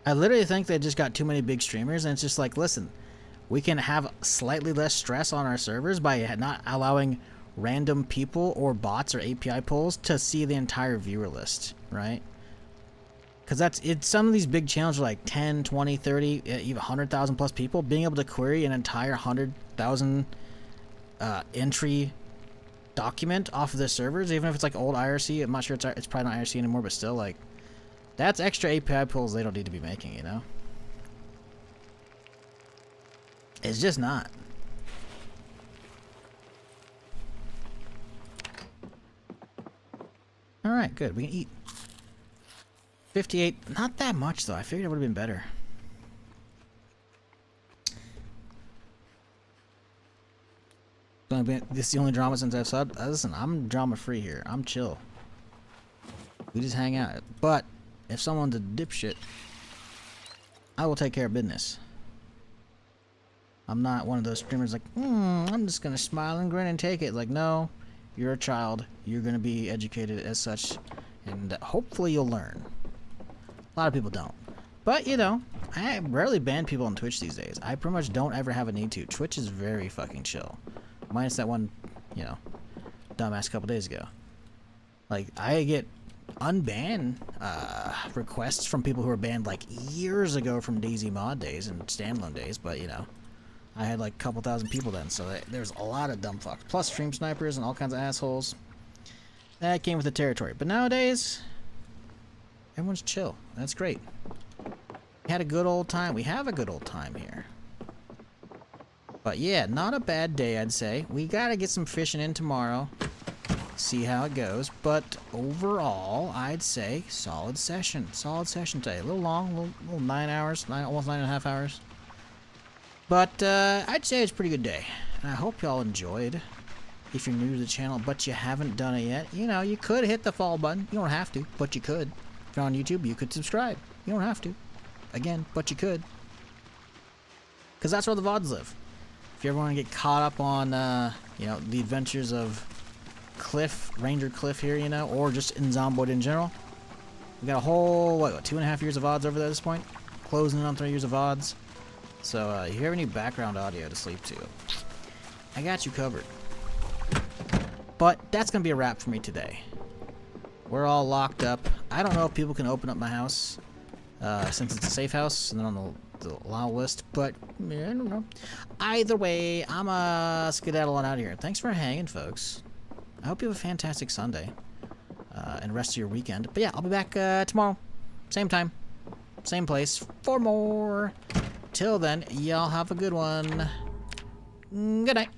I literally think they just got too many big streamers, and it's just like, listen, we can have slightly less stress on our servers by not allowing random people or bots or API pulls to see the entire viewer list, right? Because some of these big channels are like 10, 20, 30, even 100,000 plus people. Being able to query an entire 100,000 entry document off of the servers, even if it's like old IRC, I'm not sure it's probably not IRC anymore, but still, like, that's extra API pulls they don't need to be making, you know? It's just not. Alright, good. We can eat. 58. Not that much, though. I figured it would have been better. This is the only drama since I've subbed. Listen, I'm drama-free here. I'm chill. We just hang out. But, if someone's a dipshit, I will take care of business. I'm not one of those streamers like, I'm just gonna smile and grin and take it. Like, no, you're a child. You're gonna be educated as such, and hopefully you'll learn. A lot of people don't. But, you know, I rarely ban people on Twitch these days. I pretty much don't ever have a need to. Twitch is very fucking chill. Minus that one, you know, dumbass couple days ago. Like, I get unban requests from people who were banned like years ago from DayZ mod days and standalone days, but, you know, I had like a couple thousand people then, so there's a lot of dumb fucks. Plus stream snipers and all kinds of assholes. That came with the territory. But nowadays, everyone's chill. That's great. We had a good old time. We have a good old time here. But yeah, not a bad day, I'd say. We gotta get some fishing in tomorrow. See how it goes. But overall, I'd say solid session. Solid session today. A little long, a little 9 hours, almost 9.5 hours. But I'd say it's a pretty good day. And I hope y'all enjoyed. If you're new to the channel, but you haven't done it yet, you know, you could hit the follow button. You don't have to, but you could. If you're on YouTube, you could subscribe. You don't have to. Again, but you could. Because that's where the VODs live. If you ever want to get caught up on, you know, the adventures of Ranger Cliff here, you know, or just in Zomboid in general. We got a whole, what 2.5 years of VODs over there at this point? Closing in on 3 years of VODs. So, if you have any background audio to sleep to, I got you covered. But that's going to be a wrap for me today. We're all locked up. I don't know if people can open up my house, since it's a safe house and they're on the allow list, but I don't know. Either way, I'm skedaddle on out of here. Thanks for hanging, folks. I hope you have a fantastic Sunday and rest of your weekend. But yeah, I'll be back tomorrow. Same time, same place for more. Till then, y'all have a good one. Good night.